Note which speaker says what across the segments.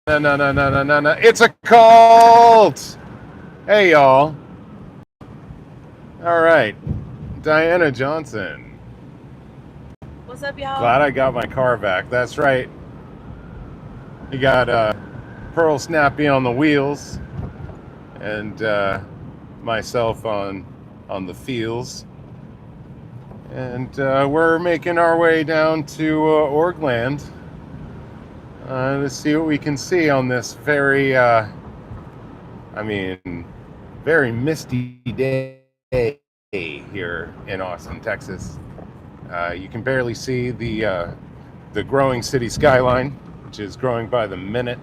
Speaker 1: No. It's a cult! Hey, y'all. All right. Diana Johnson.
Speaker 2: What's up, y'all?
Speaker 1: Glad I got my car back. That's right. You got Pearl Snappy on the wheels and myself on the feels. And we're making our way down to Orgland to see what we can see on this very, very misty day here in Austin, Texas. You can barely see the growing city skyline, which is growing by the minute.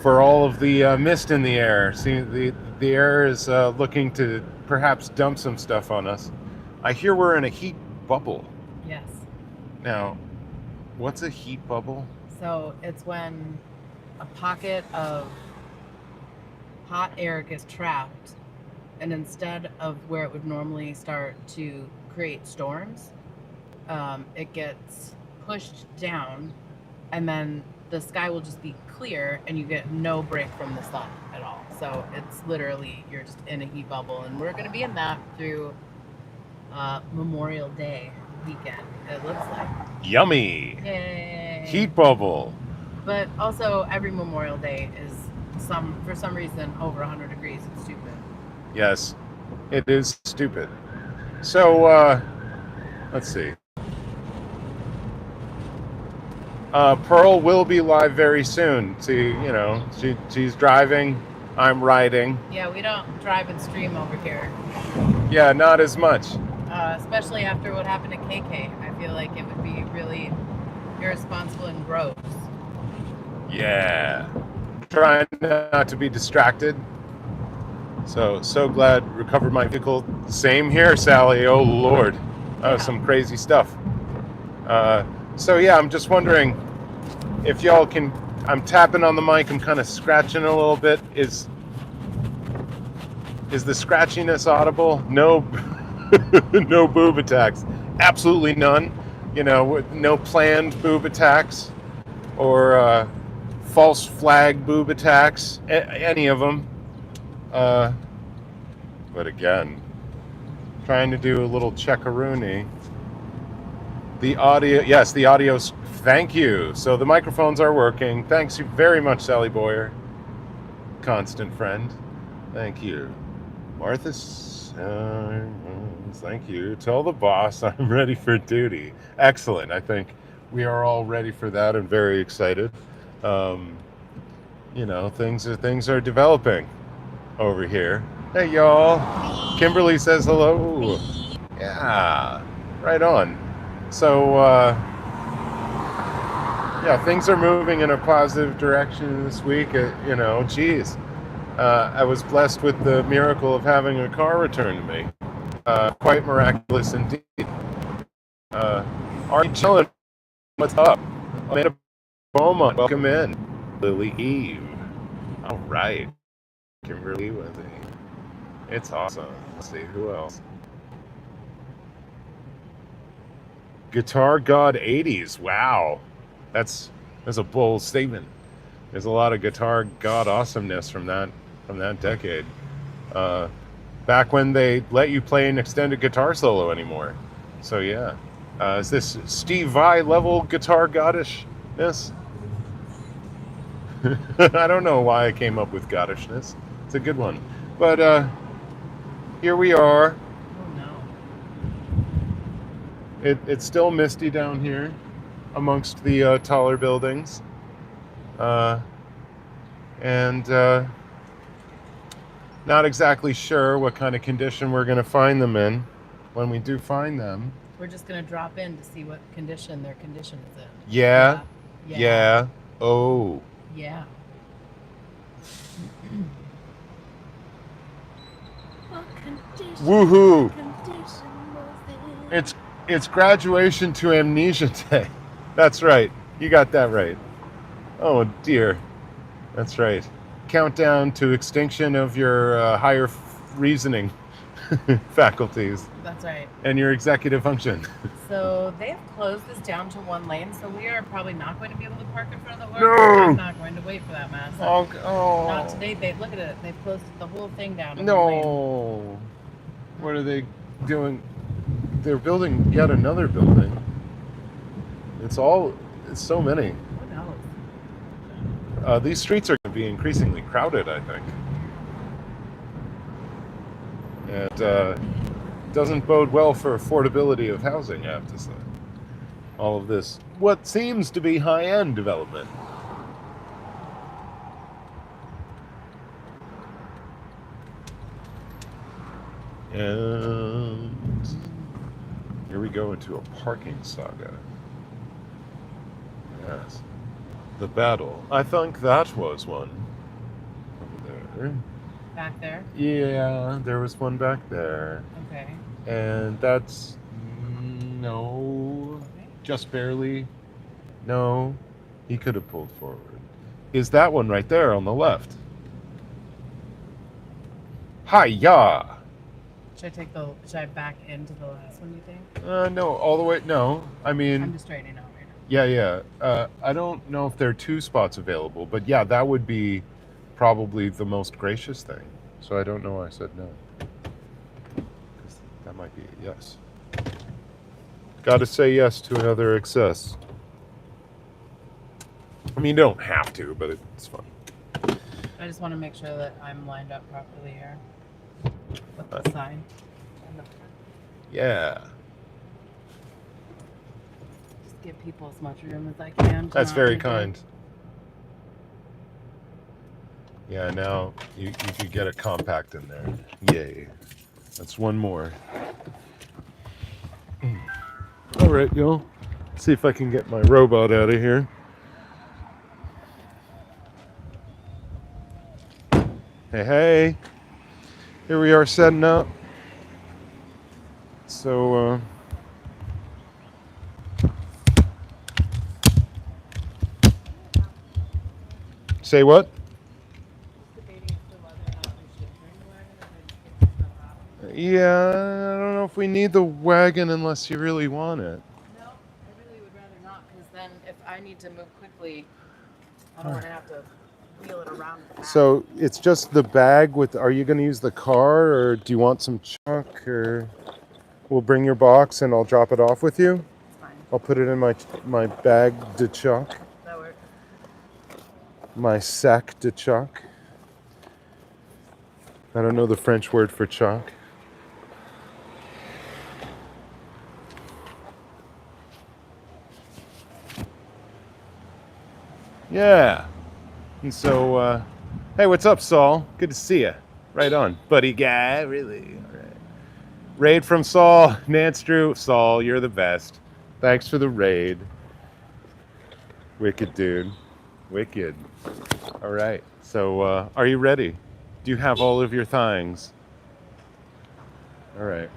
Speaker 1: For all of the mist in the air, see the air is looking to perhaps dump some stuff on us. I hear we're in a heat bubble.
Speaker 2: Yes.
Speaker 1: Now, what's a heat bubble?
Speaker 2: So it's when a pocket of hot air gets trapped, and instead of where it would normally start to create storms, it gets pushed down, and then the sky will just be clear, and you get no break from the sun at all. So it's literally, you're just in a heat bubble, and we're going to be in that through Memorial Day weekend, it looks like.
Speaker 1: Yummy!
Speaker 2: Yay!
Speaker 1: Heat bubble!
Speaker 2: But also, every Memorial Day is for some reason over 100 degrees. It's stupid.
Speaker 1: Yes, it is stupid. So, let's see. Pearl will be live very soon. See, she's driving, I'm riding.
Speaker 2: Yeah, we don't drive and stream over here.
Speaker 1: Yeah, not as much.
Speaker 2: Especially after what happened to KK. I feel like it would be really irresponsible and gross.
Speaker 1: Yeah. Trying not to be distracted. So glad recovered my vehicle. Same here, Sally. Oh, Lord. That was some crazy stuff. So yeah, I'm just wondering if y'all can. I'm tapping on the mic. I'm kind of scratching a little bit. Is the scratchiness audible? No, no boob attacks. Absolutely none. No planned boob attacks or false flag boob attacks. Any of them. But again, trying to do a little checkaroony. The audio, yes, the audio's, thank you. So the microphones are working. Thanks you very much, Sally Boyer. Constant friend. Thank you. Martha, thank you. Tell the boss I'm ready for duty. Excellent. I think we are all ready for that and very excited. Things are developing over here. Hey, y'all. Kimberly says hello. Yeah, right on. So, things are moving in a positive direction this week. I was blessed with the miracle of having a car returned to me. Quite miraculous indeed. Are you chilling? What's up? Amanda Beaumont, welcome in. Lily Eve. All right. Kimberly Lindsay. It's awesome. Let's see, who else? Guitar God 80s. Wow. That's a bold statement. There's a lot of Guitar God awesomeness from that decade. Back when they let you play an extended guitar solo anymore. So yeah. Is this Steve Vai level Guitar Goddishness? I don't know why I came up with Goddishness. It's a good one. But here we are. It's still misty down here amongst the taller buildings. And not exactly sure what kind of condition we're going to find them in when we do find them.
Speaker 2: We're just going to drop in to see what condition their condition is in.
Speaker 1: Yeah. Oh.
Speaker 2: Yeah.
Speaker 1: Woohoo! It's graduation to amnesia day. That's right. You got that right. Oh dear. That's right. Countdown to extinction of your higher reasoning. faculties
Speaker 2: That's right.
Speaker 1: and your executive function.
Speaker 2: So they've closed this down to one lane, so we are probably not going to be able to park in front of the
Speaker 1: No!
Speaker 2: order. I'm not going to wait for that mess.
Speaker 1: Oh.
Speaker 2: Not today. Look at it. They've closed the whole thing down to one lane.
Speaker 1: No. What are they doing? They're building yet another building. It's so many.
Speaker 2: Who knows?
Speaker 1: These streets are going to be increasingly crowded, I think. And doesn't bode well for affordability of housing, I have to say. All of this, what seems to be high-end development. And here we go into a parking saga. Yes. The battle. I think that was one. Over there.
Speaker 2: Back there?
Speaker 1: Yeah, there was one back there.
Speaker 2: Okay.
Speaker 1: And that's... No. Just barely. No. He could have pulled forward. Is that one right there on the left? Hi-ya!
Speaker 2: Should I back into the last one, you think?
Speaker 1: No, all the way. No. I mean...
Speaker 2: I'm just straightening out right
Speaker 1: Yeah. I don't know if there are 2 spots available, but yeah, that would be probably the most gracious thing. So I don't know why I said no. 'Cause that might be a yes. Got to say yes to another excess. I mean, you don't have to, but it's fun.
Speaker 2: I just want to make sure that I'm lined up properly here with the sign and the front.
Speaker 1: Yeah.
Speaker 2: Just give people as much room as I can.
Speaker 1: That's very kind. Yeah, now you could get a compact in there. Yay. That's one more. All right, y'all. See if I can get my robot out of here. Hey. Here we are setting up. So, say what? Yeah, I don't know if we need the wagon unless you really want it.
Speaker 2: No, I really would rather not, because then if I need to move quickly, I don't want to have to wheel it around the back.
Speaker 1: So it's just the bag with, are you going to use the car or do you want some chuck, or we'll bring your box and I'll drop it off with you?
Speaker 2: It's fine.
Speaker 1: I'll put it in my bag de chuck,
Speaker 2: That works.
Speaker 1: my sac de chuck. I don't know the French word for chuck. Yeah. And so, hey, what's up, Saul? Good to see you. Right on. Buddy guy, really. All right. Raid from Saul. Nance Drew. Saul, you're the best. Thanks for the raid. Wicked, dude. Wicked. All right. So, are you ready? Do you have all of your things? All right.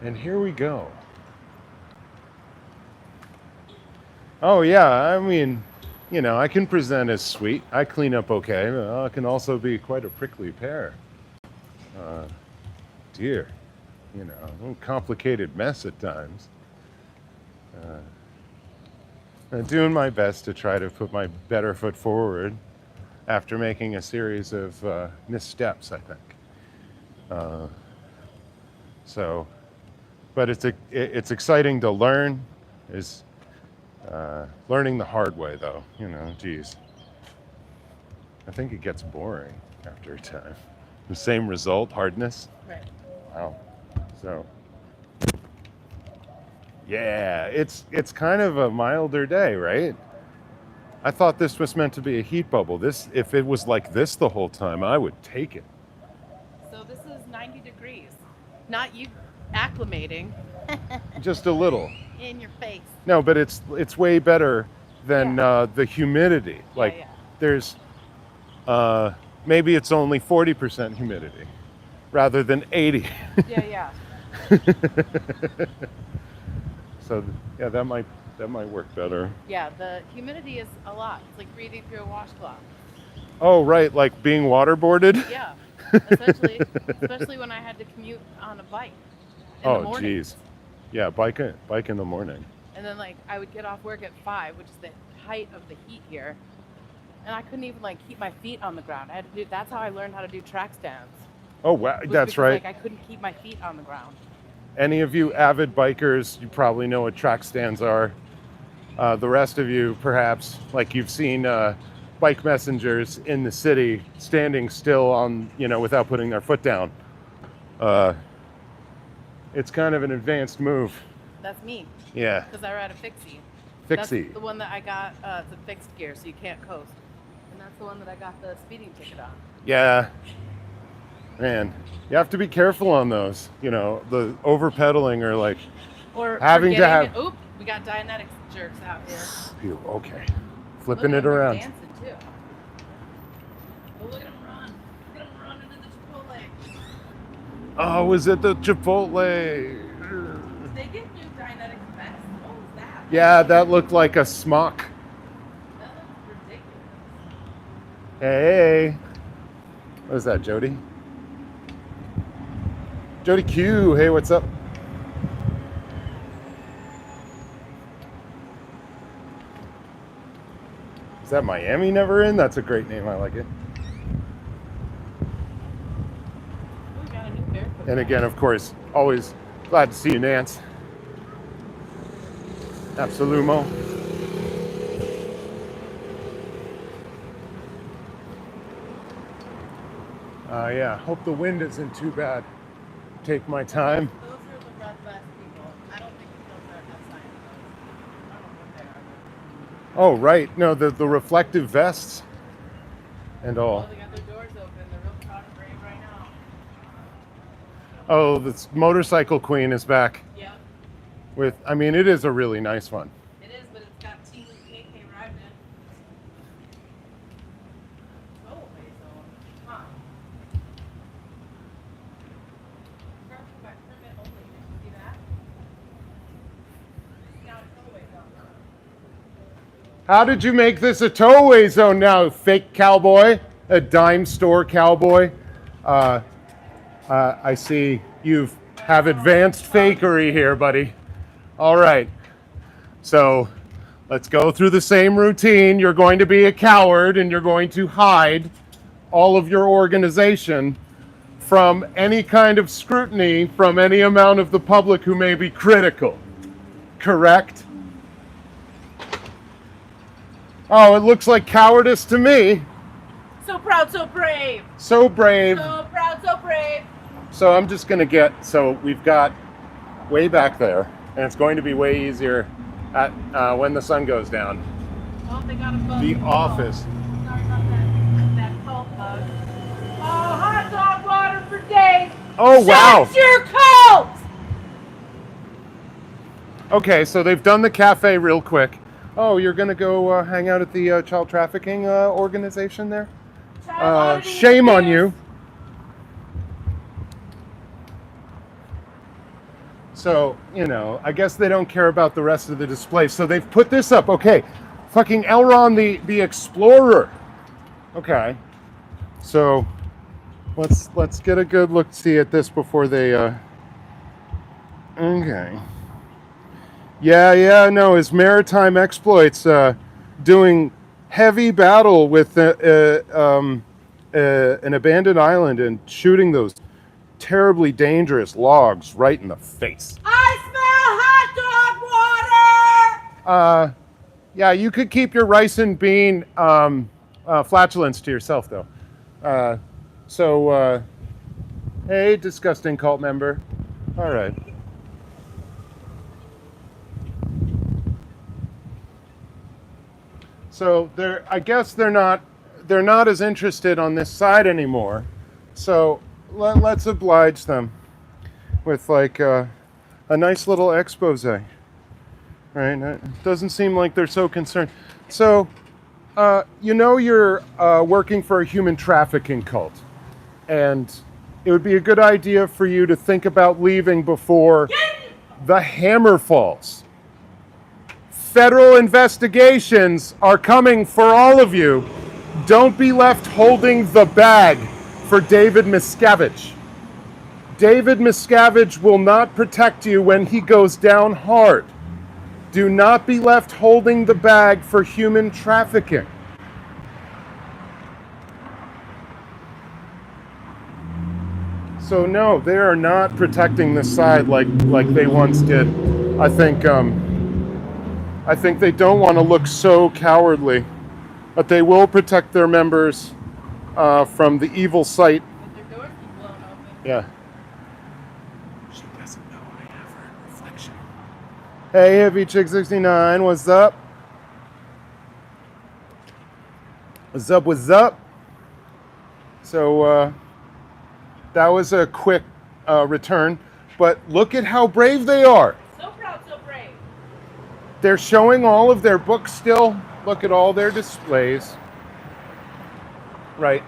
Speaker 1: And here we go. Oh, yeah. I mean, you know, I can present as sweet. I clean up okay. I can also be quite a prickly pear. Dear. You know, a little complicated mess at times. I'm doing my best to try to put my better foot forward after making a series of missteps, I think. So, but it's exciting to learn. Is learning the hard way, though. You know, geez. I think it gets boring after a time. The same result, hardness.
Speaker 2: Right.
Speaker 1: Wow. So, yeah, it's kind of a milder day, right? I thought this was meant to be a heat bubble. This, if it was like this the whole time, I would take it.
Speaker 2: So this is 90 degrees. Not you acclimating.
Speaker 1: Just a little.
Speaker 2: In your face.
Speaker 1: No, but it's way better than the humidity. Like, there's maybe it's only 40% humidity rather than 80.
Speaker 2: Yeah.
Speaker 1: So yeah, that might work better.
Speaker 2: Yeah, the humidity is a lot. It's like breathing through a washcloth.
Speaker 1: Oh, right, like being waterboarded?
Speaker 2: Yeah. Essentially, especially when I had to commute on a bike in the
Speaker 1: Oh,
Speaker 2: morning.
Speaker 1: geez. Yeah, bike in the morning.
Speaker 2: And then like I would get off work at 5, which is the height of the heat here, and I couldn't even like keep my feet on the ground. I had to do. That's how I learned how to do track stands.
Speaker 1: Oh, wow,
Speaker 2: Was
Speaker 1: that's
Speaker 2: because,
Speaker 1: right.
Speaker 2: Like I couldn't keep my feet on the ground.
Speaker 1: Any of you avid bikers, you probably know what track stands are. The rest of you, perhaps, like you've seen bike messengers in the city standing still on, without putting their foot down. It's kind of an advanced move.
Speaker 2: That's me.
Speaker 1: Yeah.
Speaker 2: Because I ride a fixie.
Speaker 1: Fixie.
Speaker 2: That's the one that I got. It's a fixed gear, so you can't coast. And that's the one that I got the speeding ticket on.
Speaker 1: Yeah. Man, you have to be careful on those. The over pedaling or like
Speaker 2: Or
Speaker 1: having to have.
Speaker 2: Oop, we got Dianetics jerks out here.
Speaker 1: Phew, okay. Flipping
Speaker 2: Look
Speaker 1: it
Speaker 2: at them,
Speaker 1: around.
Speaker 2: they're dancing too. Oh, look at them run. Look at them run into the Chipotle.
Speaker 1: Oh, was it the Chipotle?
Speaker 2: Did they get new Dianetics vests? What was that?
Speaker 1: Yeah, that looked like a smock.
Speaker 2: That looks ridiculous.
Speaker 1: Hey. What is that, Jody? Jody Q. Hey, what's up? Is that Miami Never In? That's a great name. I like it.
Speaker 2: We got a new barefoot.
Speaker 1: And again, of course, always glad to see you, Nance. Absolumo. Yeah, hope the wind isn't too bad. Take my time.
Speaker 2: Those are the red vest people. I don't think those are outside. I don't know what they are.
Speaker 1: Oh, right. No, the reflective vests and all.
Speaker 2: Oh, they got their doors open. They're real proud and brave right now.
Speaker 1: Oh, this motorcycle queen is back
Speaker 2: Yep.
Speaker 1: it is a really nice one.
Speaker 2: It is, but it's got T and KK riding it. Oh, wait, so, huh. Parking by permit only. Did you see that? It's now a tollway zone.
Speaker 1: How did you make this a towaway zone now, fake cowboy? A dime store cowboy? I see you have advanced fakery here, buddy. All right. So let's go through the same routine. You're going to be a coward and you're going to hide all of your organization from any kind of scrutiny from any amount of the public who may be critical. Correct? Oh, it looks like cowardice to me.
Speaker 2: So proud, so brave.
Speaker 1: So brave.
Speaker 2: So proud, so brave.
Speaker 1: So I'm just going to so we've got way back there, and it's going to be way easier at when the sun goes down.
Speaker 2: Oh, they got a bug.
Speaker 1: The office.
Speaker 2: Sorry about that cold bug. Oh, hot dog water for days.
Speaker 1: Oh, wow.
Speaker 2: Shut your coat!
Speaker 1: Okay, so they've done the cafe real quick. Oh, you're going to go hang out at the child trafficking organization there? Shame on you. So, I guess they don't care about the rest of the display. So they've put this up. Okay, fucking Elron the Explorer. Okay, so let's get a good look see at this before they. Okay. Yeah, no, his maritime exploits doing heavy battle with an abandoned island and shooting those terribly dangerous logs right in the face.
Speaker 2: I smell hot dog water!
Speaker 1: Yeah, you could keep your rice and bean flatulence to yourself, though. Hey, disgusting cult member. All right. So I guess they're not as interested on this side anymore. So let's oblige them with like a nice little expose, right? It doesn't seem like they're so concerned. So, you're working for a human trafficking cult, and it would be a good idea for you to think about leaving before the hammer falls. Federal investigations are coming for all of you. Don't be left holding the bag for David Miscavige. David Miscavige will not protect you when he goes down hard. Do not be left holding the bag for human trafficking. So no, they are not protecting this side like they once did. I think they don't want to look so cowardly, but they will protect their members from the evil sight.
Speaker 2: But their doors keep blown open.
Speaker 1: Yeah. She doesn't know I have her reflection. Hey, Heavy Chick 69, what's up? What's up? What's up? So that was a quick return, but look at how brave they are.
Speaker 2: So proud, so brave.
Speaker 1: They're showing all of their books still. Look at all their displays. Right.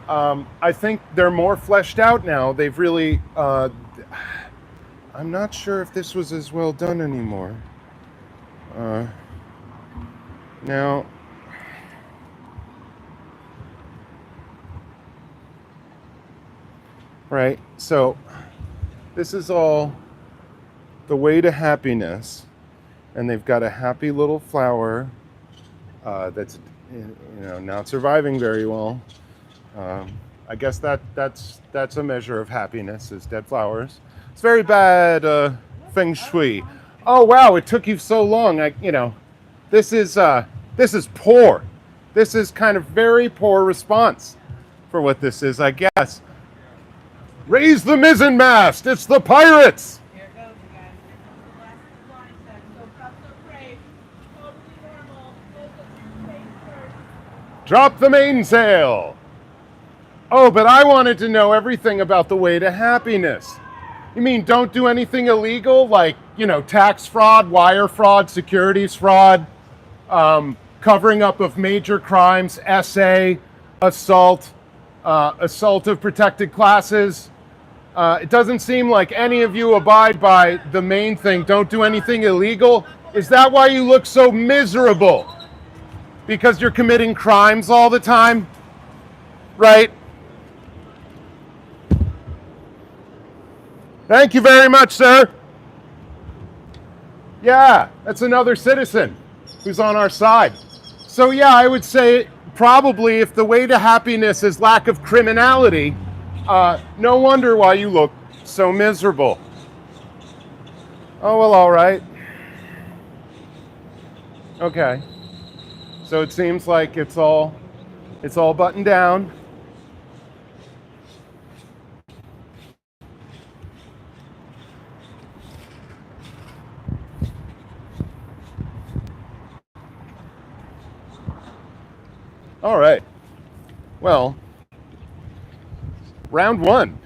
Speaker 1: I think they're more fleshed out now. They've really, I'm not sure if this was as well done anymore. Now, right, so this is all the way to happiness, and they've got a happy little flower that's not surviving very well. I guess that's a measure of happiness, is dead flowers. It's very bad feng shui. Oh wow, it took you so long. This is poor. This is kind of very poor response for what this is, I guess. Raise the mizzen mast! It's the pirates!
Speaker 2: Here it goes, you guys. Here comes the last line set. So proud, so brave. Totally normal. Focus your face first.
Speaker 1: Drop the mainsail! Oh, but I wanted to know everything about the way to happiness. You mean don't do anything illegal, like, tax fraud, wire fraud, securities fraud, covering up of major crimes, SA, assault of protected classes. It doesn't seem like any of you abide by the main thing, don't do anything illegal. Is that why you look so miserable? Because you're committing crimes all the time? Right? Thank you very much, sir. Yeah, that's another citizen who's on our side. So yeah, I would say probably if the way to happiness is lack of criminality, no wonder why you look so miserable. Oh, well, all right. Okay. So it seems like it's all buttoned down. All right. Well, round one.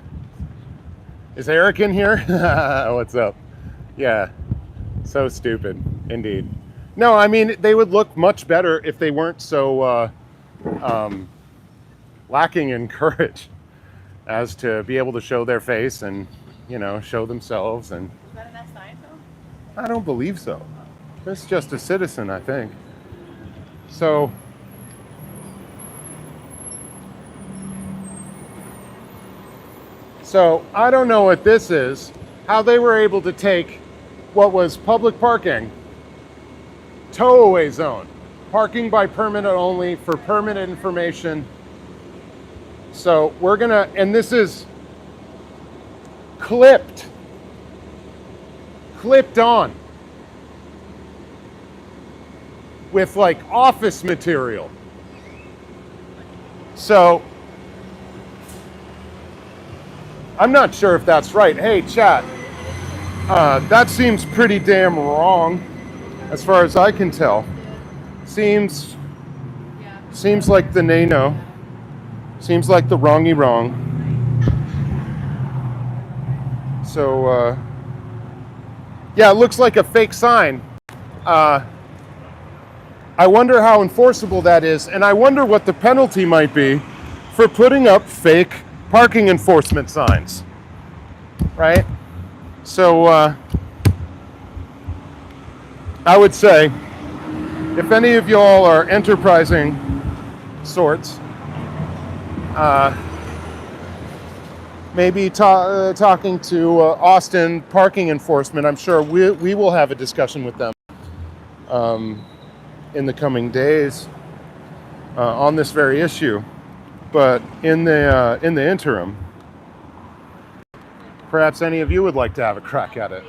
Speaker 1: Is Eric in here? What's up? Yeah. So stupid, indeed. No, I mean, they would look much better if they weren't so lacking in courage as to be able to show their face and, show themselves. And
Speaker 2: Is that an S9 though?
Speaker 1: I don't believe so. It's just a citizen, I think. So I don't know what this is, how they were able to take what was public parking, tow-away zone, parking by permit only for permit information. So we're gonna, and this is clipped on with like office material. So I'm not sure if that's right. Hey, chat, that seems pretty damn wrong as far as I can tell. Seems like the nay-no. Seems like the wrongy wrong. So, yeah, it looks like a fake sign. I wonder how enforceable that is, and I wonder what the penalty might be for putting up fake parking enforcement signs, right? So I would say, if any of y'all are enterprising sorts, maybe talking to Austin parking enforcement. I'm sure we will have a discussion with them in the coming days on this very issue. But in the interim, perhaps any of you would like to have a crack at it.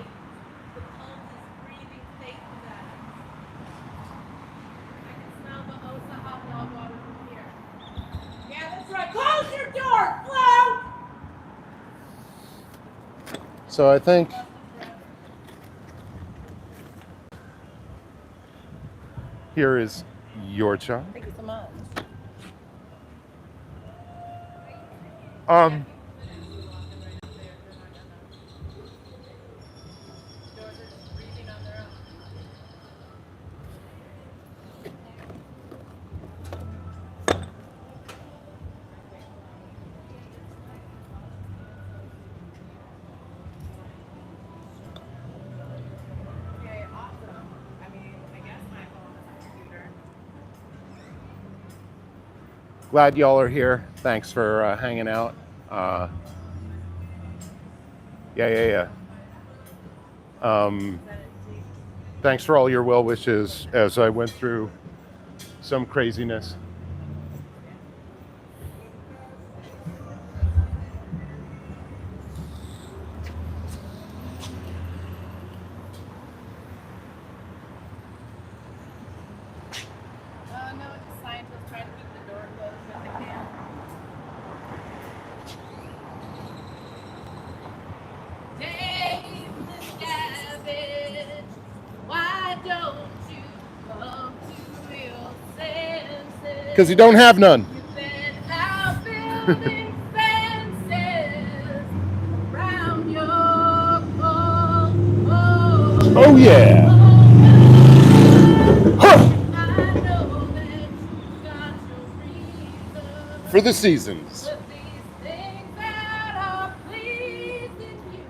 Speaker 1: So I think here is your child.
Speaker 2: Thank you so much.
Speaker 1: Glad y'all are here. Thanks for hanging out. Yeah. Thanks for all your well wishes as I went through some craziness.
Speaker 2: No, it's a scientist trying to keep the door closed if they can. Dave the Savage, why don't you come to your senses?
Speaker 1: Because you don't have none.
Speaker 2: You've been out building fences around your home.
Speaker 1: Oh yeah. Huh.
Speaker 2: I know that you got your reasons
Speaker 1: For the seasons.
Speaker 2: but these things that are pleasing you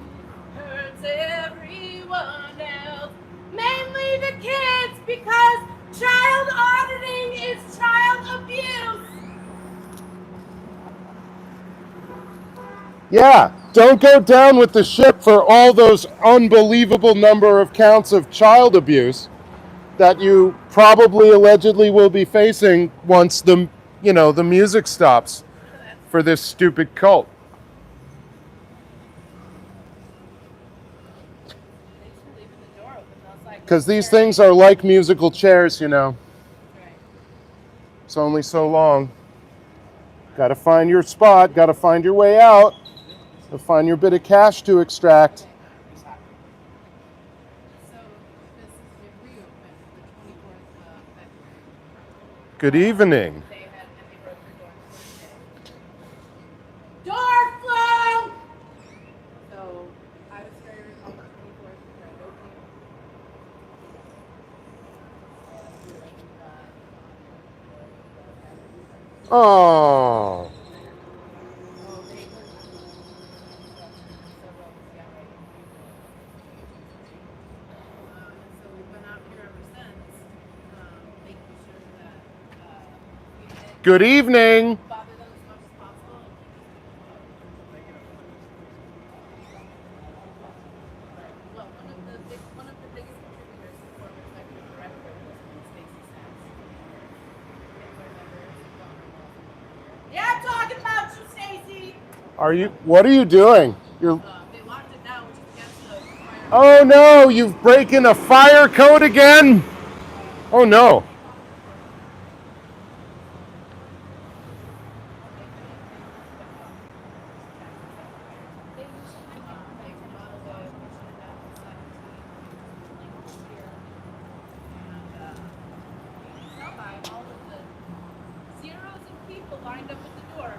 Speaker 2: hurts everyone else, mainly the kids, because child auditing is child abuse.
Speaker 1: Yeah, don't go down with the ship for all those unbelievable number of counts of child abuse that you probably allegedly will be facing once the music stops for this stupid cult. Because these things are like musical chairs, It's only so long. Got to find your spot, got to find your way out, got to find your bit of cash to extract.
Speaker 2: So this is reopened the 24th of February.
Speaker 1: Good evening.
Speaker 2: They broke the door flow! So I was very on the 24th for an opening.
Speaker 1: Oh.
Speaker 2: So we've been out here ever since, making sure that we didn't
Speaker 1: Good evening.
Speaker 2: bother them as much as possible. Well, one of the biggest contributors to former executive director was Stacey Sachs. Yeah, I'm talking about you, Stacey.
Speaker 1: What are you doing? You're
Speaker 2: They locked it down, which is against the fire.
Speaker 1: Oh no, you've breaking a fire code again? Oh no.
Speaker 2: All of the zeros and people lined up at the door.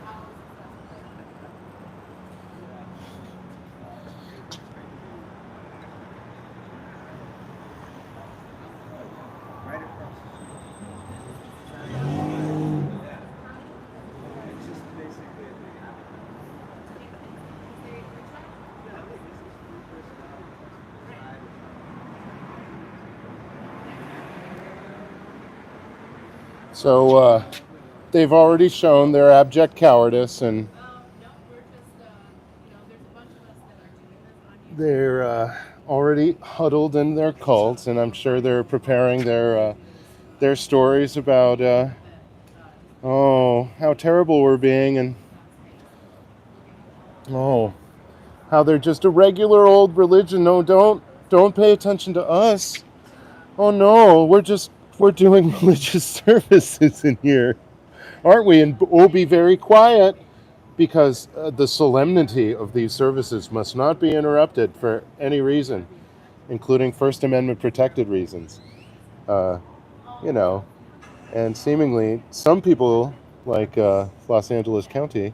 Speaker 1: So they've already shown their abject cowardice and
Speaker 2: No, we're just,
Speaker 1: they're already huddled in their cults, and I'm sure they're preparing their stories about oh, how terrible we're being, and oh, how they're just a regular old religion. No, don't pay attention to us. Oh no, we're doing religious services in here, aren't we? And we'll be very quiet because the solemnity of these services must not be interrupted for any reason, including First Amendment protected reasons. Uh, you know, and seemingly some people, like Los Angeles County,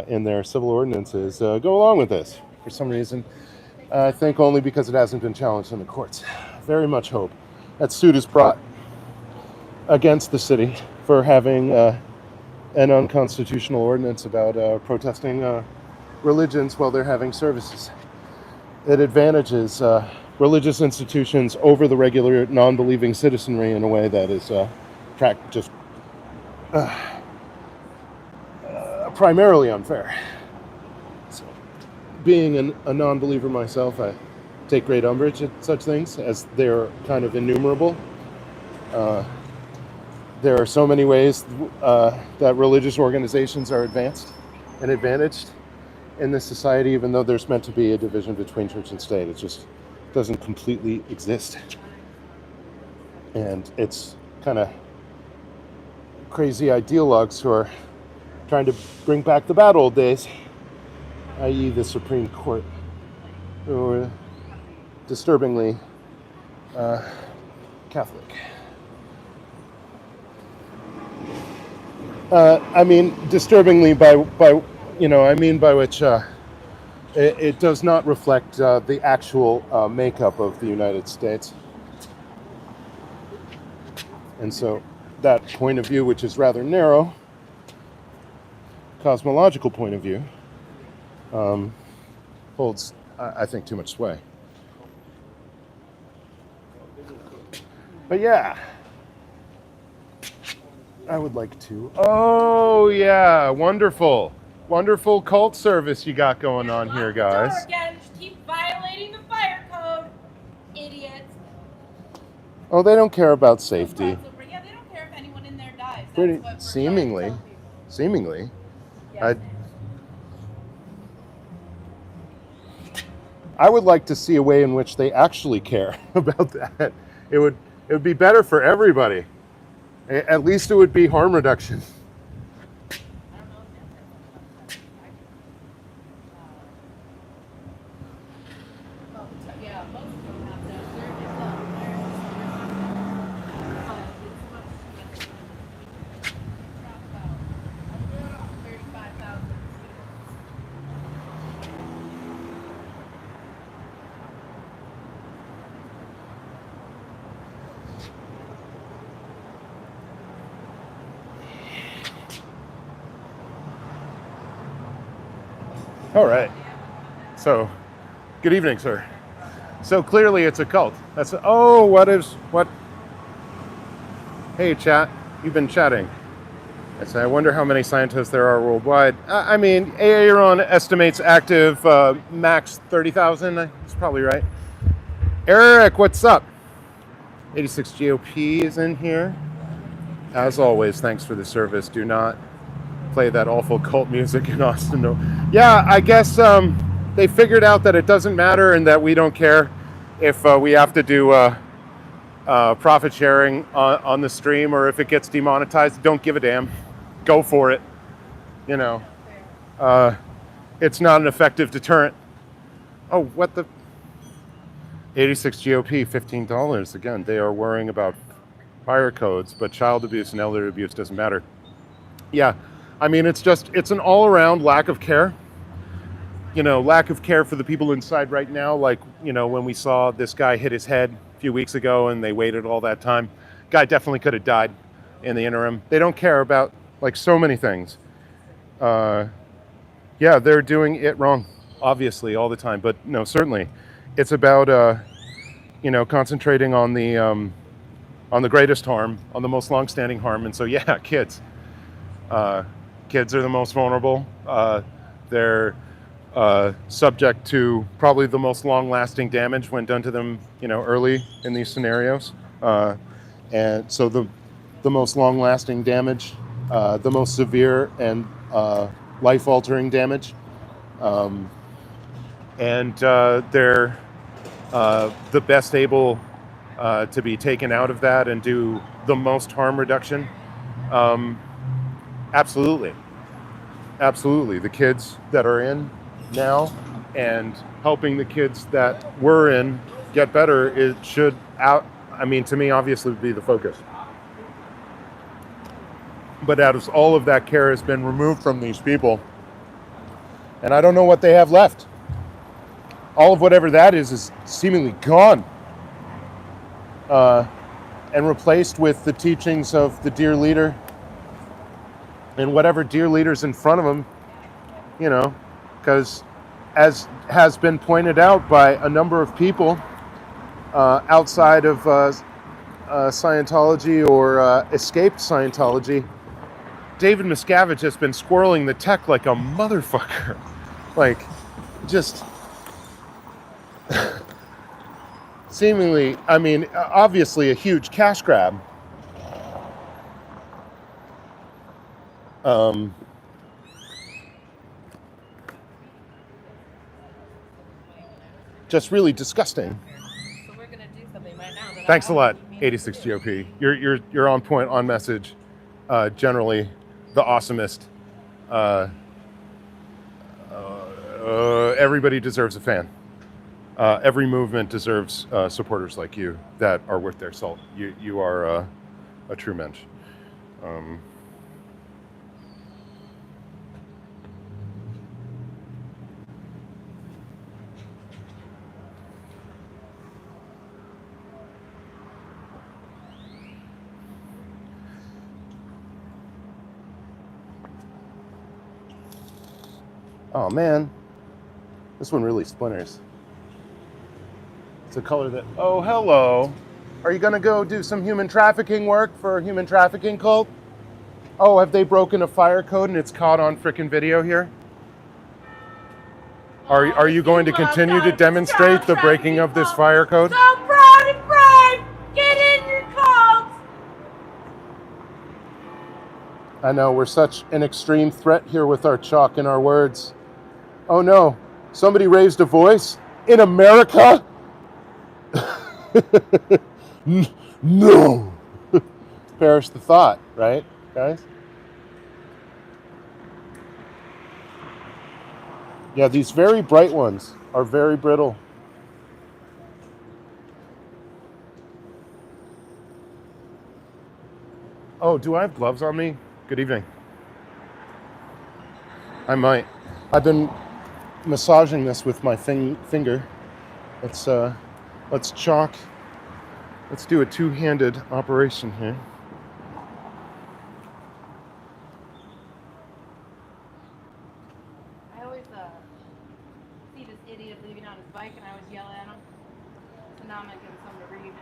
Speaker 1: in their civil ordinances, go along with this for some reason. I think only because it hasn't been challenged in the courts. Very much hope that suit is brought against the city for having an unconstitutional ordinance about protesting religions while they're having services. It advantages religious institutions over the regular non-believing citizenry in a way that is just primarily unfair. So, being a non-believer myself, I take great umbrage at such things, as they're kind of innumerable. There are so many ways that religious organizations are advanced and advantaged in this society, even though there's meant to be a division between church and state. It just doesn't completely exist. And it's kind of crazy ideologues who are trying to bring back the bad old days, i.e. the Supreme Court, who are disturbingly Catholic. I mean, disturbingly by which it does not reflect the actual makeup of the United States. And so that point of view, which is rather narrow, cosmological point of view, holds, I think, too much sway. But yeah, I would like to. Oh yeah, wonderful cult service you got going on here, guys.
Speaker 3: Again, just keep violating the fire code, idiots.
Speaker 1: Oh, they don't care about safety.
Speaker 3: Yeah, they don't care if anyone in there dies. That's
Speaker 1: Pretty
Speaker 3: what we're
Speaker 1: seemingly.
Speaker 3: trying to tell people. Yes.
Speaker 1: I would like to see a way in which they actually care about that. It would be better for everybody. At least it would be harm reduction.
Speaker 3: Yeah, most of them have that. They're just 35,000.
Speaker 1: All right. So, good evening, sir. So clearly it's a cult. What? Hey, chat. You've been chatting. I wonder how many scientists there are worldwide. I mean, Aaron estimates active max 30,000. That's probably right. Eric, what's up? 86 GOP is in here. As always, thanks for the service. Do not play that awful cult music in Austin. No. Yeah, I guess they figured out that it doesn't matter and that we don't care if we have to do profit sharing on the stream, or if it gets demonetized. Don't give a damn. Go for it. You know, it's not an effective deterrent. Oh, what the? 86 GOP, $15. Again, they are worrying about fire codes, but child abuse and elder abuse doesn't matter. Yeah, I mean, it's an all-around lack of care. Lack of care for the people inside right now. Like, when we saw this guy hit his head a few weeks ago and they waited all that time. Guy definitely could have died in the interim. They don't care about, like, so many things. Yeah, they're doing it wrong, obviously, all the time. But no, certainly, it's about, concentrating on the greatest harm, on the most long-standing harm. And so, yeah, kids. Kids are the most vulnerable. They're subject to probably the most long-lasting damage when done to them, early in these scenarios. And so the most long-lasting damage, the most severe and life-altering damage, and they're the best able to be taken out of that and do the most harm reduction. Absolutely. The kids that are in now and helping the kids that were in get better, it should to me, obviously would be the focus. But as all of that care has been removed from these people, and I don't know what they have left. All of whatever that is seemingly gone. And replaced with the teachings of the dear leader and whatever dear leader's in front of them, because as has been pointed out by a number of people outside of Scientology or escaped Scientology, David Miscavige has been squirreling the tech like a motherfucker. Like, just seemingly, obviously a huge cash grab. Just really disgusting.
Speaker 2: So we're gonna do something right now.
Speaker 1: Thanks a lot, 86 GOP. You're on point, on message. Generally, the awesomest. Everybody deserves a fan. Every movement deserves supporters like you that are worth their salt. You are a true mensch. Oh man, this one really splinters. It's a color that, oh hello. Are you gonna go do some human trafficking work for a human trafficking cult? Oh, have they broken a fire code and it's caught on frickin' video here? Are you going to continue to demonstrate the breaking of this fire code?
Speaker 3: So proud and brave! Get in your cults!
Speaker 1: I know, we're such an extreme threat here with our chalk and our words. Oh no, somebody raised a voice in America? No. Perish the thought, right, guys? Yeah, these very bright ones are very brittle. Oh, do I have gloves on me? Good evening. I might. I've been massaging this with my finger. Let's chalk. Let's do a two-handed operation here.
Speaker 2: I always see this idiot leaving on his bike, and I always yell at him. So now I'm gonna give him something to read.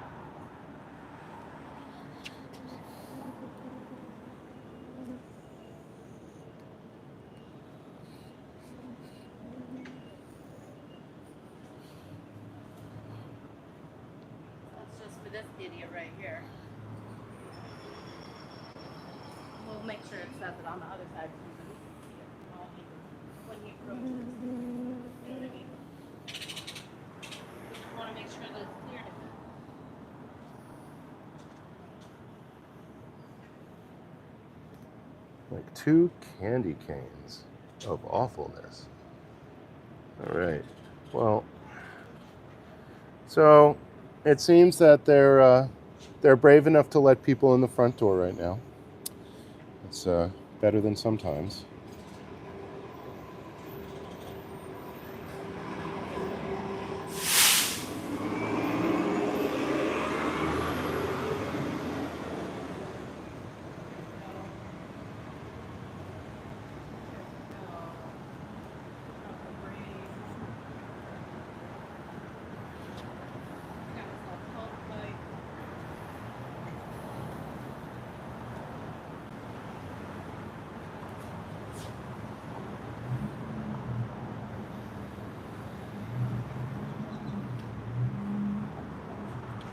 Speaker 2: That's just for this idiot right here. We'll make sure it says it on the other side. When he approaches. You know what I mean? Just want to make sure that it's clear.
Speaker 1: Like 2 candy canes of awfulness. All right. Well, so it seems that they're brave enough to let people in the front door right now. It's better than sometimes.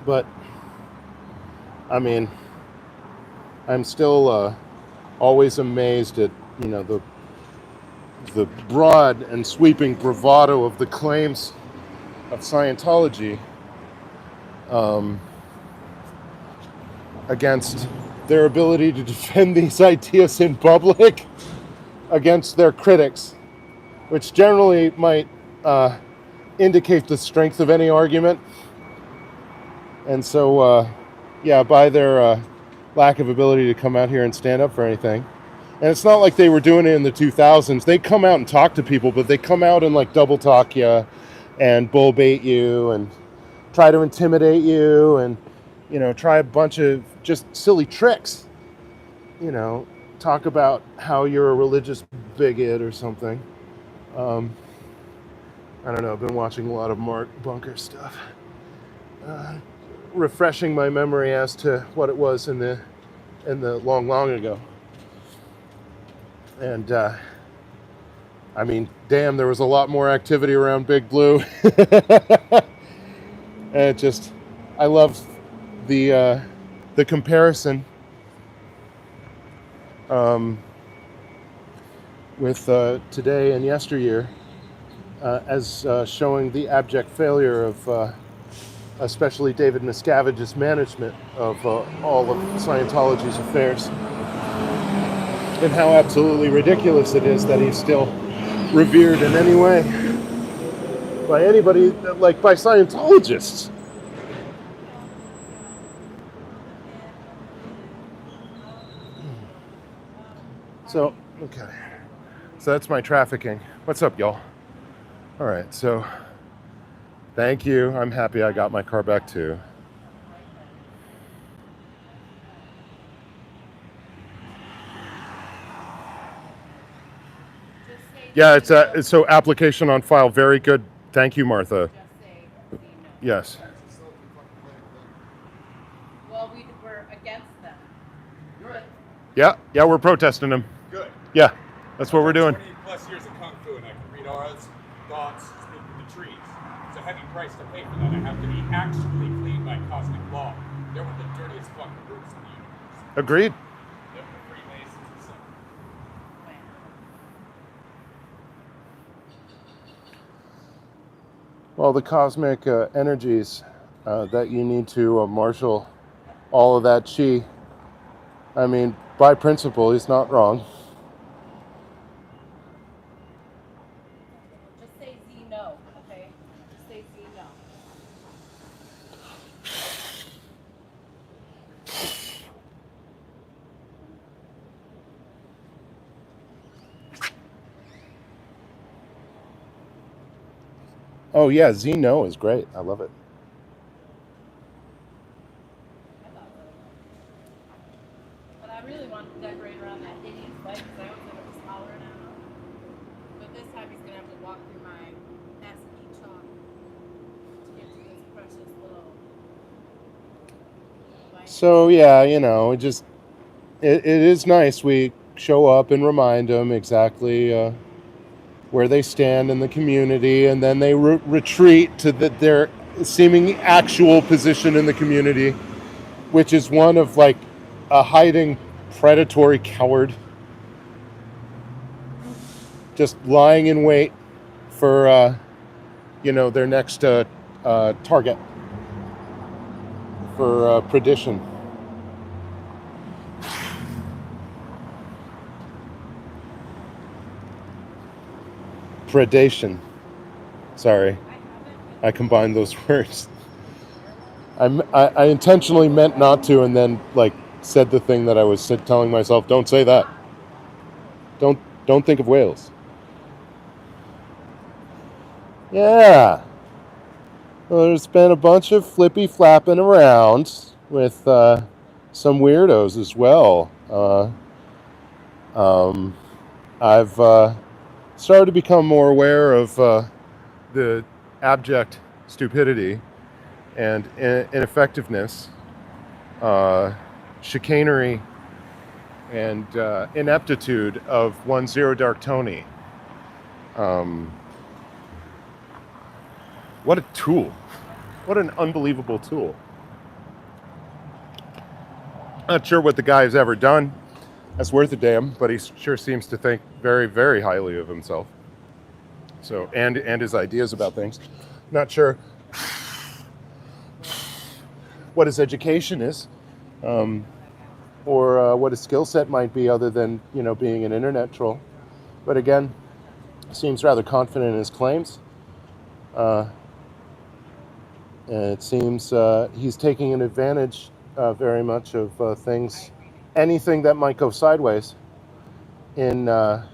Speaker 1: But I mean, I'm still always amazed at the broad and sweeping bravado of the claims of Scientology against their ability to defend these ideas in public against their critics, which generally might indicate the strength of any argument. And so, by their lack of ability to come out here and stand up for anything. And it's not like they were doing it in the 2000s. They come out and talk to people, but they come out and like double talk you and bull bait you and try to intimidate you and, try a bunch of just silly tricks. Talk about how you're a religious bigot or something. I don't know. I've been watching a lot of Mark Bunker stuff. Refreshing my memory as to what it was in the long ago. And I mean, damn, there was a lot more activity around Big Blue. And I love the comparison with today and yesteryear as showing the abject failure of especially David Miscavige's management of all of Scientology's affairs, and how absolutely ridiculous it is that he's still revered in any way by anybody, like by Scientologists. So, okay. So that's my trafficking. What's up, y'all? All right, so thank you. I'm happy I got my car back too. Yeah, it's so application on file. Very good. Thank you, Martha. Yes.
Speaker 2: Well, we're against them.
Speaker 4: Good.
Speaker 1: Yeah, we're protesting them.
Speaker 4: Good.
Speaker 1: Yeah, that's what we're doing.
Speaker 4: 20 plus years of Kung Fu and I can read auras, thoughts, speak with the trees. It's a heavy price to pay for that. I have to be actually cleaned by cosmic law. They're one of the dirtiest fucking groups in the universe.
Speaker 1: Agreed.
Speaker 4: They're the Freemasons and stuff.
Speaker 1: Well, the cosmic energies that you need to marshal all of that chi. I mean, by principle, he's not wrong.
Speaker 2: Just say Z no, okay? Just say Z no.
Speaker 1: Oh yeah, Zeno is great. I love it.
Speaker 2: But I really wanted to decorate around that idiot's leg because I always thought it was hollering at him. But this time he's going to have to walk through my acid chalk to get to this precious little...
Speaker 1: So yeah, it is nice. We show up and remind them exactly where they stand in the community, and then they retreat to their seeming actual position in the community, which is one of like a hiding predatory coward, just lying in wait for their next target for perdition. Predation. Sorry, I combined those words. I intentionally meant not to, and then like said the thing that I was telling myself, don't say that. Don't think of whales. Yeah. Well, there's been a bunch of flippy flapping around with some weirdos as well. I've started to become more aware of the abject stupidity and ineffectiveness, chicanery, and ineptitude of one Zero Dark Tony. What a tool. What an unbelievable tool. Not sure what the guy's ever done that's worth a damn, but he sure seems to think very, very highly of himself. So, and his ideas about things. Not sure what his education is, or what his skill set might be, other than being an internet troll. But again, seems rather confident in his claims. And it seems he's taking an advantage very much of things, anything that might go sideways in the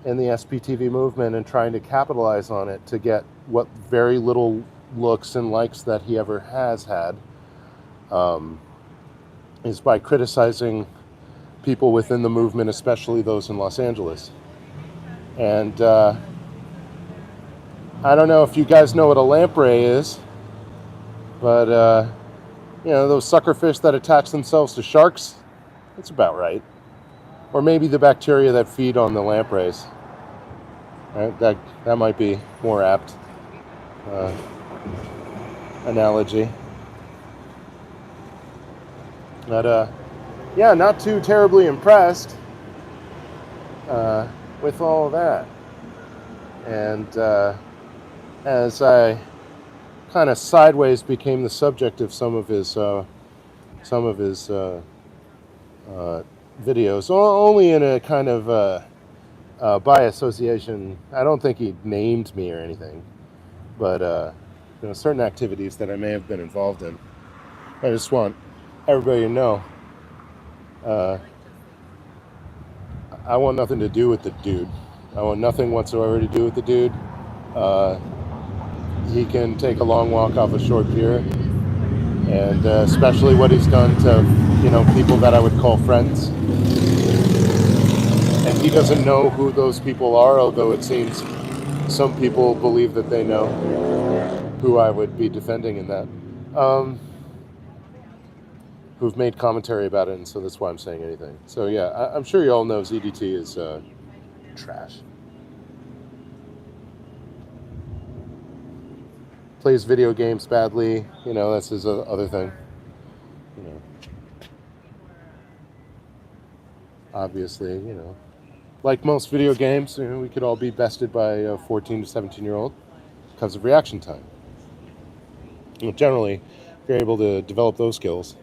Speaker 1: SPTV movement, and trying to capitalize on it to get what very little looks and likes that he ever has had, is by criticizing people within the movement, especially those in Los Angeles. And I don't know if you guys know what a lamprey is, but those suckerfish that attach themselves to sharks, that's about right. Or maybe the bacteria that feed on the lampreys. Right? That might be more apt analogy. But yeah, not too terribly impressed with all of that. And as I kind of sideways became the subject of some of his videos, only in a kind of by association. I don't think he named me or anything, but certain activities that I may have been involved in. I just want everybody to know I want nothing to do with the dude. I want nothing whatsoever to do with the dude. He can take a long walk off a short pier, and especially what he's done to people that I would call friends. And he doesn't know who those people are, although it seems some people believe that they know who I would be defending in that. Who've made commentary about it, and so that's why I'm saying anything. So yeah, I'm sure you all know ZDT is trash. Plays video games badly, that's his other thing. Obviously, like most video games, we could all be bested by a 14 to 17-year-old because of reaction time. Generally, if you're able to develop those skills,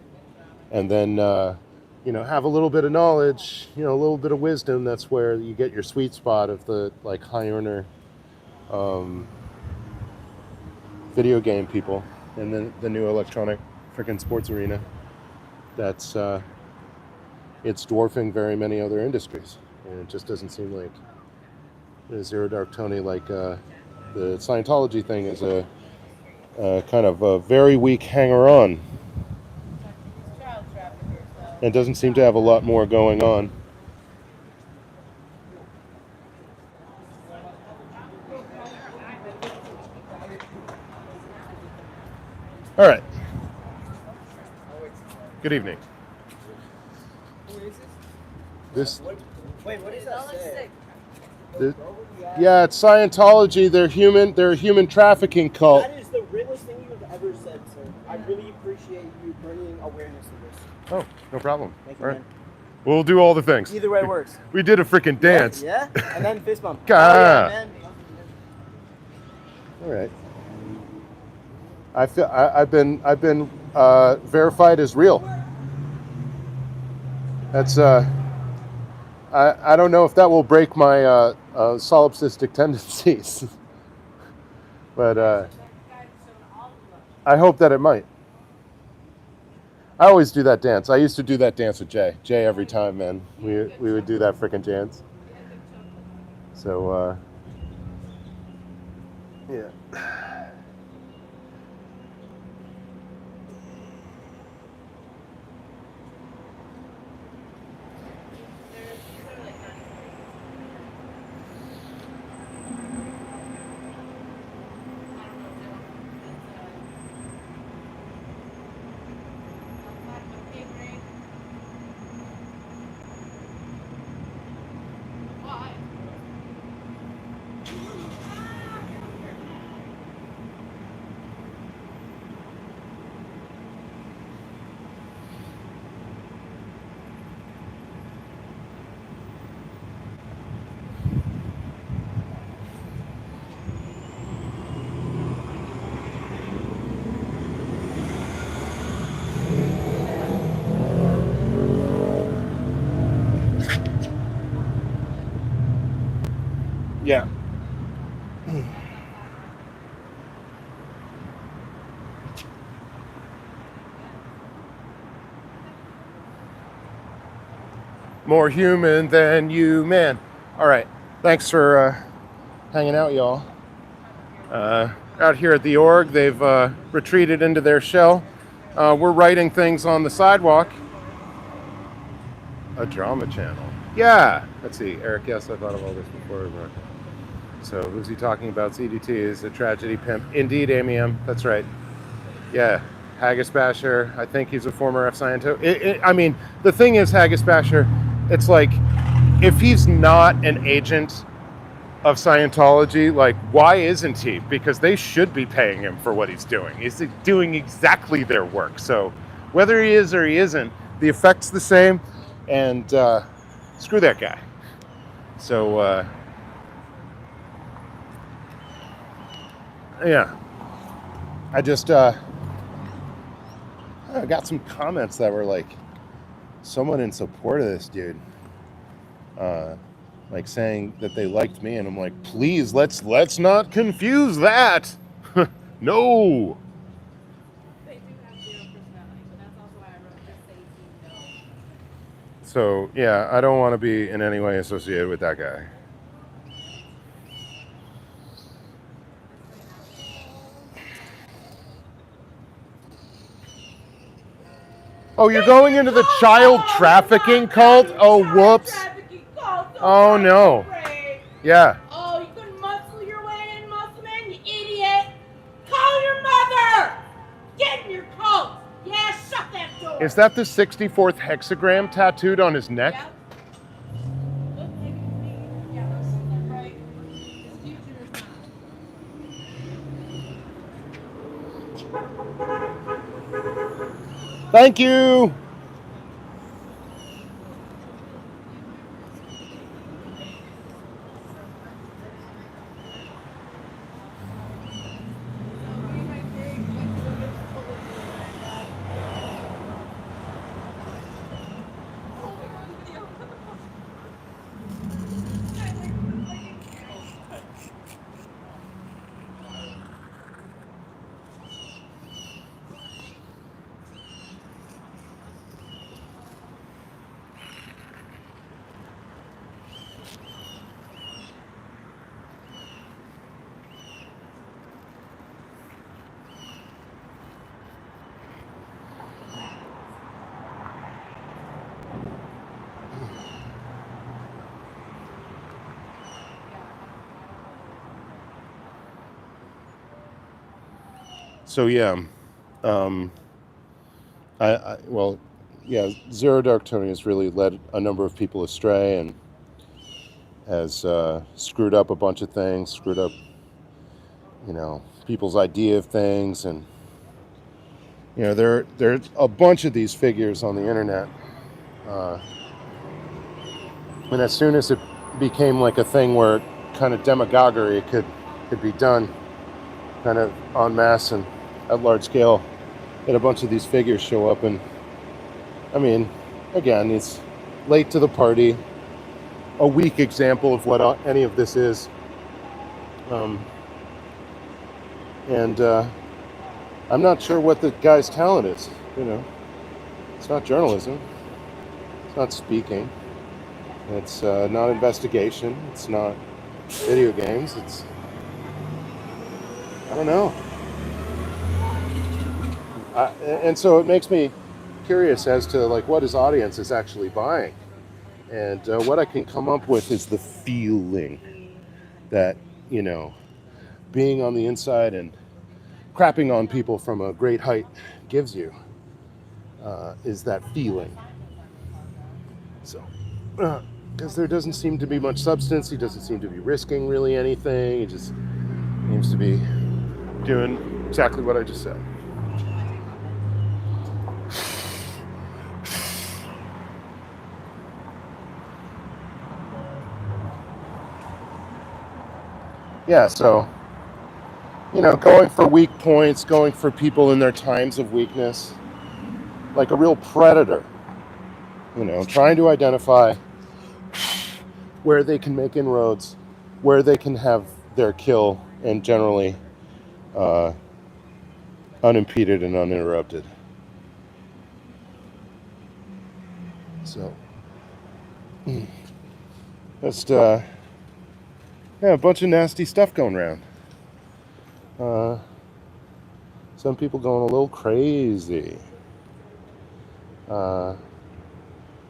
Speaker 1: and then have a little bit of knowledge, a little bit of wisdom, that's where you get your sweet spot of the high earner video game people, and then the new electronic freaking sports arena. That's it's dwarfing very many other industries, and it just doesn't seem like Zero Dark Tony, the Scientology thing, is a kind of a very weak hanger-on. It doesn't seem to have a lot more going on. All right. Good evening. This.
Speaker 5: Wait, what does that say?
Speaker 1: Yeah, it's Scientology. They're a human trafficking cult.
Speaker 5: That is the realest thing you've ever said, sir. I really appreciate you bringing awareness to this.
Speaker 1: Oh, no problem.
Speaker 5: Thank you,
Speaker 1: all right.
Speaker 5: man.
Speaker 1: We'll do all the things.
Speaker 5: Either way works.
Speaker 1: We did a freaking dance.
Speaker 5: Yeah? And then fist bump.
Speaker 1: God.
Speaker 5: Oh, yeah, man.
Speaker 1: All right. I've been verified as real. That's I don't know if that will break my solipsistic tendencies, but I hope that it might. I always do that dance. I used to do that dance with Jay. Jay every time, man. We would do that freaking dance. So yeah. Yeah. More human than you, man. All right. Thanks for hanging out, y'all. Out here at the org, they've retreated into their shell. We're writing things on the sidewalk. A drama channel. Yeah. Let's see. Eric, yes, I thought of all this before. So who's he talking about? CDT is a tragedy pimp. Indeed, Amy M. That's right. Yeah. Haggis Basher. I think he's a former F Scientist. I mean, the thing is, Haggis Basher, it's like, if he's not an agent of Scientology, like, why isn't he? Because they should be paying him for what he's doing. He's doing exactly their work. So whether he is or he isn't, the effect's the same. And screw that guy. So, yeah. I just I got some comments that were like, someone in support of this dude. Like saying that they liked me, and I'm like, please, let's not confuse that. No.
Speaker 3: They do have zero personality, but that's also why I wrote just say no.
Speaker 1: So yeah, I don't want to be in any way associated with that guy. Oh, you're going into the child trafficking cult? Oh, whoops. Oh, no. Yeah.
Speaker 3: Oh, you couldn't muscle your way in, Muscleman, you idiot! Call your mother! Get in your coat! Yeah, shut that door!
Speaker 1: Is that the 64th hexagram tattooed on his neck?
Speaker 3: Yep. Look, maybe me. Yeah, that's right. His future is not.
Speaker 1: Thank you. So yeah, Zero Dark Tony has really led a number of people astray and has screwed up a bunch of things, screwed up, people's idea of things, and there's a bunch of these figures on the internet, and as soon as it became like a thing where kind of demagoguery could be done, kind of en masse and at large scale, and a bunch of these figures show up, and I mean, again, it's late to the party, a weak example of what any of this is, and I'm not sure what the guy's talent is. It's not journalism, it's not speaking, it's not investigation, it's not video games, I don't know. And so it makes me curious as to like what his audience is actually buying. And what I can come up with is the feeling that, being on the inside and crapping on people from a great height gives you, is that feeling. So, because there doesn't seem to be much substance, he doesn't seem to be risking really anything, he just seems to be doing exactly what I just said. Yeah, so, going for weak points, going for people in their times of weakness, like a real predator, trying to identify where they can make inroads where they can have their kill and generally unimpeded and uninterrupted. So just yeah, a bunch of nasty stuff going around. Some people going a little crazy.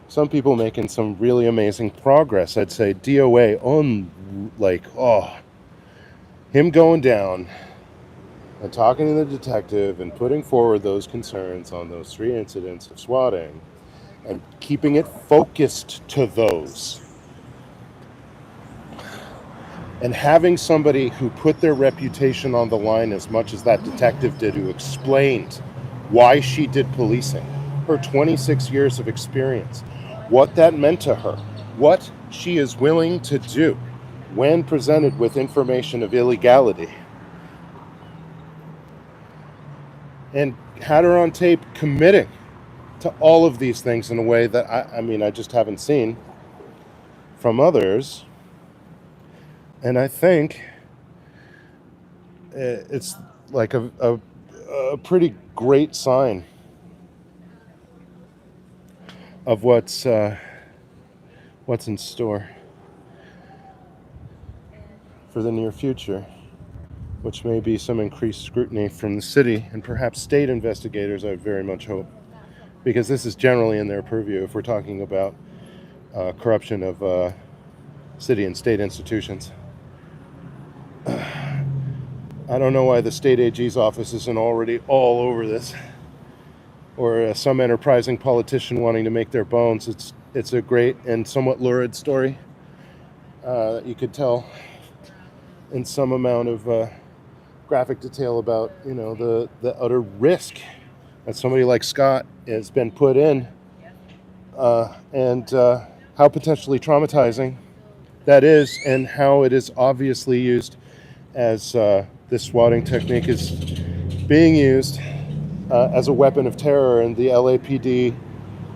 Speaker 1: Some people making some really amazing progress. I'd say DOA on, like, him going down and talking to the detective and putting forward those concerns on those 3 incidents of swatting and keeping it focused to those. And having somebody who put their reputation on the line as much as that detective did, who explained why she did policing, her 26 years of experience, what that meant to her, what she is willing to do when presented with information of illegality. And had her on tape committing to all of these things in a way that I just haven't seen from others. And I think it's like a pretty great sign of what's in store for the near future, which may be some increased scrutiny from the city and perhaps state investigators, I very much hope, because this is generally in their purview if we're talking about corruption of city and state institutions. I don't know why the state AG's office isn't already all over this, or some enterprising politician wanting to make their bones. It's a great and somewhat lurid story that you could tell in some amount of graphic detail about, the utter risk that somebody like Scott has been put in, and how potentially traumatizing that is, and how it is obviously used as this swatting technique is being used as a weapon of terror, and the LAPD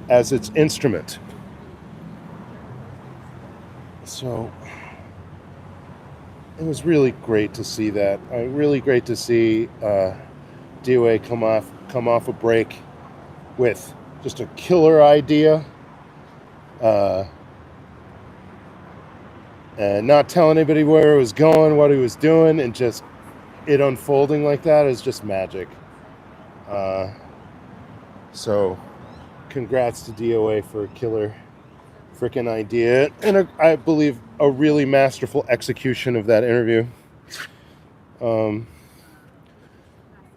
Speaker 1: as its instrument. So it was really great to see that. Really great to see DOA come off a break with just a killer idea, and not telling anybody where it was going, what he was doing, and just it unfolding like that is just magic. So congrats to DOA for a killer freaking idea, and I believe a really masterful execution of that interview.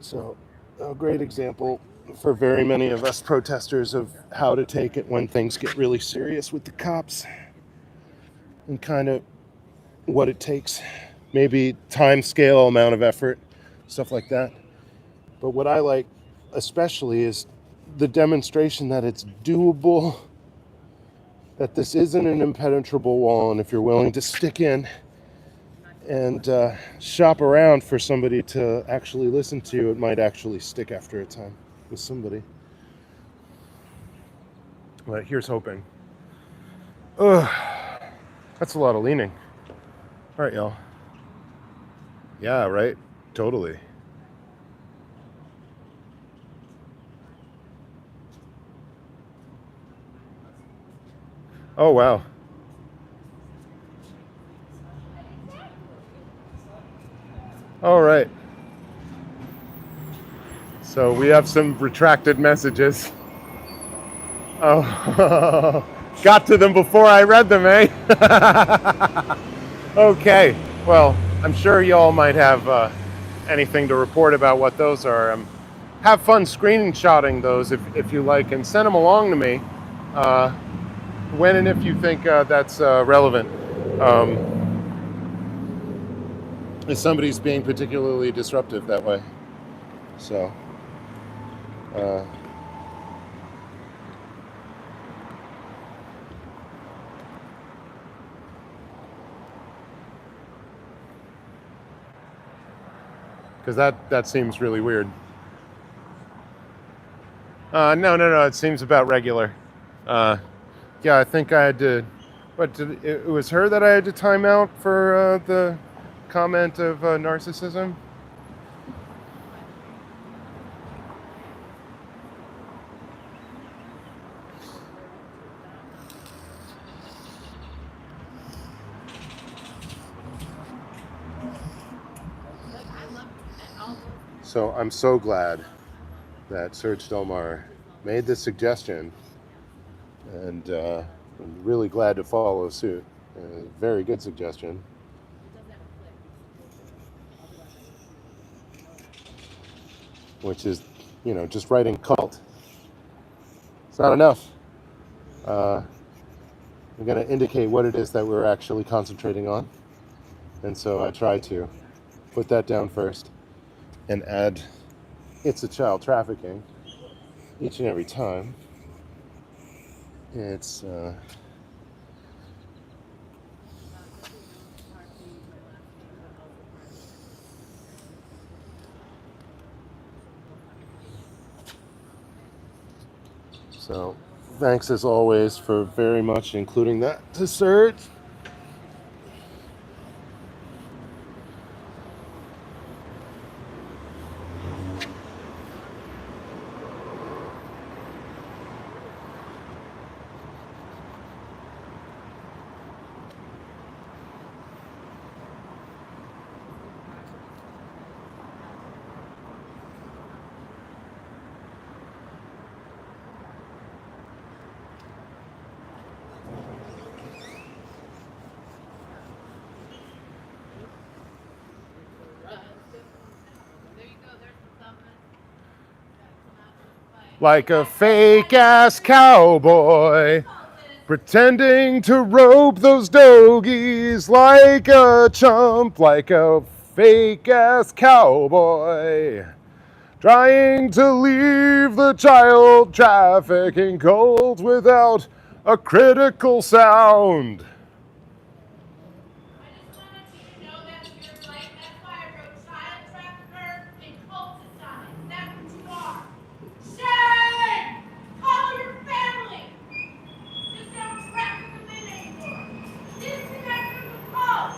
Speaker 1: So a great example for very many of us protesters of how to take it when things get really serious with the cops, and kind of what it takes, maybe time scale, amount of effort, stuff like that. But what I like especially is the demonstration that it's doable, that this isn't an impenetrable wall, and if you're willing to stick in and shop around for somebody to actually listen to, it might actually stick after a time with somebody. But here's hoping. Ugh, that's a lot of leaning. All right, y'all. Yeah, right? Totally. Oh, wow. All right. So we have some retracted messages. Oh, got to them before I read them, eh? Okay. Well, I'm sure y'all might have anything to report about what those are. Have fun screenshotting those if you like, and send them along to me when and if you think that's relevant. If somebody's being particularly disruptive that way. So, because that seems really weird. No, it seems about regular. Yeah, I think I had to, But it was her that I had to time out for the comment of narcissism? So I'm so glad that Serge Delmar made this suggestion, and I'm really glad to follow suit. Very good suggestion. Which is, just writing cult. It's not enough. I'm going to indicate what it is that we're actually concentrating on. And so I try to put that down first and add it's a child trafficking each and every time. It's so thanks as always for very much including that to Serge. Like a fake ass cowboy, pretending to rope those dogies like a chump, like a fake ass cowboy, trying to leave the child trafficking cult without a critical sound.
Speaker 3: I just wanted you to know that you're right. That's why I wrote child trafficker and cult society. That's what you are. Shame! Call your family! Just don't traffic them in anymore. Disconnect from the cult.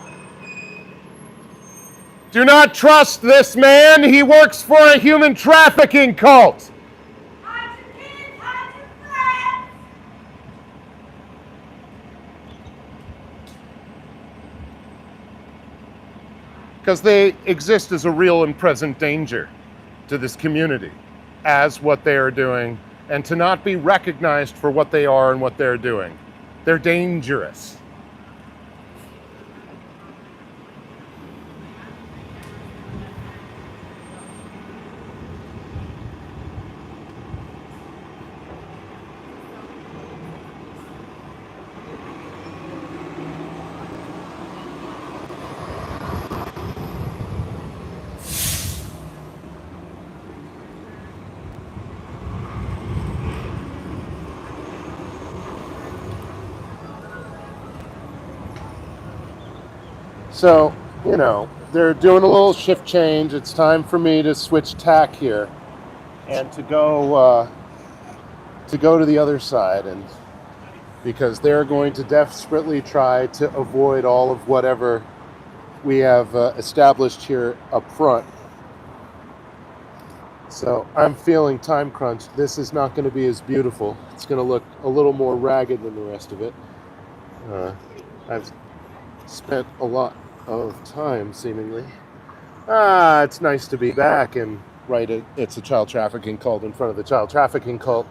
Speaker 1: Do not trust this man. He works for a human trafficking cult.
Speaker 3: Hide your kids, hide your friends.
Speaker 1: Because they exist as a real and present danger to this community as what they are doing, and to not be recognized for what they are and what they're doing. They're dangerous. So, they're doing a little shift change. It's time for me to switch tack here and to go to the other side, and because they're going to desperately try to avoid all of whatever we have established here up front. So I'm feeling time crunched. This is not going to be as beautiful. It's going to look a little more ragged than the rest of it. I've spent a lot of time, seemingly. It's nice to be back and write it. It's a child trafficking cult in front of the child trafficking cult.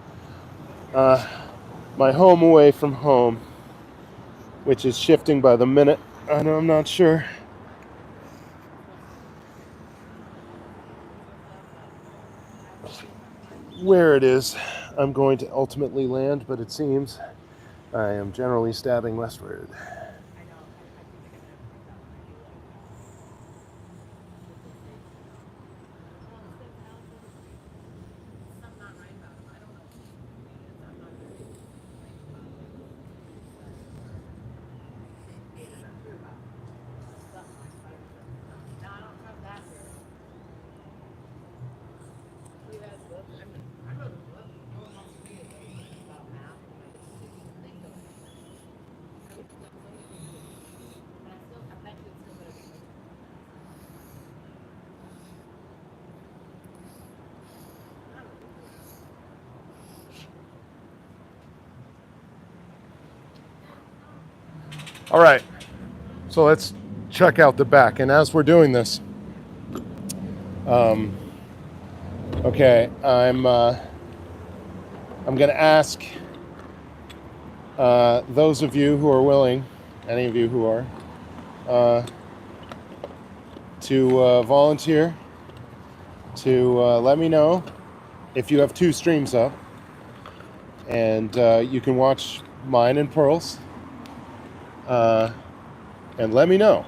Speaker 1: My home away from home, which is shifting by the minute. I'm not sure. Where it is I'm going to ultimately land, but it seems I am generally stabbing westward. All right, so let's check out the back. And as we're doing this, okay, I'm going to ask those of you who are willing, any of you who are, to volunteer to let me know if you have 2 streams up, and you can watch mine and Pearl's, and let me know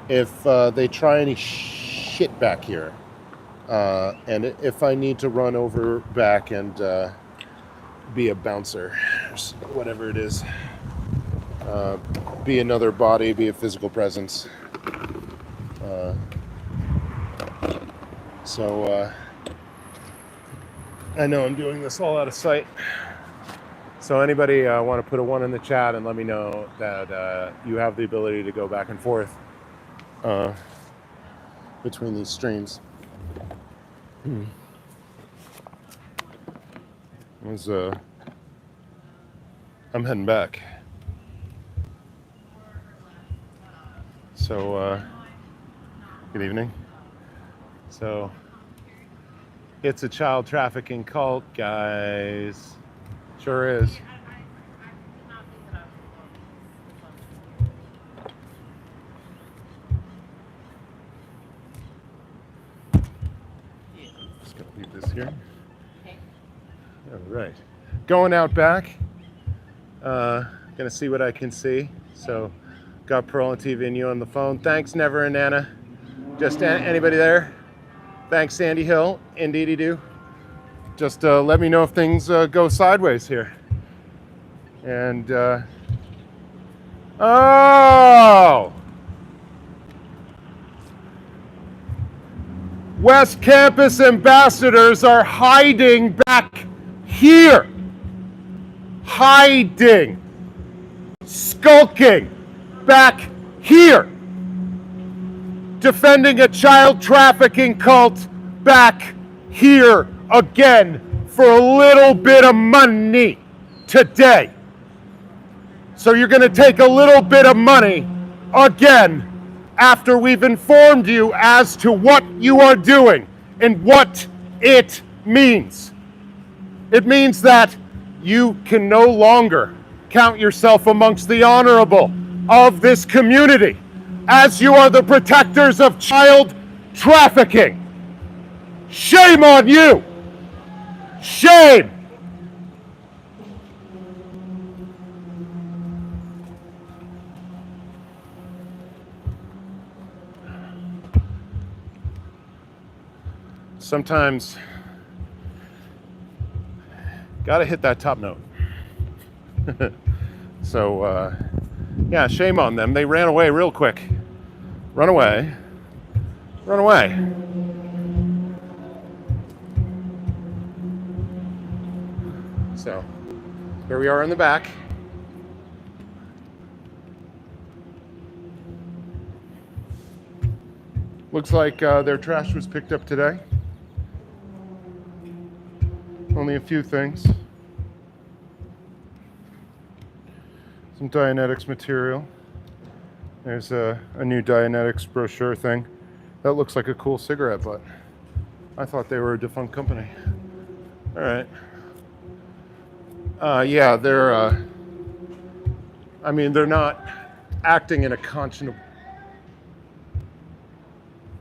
Speaker 1: if they try any shit back here, and if I need to run over back and be a bouncer, whatever it is, be another body, be a physical presence. So I know I'm doing this all out of sight. So anybody want to put a 1 in the chat and let me know that you have the ability to go back and forth between these streams. I'm heading back. So good evening. So it's a child trafficking cult, guys. Sure is. Just gonna leave this here. All right. Going out back. Gonna see what I can see. So got Pearl and TV and you on the phone. Thanks, Never and Nana. Just anybody there? Thanks, Sandy Hill. Indeedy do. Just let me know if things go sideways here. And oh, West Campus ambassadors are hiding back here. Hiding, skulking back here. Defending a child trafficking cult back here again for a little bit of money today. So you're going to take a little bit of money again after we've informed you as to what you are doing and what it means. It means that you can no longer count yourself amongst the honorable of this community, as you are the protectors of child trafficking. Shame on you! Shame! Sometimes, gotta hit that top note. So, yeah, shame on them. They ran away real quick. Run away. Run away. So, here we are in the back. Looks like their trash was picked up today. Only a few things. Some Dianetics material. There's a new Dianetics brochure thing. That looks like a cool cigarette butt. I thought they were a defunct company. All right. Yeah, they're not acting in a conscionable.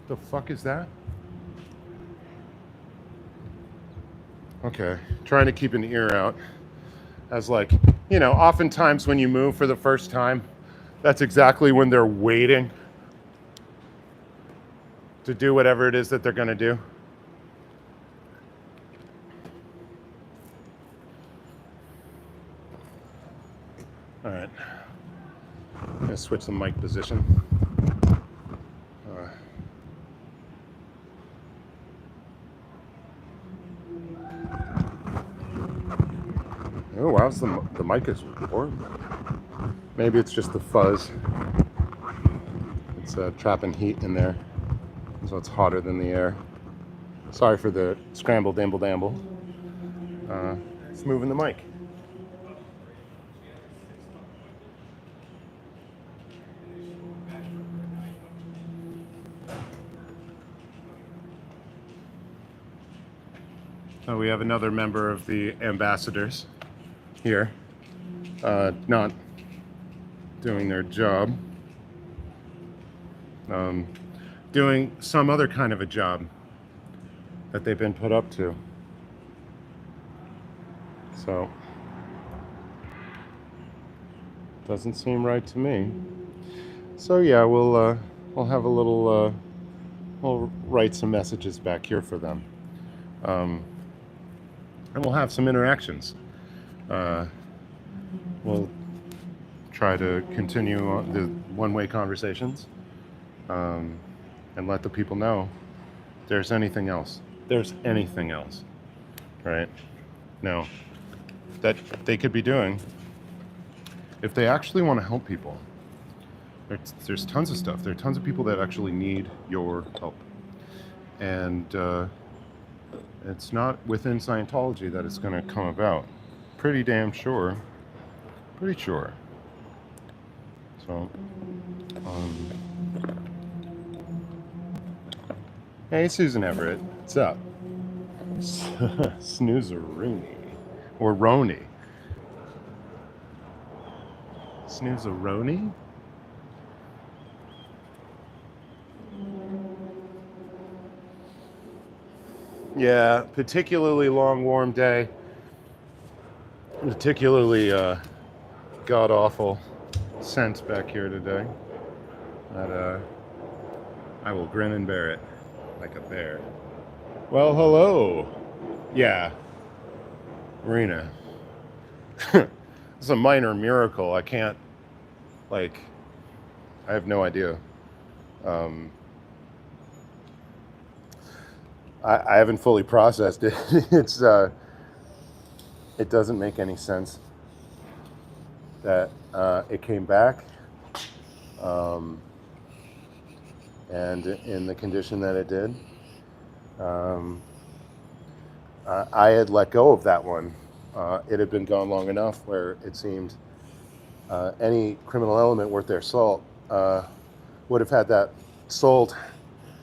Speaker 1: The fuck is that? Okay, trying to keep an ear out. As like, you know, oftentimes when you move for the first time, that's exactly when they're waiting to do whatever it is that they're gonna do. All right, I'm gonna switch the mic position. Oh wow, the mic is warm. Maybe it's just the fuzz. It's trapping heat in there, so it's hotter than the air. Sorry for the scramble damble damble. It's moving the mic. So we have another member of the ambassadors here, not doing their job, doing some other kind of a job that they've been put up to. So, doesn't seem right to me. So yeah, we'll have a little, we'll write some messages back here for them, and we'll have some interactions. We'll try to continue on the one-way conversations, and let the people know there's anything else. There's anything else, right? Now, that they could be doing if they actually want to help people. There's tons of stuff. There are tons of people that actually need your help. And it's not within Scientology that it's going to come about. Pretty damn sure. Pretty sure. So, hey, Susan Everett. What's up? Snoozeroonie. Or Roni. Snoozeroni? Yeah, particularly long, warm day. Particularly god-awful scent back here today. But I will grin and bear it like a bear. Well, hello. Yeah. Marina. It's a minor miracle. I can't, I have no idea. I haven't fully processed it. It doesn't make any sense that it came back, and in the condition that it did. I had let go of that one. It had been gone long enough where it seemed any criminal element worth their salt would have had that sold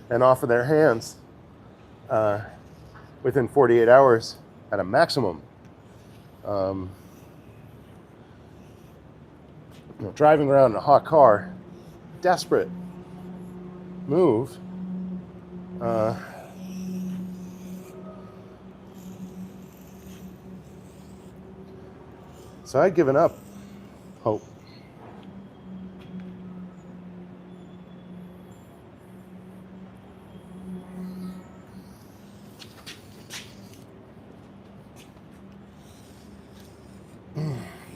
Speaker 1: and off of their hands within 48 hours at a maximum. Driving around in a hot car, desperate move. So I'd given up hope.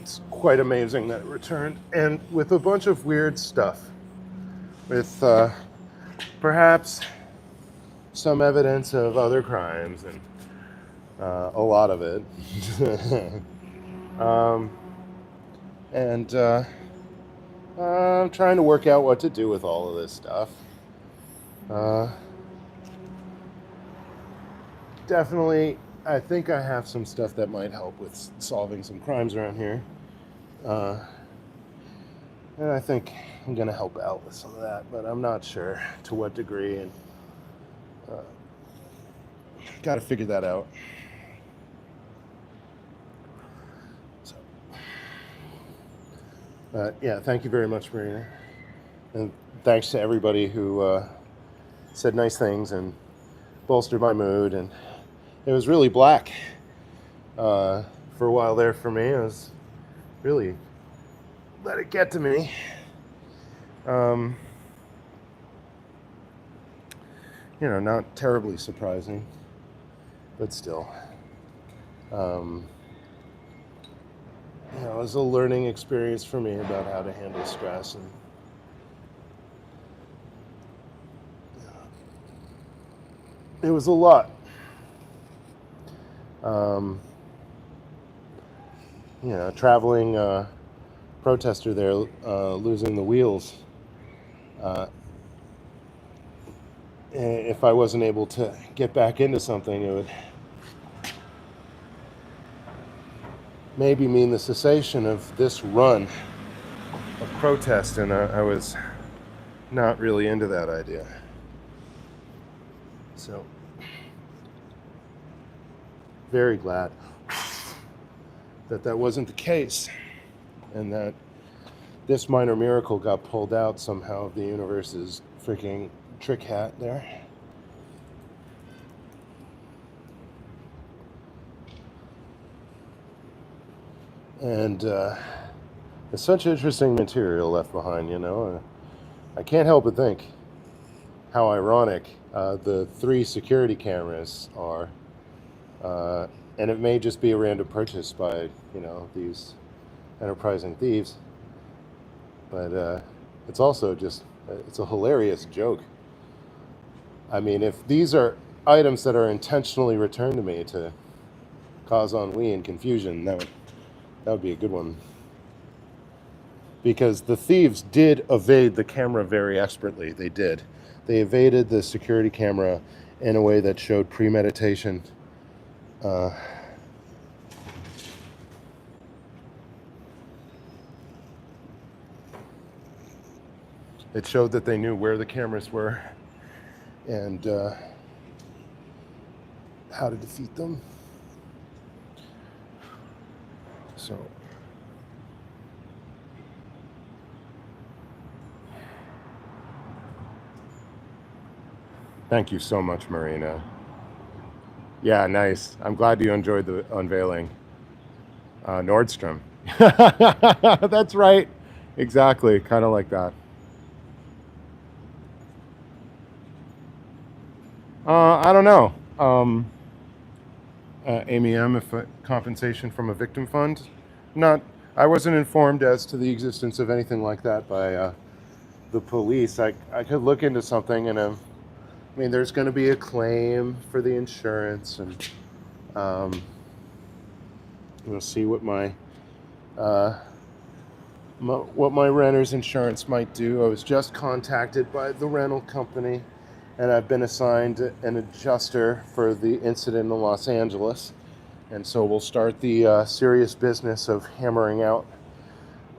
Speaker 1: It's quite amazing that it returned, and with a bunch of weird stuff, with perhaps some evidence of other crimes, and a lot of it. I'm trying to work out what to do with all of this stuff. Definitely, I think I have some stuff that might help with solving some crimes around here. And I think I'm going to help out with some of that, but I'm not sure to what degree, and got to figure that out. Yeah, thank you very much, Marina. And thanks to everybody who said nice things and bolstered my mood. And it was really black for a while there for me. It was really let it get to me. Not terribly surprising, but still. It was a learning experience for me about how to handle stress, and it was a lot. Traveling protester there, losing the wheels. If I wasn't able to get back into something, it would maybe mean the cessation of this run of protest, and I was not really into that idea. So very glad that that wasn't the case, and that this minor miracle got pulled out somehow of the universe's freaking trick hat there. And it's such interesting material left behind, you know. I can't help but think how ironic the 3 security cameras are. And it may just be a random purchase by, you know, these enterprising thieves. But it's also just, it's a hilarious joke. I mean, if these are items that are intentionally returned to me to cause ennui and confusion, that would be a good one. Because the thieves did evade the camera very expertly. They did. They evaded the security camera in a way that showed premeditation. It showed that they knew where the cameras were and how to defeat them. So thank you so much, Marina. Yeah, nice. I'm glad you enjoyed the unveiling. Nordstrom. That's right. Exactly. Kind of like that. I don't know. Amy M., if compensation from a victim fund? I wasn't informed as to the existence of anything like that by the police. I could look into something, and I mean, there's going to be a claim for the insurance, and we'll see what my renter's insurance might do. I was just contacted by the rental company, and I've been assigned an adjuster for the incident in Los Angeles. And so we'll start the serious business of hammering out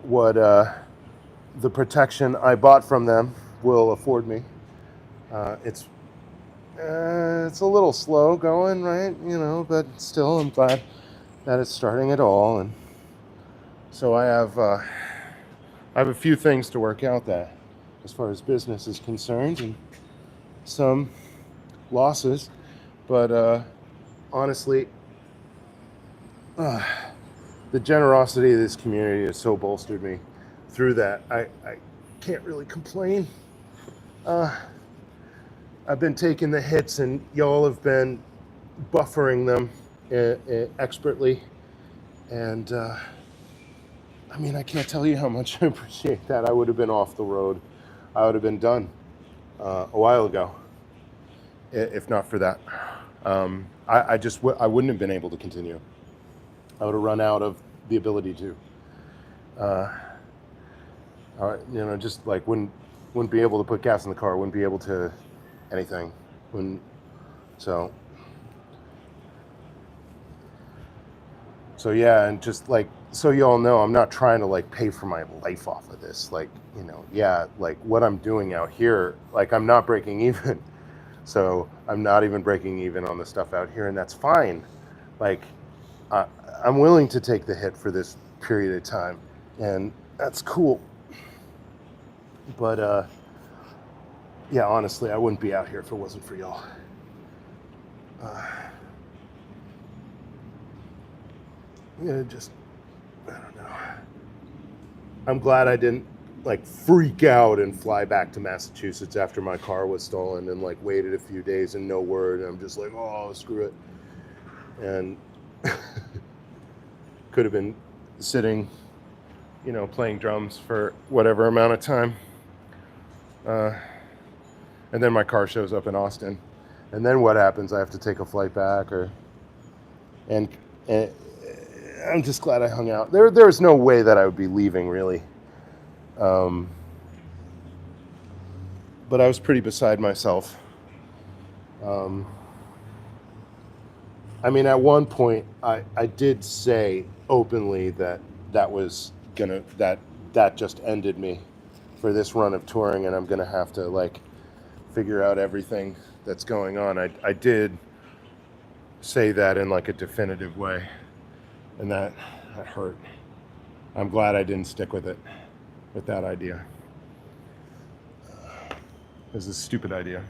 Speaker 1: what the protection I bought from them will afford me. It's a little slow going, right? You know, but still, I'm glad that it's starting at all. And so I have a few things to work out that, as far as business is concerned, and some losses, but honestly, the generosity of this community has so bolstered me through that. I can't really complain. I've been taking the hits, and y'all have been buffering them expertly, and I mean, I can't tell you how much I appreciate that. I would have been off the road. I would have been done a while ago, if not for that. I wouldn't have been able to continue. I would have run out of the ability to. You know, just like wouldn't be able to put gas in the car, wouldn't be able to anything. So yeah, and just like, so you all know, I'm not trying to like pay for my life off of this. Like, you know, yeah, like what I'm doing out here, like I'm not breaking even. So I'm not even breaking even on the stuff out here, and that's fine. Like, I'm willing to take the hit for this period of time, and that's cool. But yeah, honestly, I wouldn't be out here if it wasn't for y'all. Yeah, just, I don't know. I'm glad I didn't like freak out and fly back to Massachusetts after my car was stolen, and like waited a few days and no word, and I'm just like, oh, screw it. And could have been sitting, you know, playing drums for whatever amount of time. And then my car shows up in Austin. And then what happens? I have to take a flight back, and I'm just glad I hung out. There was no way that I would be leaving, really. But I was pretty beside myself. I mean, at one point, I did say openly that that just ended me for this run of touring, and I'm gonna have to like figure out everything that's going on. I did say that in like a definitive way, and that hurt. I'm glad I didn't stick with that idea. It was a stupid idea.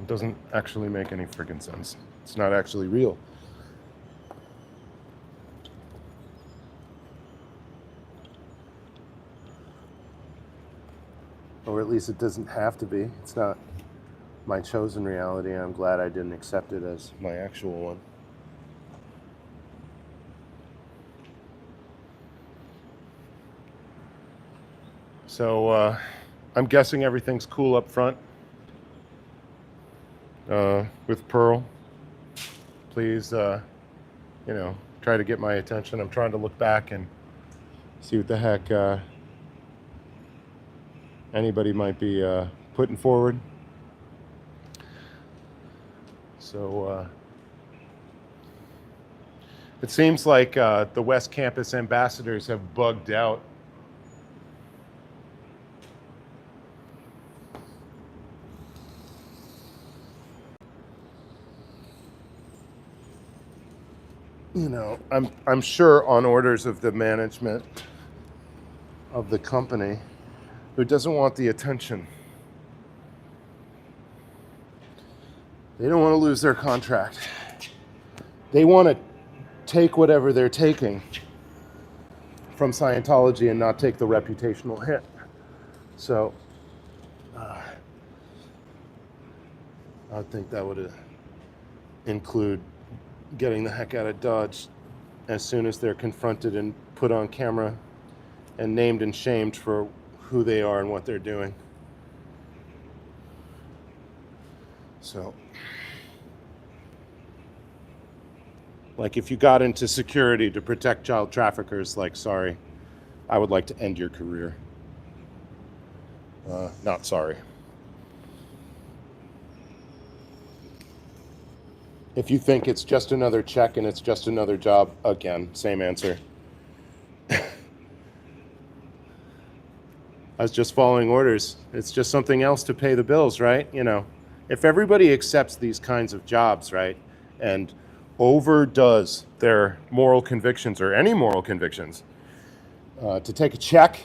Speaker 1: It doesn't actually make any freaking sense. It's not actually real. Or at least it doesn't have to be. It's not my chosen reality. I'm glad I didn't accept it as my actual one. So I'm guessing everything's cool up front with Pearl. Please, try to get my attention. I'm trying to look back and see what the heck anybody might be putting forward. So it seems like the West Campus ambassadors have bugged out. I'm sure on orders of the management of the company, who doesn't want the attention. They don't want to lose their contract. They want to take whatever they're taking from Scientology and not take the reputational hit. So I think that would include getting the heck out of Dodge as soon as they're confronted and put on camera and named and shamed for who they are and what they're doing. So, like, if you got into security to protect child traffickers, like, sorry, I would like to end your career. Not sorry. If you think it's just another check and it's just another job, again, same answer. I was just following orders. It's just something else to pay the bills, right? If everybody accepts these kinds of jobs, right, and overdoes their moral convictions or any moral convictions to take a check,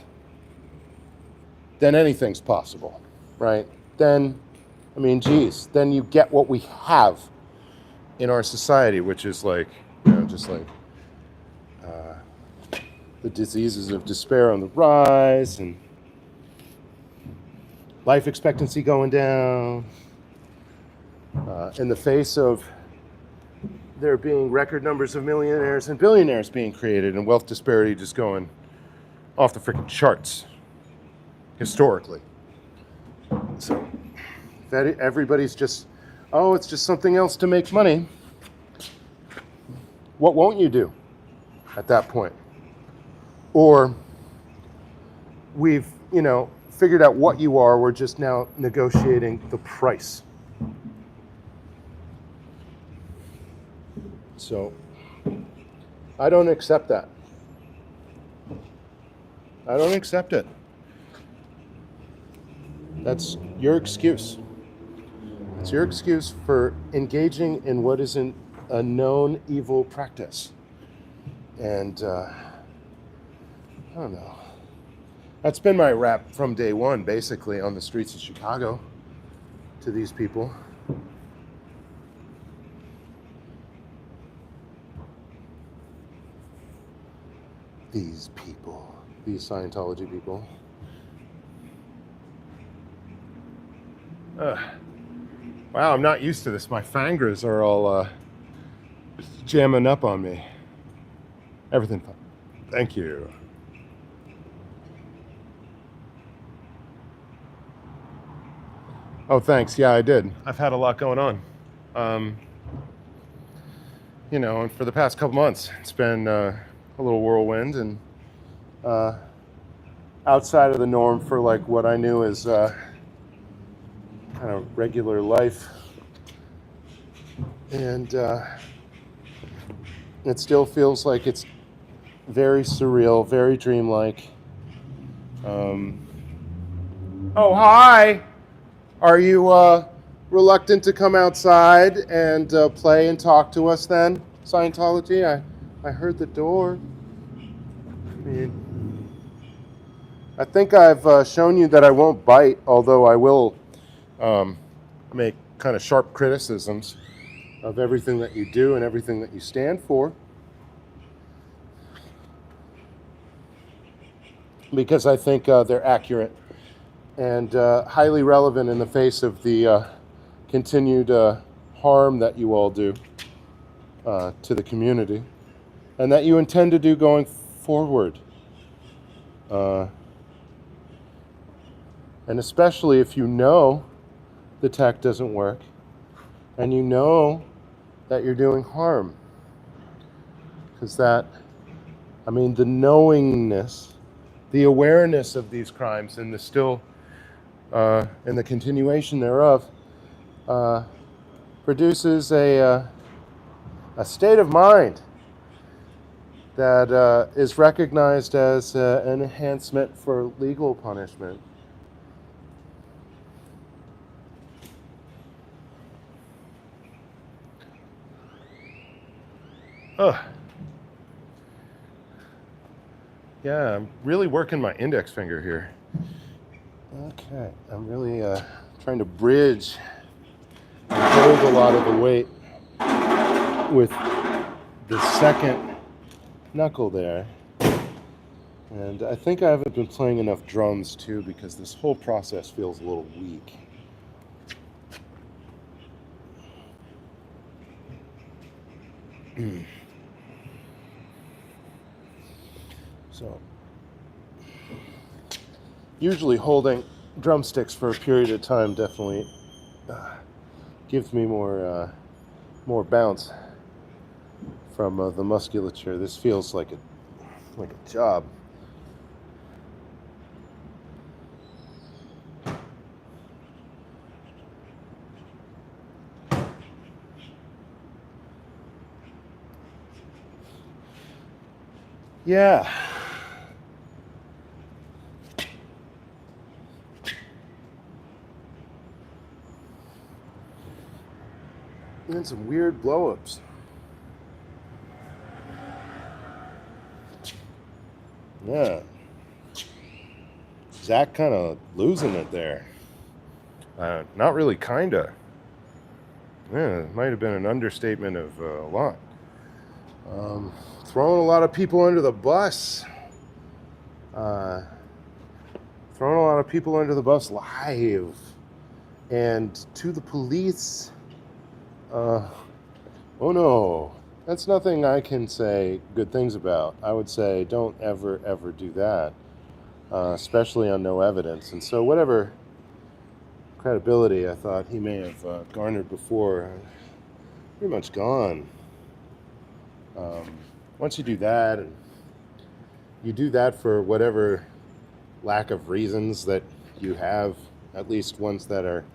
Speaker 1: then anything's possible, right? Then, then you get what we have in our society, which is like, just like the diseases of despair on the rise and life expectancy going down, in the face of there being record numbers of millionaires and billionaires being created and wealth disparity just going off the freaking charts historically. So everybody's just, it's just something else to make money. What won't you do at that point? Or we've, figured out what you are, we're just now negotiating the price. So I don't accept that. I don't accept it. That's your excuse. It's your excuse for engaging in what isn't a known evil practice. And I don't know. That's been my rap from day one, basically, on the streets of Chicago to these people. These people, these Scientology people. Wow, I'm not used to this. My fingers are all jamming up on me. Everything fine. Thank you. Oh, thanks. Yeah, I did. I've had a lot going on. And for the past couple months, it's been a little whirlwind and outside of the norm for like what I knew as kind of regular life. And it still feels like it's very surreal, very dreamlike. Oh, hi! Are you reluctant to come outside and play and talk to us then, Scientology? I heard the door. I mean, I think I've shown you that I won't bite, although I will make kind of sharp criticisms of everything that you do and everything that you stand for. Because I think they're accurate and highly relevant in the face of the continued harm that you all do to the community and that you intend to do going forward. And especially if you know the tech doesn't work and you know that you're doing harm. Because the knowingness, the awareness of these crimes and the continuation thereof produces a state of mind that is recognized as an enhancement for legal punishment. Ugh. Yeah, I'm really working my index finger here. Okay, I'm really trying to bridge and hold a lot of the weight with the second knuckle there. And I think I haven't been playing enough drums too, because this whole process feels a little weak. So, usually holding drumsticks for a period of time definitely gives me more bounce from the musculature. This feels like a job. Yeah. And some weird blow-ups. Yeah. Zach kind of losing it there. Not really, kinda. Yeah, it might have been an understatement of a lot. Throwing a lot of people under the bus. Throwing a lot of people under the bus live. And to the police. Oh no. That's nothing I can say good things about. I would say don't ever do that. Especially on no evidence. And so whatever credibility I thought he may have garnered before, pretty much gone. Once you do that, and you do that for whatever lack of reasons that you have, at least ones that are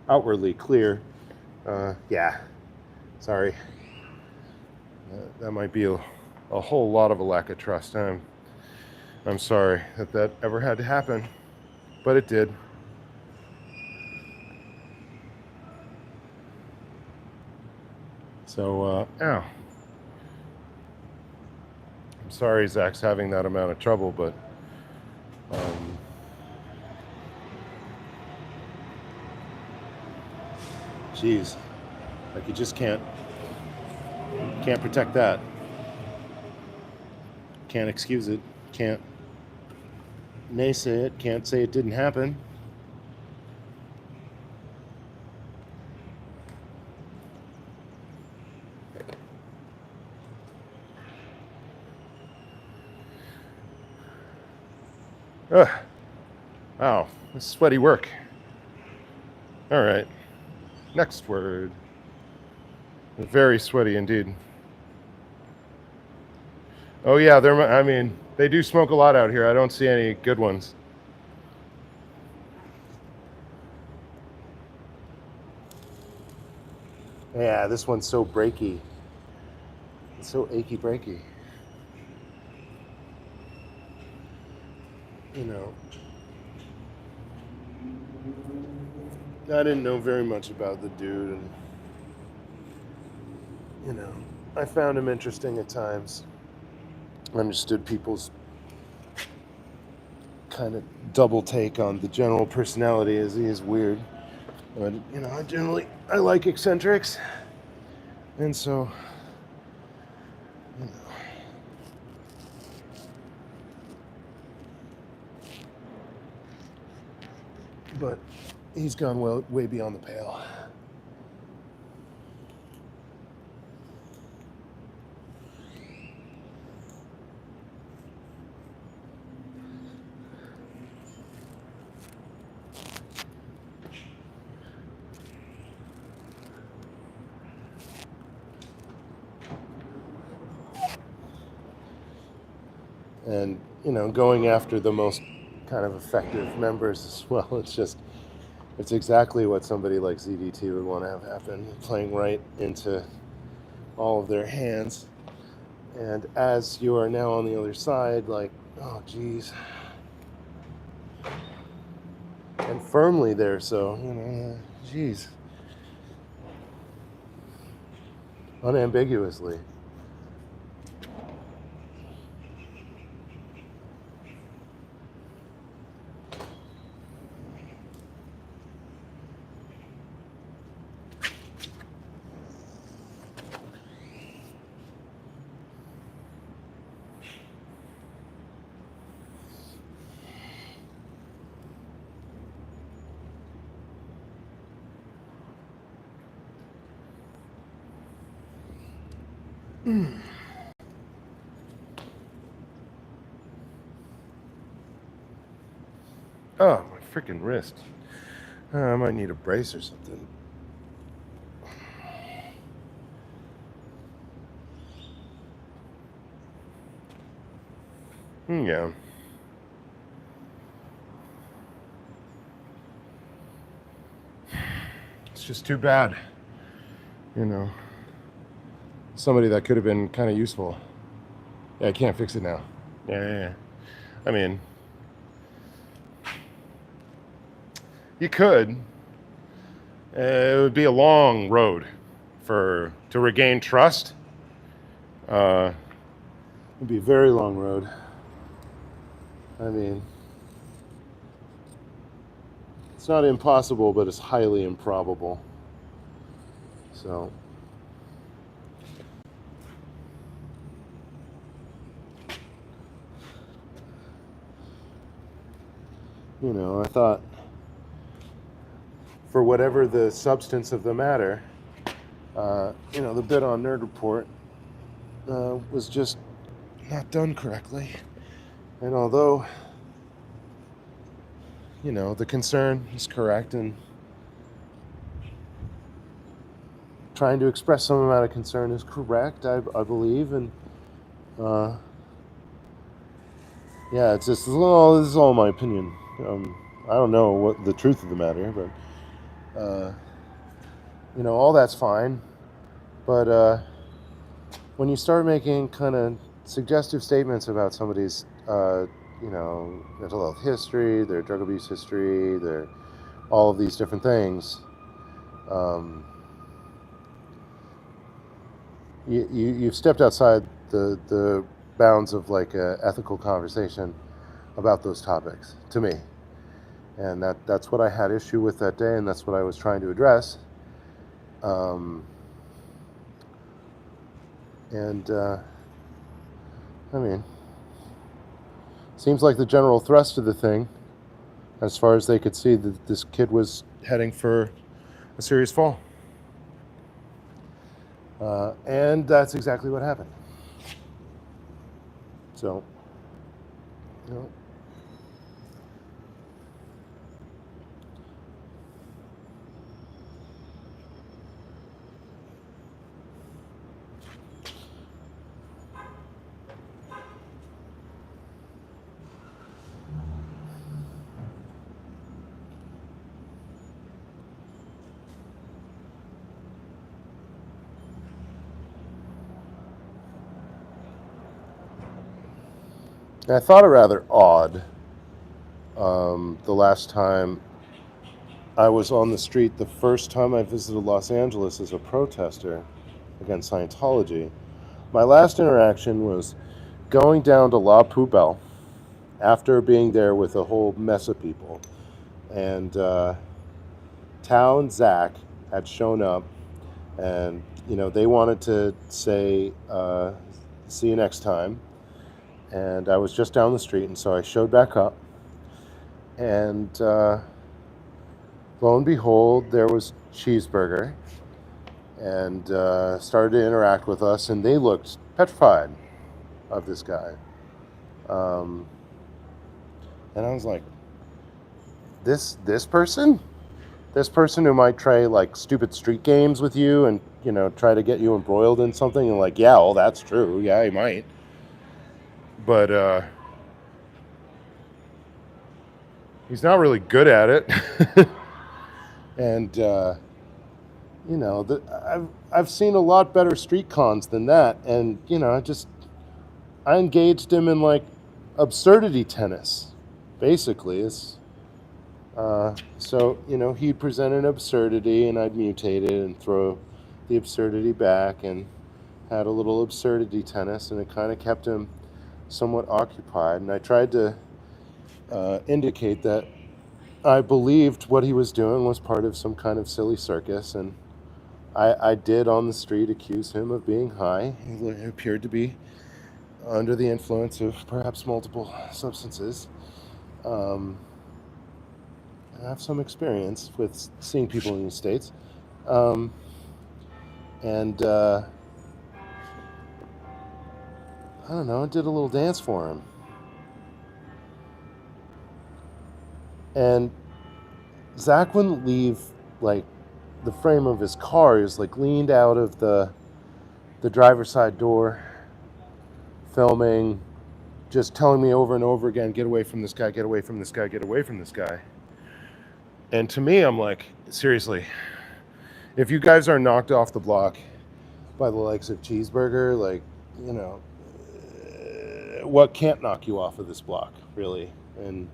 Speaker 1: outwardly clear, yeah, sorry. That might be a whole lot of a lack of trust. I'm sorry that ever had to happen, but it did. So, I'm sorry Zach's having that amount of trouble, but geez, like you just can't protect that. Can't excuse it. Can't naysay it. Can't say it didn't happen. Wow, this is sweaty work. All right, next word. Very sweaty indeed. Oh yeah, they do smoke a lot out here. I don't see any good ones. Yeah, this one's so breaky. It's so achy breaky. You know. I didn't know very much about the dude, and you know, I found him interesting at times. Understood people's kind of double take on the general personality, as he is weird. But you know, I like eccentrics, and so you know. But he's gone way beyond the pale. And you know, going after the most kind of effective members as well. It's exactly what somebody like ZDT would want to have happen, playing right into all of their hands. And as you are now on the other side, like, oh geez, and firmly there, so you know, geez, unambiguously. Oh, my freaking wrist. I might need a brace or something. Yeah. It's just too bad. You know, somebody that could have been kind of useful. Yeah, I can't fix it now. Yeah. I mean, you could. It would be a long road to regain trust. It'd be a very long road. I mean, it's not impossible, but it's highly improbable. So, you know, I thought, for whatever the substance of the matter, you know, the bit on Nerd Report was just not done correctly. And although, you know, the concern is correct, and trying to express some amount of concern is correct, I believe, and yeah, it's just, well, this is all my opinion. I don't know what the truth of the matter, but you know, all that's fine. But when you start making kind of suggestive statements about somebody's, you know, mental health history, their drug abuse history, their all of these different things, you've stepped outside the bounds of like a ethical conversation about those topics, to me. And that's what I had issue with that day, and that's what I was trying to address. I mean, seems like the general thrust of the thing, as far as they could see, that this kid was heading for a serious fall. And that's exactly what happened. So, you know. And I thought it rather odd the last time I was on the street the first time I visited Los Angeles as a protester against Scientology. My last interaction was going down to La Poubelle after being there with a whole mess of people. And Tao and Zach had shown up, and they wanted to say, see you next time. And I was just down the street, and so I showed back up. And lo and behold, there was Cheeseburger, and started to interact with us, and they looked petrified of this guy. And I was like, this person who might try like stupid street games with you and try to get you embroiled in something, and like, yeah, well, that's true, yeah, he might, but he's not really good at it. And I've seen a lot better street cons than that, and I engaged him in like absurdity tennis, basically. So he'd present an absurdity, and I'd mutate it and throw the absurdity back, and had a little absurdity tennis, and it kind of kept him somewhat occupied. And I tried to indicate that I believed what he was doing was part of some kind of silly circus, and I did on the street accuse him of being high. He appeared to be under the influence of perhaps multiple substances. I have some experience with seeing people in these states. And I don't know, I did a little dance for him. And Zach wouldn't leave like the frame of his car. He was like leaned out of the driver's side door, filming, just telling me over and over again, get away from this guy, get away from this guy, get away from this guy. And to me, I'm like, seriously, if you guys are knocked off the block by the likes of Cheeseburger, like, what can't knock you off of this block, really? And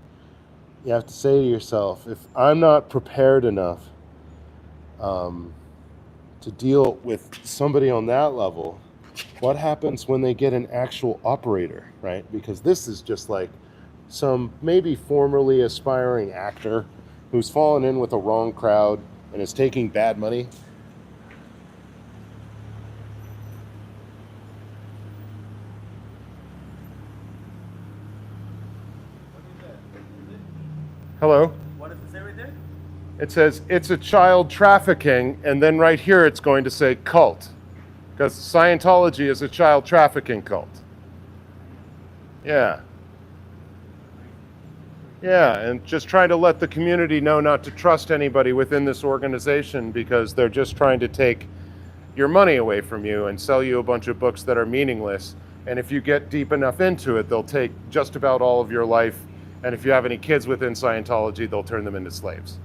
Speaker 1: you have to say to yourself, if I'm not prepared enough to deal with somebody on that level, what happens when they get an actual operator, right? Because this is just like some maybe formerly aspiring actor who's fallen in with a wrong crowd and is taking bad money. Hello?
Speaker 5: What does it say right there?
Speaker 1: It says it's a child trafficking, and then right here it's going to say cult, because Scientology is a child trafficking cult. Yeah. Yeah, and just trying to let the community know not to trust anybody within this organization, because they're just trying to take your money away from you and sell you a bunch of books that are meaningless. And if you get deep enough into it, they'll take just about all of your life. And if you have any kids within Scientology, they'll turn them into slaves.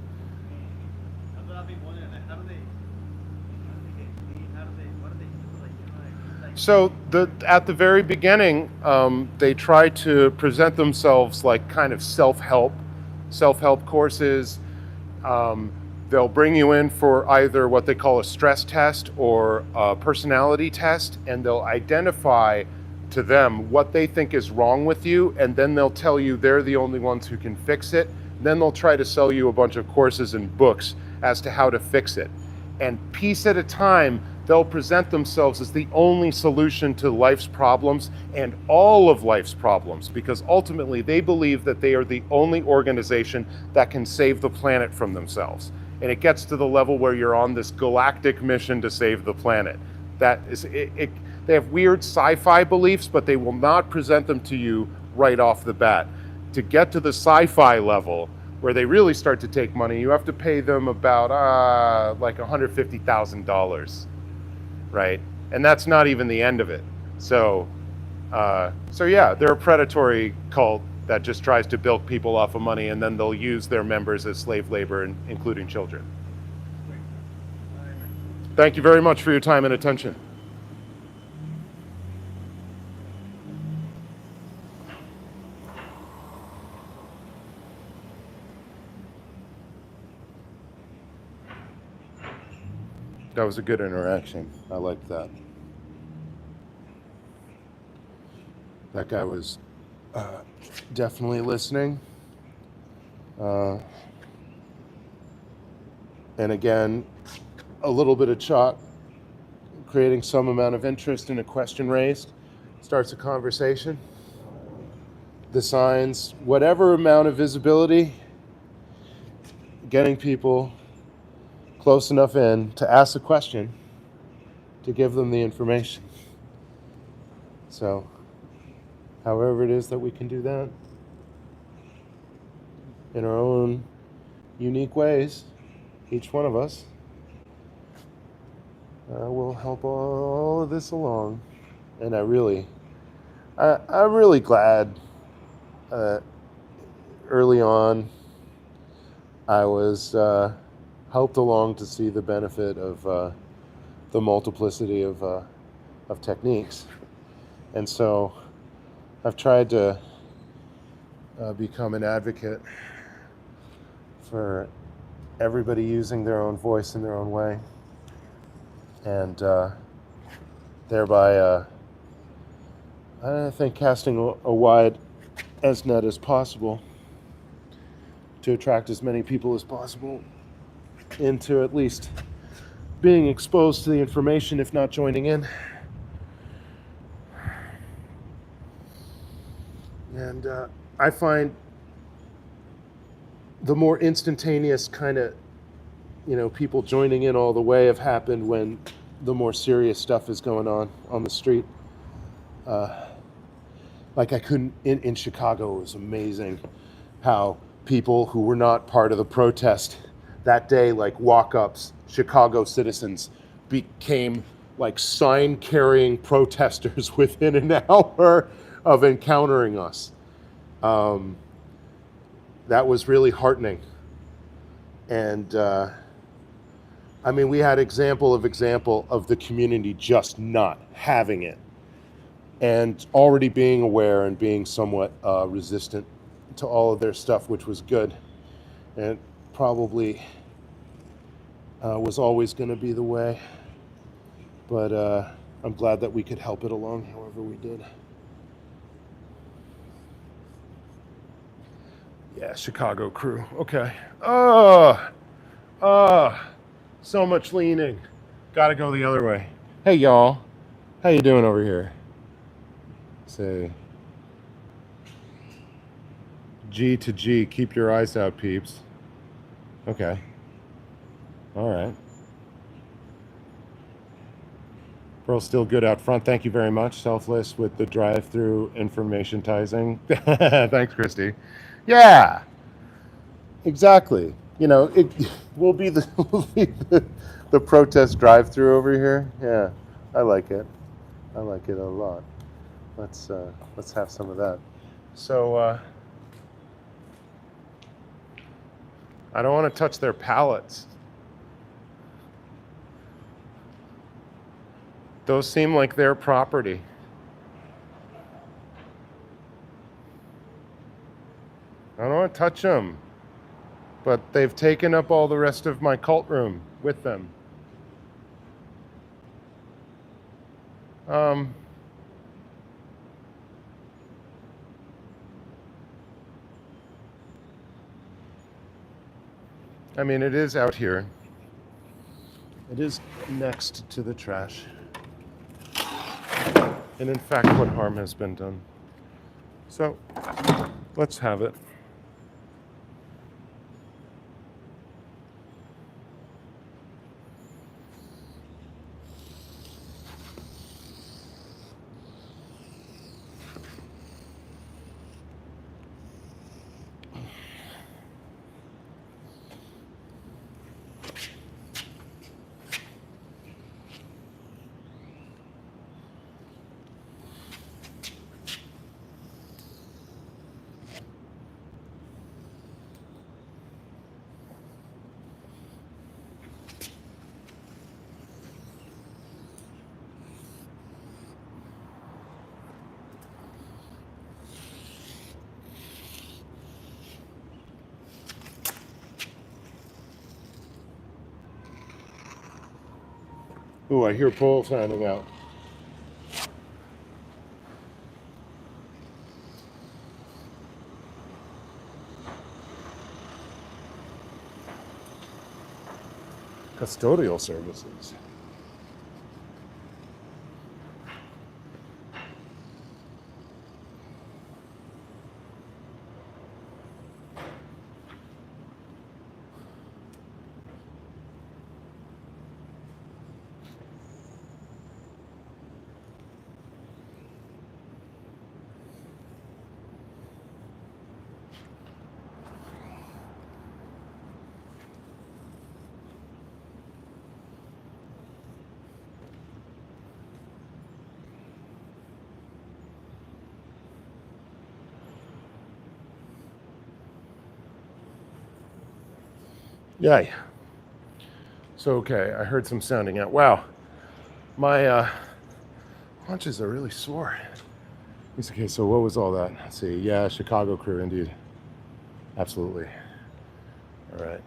Speaker 1: So at the very beginning, they try to present themselves like kind of self-help courses. They'll bring you in for either what they call a stress test or a personality test, and they'll identify to them what they think is wrong with you, and then they'll tell you they're the only ones who can fix it. Then they'll try to sell you a bunch of courses and books as to how to fix it. And piece at a time, they'll present themselves as the only solution to life's problems and all of life's problems, because ultimately they believe that they are the only organization that can save the planet from themselves. And it gets to the level where you're on this galactic mission to save the planet. That is it. They have weird sci-fi beliefs, but they will not present them to you right off the bat. To get to the sci-fi level, where they really start to take money, you have to pay them about like $150,000, right? And that's not even the end of it. So yeah, they're a predatory cult that just tries to bilk people off of money, and then they'll use their members as slave labor, including children. Thank you very much for your time and attention. That was a good interaction. I liked that. That guy was definitely listening. And again, a little bit of chalk, creating some amount of interest in a question raised, starts a conversation. The signs, whatever amount of visibility, getting people close enough in to ask a question, to give them the information. So, however it is that we can do that in our own unique ways, each one of us, will help all of this along. And I'm really glad early on I was helped along to see the benefit of the multiplicity of techniques. And so I've tried to become an advocate for everybody using their own voice in their own way, and thereby, I think, casting a wide as net as possible to attract as many people as possible into at least being exposed to the information, if not joining in. And I find the more instantaneous kind of, people joining in all the way have happened when the more serious stuff is going on the street. Like I couldn't, in Chicago, it was amazing how people who were not part of the protest that day, like walk-ups, Chicago citizens, became like sign-carrying protesters within an hour of encountering us. That was really heartening. And we had example of the community just not having it, and already being aware and being somewhat resistant to all of their stuff, which was good, and probably was always going to be the way. But I'm glad that we could help it along however we did. Yeah, Chicago crew. Okay. So much leaning. Gotta go the other way. Hey, y'all. How you doing over here? Say G to G. Keep your eyes out, peeps. Okay. All right. Pearl's still good out front. Thank you very much. Selfless with the drive-through information-tizing. Thanks, Christy. Yeah. Exactly. It will be the protest drive-through over here. Yeah, I like it. I like it a lot. Let's have some of that. So I don't want to touch their pallets. Those seem like their property. I don't want to touch them. But they've taken up all the rest of my cult room with them. It is out here. It is next to the trash. And in fact, what harm has been done? So, let's have it. Ooh, I hear Paul sounding out. Custodial services. Yay. So, okay, I heard some sounding out. Wow, my haunches are really sore. It's okay, so what was all that? Let's see. Yeah, Chicago crew, indeed. Absolutely. All right.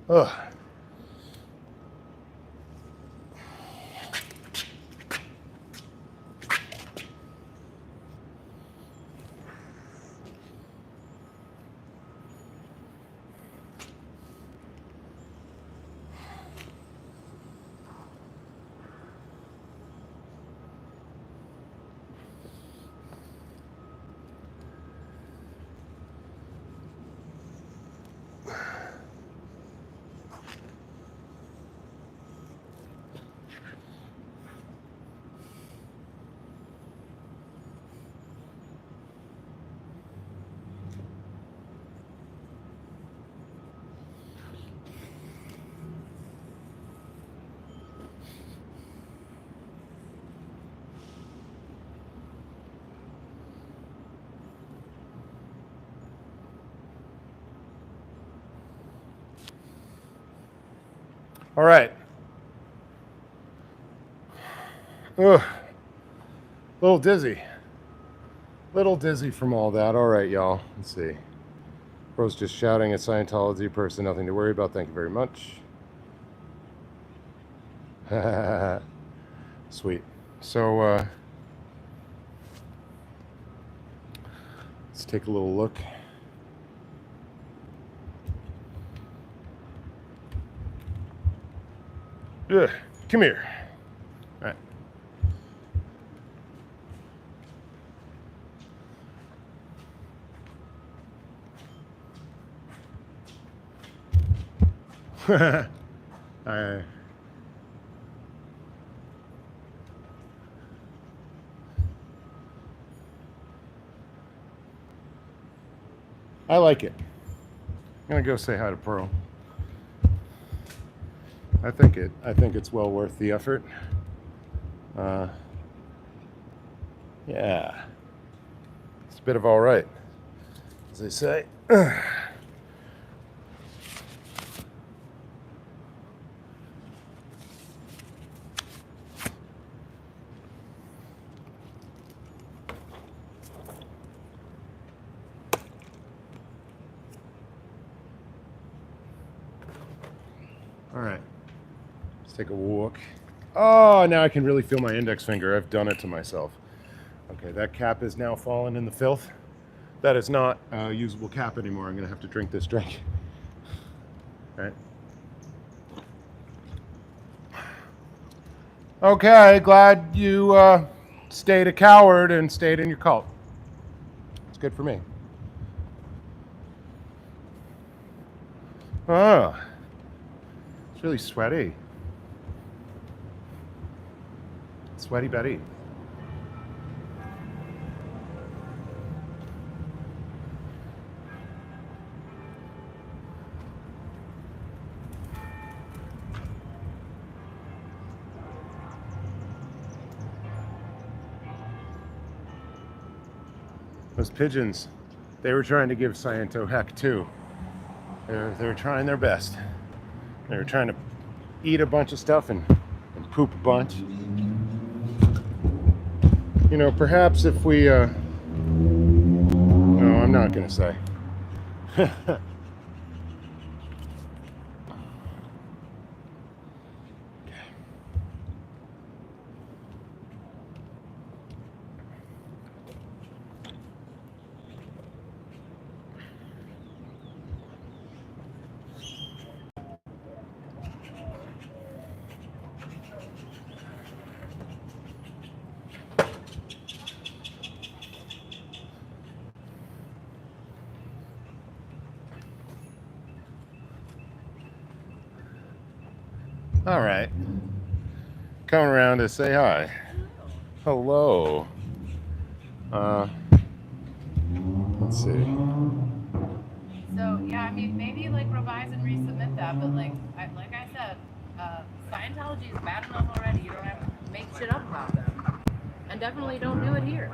Speaker 1: Ugh. All right. Ugh. Little dizzy. Little dizzy from all that. All right, y'all. Let's see. Bro's just shouting at Scientology person. Nothing to worry about. Thank you very much. Sweet. So, let's take a little look. Ugh. Come here. All right. I like it. I'm gonna go say hi to Pearl. I think it's well worth the effort. Yeah, it's a bit of all right, as they say. All right, let's take a walk. Oh, now I can really feel my index finger. I've done it to myself. Okay, that cap is now fallen in the filth. That is not a usable cap anymore. I'm gonna have to drink this drink. All right. Okay, glad you stayed a coward and stayed in your cult. It's good for me. Oh, it's really sweaty. Sweaty Betty. Those pigeons, they were trying to give Sciento heck too. They were trying their best. They were trying to eat a bunch of stuff and poop a bunch. You know, perhaps if we, no, I'm not gonna say. All right. Coming around to say hi. Hello. Let's see.
Speaker 2: So yeah, I mean, maybe like revise and resubmit that, but like I said, Scientology is bad enough already. You don't have to make shit up about them, and definitely don't do it here.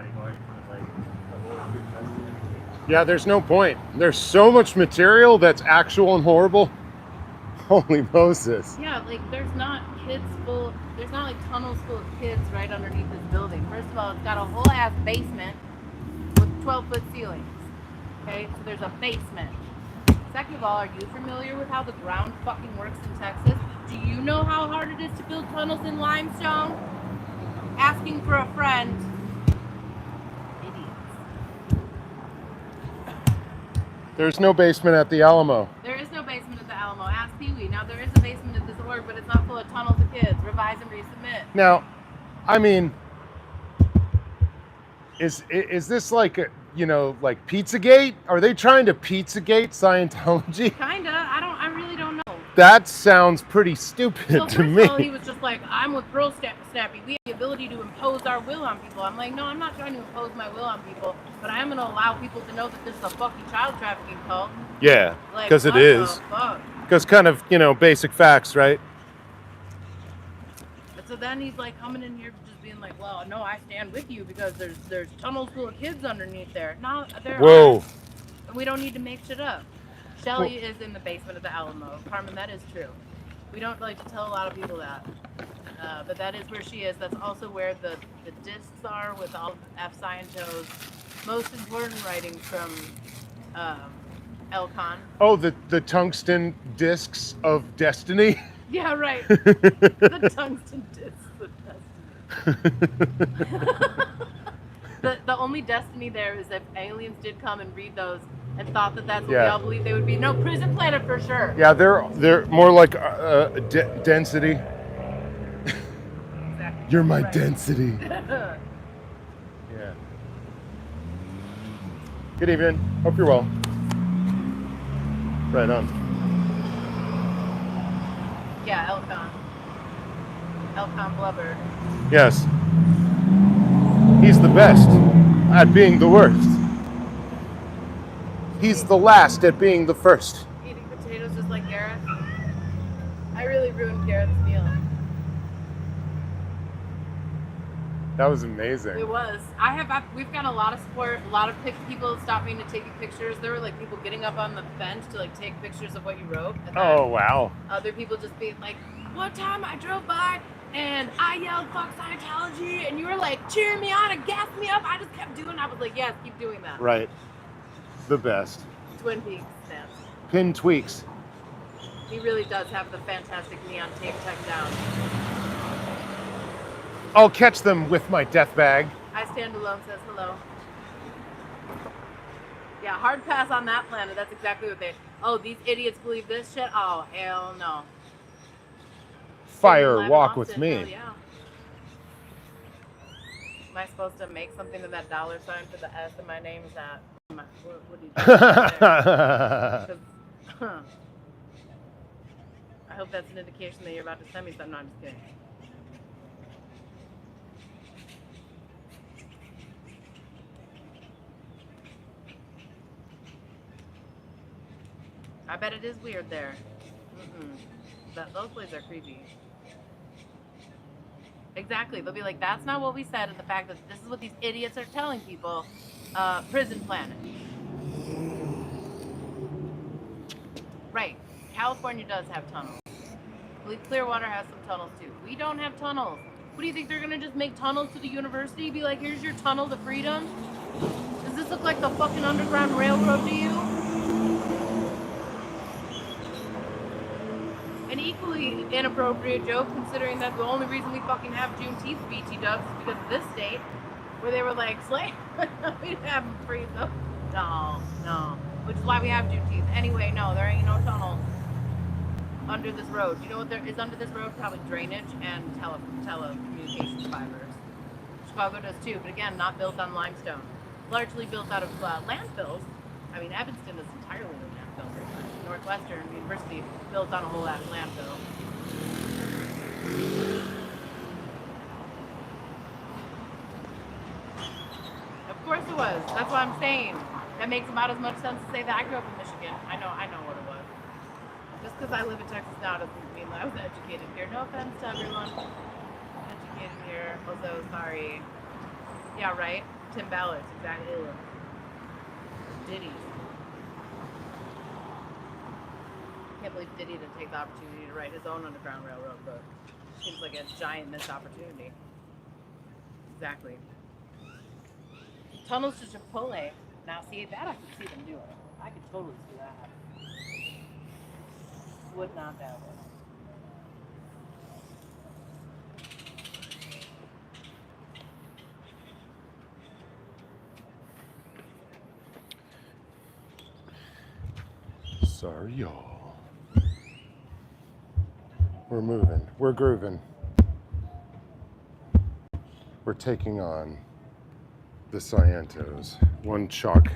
Speaker 1: Yeah, there's no point. There's so much material that's actual and horrible. Holy Moses.
Speaker 2: Yeah, like there's not like tunnels full of kids right underneath this building. First of all, it's got a whole ass basement with 12-foot ceilings. Okay, so there's a basement. Second of all, are you familiar with how the ground fucking works in Texas? Do you know how hard it is to build tunnels in limestone? Asking for a friend. Idiots.
Speaker 1: There's no basement at the Alamo.
Speaker 2: There is no basement at the Alamo. Ask Pee-wee. Now, there is a basement at this org, but it's not full of tunnels of kids. Revise and resubmit.
Speaker 1: Now, I mean, is this like a, you know, like Pizzagate? Are they trying to Pizzagate Scientology?
Speaker 2: Kinda. I really don't know.
Speaker 1: That sounds pretty stupid
Speaker 2: So
Speaker 1: to
Speaker 2: first
Speaker 1: me.
Speaker 2: of all, he was just like, I'm with Girl Snappy. We have the ability to impose our will on people. I'm like, no, I'm not trying to impose my will on people, but I am going to allow people to know that this is a fucking child trafficking cult.
Speaker 1: Yeah,
Speaker 2: Like,
Speaker 1: because it
Speaker 2: what
Speaker 1: is.
Speaker 2: the fuck?
Speaker 1: Because kind of, you know, basic facts, right?
Speaker 2: And so then he's like coming in here just being like, well, no, I stand with you because there's tunnels full of kids underneath there. No, there
Speaker 1: Whoa.
Speaker 2: aren't. And we don't need to make shit up. Shelly is in the basement of the Alamo. Carmen, that is true. We don't like to tell a lot of people that. But that is where she is. That's also where the discs are with all of F. Sciento's most important writings from Elcon.
Speaker 1: Oh, the tungsten discs of destiny?
Speaker 2: Yeah, right. The tungsten discs of destiny. The only destiny there is if aliens did come and read those and thought that that's what we all believe they would be. No, prison planet for sure.
Speaker 1: Yeah, they're more like density.
Speaker 2: Exactly.
Speaker 1: You're my
Speaker 2: Right.
Speaker 1: density. Yeah. Good evening. Hope you're well. Right on.
Speaker 2: Yeah, Elcon Blubber.
Speaker 1: Yes. He's the best at being the worst. He's the last at being the first.
Speaker 2: Eating potatoes just like Gareth. I really ruined Gareth's meal.
Speaker 1: That was amazing.
Speaker 2: It was. We've got a lot of support. A lot of people stopping to take pictures. There were like people getting up on the bench to like take pictures of what you wrote. And then
Speaker 1: Oh, wow.
Speaker 2: other people just being like, one time I drove by and I yelled "fuck Scientology" and you were like cheering me on and gassing me up. I just kept doing. I was like, yes, keep doing that.
Speaker 1: Right. The best.
Speaker 2: Twin Peaks stance.
Speaker 1: Pin tweaks.
Speaker 2: He really does have the fantastic neon tape tech down.
Speaker 1: I'll catch them with my death bag.
Speaker 2: I Stand Alone says hello. Yeah, hard pass on that planet. That's exactly what they. Oh, these idiots believe this shit? Oh, hell no.
Speaker 1: Fire, walk with me.
Speaker 2: Hell yeah. Am I supposed to make something with that dollar sign for the S in my name? Is that. What do you think? I hope that's an indication that you're about to send me something. No, I'm just kidding. I bet it is weird there. Those places are creepy. Exactly. They'll be like, that's not what we said, and the fact that this is what these idiots are telling people. Prison planet. Right. California does have tunnels. I believe Clearwater has some tunnels too. We don't have tunnels. What do you think, they're gonna just make tunnels to the university? Be like, here's your tunnel to freedom? Does this look like the fucking Underground Railroad to you? An equally inappropriate joke, considering that the only reason we fucking have Juneteenth BT dubs is because of this state, where they were like, slave, we didn't have them free, so. No. Which is why we have Juneteenth. Anyway, no, there ain't no tunnel under this road. You know what there is under this road? Probably drainage and telecommunications fibers. Chicago does too, but again, not built on limestone. Largely built out of landfills. I mean, Evanston is entirely a landfill. Northwestern University built on a whole ass landfill. Of course it was. That's what I'm saying. That makes about as much sense to say that I grew up in Michigan. I know what it was. Just because I live in Texas now doesn't mean that I was educated here. No offense to everyone educated here. Also, sorry. Yeah, right? Tim Ballard's exactly. Diddy. I can't believe Diddy didn't take the opportunity to write his own Underground Railroad book. Seems like a giant missed opportunity. Exactly. Tunnels to Chipotle. Now, see, that I could see them doing. I could totally see that. Would not doubt
Speaker 1: it. Sorry, y'all. We're moving. We're grooving. We're taking on the Scientos, one chalk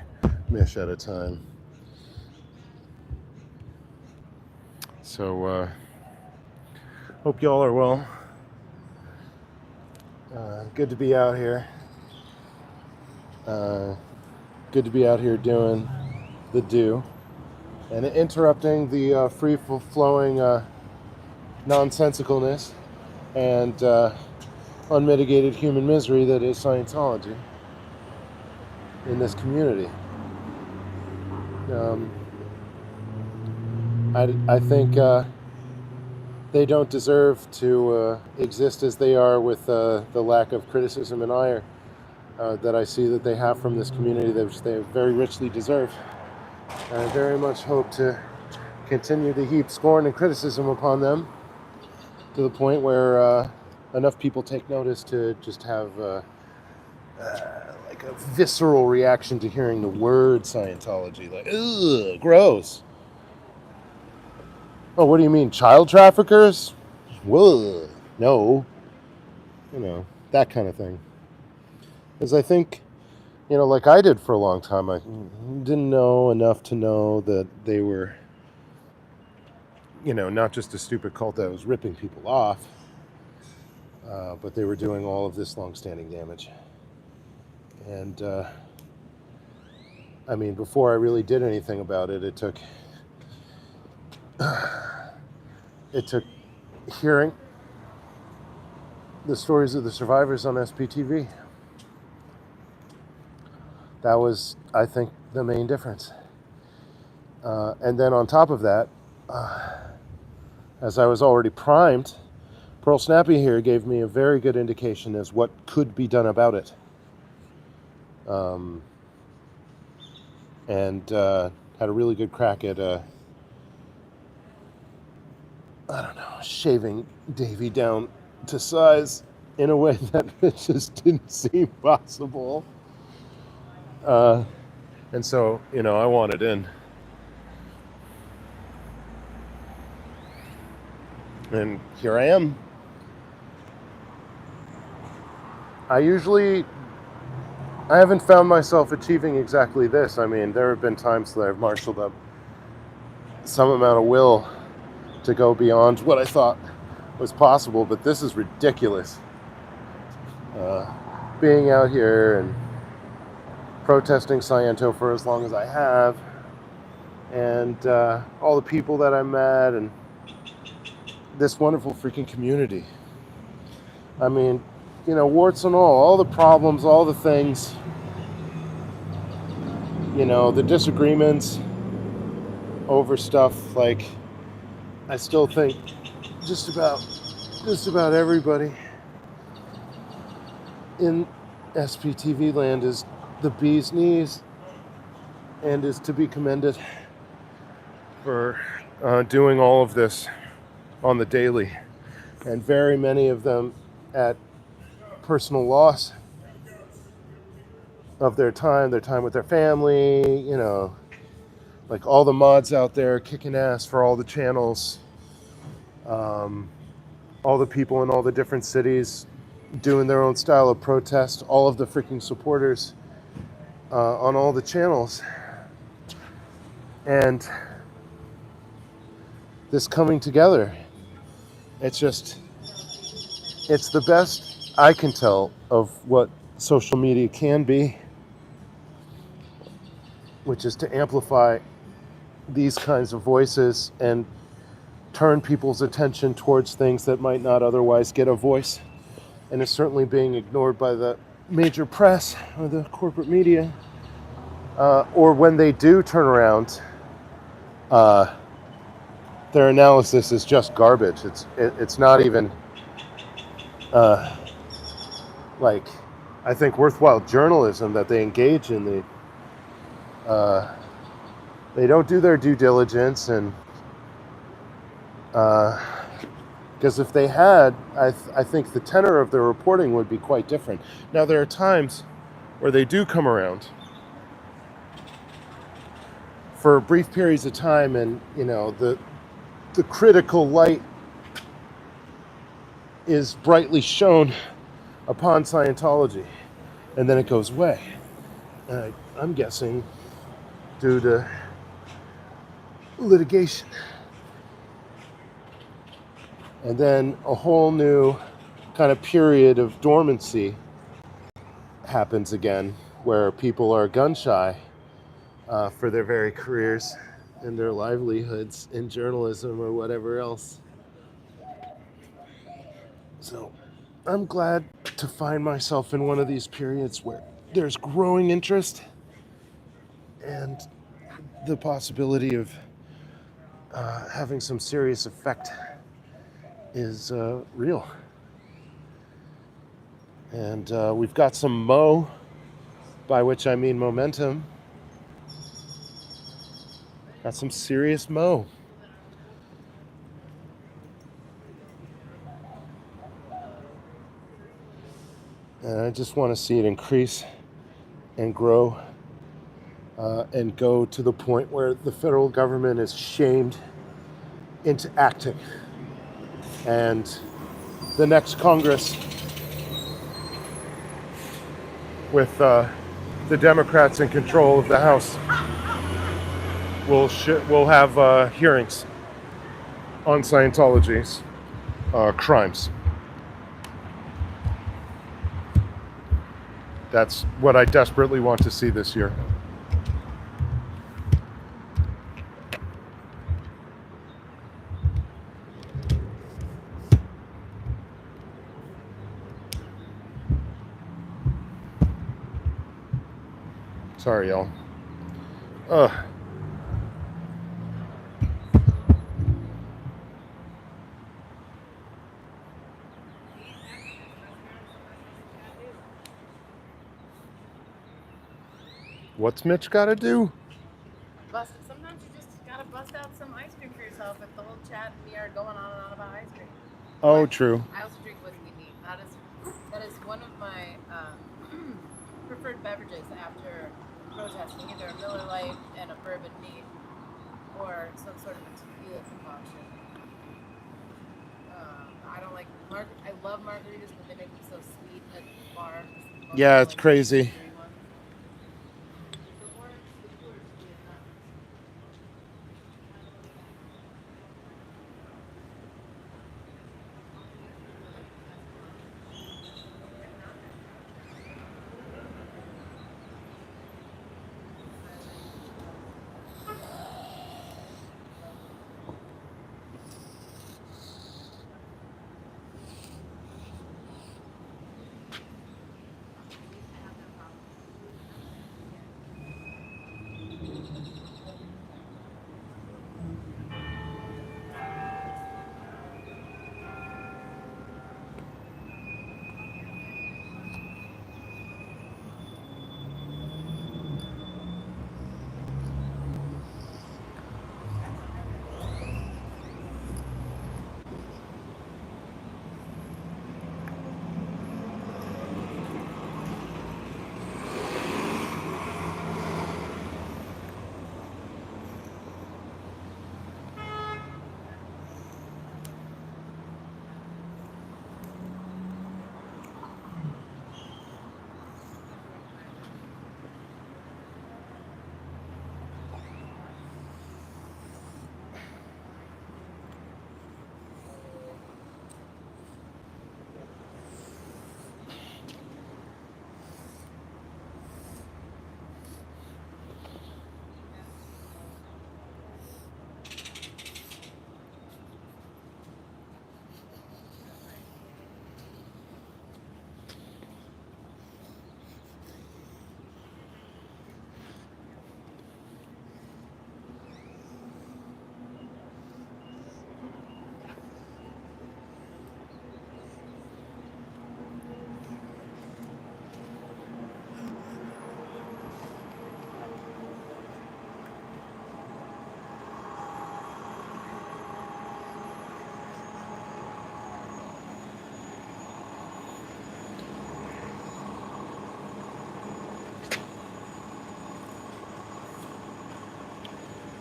Speaker 1: mish at a time. So, hope y'all are well. Good to be out here. Good to be out here doing the do and interrupting the free-flowing nonsensicalness and unmitigated human misery that is Scientology in this community. I think they don't deserve to exist as they are with the lack of criticism and ire that I see that they have from this community, which they very richly deserve. And I very much hope to continue to heap scorn and criticism upon them to the point where enough people take notice to just have like a visceral reaction to hearing the word Scientology. Like, ugh, gross. Oh, what do you mean, child traffickers? Whoa, no. You know, that kind of thing. Because I think, you know, like I did for a long time, I didn't know enough to know that they were not just a stupid cult that was ripping people off, but they were doing all of this long-standing damage. And before I really did anything about it, it took hearing the stories of the survivors on SPTV. That was, I think, the main difference. And then on top of that, as I was already primed, Pearl Snappy here gave me a very good indication as what could be done about it. And had a really good crack at, shaving Davy down to size in a way that it just didn't seem possible. And so, I wanted in. And here I am. I haven't found myself achieving exactly this. There have been times that I've marshaled up some amount of will to go beyond what I thought was possible, but this is ridiculous. Being out here and protesting Sciento for as long as I have, and all the people that I met, and this wonderful freaking community. Warts and all the problems, all the things, the disagreements over stuff. Like, I still think just about everybody in SPTV land is the bee's knees and is to be commended for doing all of this on the daily, and very many of them at personal loss of their time with their family, like all the mods out there kicking ass for all the channels, all the people in all the different cities doing their own style of protest, all of the freaking supporters on all the channels. And this coming together, it's the best I can tell of what social media can be, which is to amplify these kinds of voices and turn people's attention towards things that might not otherwise get a voice, and is certainly being ignored by the major press or the corporate media, or when they do turn around, their analysis is just garbage. It's not even I think worthwhile journalism that they engage in. They don't do their due diligence, and because if they had, I think the tenor of their reporting would be quite different. Now, there are times where they do come around for brief periods of time, and the critical light is brightly shown upon Scientology, and then it goes away. I'm guessing due to litigation. And then a whole new kind of period of dormancy happens again, where people are gun shy for their very careers and their livelihoods in journalism or whatever else. So I'm glad to find myself in one of these periods where there's growing interest, and the possibility of having some serious effect is real. And we've got some mo, by which I mean momentum. Got some serious mo. And I just want to see it increase and grow and go to the point where the federal government is shamed into acting. And the next Congress, with the Democrats in control of the House, will have hearings on Scientology's crimes. That's what I desperately want to see this year. Sorry, y'all. Ugh. What's Mitch got to do?
Speaker 2: Sometimes you just gotta bust out some ice cream for yourself if the whole chat and me are going on and on about ice cream.
Speaker 1: Oh,
Speaker 2: But
Speaker 1: true.
Speaker 2: I also drink whiskey neat. That is one of my preferred beverages after protesting, either a Miller Lite and a bourbon neat, or some sort of a tequila concoction. I don't like I love margaritas, but they make them so sweet at the bar.
Speaker 1: Yeah, it's crazy.
Speaker 2: Sugary ones. The orange, the cooler sweet enough.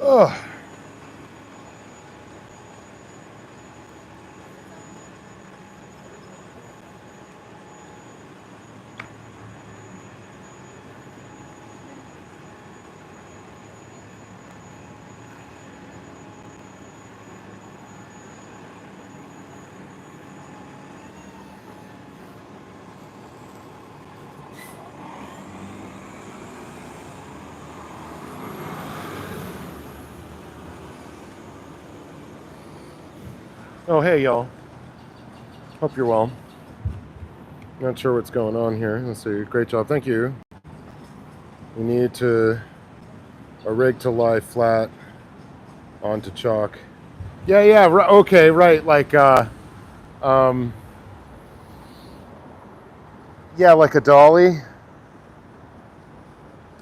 Speaker 1: Ugh. Oh, hey, y'all. Hope you're well. Not sure what's going on here. Let's see. Great job. Thank you. We need a rig to lie flat onto chalk. Yeah, okay, right. Like, yeah, like a dolly.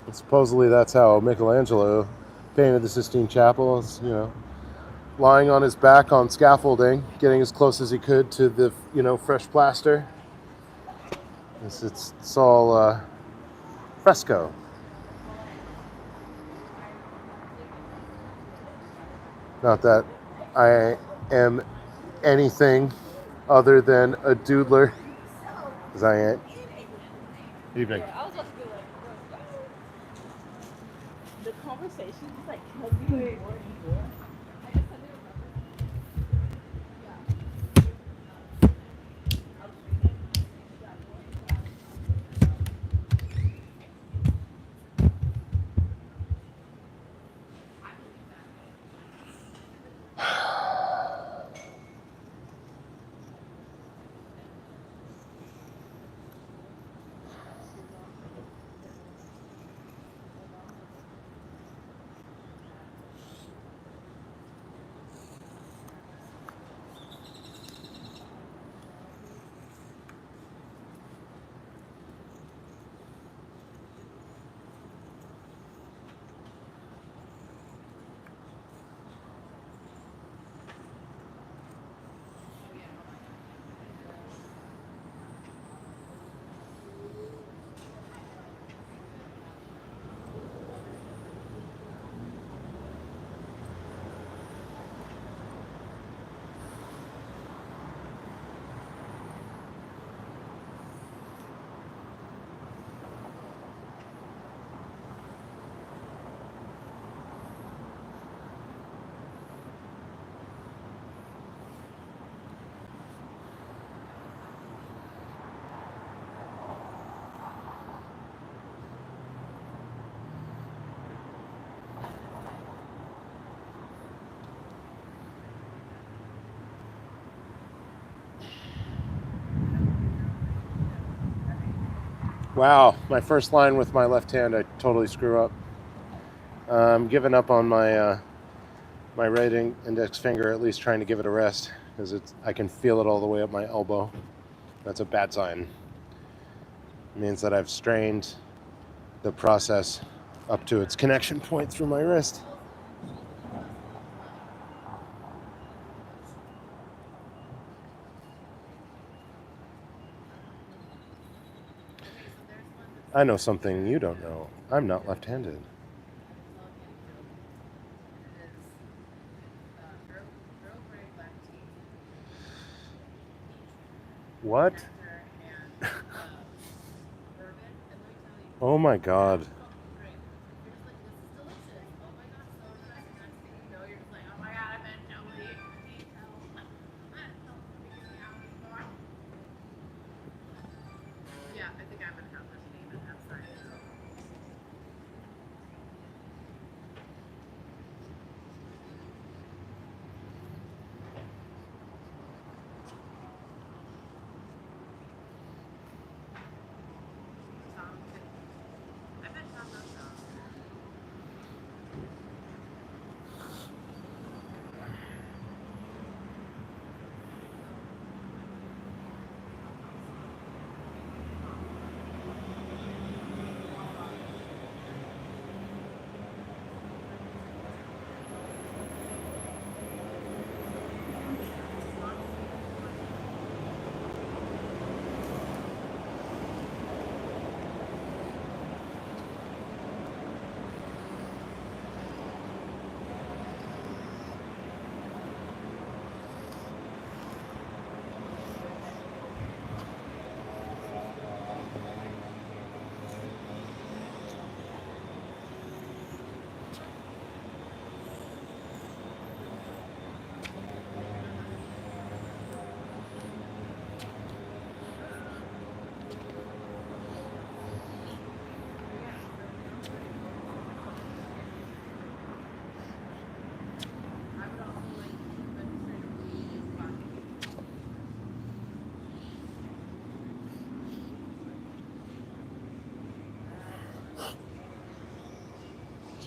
Speaker 1: And supposedly that's how Michelangelo painted the Sistine Chapel. It's, lying on his back on scaffolding, getting as close as he could to the, fresh plaster. It's all fresco. Not that I am anything other than a doodler, because I ain't. Evening.
Speaker 6: I was about to be like, the conversation is like, I guess I didn't remember.
Speaker 1: Wow, my first line with my left hand, I totally screw up. I'm giving up on my my right index finger, at least trying to give it a rest, because I can feel it all the way up my elbow. That's a bad sign. It means that I've strained the process up to its connection point through my wrist. I know something you don't know. I'm not left-handed. What? Oh my God.
Speaker 2: Yeah, I think I'm gonna have this name and have sign. I bet Tom knows Tom.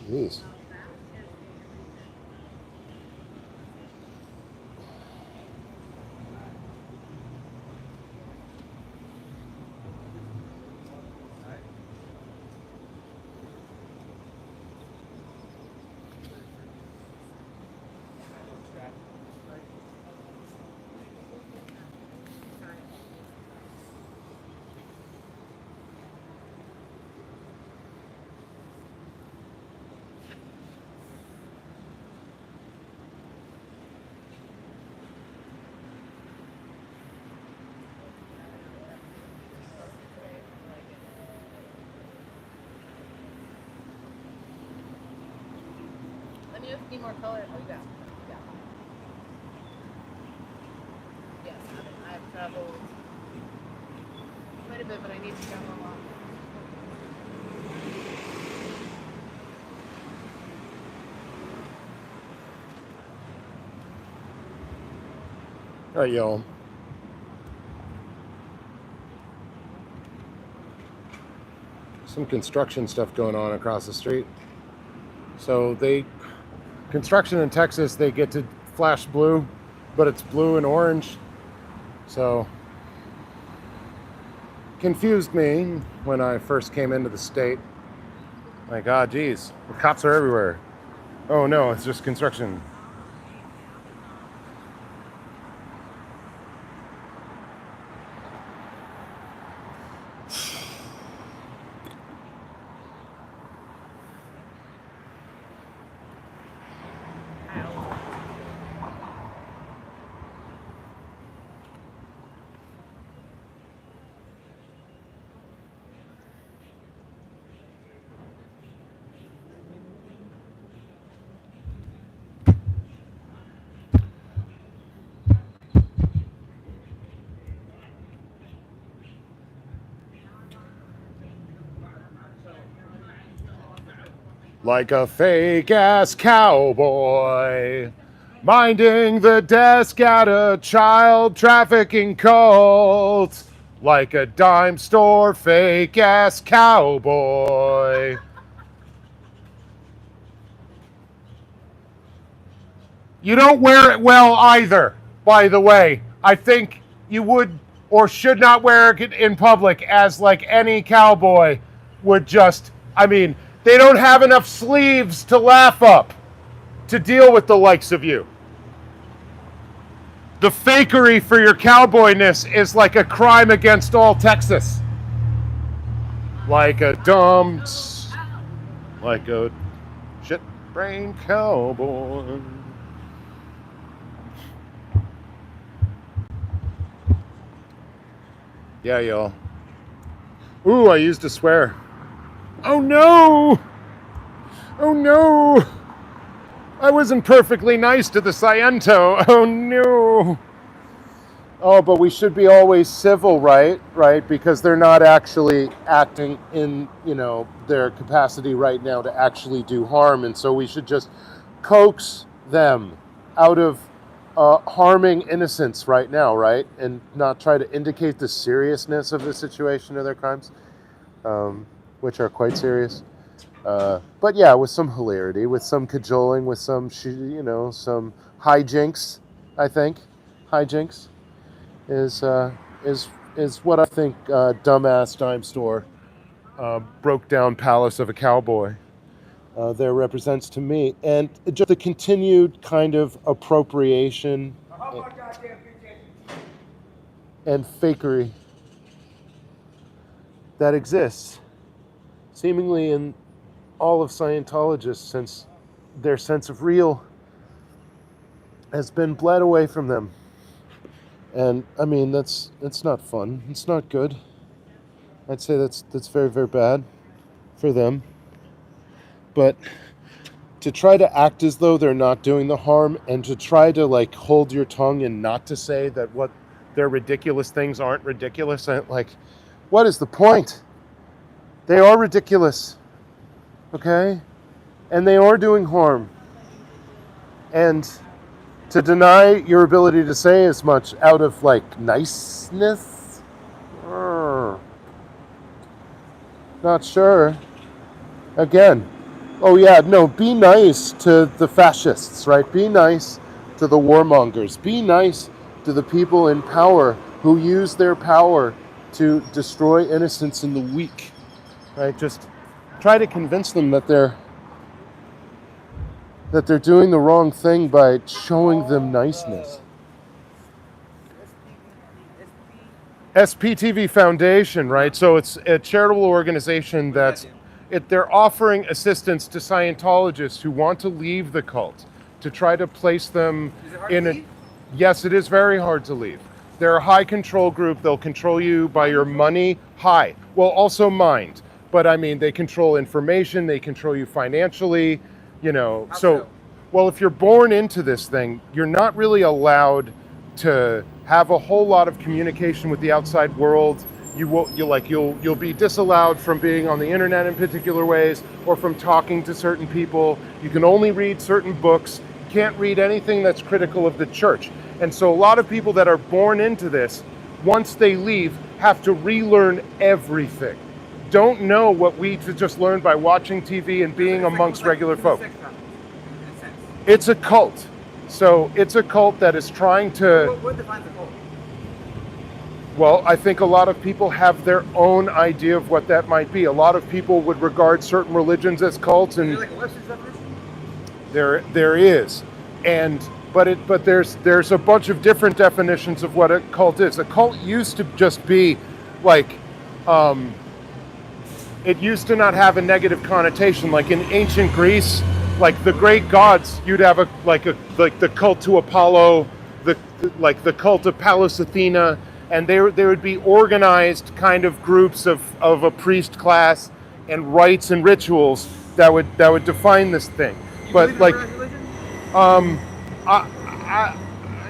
Speaker 1: Jeez.
Speaker 2: Let me just need more color. Oh, yeah. Yeah. Yes, I've traveled quite a bit, but I need to travel a lot.
Speaker 1: All right, y'all. Some construction stuff going on across the street. So construction in Texas, they get to flash blue, but it's blue and orange. So confused me when I first came into the state. Like, ah, geez, the cops are everywhere. Oh no, it's just construction. Like a fake ass cowboy, minding the desk at a child trafficking cult. like a dime store fake ass cowboy. You don't wear it well either, by the way. I think you would or should not wear it in public, as like any cowboy would just, I mean, they don't have enough sleeves to laugh up to deal with the likes of you. The fakery for your cowboyness is like a crime against all Texas. Like a dumb, like a shit brain cowboy. Yeah, y'all. Ooh, I used a swear. Oh no! Oh no! I wasn't perfectly nice to the Sciento. Oh no! Oh, but we should be always civil, right? Right? Because they're not actually acting in, their capacity right now to actually do harm. And so we should just coax them out of harming innocents right now, right? And not try to indicate the seriousness of the situation of their crimes, which are quite serious. But yeah, with some hilarity, with some cajoling, with some, some hijinks, I think. Hijinks is what I think dumbass dime store broke down palace of a cowboy there represents to me, and just the continued kind of appropriation and fakery that exists seemingly in all of Scientologists, since their sense of real has been bled away from them. And I mean, that's not fun. It's not good. I'd say that's very, very bad for them. But to try to act as though they're not doing the harm, and to try to like hold your tongue and not to say that what their ridiculous things aren't ridiculous, like, what is the point? They are ridiculous, okay? And they are doing harm. And to deny your ability to say as much out of like niceness? Not sure. Again, oh yeah, no, be nice to the fascists, right? Be nice to the warmongers. Be nice to the people in power who use their power to destroy innocents and the weak, right? Just try to convince them that they're doing the wrong thing by showing them niceness. SPTV Foundation, right? So it's a charitable organization they're offering assistance to Scientologists who want to leave the cult, to try to place them in a... Yes, it is very hard to leave. They're a high control group. They'll control you by your money. Well, also mind. But I mean, they control information. They control you financially, So, well, if you're born into this thing, you're not really allowed to have a whole lot of communication with the outside world. You'll be disallowed from being on the internet in particular ways, or from talking to certain people. You can only read certain books. You can't read anything that's critical of the church. And so a lot of people that are born into this, once they leave, have to relearn everything. Don't know what we just learned by watching TV and being amongst regular folk. It's a cult. So it's a cult that is trying to...
Speaker 5: What defines a cult?
Speaker 1: Well, I think a lot of people have their own idea of what that might be. A lot of people would regard certain religions as cults, and
Speaker 5: Is there like a Webster's definition?
Speaker 1: there is, but there's a bunch of different definitions of what a cult is. A cult used to just be like, it used to not have a negative connotation. Like in ancient Greece, like the great gods, you'd have like the cult to Apollo, the cult of Pallas Athena. And there would be organized kind of groups of a priest class and rites and rituals that would define this thing. But like,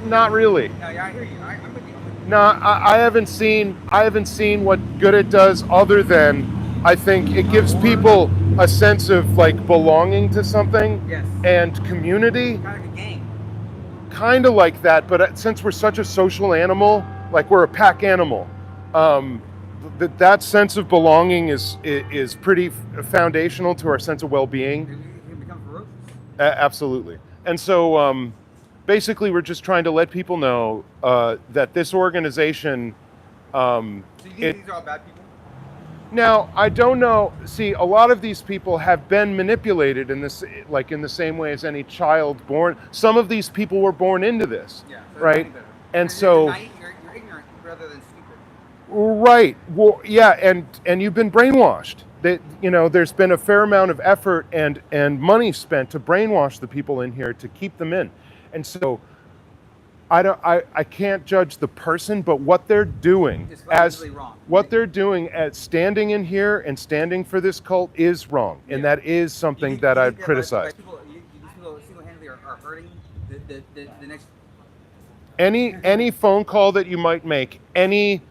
Speaker 1: not really.
Speaker 5: Yeah, I hear you. I'm with you.
Speaker 1: No, I haven't seen what good it does, other than I think it gives people a sense of like belonging to something.
Speaker 5: Yes.
Speaker 1: And community.
Speaker 5: Kind of like a gang.
Speaker 1: Kind of like that, but since we're such a social animal, like we're a pack animal, That sense of belonging is pretty foundational to our sense of well-being.
Speaker 6: It can become ferocious.
Speaker 1: Absolutely. And so basically, we're just trying to let people know that this organization.
Speaker 6: So you think these are all bad people?
Speaker 1: Now, I don't know. See, a lot of these people have been manipulated in this, like in the same way as any child born. Some of these people were born into this,
Speaker 6: Yeah. So
Speaker 1: right? And so,
Speaker 6: you're ignorant rather than stupid.
Speaker 1: right. Well, yeah, and you've been brainwashed. That there's been a fair amount of effort and money spent to brainwash the people in here to keep them in, and so. I can't judge the person, but what they're doing
Speaker 6: It's fundamentally wrong.
Speaker 1: what they're doing at standing in here and standing for this cult is wrong, and
Speaker 6: Yeah.
Speaker 1: that is something
Speaker 6: You
Speaker 1: that
Speaker 6: think
Speaker 1: I'd
Speaker 6: by
Speaker 1: criticize.
Speaker 6: people single-handedly are hurting the next.
Speaker 1: Any phone call that you might make, any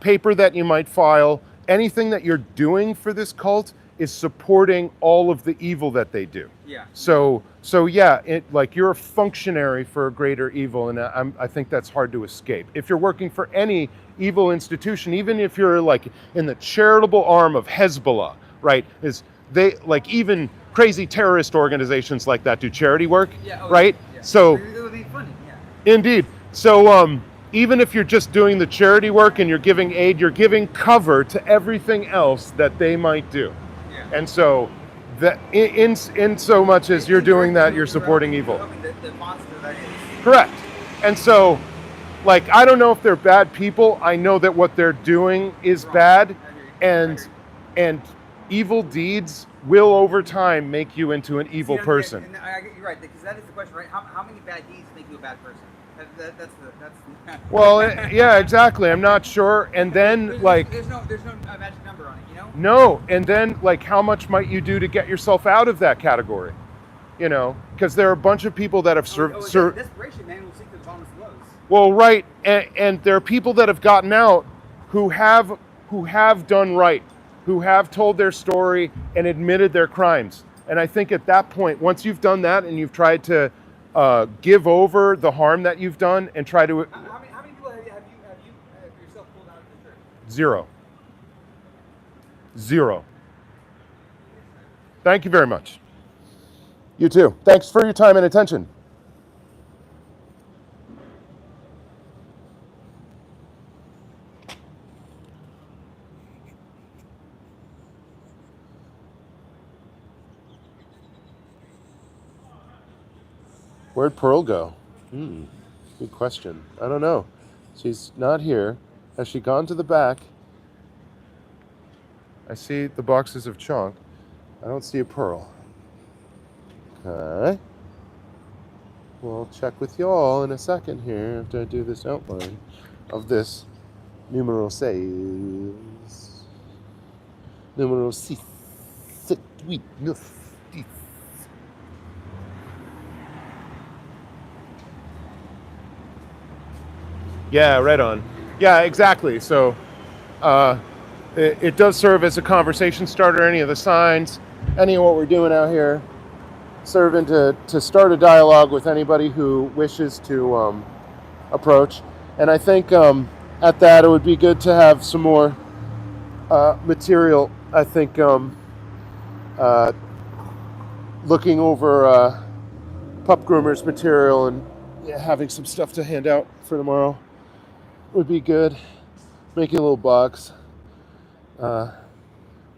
Speaker 1: paper that you might file, anything that you're doing for this cult is supporting all of the evil that they do.
Speaker 6: Yeah.
Speaker 1: So yeah, like you're a functionary for a greater evil, and I think that's hard to escape. If you're working for any evil institution, even if you're like in the charitable arm of Hezbollah, right? Even crazy terrorist organizations like that do charity work,
Speaker 6: Yeah.
Speaker 1: right?
Speaker 6: Yeah.
Speaker 1: So
Speaker 6: It would be funny. Yeah.
Speaker 1: indeed. So even if you're just doing the charity work and you're giving aid, you're giving cover to everything else that they might do.
Speaker 6: Yeah.
Speaker 1: And so, that in so much as you're doing that, you're supporting evil.
Speaker 6: The monster that is.
Speaker 1: Correct. And so, like, I don't know if they're bad people. I know that what they're doing is bad, and evil deeds will over time make you into an evil person.
Speaker 6: And you're right, because that is the question, right? How many bad deeds make you a bad person? That's.
Speaker 1: Well, yeah, exactly. I'm not sure. And then,
Speaker 6: there's no magic number on it, you know?
Speaker 1: No, and then like how much might you do to get yourself out of that category? Because there are a bunch of people that have
Speaker 6: desperation, man, will sink to the bottom of the lows.
Speaker 1: Well, right, and there are people that have gotten out who have done right, who have told their story and admitted their crimes. And I think at that point, once you've done that and you've tried to give over the harm that you've done and try to
Speaker 6: How many people have you yourself pulled out of the church?
Speaker 1: Zero. Thank you very much. You too. Thanks for your time and attention. Where'd Pearl go? Good question. I don't know. She's not here. Has she gone to the back? I see the boxes of chalk. I don't see a Pearl. Okay. We'll check with y'all in a second here after I do this outline of this numero 6. Numero 6. 7, 8, 9, 10. Yeah, right on. Yeah, exactly. So it does serve as a conversation starter. Any of the signs, any of what we're doing out here, serving to start a dialogue with anybody who wishes to approach. And I think at that it would be good to have some more material. I think looking over pup groomers material and having some stuff to hand out for tomorrow would be good. Making a little box.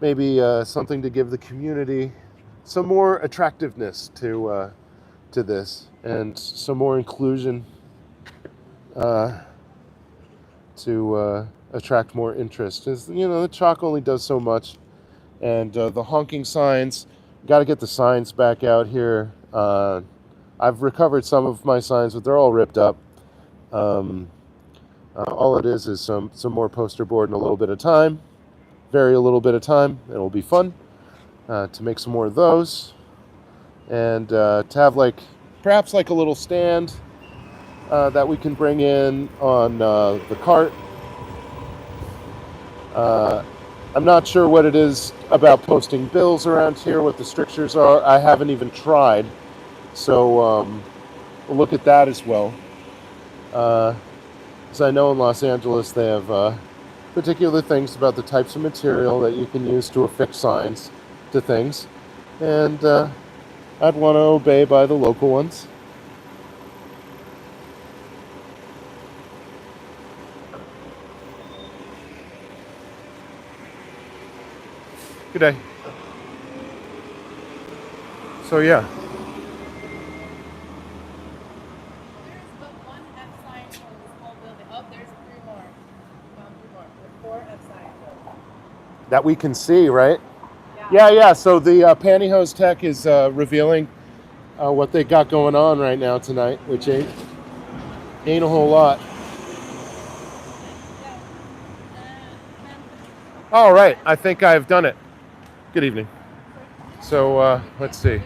Speaker 1: Maybe something to give the community some more attractiveness to this and some more inclusion to attract more interest. The chalk only does so much, and the honking signs, got to get the signs back out here. I've recovered some of my signs, but they're all ripped up. All it is some more poster board and a little bit of time. Very a little bit of time. It'll be fun to make some more of those. And to have perhaps a little stand that we can bring in on the cart. I'm not sure what it is about posting bills around here, what the strictures are. I haven't even tried. So we'll look at that as well. Because I know in Los Angeles they have particular things about the types of material that you can use to affix signs to things. And I'd want to obey by the local ones. Good day. So yeah.
Speaker 2: There's but one F sign on this whole building. Oh, there's 3 more. Found 3 more. There's 4 F signs.
Speaker 1: That we can see, right? Yeah. So the pantyhose tech is revealing what they got going on right now tonight, which ain't a whole lot. All right, I think I've done it. Good evening. So let's see.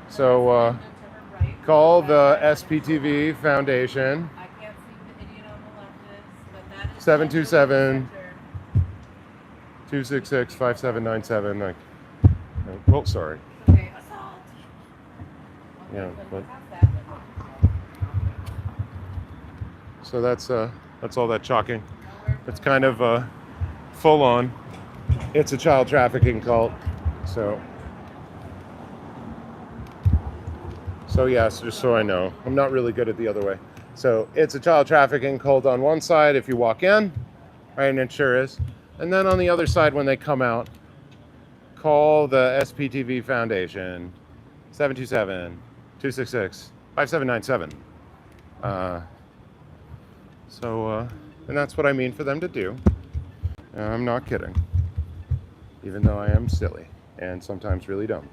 Speaker 1: So call the SPTV Foundation.
Speaker 2: I can't see the idiot on the left is, but that is
Speaker 1: 727 266 5797. Well, sorry.
Speaker 2: Okay, assault.
Speaker 1: Yeah, but so that's all that chalking. It's kind of full on. It's a child trafficking cult. So yes, just so I know, I'm not really good at the other way. So it's a child trafficking cult on one side if you walk in, right, and it sure is. And then on the other side, when they come out, call the SPTV Foundation, 727-266-5797. And that's what I mean for them to do. I'm not kidding, even though I am silly and sometimes really dumb.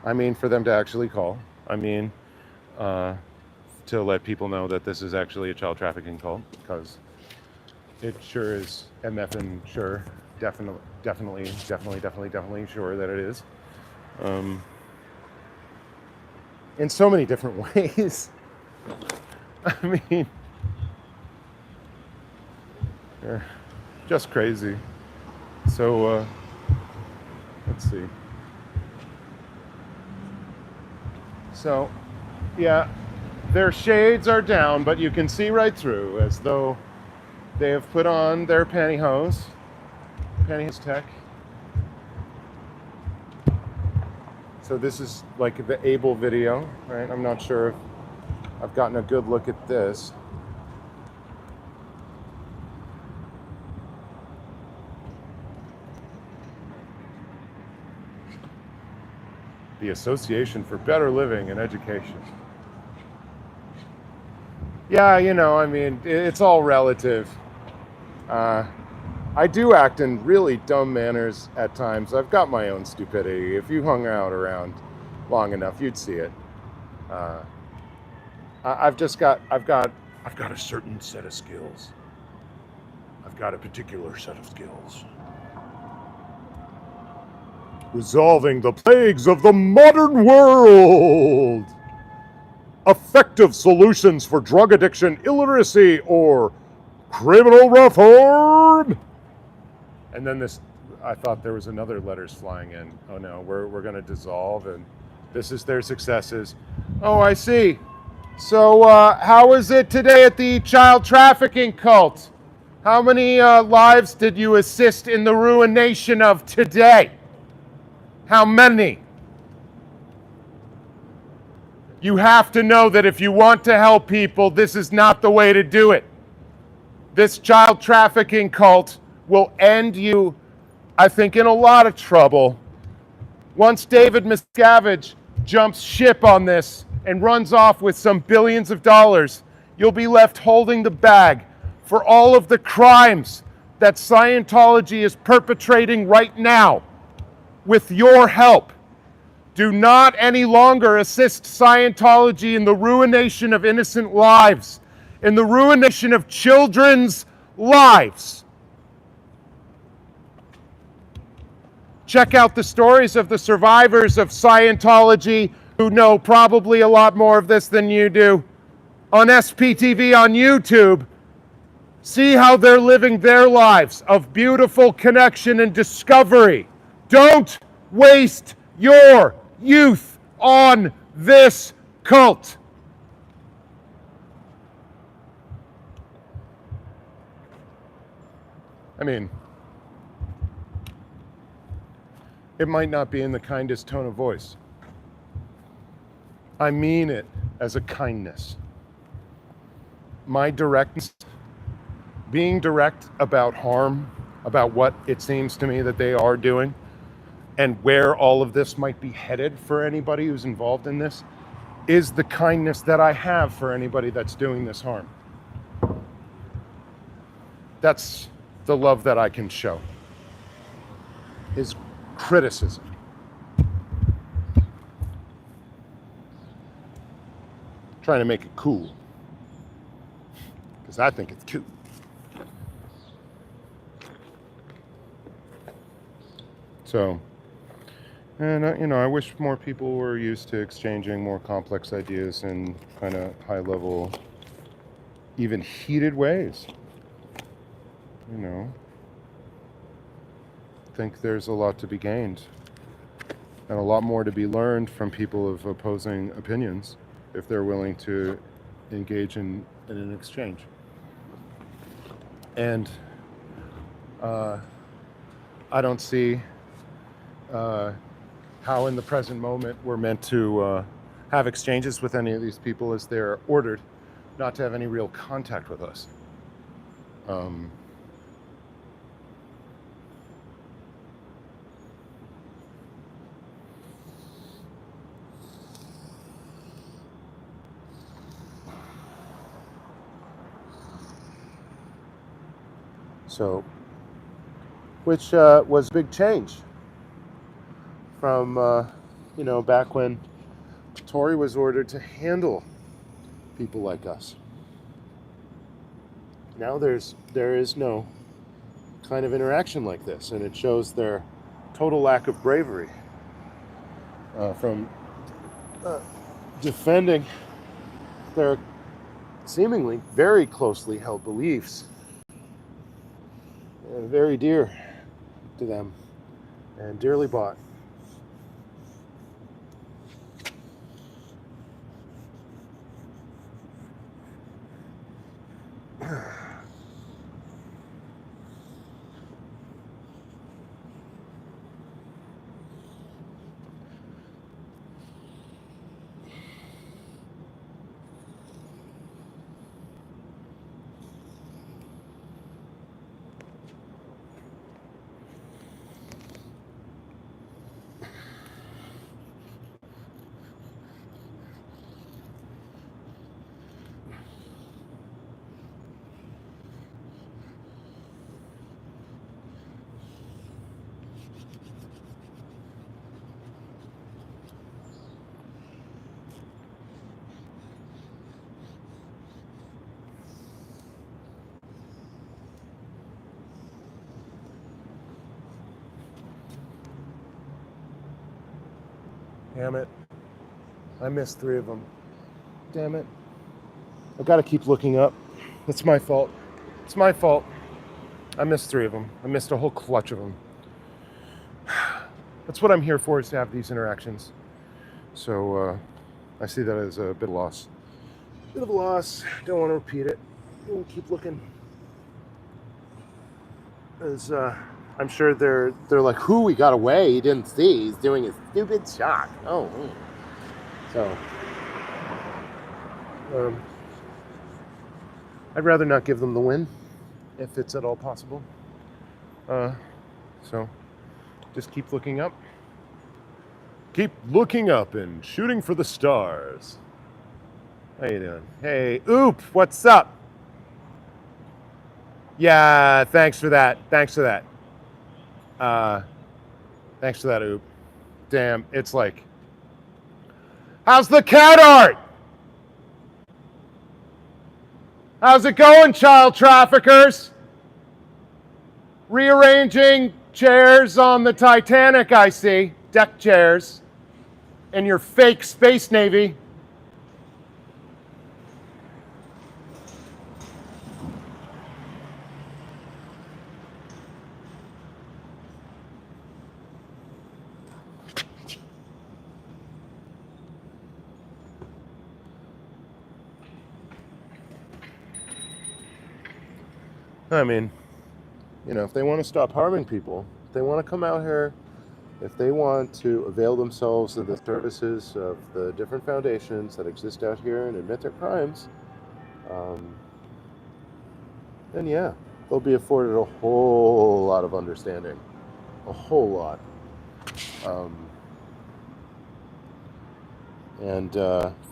Speaker 1: I mean for them to actually call. I mean to let people know that this is actually a child trafficking cult, because it sure is MF sure, definitely sure that it is. In so many different ways. I mean, they're just crazy. So let's see. So, yeah, their shades are down, but you can see right through, as though they have put on their pantyhose tech. So this is like the Able video, right? I'm not sure if I've gotten a good look at this. The Association for Better Living and Education. Yeah, I mean, it's all relative. I do act in really dumb manners at times. I've got my own stupidity. If you hung out around long enough, you'd see it. I've got a certain set of skills. I've got a particular set of skills. Resolving the plagues of the modern world. Effective solutions for drug addiction, illiteracy, or criminal reform. And then I thought there was another letters flying in. Oh no, we're going to dissolve, and this is their successes. Oh, I see. So how is it today at the child trafficking cult? How many lives did you assist in the ruination of today? How many? You have to know that if you want to help people, this is not the way to do it. This child trafficking cult will end you, I think, in a lot of trouble. Once David Miscavige jumps ship on this and runs off with some billions of dollars, you'll be left holding the bag for all of the crimes that Scientology is perpetrating right now. With your help, do not any longer assist Scientology in the ruination of innocent lives, in the ruination of children's lives. Check out the stories of the survivors of Scientology, who know probably a lot more of this than you do, on SPTV on YouTube. See how they're living their lives of beautiful connection and discovery. Don't waste your youth on this cult. I mean, it might not be in the kindest tone of voice. I mean it as a kindness. My directness, being direct about harm, about what it seems to me that they are doing, and where all of this might be headed for anybody who's involved in this, is the kindness that I have for anybody that's doing this harm. That's the love that I can show. Is criticism. Trying to make it cool. Because I think it's cute. So, and I wish more people were used to exchanging more complex ideas in kind of high level, even heated ways. I think there's a lot to be gained and a lot more to be learned from people of opposing opinions if they're willing to engage in an exchange. And I don't see how in the present moment we're meant to have exchanges with any of these people as they're ordered not to have any real contact with us. So, which was a big change from, back when Tory was ordered to handle people like us. Now there is no kind of interaction like this, and it shows their total lack of bravery from defending their seemingly very closely held beliefs, very dear to them and dearly bought. Damn it. I missed 3 of them. Damn it. I gotta keep looking up. It's my fault. It's my fault. I missed 3 of them. I missed a whole clutch of them. That's what I'm here for, is to have these interactions. So I see that as a bit of a loss. Bit of a loss. Don't want to repeat it. We'll keep looking. As I'm sure they're like, who we got away? He didn't see. He's doing a stupid shot. Oh. So I'd rather not give them the win, if it's at all possible. So just keep looking up. Keep looking up and shooting for the stars. How you doing? Hey, Oop, what's up? Yeah, thanks for that. Thanks for that. Thanks for that, Oop. Damn, it's like, how's the cat art? How's it going, child traffickers? Rearranging chairs on the Titanic, I see. Deck chairs. In your fake Space Navy. I mean, if they want to stop harming people, if they want to come out here, if they want to avail themselves of the services of the different foundations that exist out here and admit their crimes, then yeah, they'll be afforded a whole lot of understanding. A whole lot. And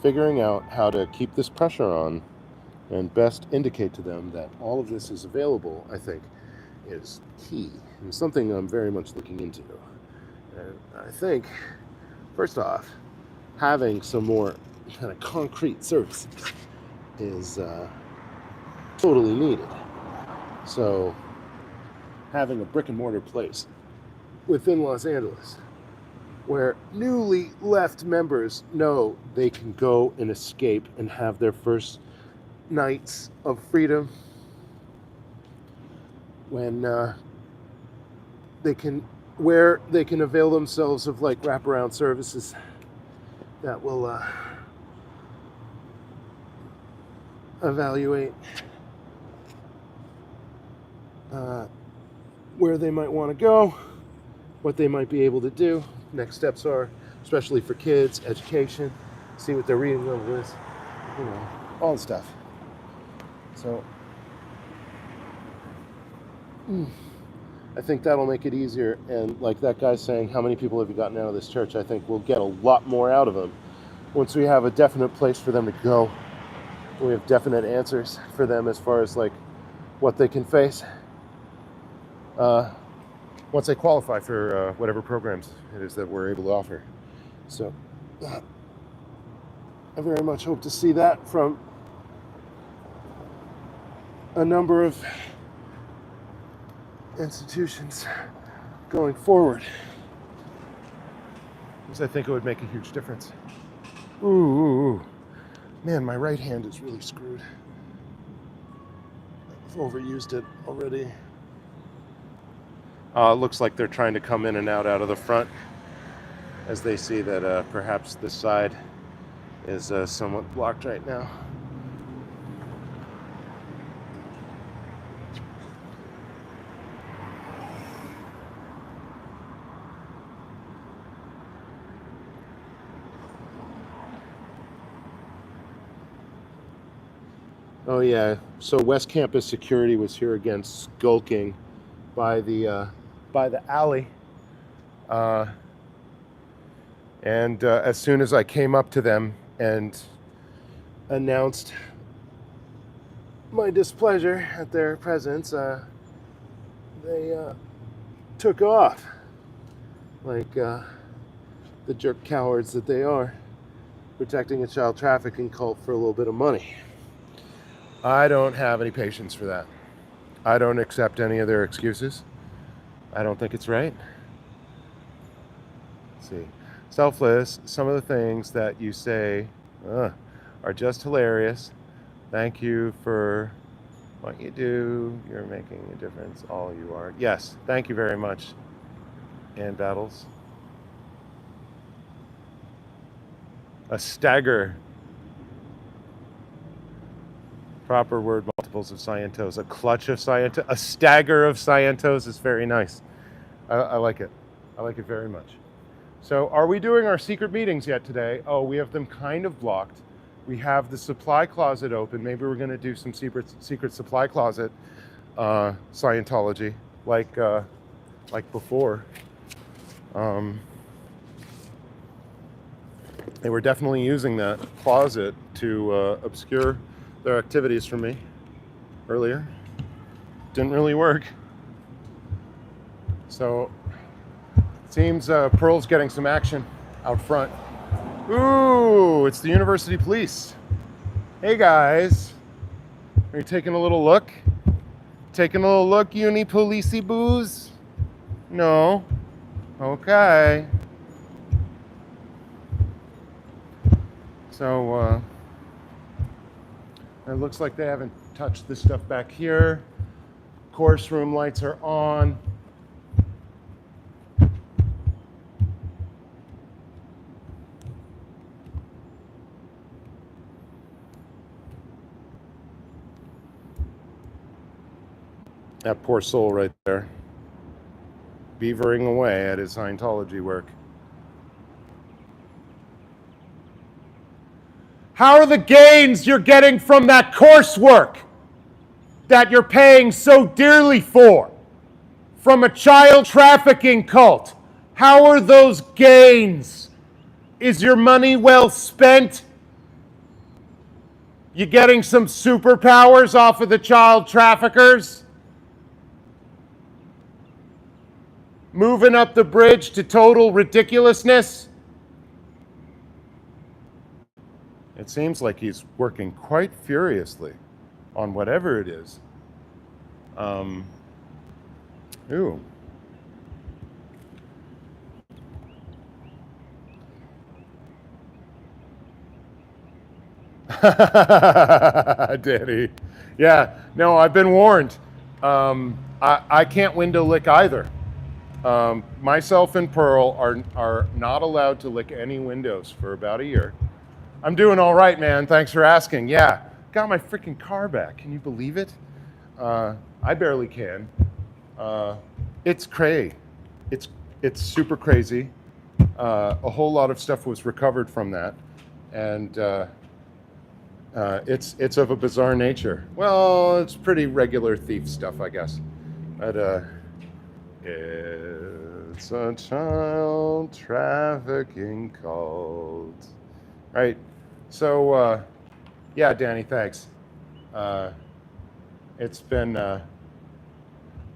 Speaker 1: figuring out how to keep this pressure on and best indicate to them that all of this is available, I think, is key and something I'm very much looking into. And I think, first off, having some more kind of concrete services is totally needed. So, having a brick and mortar place within Los Angeles where newly left members know they can go and escape and have their first nights of freedom, when where they can avail themselves of like wraparound services that will evaluate where they might want to go, what they might be able to do. Next steps are, especially for kids, education, see what their reading level is, all the stuff. So I think that'll make it easier. And like that guy saying, how many people have you gotten out of this church? I think we'll get a lot more out of them once we have a definite place for them to go. We have definite answers for them as far as like what they can face once they qualify for whatever programs it is that we're able to offer. So I very much hope to see that from a number of institutions going forward, because I think it would make a huge difference. Ooh. Man, my right hand is really screwed. I've overused it already. Looks like they're trying to come in and out of the front as they see that perhaps this side is somewhat blocked right now. Oh yeah, so West Campus security was here again, skulking by the alley, and as soon as I came up to them and announced my displeasure at their presence, they took off like the jerk cowards that they are, protecting a child trafficking cult for a little bit of money. I don't have any patience for that. I don't accept any of their excuses. I don't think it's right. Let's see. Selfless, some of the things that you say are just hilarious. Thank you for what you do. You're making a difference. All you are. Yes, thank you very much. And Battles. A stagger. Proper word, multiples of Scientos. A clutch of Scientos. A stagger of Scientos is very nice. I like it. I like it very much. So are we doing our secret meetings yet today? Oh, we have them kind of blocked. We have the supply closet open. Maybe we're going to do some secret supply closet Scientology like before. They were definitely using that closet to obscure their activities from me earlier. Didn't really work. So it seems Pearl's getting some action out front. Ooh, it's the University Police. Hey guys, are you taking a little look? Taking a little look, Uni Policey Boos? No? Okay. So, it looks like they haven't touched this stuff back here. Course room lights are on. That poor soul right there, beavering away at his Scientology work. How are the gains you're getting from that coursework that you're paying so dearly for from a child trafficking cult? How are those gains? Is your money well spent? You getting some superpowers off of the child traffickers? Moving up the bridge to total ridiculousness? It seems like he's working quite furiously on whatever it is. Ooh. Danny. Yeah, no, I've been warned. I can't window lick either. Myself and Pearl are not allowed to lick any windows for about a year. I'm doing all right, man. Thanks for asking. Yeah, got my freaking car back. Can you believe it? I barely can. It's crazy. It's super crazy. A whole lot of stuff was recovered from that, and it's of a bizarre nature. Well, it's pretty regular thief stuff, I guess. But it's a child trafficking cult, right? So, yeah, Danny, thanks. It's been.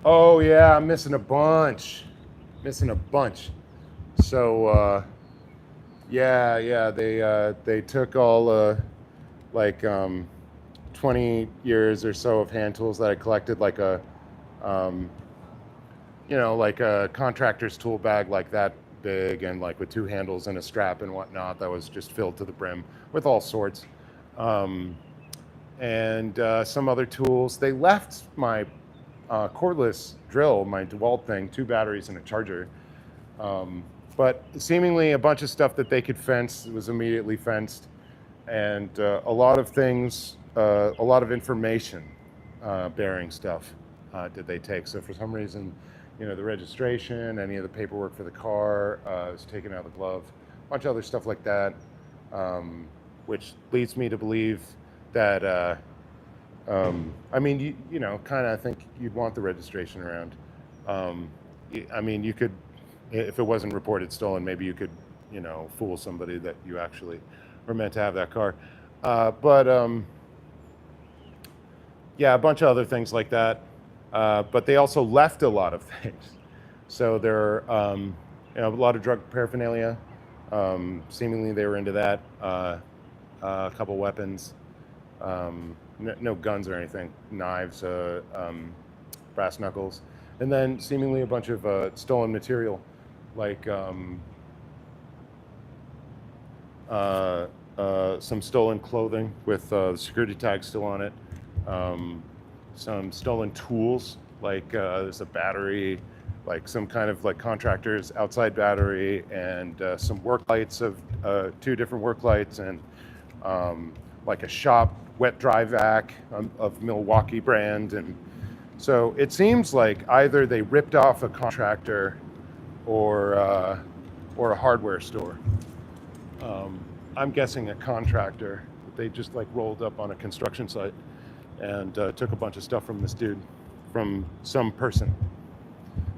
Speaker 1: Oh yeah, I'm missing a bunch. So, yeah, they took all like 20 years or so of hand tools that I collected, like a like a contractor's tool bag like that big, and like with two handles and a strap and whatnot, that was just filled to the brim with all sorts. And some other tools. They left my cordless drill, my DeWalt thing, 2 batteries and a charger. But seemingly a bunch of stuff that they could fence was immediately fenced, and a lot of things, a lot of information bearing stuff did they take. So for some reason, the registration, any of the paperwork for the car was taken out of the glove, a bunch of other stuff like that, which leads me to believe that, I mean, kind of think you'd want the registration around. I mean, you could, if it wasn't reported stolen, maybe you could, fool somebody that you actually were meant to have that car. But yeah, a bunch of other things like that. But they also left a lot of things. So there are, a lot of drug paraphernalia. Seemingly they were into that. A couple weapons. No guns or anything. Knives, brass knuckles. And then seemingly a bunch of stolen material, like some stolen clothing with the security tag still on it. Some stolen tools, like there's a battery, like some kind of like contractor's outside battery, and some work lights of 2 different work lights, and like a shop wet dry vac of Milwaukee brand. And so it seems like either they ripped off a contractor or a hardware store. I'm guessing a contractor. They just like rolled up on a construction site and took a bunch of stuff from this dude, from some person.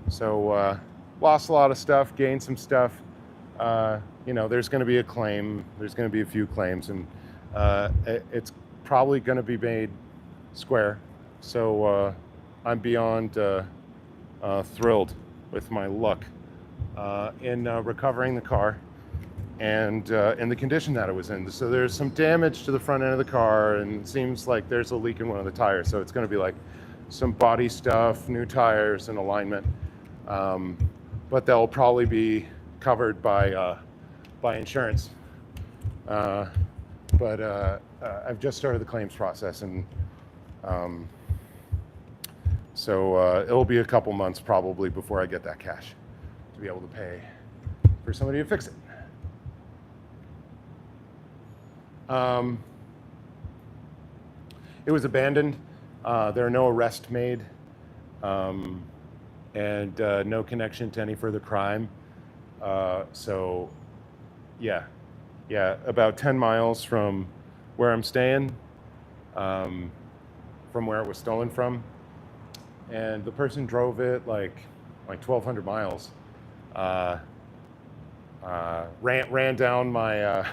Speaker 1: So lost a lot of stuff, gained some stuff. There's going to be a claim. There's going to be a few claims, and it's probably going to be made square. So I'm beyond thrilled with my luck in recovering the car and in the condition that it was in. So there's some damage to the front end of the car, and it seems like there's a leak in one of the tires. So it's going to be like some body stuff, new tires, and alignment. But they'll probably be covered by insurance. But I've just started the claims process, and so it'll be a couple months probably before I get that cash to be able to pay for somebody to fix it. It was abandoned. There are no arrests made. and no connection to any further crime. So, yeah, about 10 miles from where I'm staying, from where it was stolen from. And the person drove it like 1,200 miles. Ran down my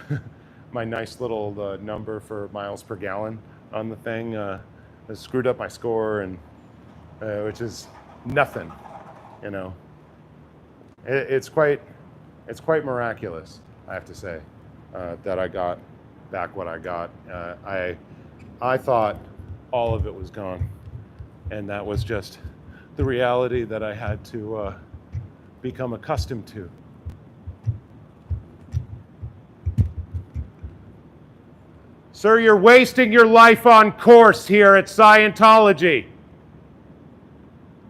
Speaker 1: my nice little number for miles per gallon on the thing. Screwed up my score, and which is nothing, you know. It's quite miraculous, I have to say, that I got back what I got. I thought all of it was gone, and that was just the reality that I had to become accustomed to. Sir, you're wasting your life on course here at Scientology.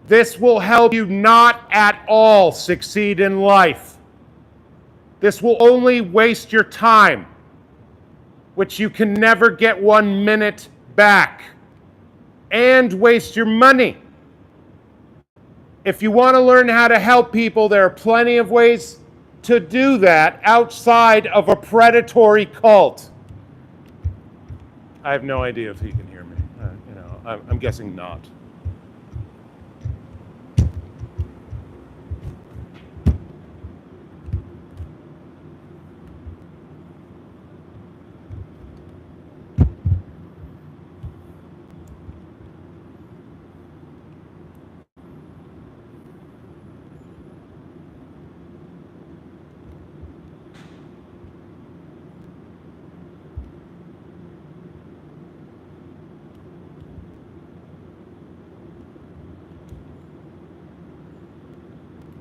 Speaker 1: This will help you not at all succeed in life. This will only waste your time, which you can never get 1 minute back, and waste your money. If you want to learn how to help people, there are plenty of ways to do that outside of a predatory cult. I have no idea if he can hear me. I'm guessing not.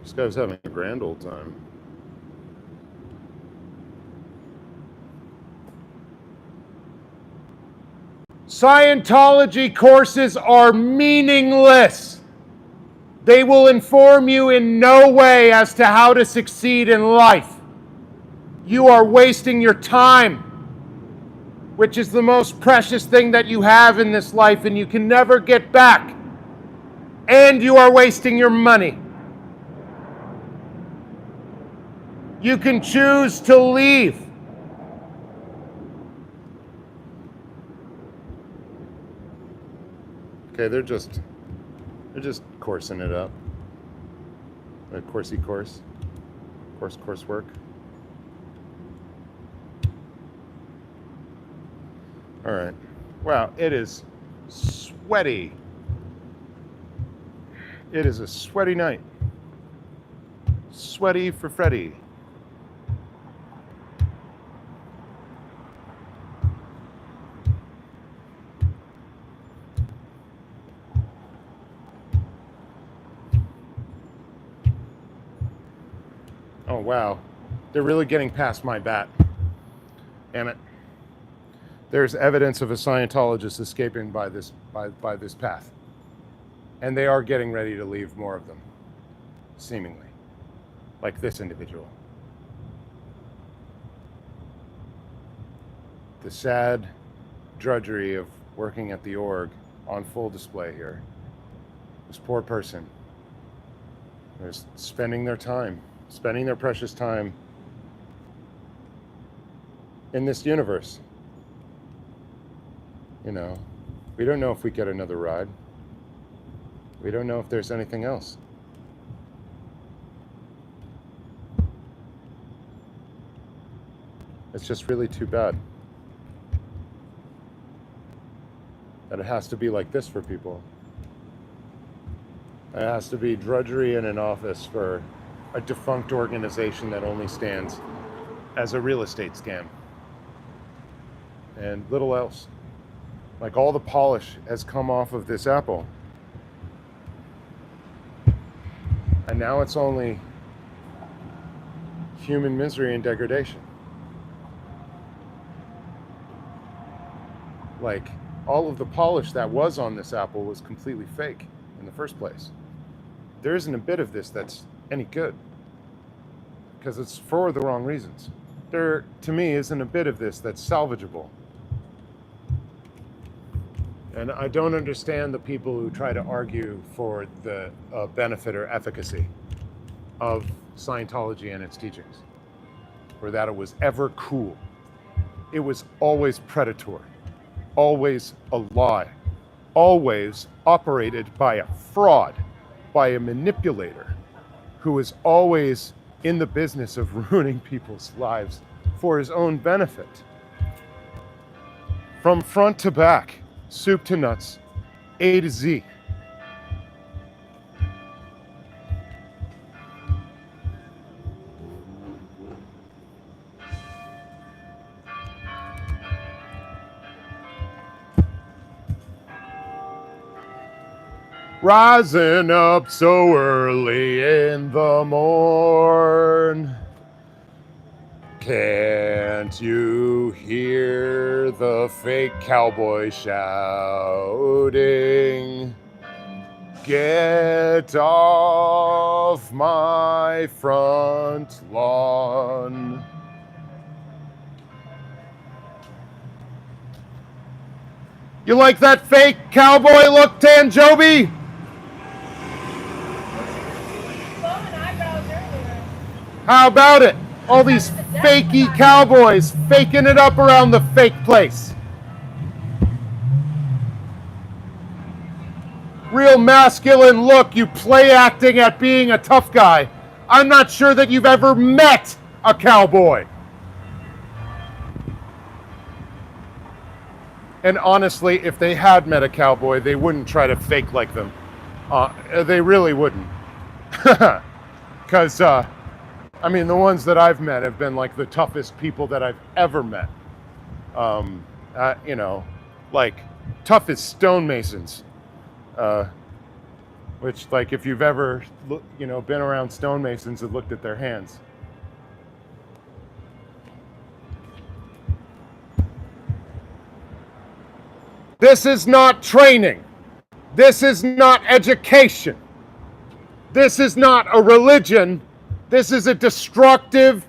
Speaker 1: This guy's having a grand old time. Scientology courses are meaningless. They will inform you in no way as to how to succeed in life. You are wasting your time, which is the most precious thing that you have in this life, and you can never get back. And you are wasting your money. You can choose to leave. Okay, they're just coursing it up. A coursework. All right. Wow, it is sweaty. It is a sweaty night. Sweaty for Freddy. Oh wow, they're really getting past my bat. Damn it. There's evidence of a Scientologist escaping by this path. And they are getting ready to leave more of them, seemingly. Like this individual. The sad drudgery of working at the org on full display here. This poor person. They're spending their precious time in this universe. You know, we don't know if we get another ride. We don't know if there's anything else. It's just really too bad that it has to be like this for people. It has to be drudgery in an office for a defunct organization that only stands as a real estate scam. And little else. Like, all the polish has come off of this apple. And now it's only human misery and degradation. Like, all of the polish that was on this apple was completely fake in the first place. There isn't a bit of this that's any good, because it's for the wrong reasons. There, to me, isn't a bit of this that's salvageable. And I don't understand the people who try to argue for the benefit or efficacy of Scientology and its teachings, or that it was ever cool. It was always predatory, always a lie, always operated by a fraud, by a manipulator who is always in the business of ruining people's lives for his own benefit. From front to back, soup to nuts, A to Z. Rising up so early in the morn. Can't you hear the fake cowboy shouting? Get off my front lawn. You like that fake cowboy look, Tanjobi? How about it? All these fakey cowboys faking it up around the fake place. Real masculine look, you play acting at being a tough guy. I'm not sure that you've ever met a cowboy. And honestly, if they had met a cowboy, they wouldn't try to fake like them. They really wouldn't. Because, I mean, the ones that I've met have been like the toughest people that I've ever met. You know, like toughest stonemasons. Which, like, if you've ever, you know, been around stonemasons and looked at their hands. This is not training. This is not education. This is not a religion. This is a destructive,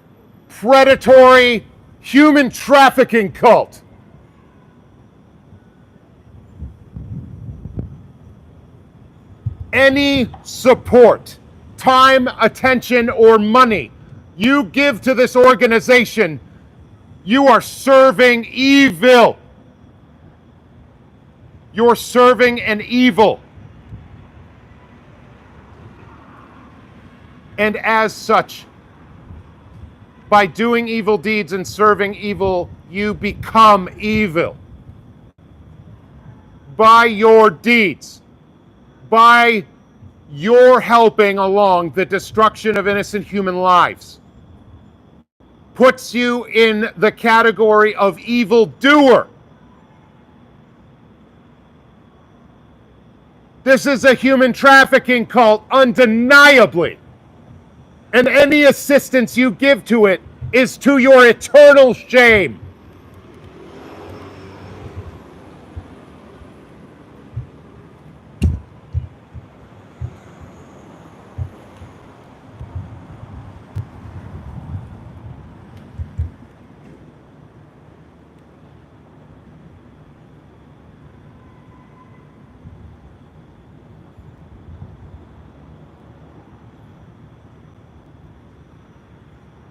Speaker 1: predatory, human trafficking cult. Any support, time, attention, or money you give to this organization, you are serving evil. You're serving an evil. And as such, by doing evil deeds and serving evil, you become evil. By your deeds, by your helping along the destruction of innocent human lives, puts you in the category of evildoer. This is a human trafficking cult, undeniably. And any assistance you give to it is to your eternal shame.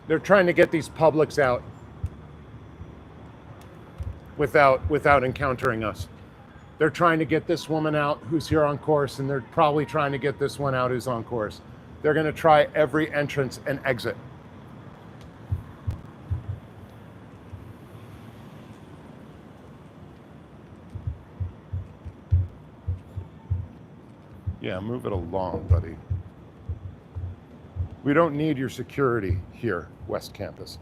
Speaker 1: They're trying to get these publics out without encountering us. They're trying to get this woman out who's here on course, and they're probably trying to get this one out who's on course. They're going to try every entrance and exit. Yeah, move it along, buddy. We don't need your security here, West Campus.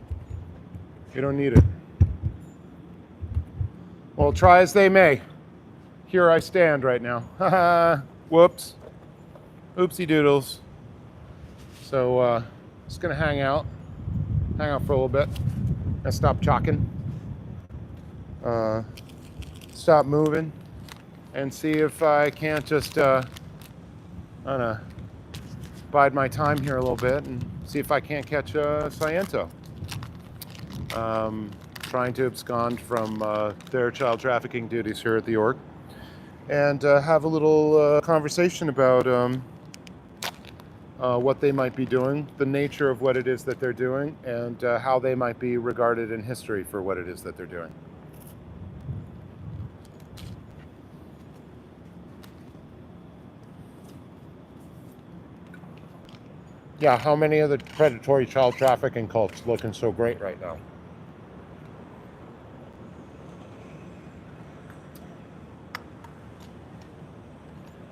Speaker 1: We don't need it. Well, try as they may. Here I stand right now. Haha. Whoops. Oopsie doodles. So, just gonna hang out for a little bit and stop chalking. Stop moving and see if I can't just, I don't know, bide my time here a little bit and see if I can't catch a Sciento. Trying to abscond from their child trafficking duties here at the org. and have a little conversation about what they might be doing, the nature of what it is that they're doing, and how they might be regarded in history for what it is that they're doing. Yeah, how many of the predatory child trafficking cults looking so great right now?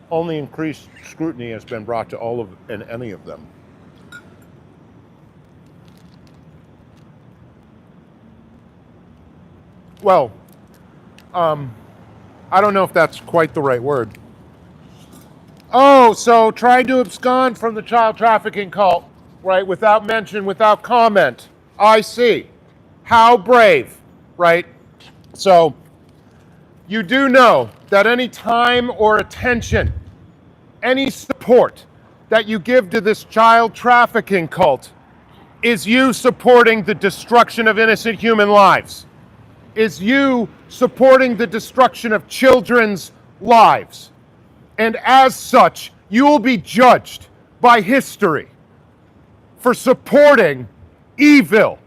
Speaker 1: Only increased scrutiny has been brought to all of and any of them. Well, I don't know if that's quite the right word. Oh, so trying to abscond from the child trafficking cult, right? Without mention, without comment. I see. How brave, right? So, you do know that any time or attention, any support that you give to this child trafficking cult is you supporting the destruction of innocent human lives, is you supporting the destruction of children's lives. And as such, you will be judged by history for supporting evil.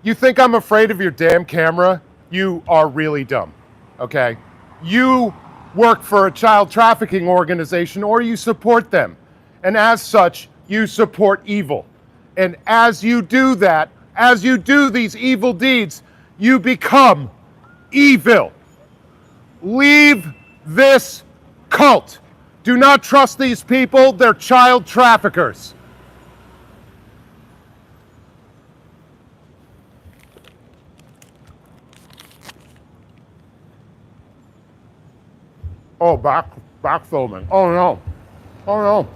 Speaker 1: You think I'm afraid of your damn camera? You are really dumb, okay? You work for a child trafficking organization or you support them. And as such, you support evil. And as you do that, as you do these evil deeds, you become evil. Leave this cult. Do not trust these people. They're child traffickers. Oh, back filming. Oh no. Oh no.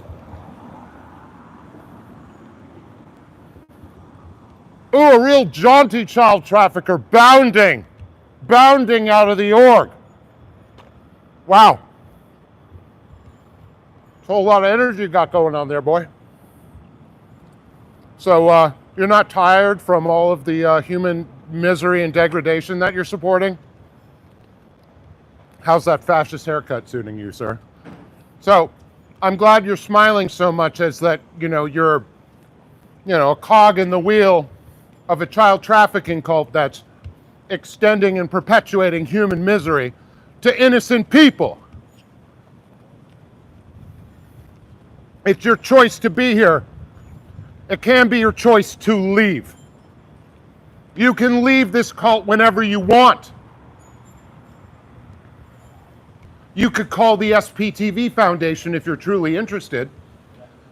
Speaker 1: Ooh, a real jaunty child trafficker bounding out of the org. Wow. That's a whole lot of energy you got going on there, boy. So you're not tired from all of the human misery and degradation that you're supporting? How's that fascist haircut suiting you, sir? So I'm glad you're smiling so much as that, you're, a cog in the wheel of a child trafficking cult that's extending and perpetuating human misery to innocent people. It's your choice to be here. It can be your choice to leave. You can leave this cult whenever you want. You could call the SPTV Foundation if you're truly interested,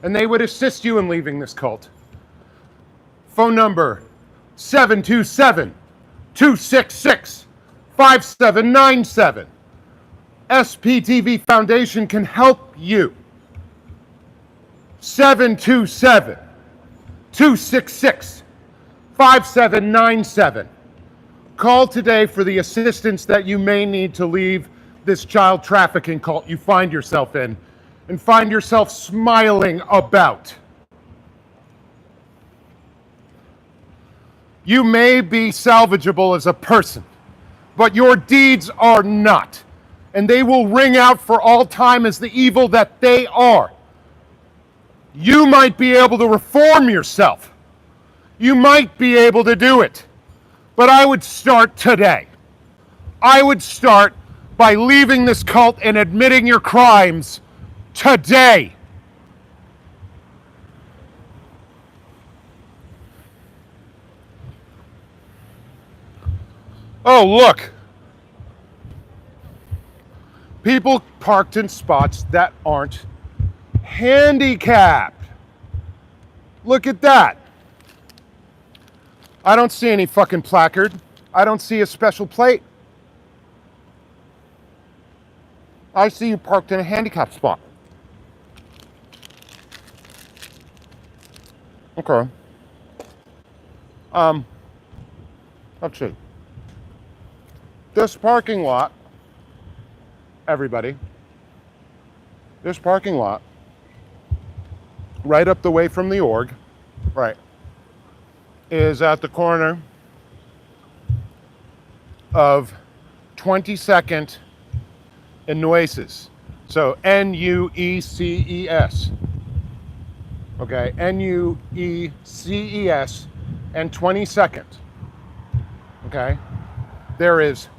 Speaker 1: and they would assist you in leaving this cult. Phone number 727-266-5797. SPTV Foundation can help you. 727-266-5797. Call today for the assistance that you may need to leave this child trafficking cult you find yourself in and find yourself smiling about. You may be salvageable as a person, but your deeds are not, and they will ring out for all time as the evil that they are. You might be able to reform yourself. You might be able to do it, but I would start today. I would start by leaving this cult and admitting your crimes today. Oh, look. People parked in spots that aren't handicapped. Look at that. I don't see any fucking placard. I don't see a special plate. I see you parked in a handicapped spot. Okay. Let's see. This parking lot, everybody, this parking lot, right up the way from the org, right, is at the corner of 22nd and Nueces. So Nueces. Okay, Nueces and 22nd. Okay, there is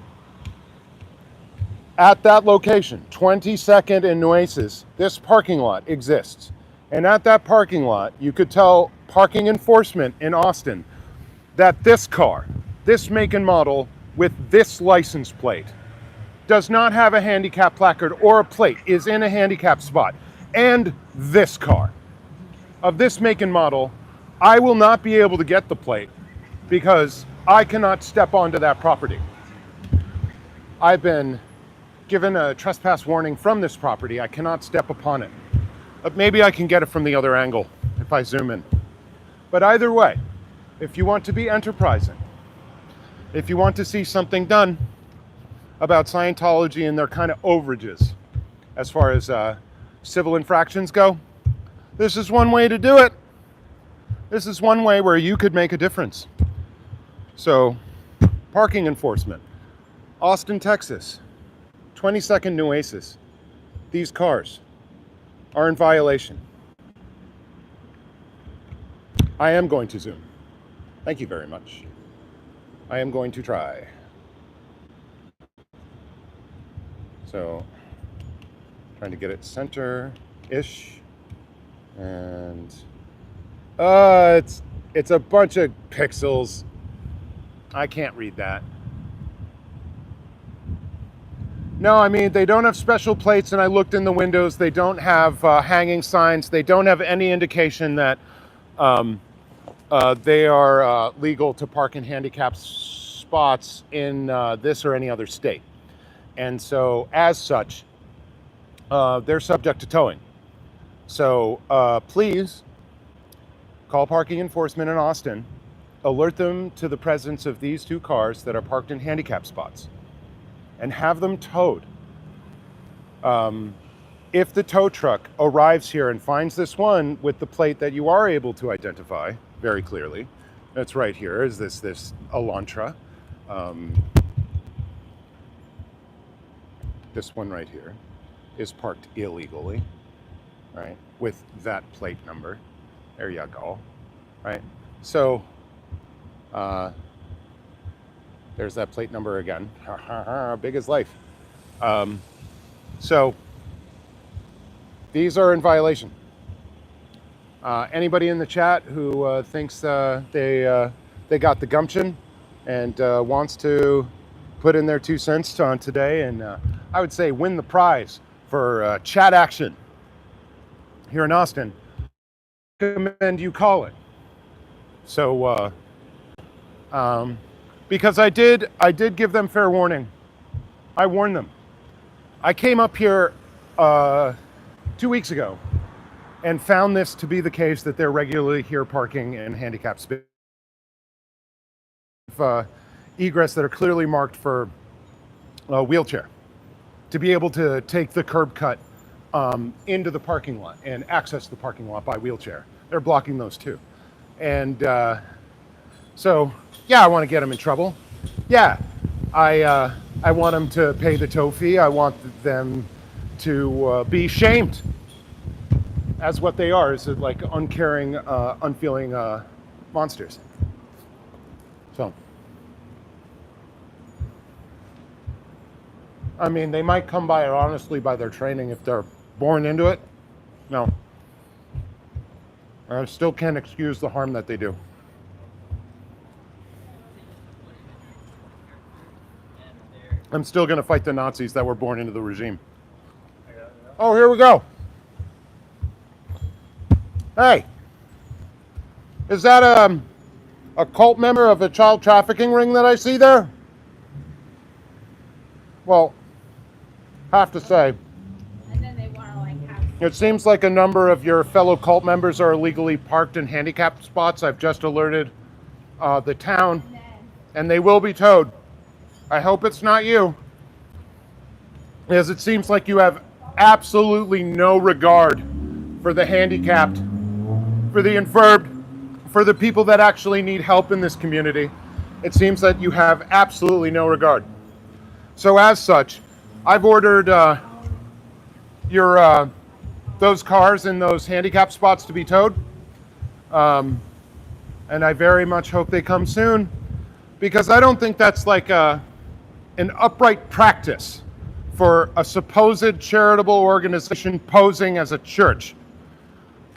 Speaker 1: at that location, 22nd and Nueces, this parking lot exists. And at that parking lot, you could tell parking enforcement in Austin that this car, this make and model with this license plate, does not have a handicap placard or a plate, is in a handicap spot. And this car of this make and model, I will not be able to get the plate because I cannot step onto that property. I've been given a trespass warning from this property. I cannot step upon it. Maybe I can get it from the other angle if I zoom in. But either way, if you want to be enterprising, if you want to see something done about Scientology and their kind of overages as far as civil infractions go, this is one way to do it. This is one way where you could make a difference. So, parking enforcement, Austin, Texas, 22nd Nueces. These cars are in violation. I am going to zoom. Thank you very much. I am going to try. So, trying to get it center-ish. And it's a bunch of pixels. I can't read that. No, I mean, they don't have special plates, and I looked in the windows. They don't have hanging signs. They don't have any indication that they are legal to park in handicapped spots in this or any other state. And so, as such, they're subject to towing. So please call parking enforcement in Austin, alert them to the presence of these two cars that are parked in handicap spots, and have them towed. If the tow truck arrives here and finds this one with the plate that you are able to identify very clearly, that's right here, is this Elantra. This one right here is parked illegally, right, with that plate number. There you go, right? So, there's that plate number again. Big as life. So, these are in violation. Anybody in the chat who thinks they got the gumption and wants to put in their 2 cents on today, and I would say win the prize for chat action here in Austin, I recommend you call it. So, because I did give them fair warning. I warned them. I came up here 2 weeks ago and found this to be the case, that they're regularly here parking in handicapped space. Egress that are clearly marked for a wheelchair, to be able to take the curb cut into the parking lot and access the parking lot by wheelchair. They're blocking those too. And so, yeah, I want to get them in trouble. Yeah, I want them to pay the tow fee. I want them to be shamed as what they are, is like uncaring, unfeeling monsters. So, I mean, they might come by it honestly by their training if they're born into it. No. I still can't excuse the harm that they do. I'm still going to fight the Nazis that were born into the regime. Oh, here we go. Hey, is that a cult member of a child trafficking ring that I see there? Well, have to say,
Speaker 3: And then they want to like have.
Speaker 1: it seems like a number of your fellow cult members are illegally parked in handicapped spots. I've just alerted the town, and they will be towed. I hope it's not you, as it seems like you have absolutely no regard for the handicapped, for the infirmed, for the people that actually need help in this community. It seems that you have absolutely no regard. So as such, I've ordered your those cars in those handicap spots to be towed. And I very much hope they come soon, because I don't think that's like an upright practice for a supposed charitable organization posing as a church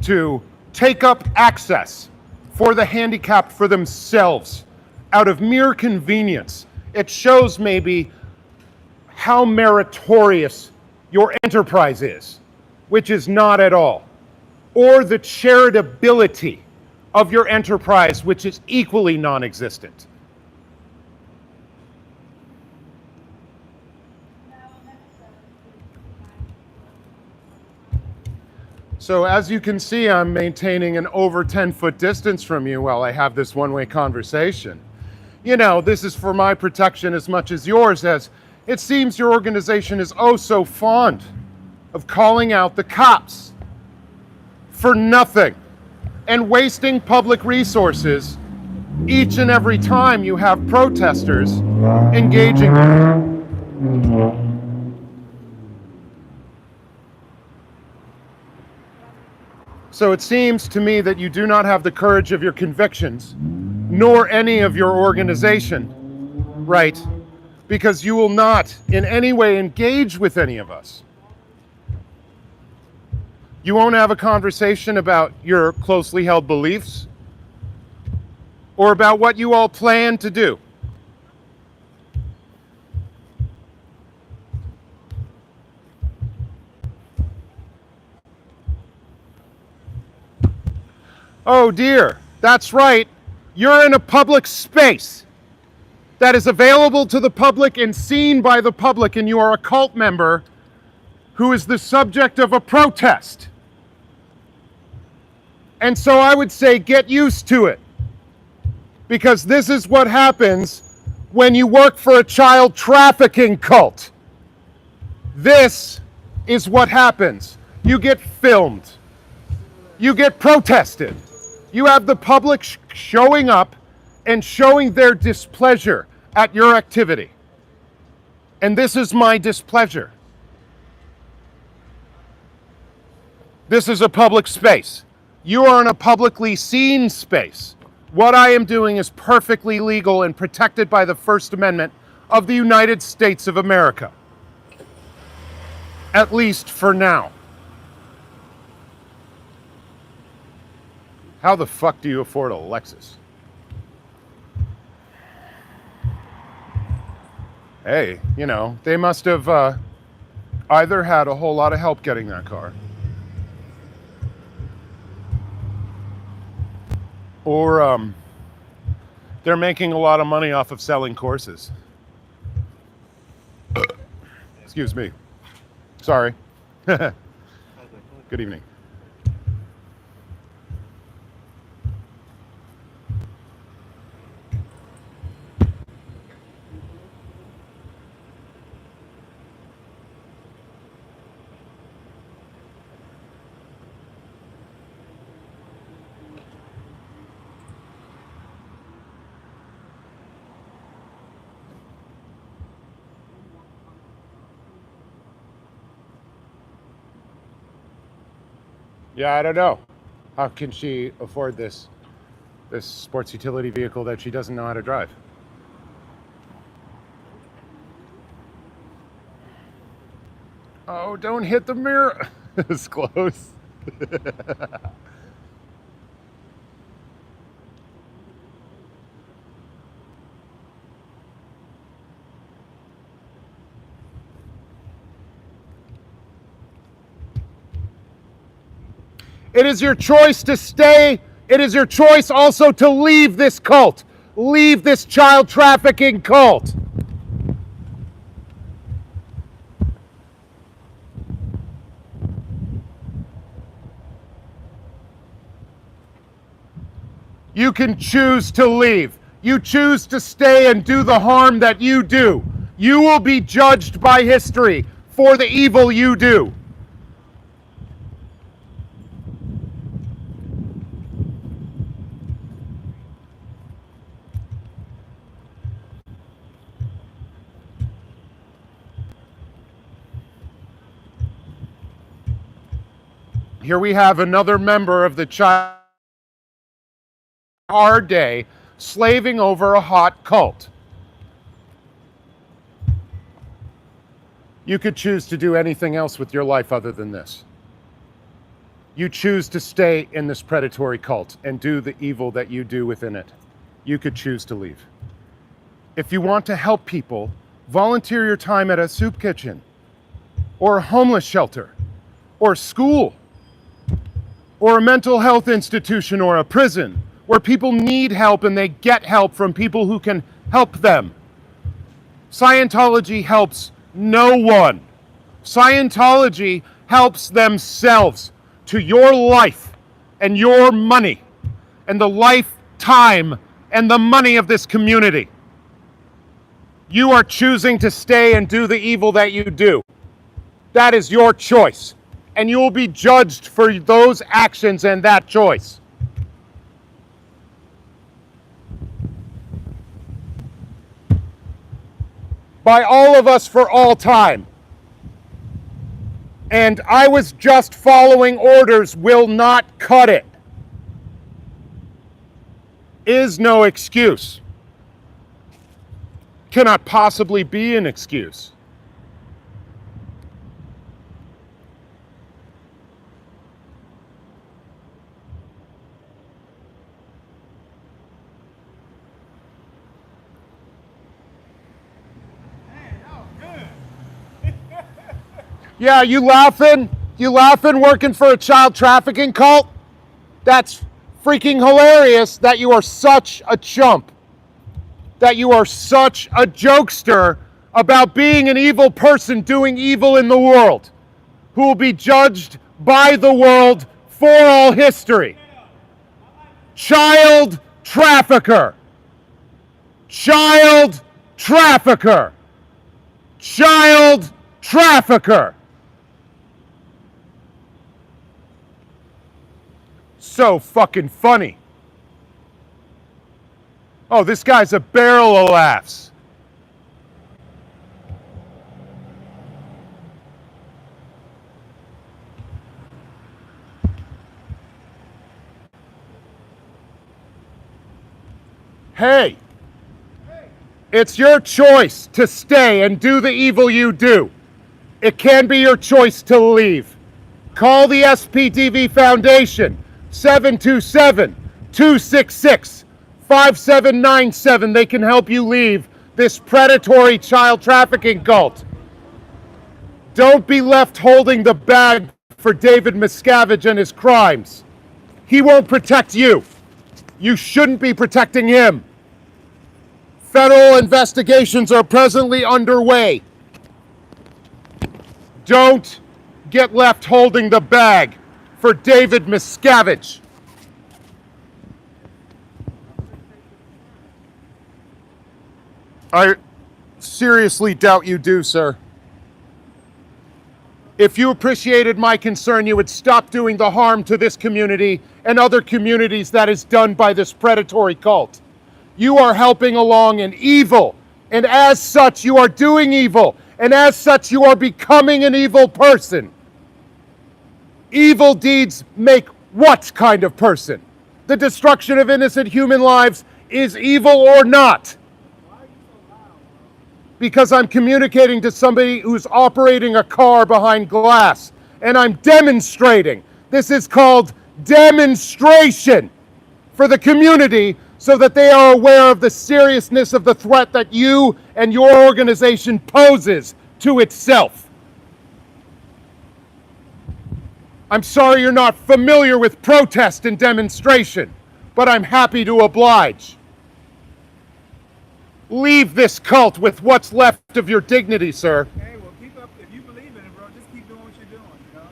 Speaker 1: to take up access for the handicapped for themselves out of mere convenience. It shows maybe how meritorious your enterprise is, which is not at all, or the charitability of your enterprise, which is equally non-existent. So as you can see, I'm maintaining an over 10-foot distance from you while I have this one-way conversation. You know, this is for my protection as much as yours, as it seems your organization is oh so fond of calling out the cops for nothing and wasting public resources each and every time you have protesters engaging. So it seems to me that you do not have the courage of your convictions, nor any of your organization, right? Because you will not in any way engage with any of us. You won't have a conversation about your closely held beliefs or about what you all plan to do. Oh dear, that's right. You're in a public space that is available to the public and seen by the public, and you are a cult member who is the subject of a protest. And so I would say get used to it, because this is what happens when you work for a child trafficking cult. This is what happens. You get filmed. You get protested. You have the public showing up and showing their displeasure at your activity. And this is my displeasure. This is a public space. You are in a publicly seen space. What I am doing is perfectly legal and protected by the First Amendment of the United States of America. At least for now. How the fuck do you afford a Lexus? Hey, you know, they must have either had a whole lot of help getting that car, or they're making a lot of money off of selling courses. Excuse me. Sorry. Good evening. Yeah, I don't know. How can she afford this sports utility vehicle that she doesn't know how to drive? Oh, don't hit the mirror. It's close. It is your choice to stay. It is your choice also to leave this cult. Leave this child trafficking cult. You can choose to leave. You choose to stay and do the harm that you do. You will be judged by history for the evil you do. Here we have another member of the child our day slaving over a hot cult. You could choose to do anything else with your life other than this. You choose to stay in this predatory cult and do the evil that you do within it. You could choose to leave. If you want to help people, volunteer your time at a soup kitchen, or a homeless shelter, or a school, or a mental health institution, or a prison, where people need help and they get help from people who can help them. Scientology helps no one. Scientology helps themselves to your life and your money and the lifetime and the money of this community. You are choosing to stay and do the evil that you do. That is your choice, and you will be judged for those actions and that choice. By all of us for all time. And I was just following orders will not cut it. Is no excuse. Cannot possibly be an excuse. Yeah, you laughing? You laughing working for a child trafficking cult? That's freaking hilarious that you are such a chump. That you are such a jokester about being an evil person doing evil in the world, who will be judged by the world for all history. Child trafficker. Child trafficker. Child trafficker. So fucking funny. Oh, this guy's a barrel of laughs. Hey, it's your choice to stay and do the evil you do. It can be your choice to leave. Call the SPTV Foundation, 727-266-5797. They can help you leave this predatory child trafficking cult. Don't be left holding the bag for David Miscavige and his crimes. He won't protect you. You shouldn't be protecting him. Federal investigations are presently underway. Don't get left holding the bag for David Miscavige. I seriously doubt you do, sir. If you appreciated my concern, you would stop doing the harm to this community and other communities that is done by this predatory cult. You are helping along an evil, and as such, you are doing evil, and as such, you are becoming an evil person. Evil deeds make what kind of person? The destruction of innocent human lives is evil or not? Because I'm communicating to somebody who's operating a car behind glass, and I'm demonstrating. This is called demonstration for the community so that they are aware of the seriousness of the threat that you and your organization poses to itself. I'm sorry you're not familiar with protest and demonstration, but I'm happy to oblige. Leave this cult with what's left of your dignity, sir.
Speaker 7: Hey, well, keep up. If you believe in it, bro, just keep doing what you're doing, you know?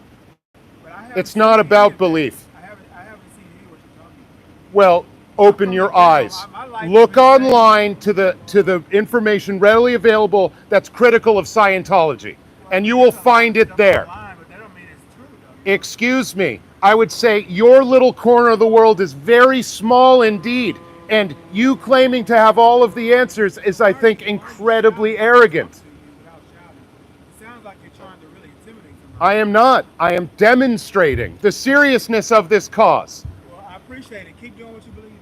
Speaker 7: But I haven't
Speaker 1: It's not
Speaker 7: seen
Speaker 1: about
Speaker 7: any of that.
Speaker 1: belief.
Speaker 7: I haven't seen any of what you're talking about.
Speaker 1: Well, open your eyes.
Speaker 7: My life
Speaker 1: Look
Speaker 7: has been
Speaker 1: online to the information readily available that's critical of Scientology, and you will find it there.
Speaker 7: online, but that don't mean it's true, though.
Speaker 1: Excuse me, I would say your little corner of the world is very small indeed, and you claiming to have all of the answers is, I think, incredibly arrogant.
Speaker 7: Without shouting. It sounds like you're trying to really intimidate somebody.
Speaker 1: I am not. I am demonstrating the seriousness of this cause.
Speaker 7: Well, I appreciate it. Keep doing what you believe in.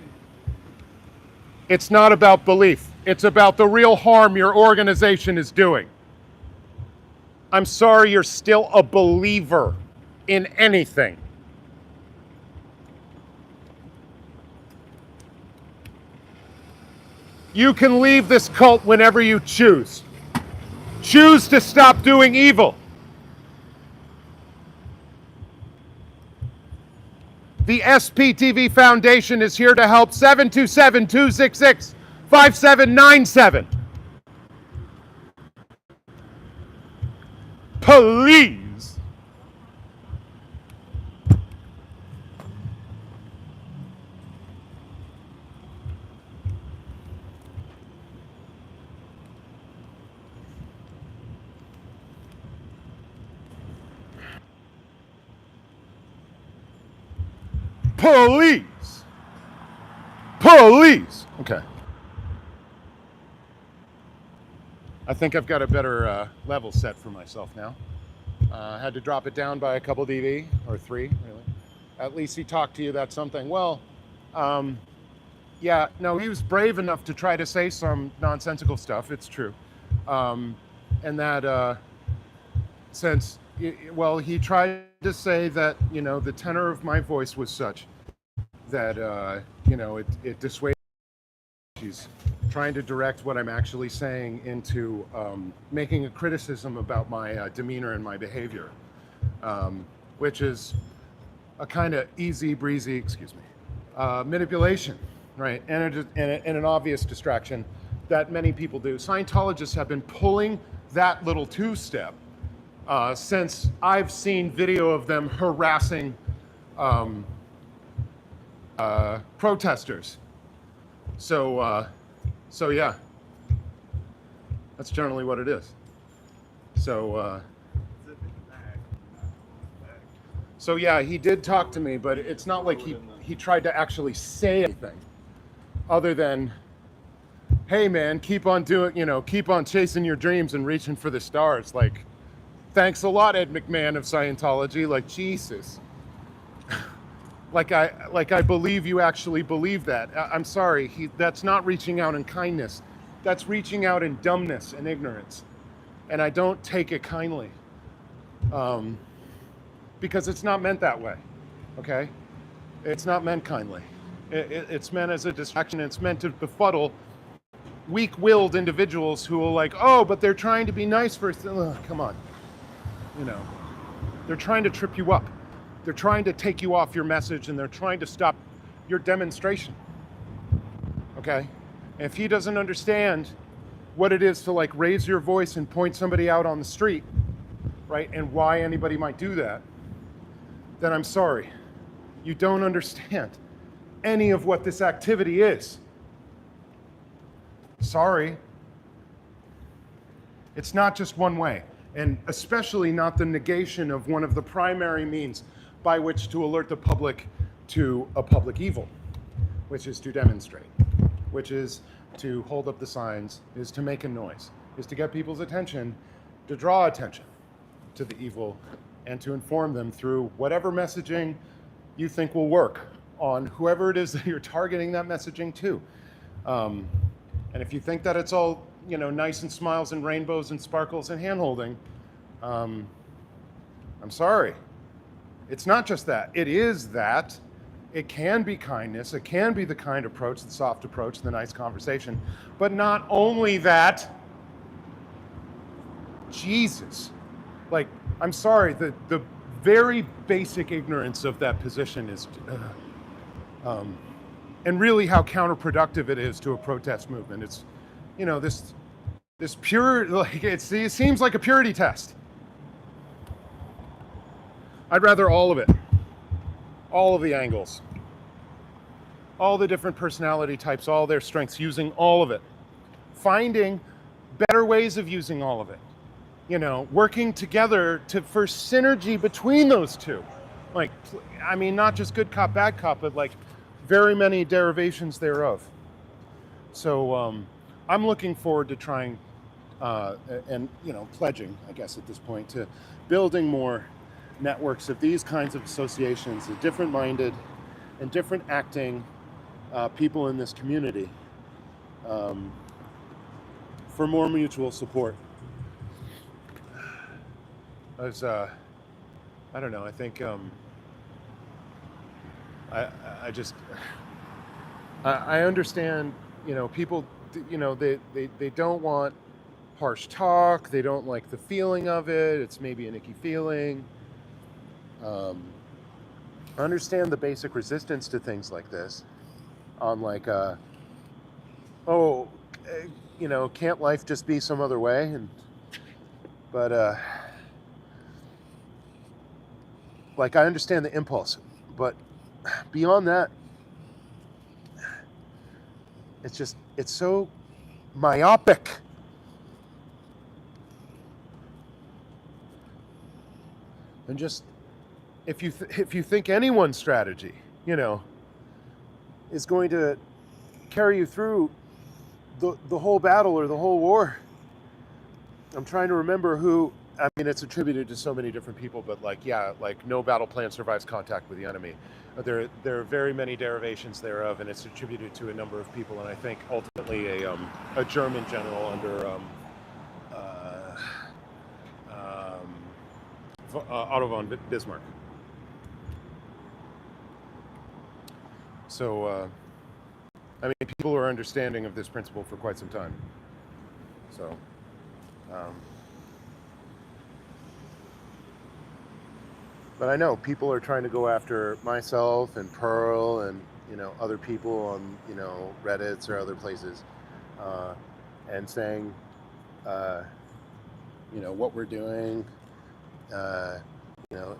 Speaker 1: It's not about belief. It's about the real harm your organization is doing. I'm sorry you're still a believer in anything. You can leave this cult whenever you choose. Choose to stop doing evil. The SPTV Foundation is here to help. 727-266-5797. Please. Police. Police. Okay. I think I've got a better level set for myself now. I had to drop it down by a couple dB, or 3, really. At least he talked to you, that's something. Well, yeah, no, he was brave enough to try to say some nonsensical stuff, it's true. And that, since, well, he tried to say that, you know, the tenor of my voice was such that, you know, it dissuaded. She's trying to direct what I'm actually saying into making a criticism about my demeanor and my behavior, which is a kind of easy breezy, excuse me, manipulation, right? And an obvious distraction that many people do. Scientologists have been pulling that little two-step since I've seen video of them harassing protesters. So yeah, that's generally what it is. So yeah, he did talk to me, but it's not like he tried to actually say anything other than, hey man, keep on doing, you know, keep on chasing your dreams and reaching for the stars. Like, thanks a lot, Ed McMahon of Scientology. Like, Jesus. Like I believe you actually believe that. I'm sorry, that's not reaching out in kindness. That's reaching out in dumbness and ignorance. And I don't take it kindly. Because it's not meant that way, okay? It's not meant kindly. It's meant as a distraction. It's meant to befuddle weak-willed individuals who are like, oh, but they're trying to be nice for us. Come on, you know. They're trying to trip you up. They're trying to take you off your message, and they're trying to stop your demonstration, okay? And if he doesn't understand what it is to like raise your voice and point somebody out on the street, right, and why anybody might do that, then I'm sorry. You don't understand any of what this activity is. Sorry. It's not just one way, and especially not the negation of one of the primary means by which to alert the public to a public evil, which is to demonstrate, which is to hold up the signs, is to make a noise, is to get people's attention, to draw attention to the evil, and to inform them through whatever messaging you think will work on whoever it is that you're targeting that messaging to. And if you think that it's all, you know, nice and smiles and rainbows and sparkles and hand-holding, I'm sorry. It's not just that. It is that. It can be kindness. It can be the kind approach, the soft approach, the nice conversation. But not only that, Jesus. Like, I'm sorry, the very basic ignorance of that position is, and really how counterproductive it is to a protest movement. It's, you know, this pure, like, it seems like a purity test. I'd rather all of it, all of the angles, all the different personality types, all their strengths, using all of it, finding better ways of using all of it, you know, working together for synergy between those two. Like, I mean, not just good cop, bad cop, but like very many derivations thereof. So I'm looking forward to trying and pledging, I guess, at this point, to building more networks of these kinds of associations, of different-minded and different acting people in this community, for more mutual support. I don't know. I think I just I understand. People. They don't want harsh talk. They don't like the feeling of it. It's maybe an icky feeling. I understand the basic resistance to things like this. On like, can't life just be some other way? But like, I understand the impulse, but beyond that, it's so myopic. And just, if you think anyone's strategy, is going to carry you through the whole battle or the whole war. I'm trying to remember who. I mean, it's attributed to so many different people, but no battle plan survives contact with the enemy. There are very many derivations thereof, and it's attributed to a number of people. And I think ultimately a German general under Otto von Bismarck. So, I mean, people are understanding of this principle for quite some time. So, but I know people are trying to go after myself and Pearl and other people on Reddits or other places, and saying what we're doing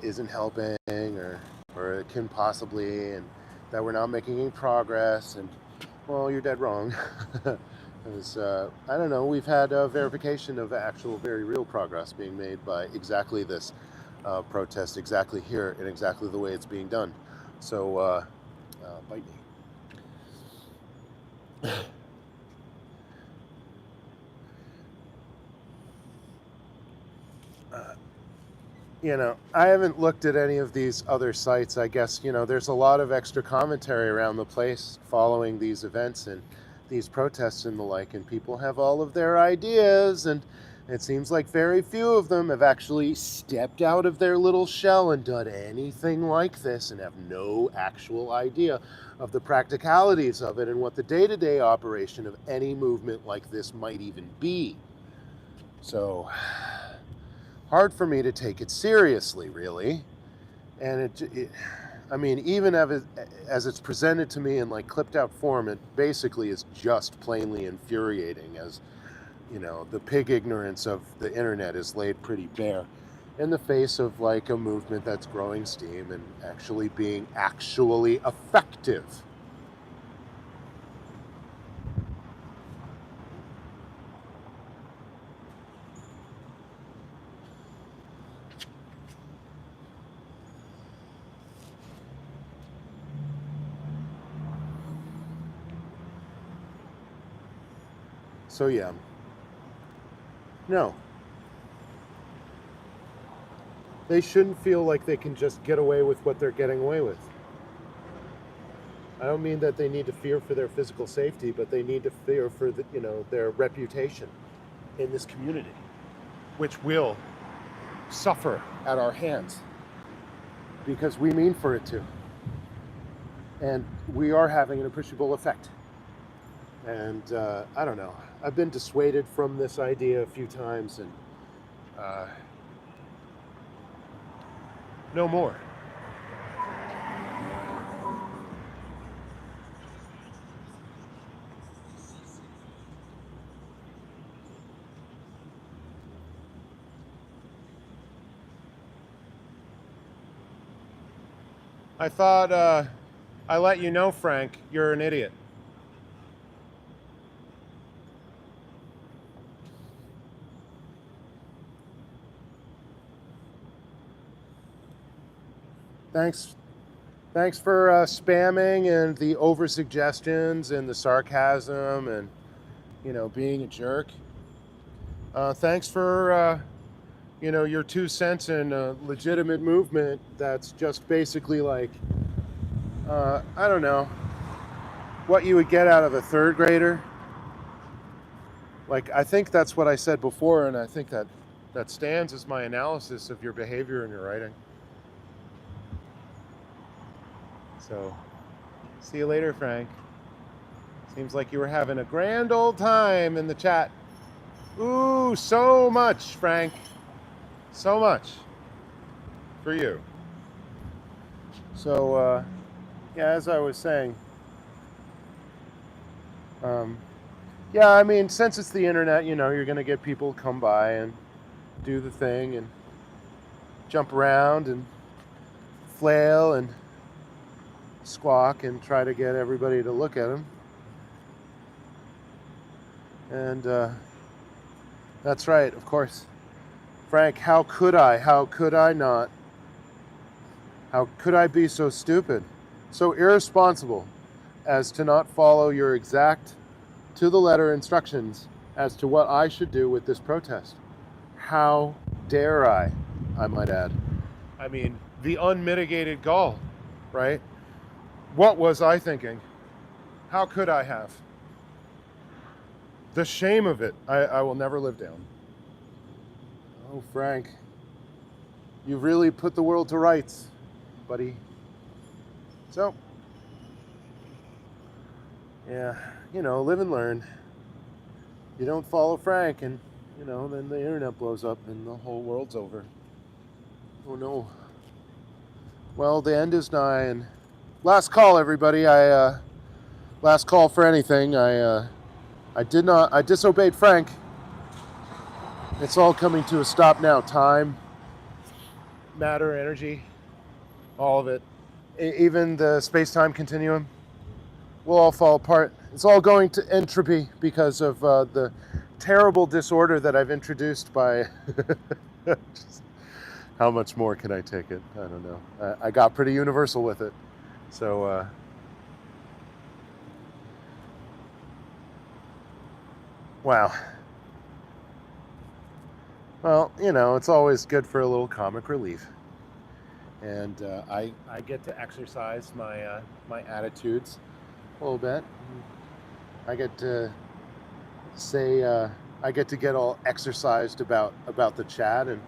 Speaker 1: isn't helping or it can possibly, and that we're not making any progress. And well, you're dead wrong. Because I don't know, we've had verification of actual very real progress being made by exactly this protest, exactly here, and exactly the way it's being done. So bite me. I haven't looked at any of these other sites. I guess, there's a lot of extra commentary around the place following these events and these protests and the like, and people have all of their ideas, and it seems like very few of them have actually stepped out of their little shell and done anything like this, and have no actual idea of the practicalities of it and what the day-to-day operation of any movement like this might even be. So, hard for me to take it seriously, really. And I mean, even as it's presented to me in like clipped out form, it basically is just plainly infuriating, as the pig ignorance of the internet is laid pretty bare in the face of like a movement that's growing steam and actually being actually effective. So yeah, no, they shouldn't feel like they can just get away with what they're getting away with. I don't mean that they need to fear for their physical safety, but they need to fear for their reputation in this community, which will suffer at our hands because we mean for it to, and we are having an appreciable effect. And I don't know. I've been dissuaded from this idea a few times, and no more. I thought I let you know, Frank, you're an idiot. Thanks for spamming and the over suggestions and the sarcasm and being a jerk. Thanks for your 2 cents in a legitimate movement that's just basically like, I don't know, what you would get out of a third grader. Like, I think that's what I said before, and I think that stands as my analysis of your behavior in your writing. So, see you later, Frank. Seems like you were having a grand old time in the chat. Ooh, so much, Frank. So much for you. So, yeah, as I was saying, yeah, I mean, since it's the internet, you're going to get people come by and do the thing and jump around and flail and squawk and try to get everybody to look at them. And that's right, of course. Frank, how could I? How could I not? How could I be so stupid, so irresponsible as to not follow your exact to the letter instructions as to what I should do with this protest? How dare I might add. I mean, the unmitigated gall, right? What was I thinking? How could I have? The shame of it, I will never live down. Oh, Frank, you've really put the world to rights, buddy. So, yeah, live and learn. You don't follow Frank and, then the internet blows up and the whole world's over. Oh no. Well, the end is nigh, and last call, everybody. Last call for anything. I disobeyed Frank. It's all coming to a stop now. Time, matter, energy, all of it. Even the space-time continuum will all fall apart. It's all going to entropy because of the terrible disorder that I've introduced by... How much more can I take it? I don't know. I got pretty universal with it. So, wow. Well, it's always good for a little comic relief. And I get to exercise my attitudes a little bit. I get to say, I get to get all exercised about the chat, and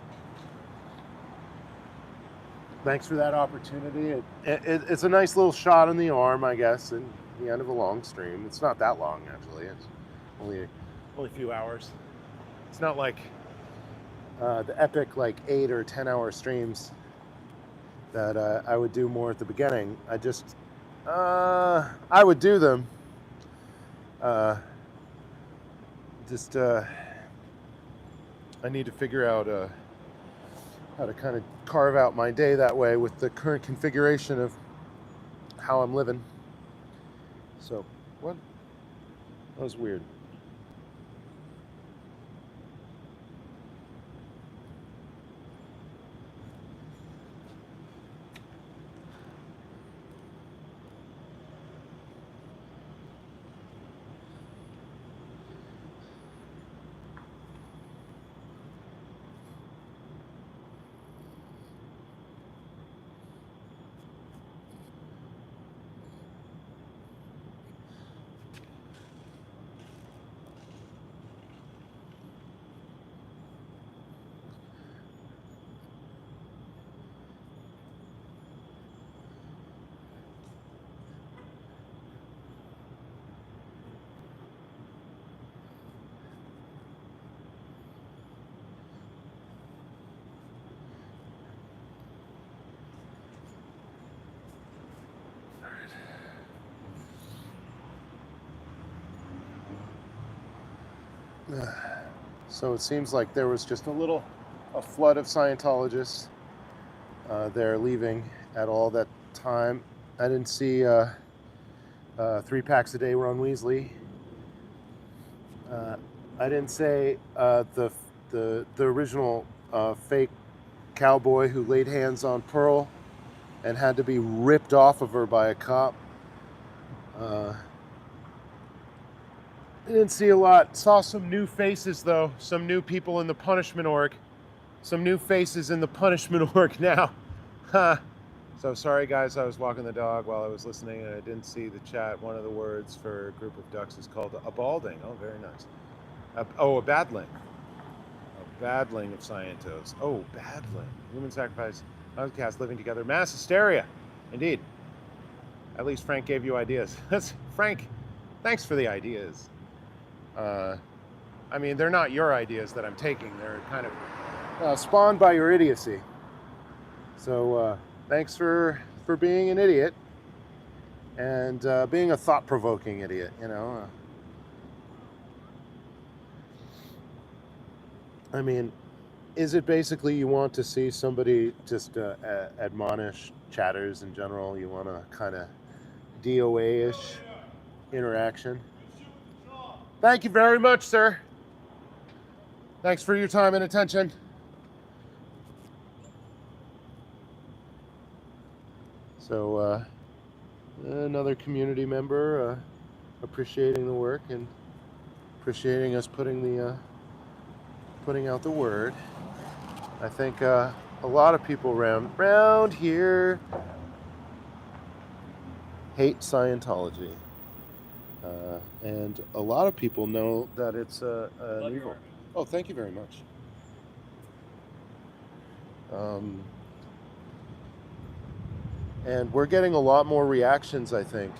Speaker 1: thanks for that opportunity. It's a nice little shot in the arm, I guess, and the end of a long stream. It's not that long, actually. It's only a few hours. It's not like the epic 8 or 10 hour streams that I would do more at the beginning. I would do them. I need to figure out how to kind of carve out my day that way with the current configuration of how I'm living. So, what? That was weird. So it seems like there was just a flood of Scientologists there leaving at all that time. I didn't see 3 packs a day Ron Weasley. I didn't say the original fake cowboy who laid hands on Pearl and had to be ripped off of her by a cop. Didn't see a lot. Saw some new faces though. Some new people in the punishment org. Some new faces in the punishment org now. Huh. So sorry guys, I was walking the dog while I was listening and I didn't see the chat. One of the words for a group of ducks is called a balding. Oh, very nice. A badling. A badling of scientos. Oh, badling. Human sacrifice, outcasts living together, mass hysteria. Indeed. At least Frank gave you ideas. That's Frank, thanks for the ideas. I mean, they're not your ideas that I'm taking. They're kind of spawned by your idiocy. So thanks for being an idiot and being a thought-provoking idiot, you know. I mean, is it basically you want to see somebody just admonish chatters in general? You want to kind of DOA-ish interaction? Thank you very much, sir. Thanks for your time and attention. So, another community member appreciating the work and appreciating us putting out the word. I think a lot of people around here hate Scientology. And a lot of people know that it's an evil. Oh, thank you very much. And we're getting a lot more reactions, I think,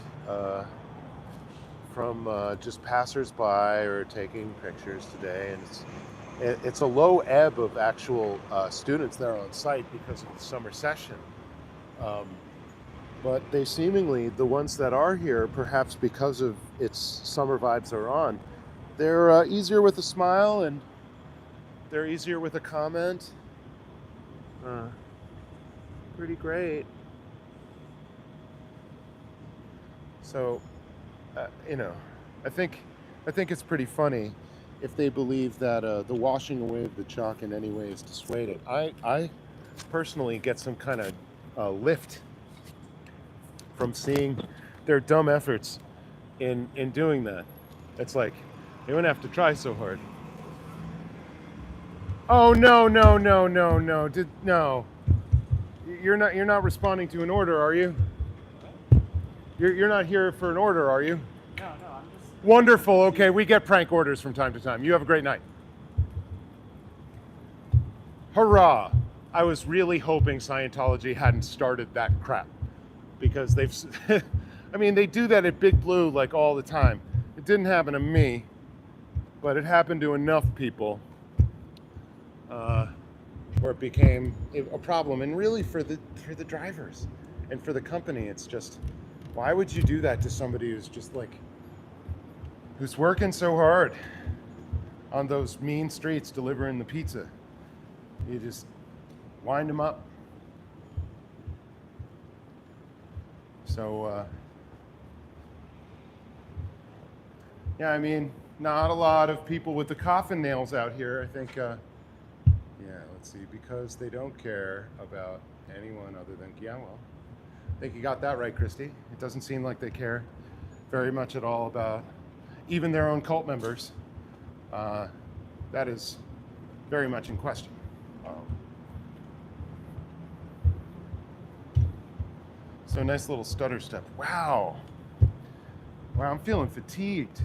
Speaker 1: from just passersby or taking pictures today. And it's a low ebb of actual students there on site because of the summer session. But they seemingly, the ones that are here, perhaps because of its summer vibes are on, they're easier with a smile and they're easier with a comment. Pretty great. So, you know, I think it's pretty funny if they believe that the washing away of the chalk in any way is dissuaded. I personally get some kind of lift from seeing their dumb efforts in doing that. It's like they wouldn't have to try so hard. Oh no! No. You're not responding to an order, are you? You're not here for an order, are you?
Speaker 7: No, I'm just...
Speaker 1: Wonderful. Okay, we get prank orders from time to time. You have a great night. Hurrah! I was really hoping Scientology hadn't started that crap. Because they've, I mean, they do that at Big Blue like all the time. It didn't happen to me, but it happened to enough people where it became a problem. And really for the drivers and for the company, it's just, why would you do that to somebody who's just like, who's working so hard on those mean streets delivering the pizza? You just wind them up. So, yeah, I mean, not a lot of people with the coffin nails out here. I think, yeah, let's see, because they don't care about anyone other than, yeah, well, I think you got that right, Christy. It doesn't seem like they care very much at all about even their own cult members. That is very much in question. So nice little stutter step. Wow, I'm feeling fatigued.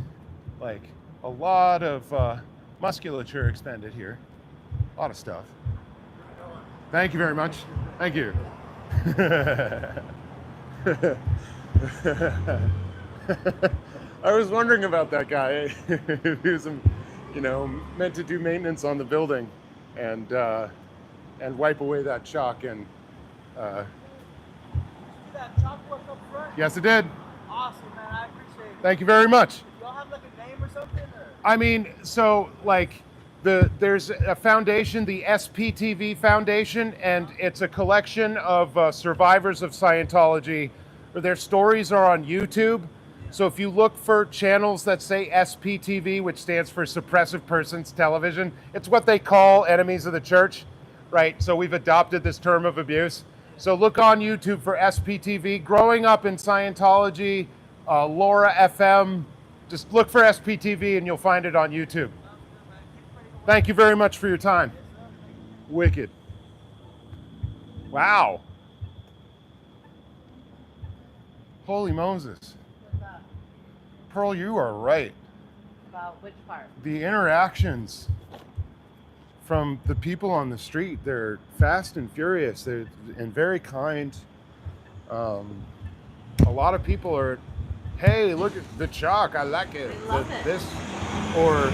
Speaker 1: Like a lot of musculature expended here. A lot of stuff. Thank you very much. Thank you. I was wondering about that guy who's, you know, meant to do maintenance on the building and wipe away that chalk and.
Speaker 5: That chalkboard up front?
Speaker 1: Yes, it did.
Speaker 5: Awesome, man. I appreciate it.
Speaker 1: Thank you very much.
Speaker 5: Y'all have like a name or something? Or?
Speaker 1: I mean, so like there's a foundation, the SPTV Foundation, and it's a collection of survivors of Scientology. Their stories are on YouTube. So if you look for channels that say SPTV, which stands for Suppressive Persons Television, it's what they call enemies of the church, right? So we've adopted this term of abuse. So look on YouTube for SPTV. Growing up in Scientology, Laura FM, Just look for SPTV and you'll find it on YouTube. Thank you very much for your time. Wicked. Wow. Holy Moses.
Speaker 2: What's up?
Speaker 1: Pearl, you are right.
Speaker 2: About which part?
Speaker 1: The interactions from the people on the street, they're fast and furious, and very kind. A lot of people are, hey, look at the chalk, I like it.
Speaker 2: They love it.
Speaker 1: This, or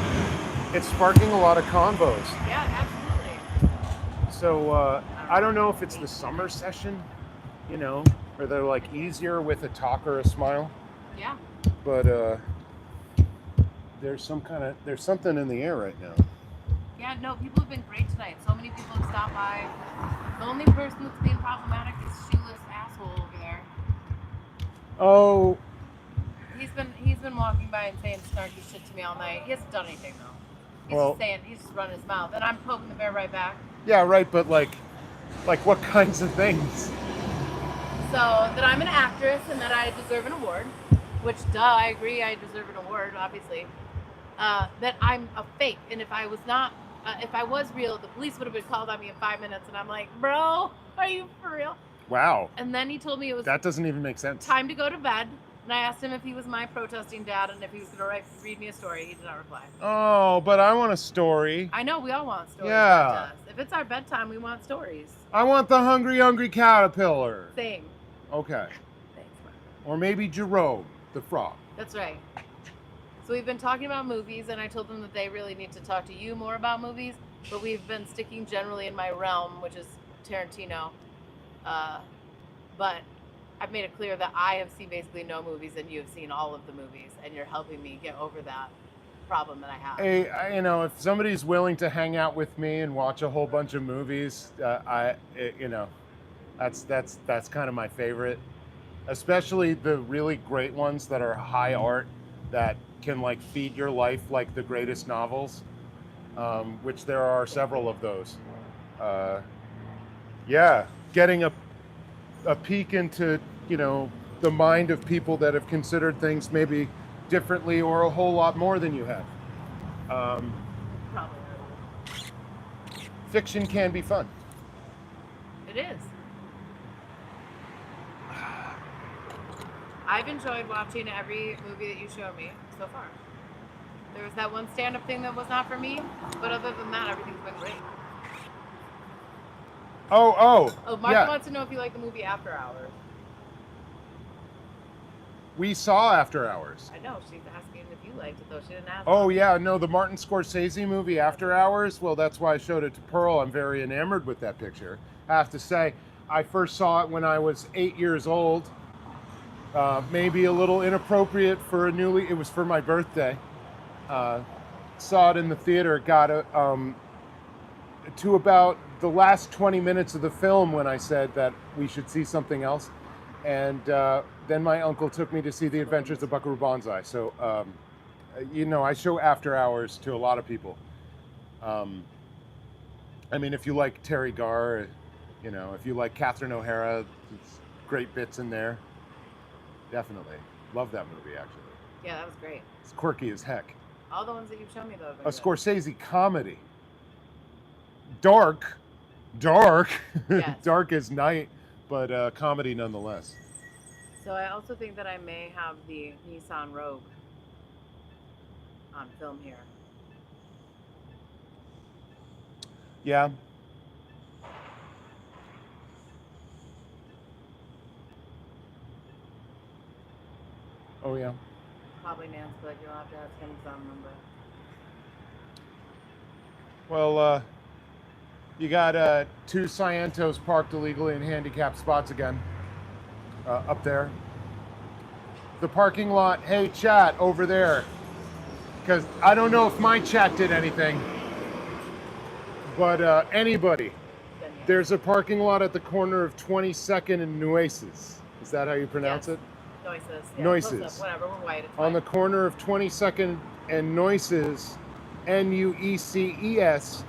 Speaker 1: it's sparking a lot of convos.
Speaker 2: Yeah, absolutely.
Speaker 1: So I don't know if it's the summer session, you know, or they're like easier with a talk or a smile,
Speaker 2: Yeah.
Speaker 1: but there's something in the air right now.
Speaker 2: Yeah, no, people have been great tonight. So many people have stopped by. The only person that's being problematic is shoeless asshole over there.
Speaker 1: Oh,
Speaker 2: He's been walking by and saying snarky shit to me all night. He hasn't done anything though. He's just running his mouth, and I'm poking the bear right back.
Speaker 1: yeah, right, but like what kinds of things?
Speaker 2: So that I'm an actress and that I deserve an award, which I agree, I deserve an award, obviously. That I'm a fake, and if I was not, if I was real, the police would have been called on me in 5 minutes, and I'm like, bro, are you for real?
Speaker 1: Wow,
Speaker 2: And then he told me it was
Speaker 1: that doesn't even make sense.
Speaker 2: time to go to bed, and I asked him if he was my protesting dad and if he was going to read me a story. He did not reply.
Speaker 1: Oh, but I want a story.
Speaker 2: I know we all want stories.
Speaker 1: Yeah.
Speaker 2: Not just. If it's our bedtime, we want stories.
Speaker 1: I want the hungry caterpillar.
Speaker 2: Same.
Speaker 1: Okay.
Speaker 2: Thanks, Mark.
Speaker 1: Or maybe Jerome, the frog.
Speaker 2: That's right. So we've been talking about movies, and I told them that they really need to talk to you more about movies, but we've been sticking generally in my realm, which is Tarantino. But I've made it clear that I have seen basically no movies, and you have seen all of the movies, and you're helping me get over that problem that I have.
Speaker 1: Hey, you know, if somebody's willing to hang out with me and watch a whole bunch of movies, you know, that's kind of my favorite. Especially the really great ones that are high art, that can like feed your life like the greatest novels, which there are several of those. Yeah, getting a peek into, you know, the mind of people that have considered things maybe differently or a whole lot more than you have.
Speaker 2: Probably.
Speaker 1: Fiction can be fun.
Speaker 2: It is. I've enjoyed watching every movie that you showed me so far. There was that one stand-up thing that was not for me, but other than that, everything's been great.
Speaker 1: Oh,
Speaker 2: Mark
Speaker 1: yeah.
Speaker 2: wants to know if you like the movie After Hours.
Speaker 1: We saw After Hours.
Speaker 2: I know, she's asking if you liked it, though. She didn't ask.
Speaker 1: Oh yeah, no, the Martin Scorsese movie After Hours. Well, that's why I showed it to Pearl. I'm very enamored with that picture. I have to say, I first saw it when I was 8 years old. Maybe a little inappropriate for it was for my birthday. Saw it in the theater, got to about the last 20 minutes of the film when I said that we should see something else. And then my uncle took me to see The Adventures of Buckaroo Banzai. So, you know, I show After Hours to a lot of people. I mean, if you like Terry Garr, you know, if you like Catherine O'Hara, there's great bits in there. Definitely. Love that movie, actually.
Speaker 2: Yeah, that was great.
Speaker 1: It's quirky as heck.
Speaker 2: All the ones that you've shown me, though. have been
Speaker 1: A
Speaker 2: good.
Speaker 1: Scorsese comedy. Dark.
Speaker 2: Yes.
Speaker 1: Dark as night, but comedy nonetheless.
Speaker 2: So I also think that I may have the Nissan Rogue on film here.
Speaker 1: Yeah. Oh, yeah.
Speaker 2: Probably Nance, but you'll have to ask him because I don't remember.
Speaker 1: Well, you got 2 Scientos parked illegally in handicapped spots again. Up there. The parking lot, hey chat, over there. Because I don't know if my chat did anything. But anybody, there's a parking lot at the corner of 22nd and Nueces. Is that how you pronounce
Speaker 2: Yes.
Speaker 1: it?
Speaker 2: Noises. Yeah,
Speaker 1: Noises.
Speaker 2: close up, whatever, we're white. It's
Speaker 1: On the
Speaker 2: fine.
Speaker 1: corner of 22nd and Nueces, Nueces,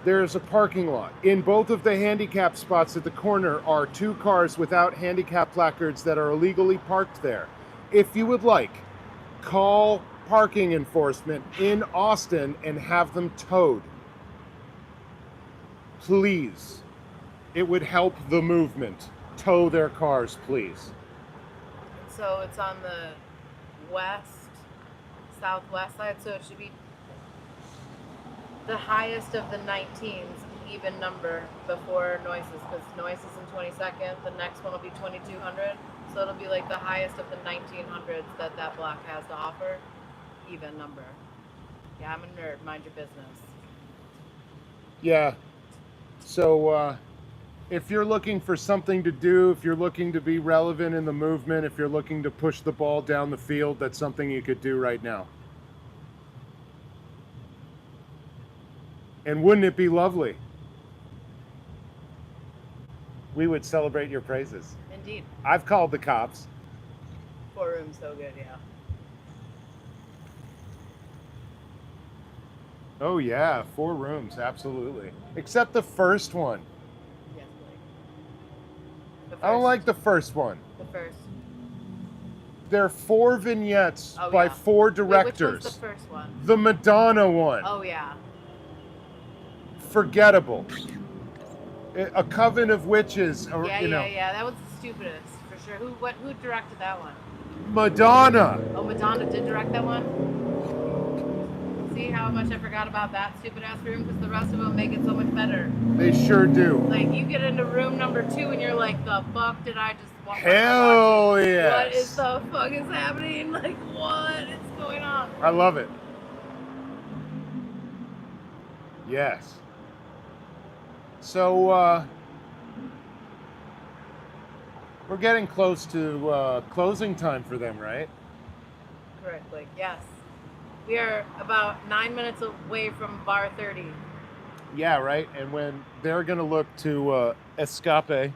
Speaker 1: there's a parking lot. In both of the handicap spots at the corner are 2 cars without handicap placards that are illegally parked there. If you would like, call parking enforcement in Austin and have them towed. Please. It would help the movement. Tow their cars, please.
Speaker 2: So it's on the southwest side, so it should be the highest of the 19s, even number before Noises, because Noise is in 22nd, the next one will be 2200, so it'll be like the highest of the 1900s that block has to offer, even number. Yeah, I'm a nerd, mind your business.
Speaker 1: Yeah. So, if you're looking for something to do, if you're looking to be relevant in the movement, if you're looking to push the ball down the field, that's something you could do right now. And wouldn't it be lovely? We would celebrate your praises.
Speaker 2: Indeed.
Speaker 1: I've called the cops.
Speaker 2: 4 rooms, so good, yeah.
Speaker 1: Oh yeah, 4 rooms, absolutely. Except the first one.
Speaker 2: Yes, Blake.
Speaker 1: I don't like the first one.
Speaker 2: The first.
Speaker 1: There are 4 vignettes
Speaker 2: Oh,
Speaker 1: by
Speaker 2: yeah.
Speaker 1: 4
Speaker 2: Wait,
Speaker 1: directors.
Speaker 2: which one's the first one?
Speaker 1: The Madonna one.
Speaker 2: Oh, yeah.
Speaker 1: Forgettable. A Coven of Witches, or
Speaker 2: Yeah. That was the stupidest, for sure. Who directed that one?
Speaker 1: Madonna.
Speaker 2: Oh, Madonna did direct that one? See how much I forgot about that stupid ass room? Because the rest of them make it so much better.
Speaker 1: They sure do.
Speaker 2: Like, you get into room number 2 and you're like, the fuck did I just walk?
Speaker 1: Hell yes.
Speaker 2: What is the fuck is happening? Like, what is going on?
Speaker 1: I love it. Yes. So, we're getting close to closing time for them, right?
Speaker 2: Correct, Blake. Yes. We are about 9 minutes away from bar 30.
Speaker 1: Yeah, right. And when they're going to look to escape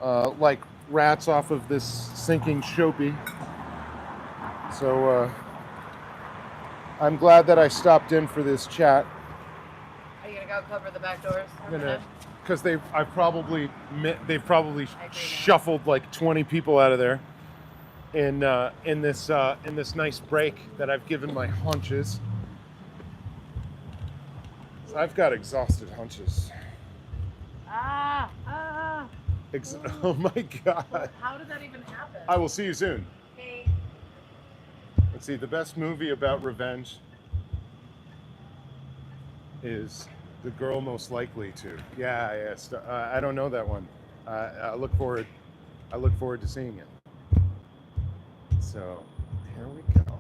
Speaker 1: like rats off of this sinking Shopee. So, I'm glad that I stopped in for this chat.
Speaker 2: Are you gonna go cover the back doors?
Speaker 1: Because they've probably shuffled like 20 people out of there in this nice break that I've given my hunches. So I've got exhausted hunches. Oh my God!
Speaker 2: How did that even happen?
Speaker 1: I will see you soon.
Speaker 2: Okay.
Speaker 1: Let's see. The best movie about revenge is The Girl Most Likely To. Yeah. I don't know that one. I look forward to seeing it. So here we go.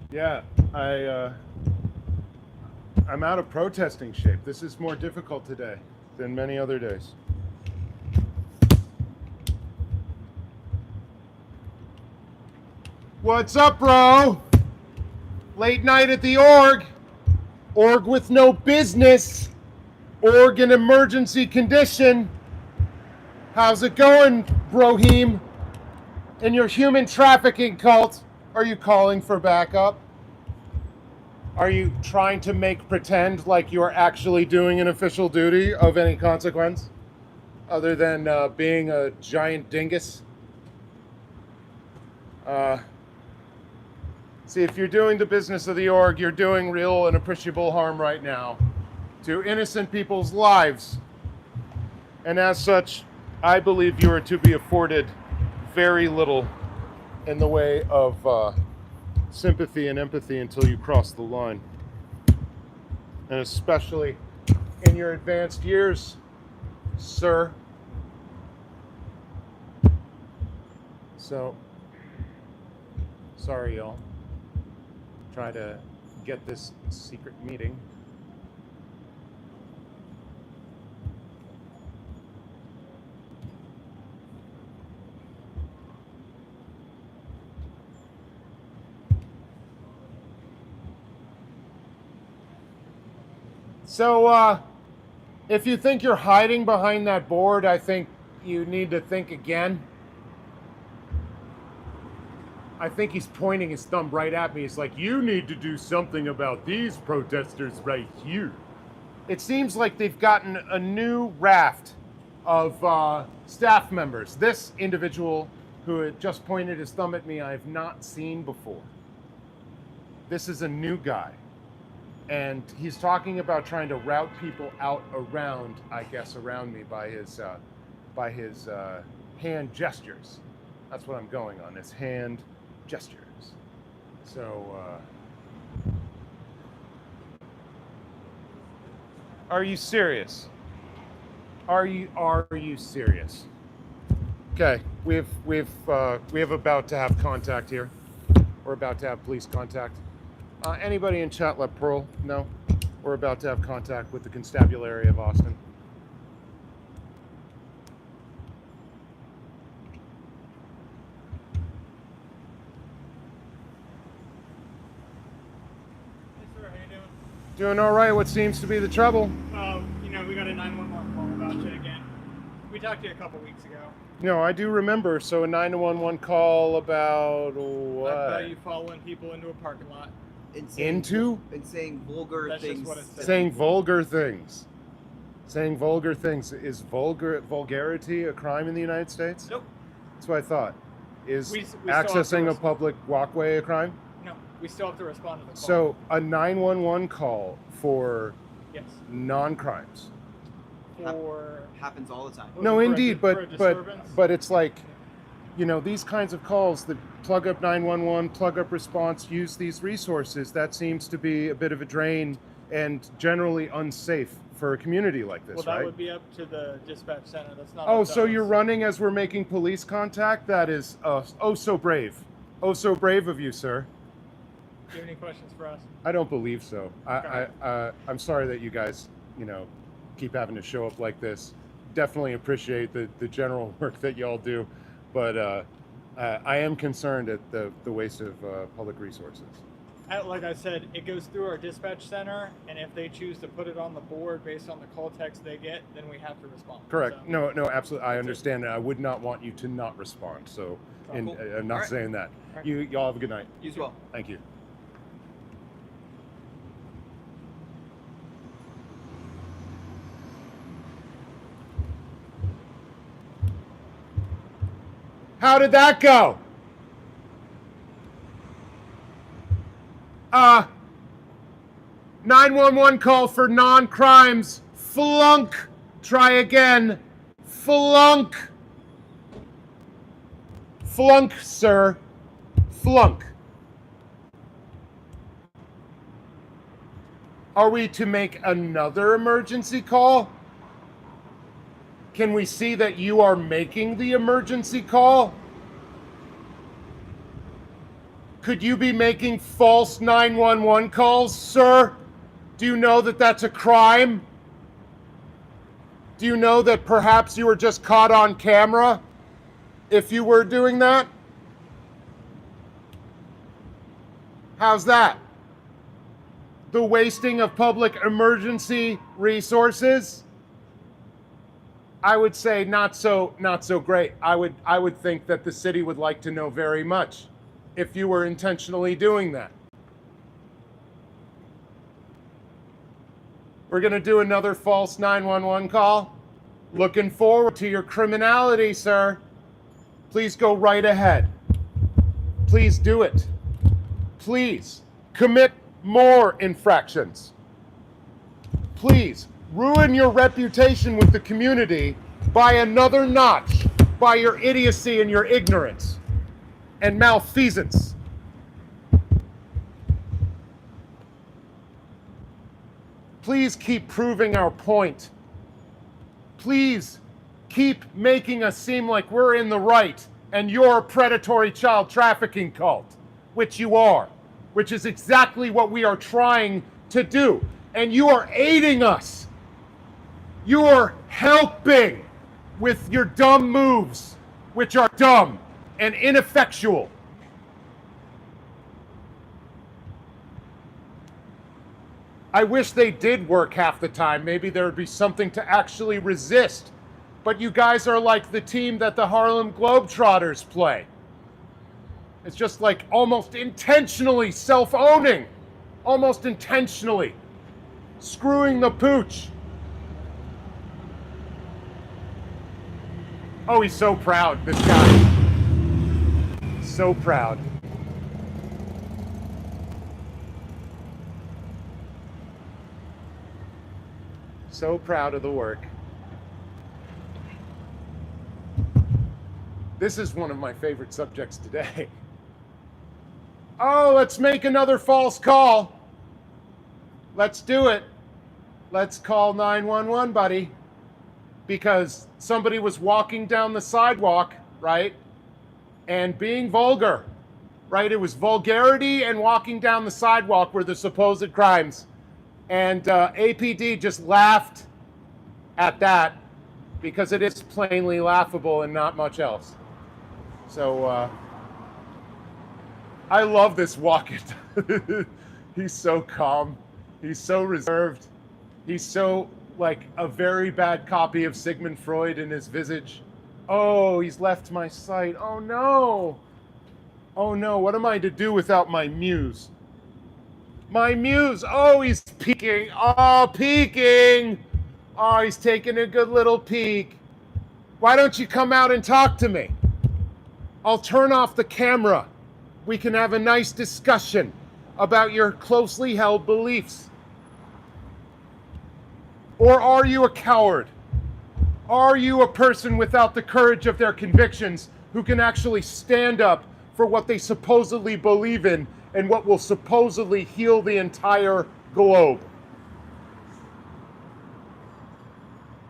Speaker 1: Yeah, I'm out of protesting shape. This is more difficult today than many other days. What's up, bro? Late night at the org. Org with no business. Org in emergency condition. How's it going, Brohim? In your human trafficking cult, are you calling for backup? Are you trying to make pretend like you're actually doing an official duty of any consequence? Other than being a giant dingus? See, if you're doing the business of the org, you're doing real and appreciable harm right now to innocent people's lives. And as such, I believe you are to be afforded very little in the way of sympathy and empathy until you cross the line. And especially in your advanced years, sir. So, sorry, y'all. Try to get this secret meeting. So, if you think you're hiding behind that board, I think you need to think again. I think he's pointing his thumb right at me. It's like, you need to do something about these protesters right here. it seems like they've gotten a new raft of staff members. This individual who had just pointed his thumb at me, I have not seen before. This is a new guy. And he's talking about trying to route people out around, I guess, around me by his hand gestures. That's what I'm going on, his hand gestures. So, are you serious? Are you serious? Okay, we have about to have contact here. We're about to have police contact. Anybody in chat let Pearl know? We're about to have contact with the constabulary of Austin.
Speaker 8: Hey sir, how you doing?
Speaker 1: Doing all right. What seems to be the trouble?
Speaker 8: We got a 911 call about you again. We talked to you a couple weeks ago.
Speaker 1: No, I do remember. So a 911 call about what?
Speaker 8: About you following people into a parking lot.
Speaker 6: And saying vulgar
Speaker 8: That's just
Speaker 6: things.
Speaker 8: what it said.
Speaker 1: Saying vulgar things. Saying vulgar things. Is vulgarity a crime in the United States?
Speaker 8: Nope.
Speaker 1: That's what I thought. Is
Speaker 8: We still have to
Speaker 1: accessing a public walkway a crime?
Speaker 8: No, we still have to respond to the call.
Speaker 1: So a 911 call for
Speaker 8: yes,
Speaker 1: non-crimes.
Speaker 8: for
Speaker 6: Happens all the time.
Speaker 8: Was
Speaker 1: No,
Speaker 8: it for a
Speaker 1: indeed,
Speaker 8: for a
Speaker 1: but
Speaker 8: disturbance?
Speaker 1: it's like, these kinds of calls that plug up 911, plug up response, use these resources. That seems to be a bit of a drain and generally unsafe for a community like this,
Speaker 8: well, that
Speaker 1: right?
Speaker 8: would be up to the dispatch center. That's not.
Speaker 1: Oh,
Speaker 8: up to
Speaker 1: so
Speaker 8: us.
Speaker 1: you're running as we're making police contact? That is oh so brave. Oh, so brave of you, sir.
Speaker 8: Do you have any questions for us?
Speaker 1: I don't believe so.
Speaker 8: Okay.
Speaker 1: I'm sorry that you guys, keep having to show up like this. Definitely appreciate the general work that y'all do, but I am concerned at the waste of public resources.
Speaker 8: Like I said, it goes through our dispatch center, and if they choose to put it on the board based on the call text they get, then we have to respond.
Speaker 1: Correct.
Speaker 8: So,
Speaker 1: No, absolutely. I
Speaker 8: That's it.
Speaker 1: understand that. I would not want you to not respond. So, and
Speaker 6: Cool.
Speaker 1: I'm not
Speaker 6: All right.
Speaker 1: saying that.
Speaker 8: All right.
Speaker 1: Y'all have a good night.
Speaker 6: You as well.
Speaker 1: Thank you. How did that go? 911 call for non-crimes. Flunk. Try again. Flunk. Flunk, sir. Flunk. Are we to make another emergency call? Can we see that you are making the emergency call? Could you be making false 911 calls, sir? Do you know that that's a crime? Do you know that perhaps you were just caught on camera if you were doing that? How's that? The wasting of public emergency resources? I would say not so great. I would think that the city would like to know very much if you were intentionally doing that. We're going to do another false 911 call. Looking forward to your criminality, sir. Please go right ahead. Please do it. Please commit more infractions. Please ruin your reputation with the community by another notch by your idiocy and your ignorance and malfeasance. Please keep proving our point. Please keep making us seem like we're in the right and you're a predatory child trafficking cult, which you are, which is exactly what we are trying to do. And you are aiding us. You are helping with your dumb moves, which are dumb and ineffectual. I wish they did work half the time. Maybe there would be something to actually resist. But you guys are like the team that the Harlem Globetrotters play. It's just like almost intentionally self-owning. Almost intentionally. screwing the pooch. Oh, he's so proud, this guy. So proud. So proud of the work. This is one of my favorite subjects today. Oh, let's make another false call. Let's do it. Let's call 911, buddy. Because somebody was walking down the sidewalk, right? And being vulgar, right? It was vulgarity and walking down the sidewalk were the supposed crimes. And APD just laughed at that because it is plainly laughable and not much else. So I love this walking. He's so calm. He's so reserved. He's so like a very bad copy of Sigmund Freud in his visage. Oh, he's left my sight. Oh no. Oh no, what am I to do without my muse? My muse. Oh, he's peeking. Oh, peeking. Oh, he's taking a good little peek. Why don't you come out and talk to me? I'll turn off the camera. We can have a nice discussion about your closely held beliefs. Or are you a coward? Are you a person without the courage of their convictions who can actually stand up for what they supposedly believe in and what will supposedly heal the entire globe?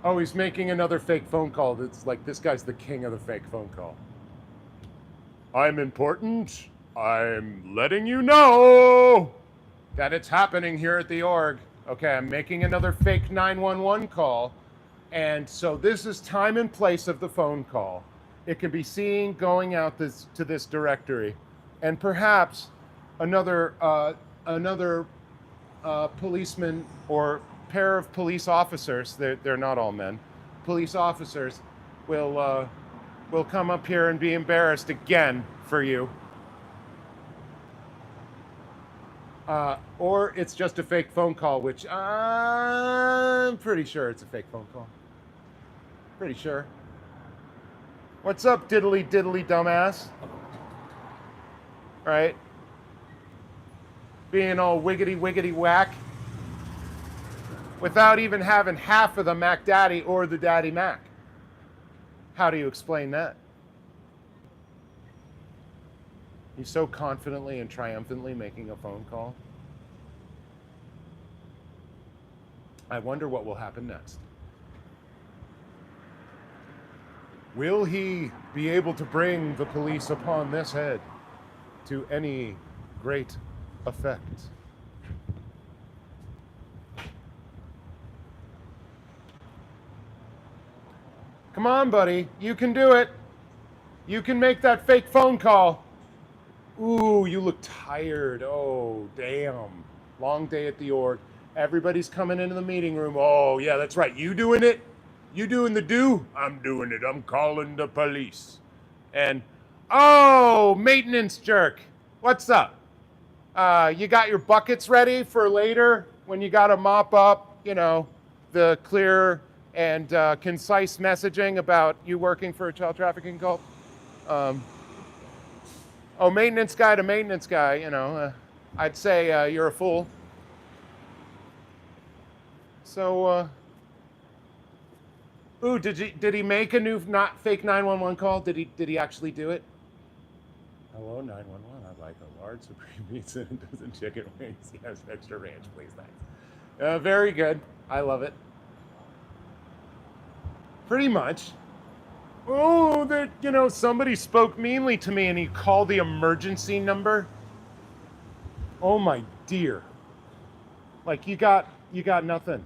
Speaker 1: Oh, he's making another fake phone call. It's like this guy's the king of the fake phone call. I'm important. I'm letting you know that it's happening here at the org. Okay, I'm making another fake 911 call. And so this is time and place of the phone call. It can be seen going out to this directory. And perhaps another policeman or pair of police officers, they're not all men, police officers will come up here and be embarrassed again for you. Or it's just a fake phone call, which I'm pretty sure it's a fake phone call. Pretty sure. What's up, diddly dumbass? Right? Being all wiggity whack without even having half of the Mac Daddy or the Daddy Mac. How do you explain that? He's so confidently and triumphantly making a phone call. I wonder what will happen next. Will he be able to bring the police upon this head to any great effect? Come on, buddy. You can do it. You can make that fake phone call. Ooh, you look tired. Oh, damn. Long day at the org. Everybody's coming into the meeting room. Oh, yeah, that's right. You doing it? You doing the do? I'm doing it. I'm calling the police. And, oh, maintenance jerk. What's up? You got your buckets ready for later when you got to mop up, you know, the clear and concise messaging about you working for a child trafficking cult? Oh, maintenance guy to maintenance guy, you know, I'd say you're a fool. So, ooh, did he make a new not fake 911 call? Did he actually do it? Hello, 911. I'd like a large supreme pizza and a dozen chicken wings. Yes, extra ranch, please, thanks. Very good. I love it. Pretty much. Oh, that, you know, somebody spoke meanly to me and he called the emergency number. Oh my dear. Like you got nothing.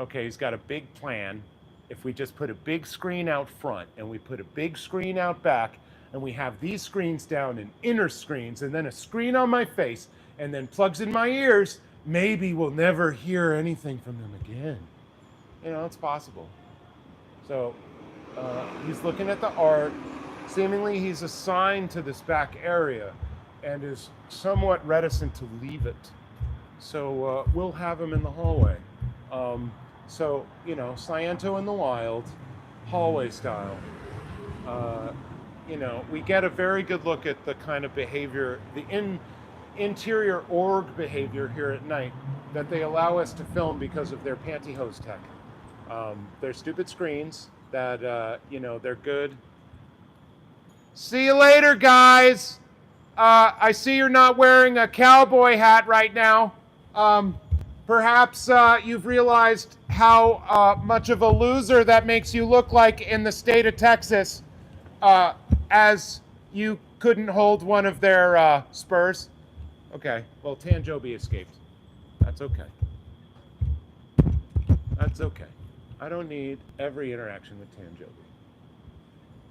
Speaker 1: Okay, he's got a big plan. If we just put a big screen out front and we put a big screen out back and we have these screens down in inner screens and then a screen on my face and then plugs in my ears, maybe we'll never hear anything from them again. You know, it's possible. So he's looking at the art. Seemingly he's assigned to this back area. and is somewhat reticent to leave it. So we'll have him in the hallway. So, you know, Sciento in the wild, hallway style. You know, we get a very good look at the kind of behavior, the interior org behavior here at night that they allow us to film because of their pantyhose tech. They're stupid screens that, you know, they're good. See you later, guys. I see you're not wearing a cowboy hat right now. Perhaps you've realized how much of a loser that makes you look like in the state of Texas, as you couldn't hold one of their spurs. Okay, well, Tanjobi escaped. That's okay. That's okay. I don't need every interaction with Tanjobi.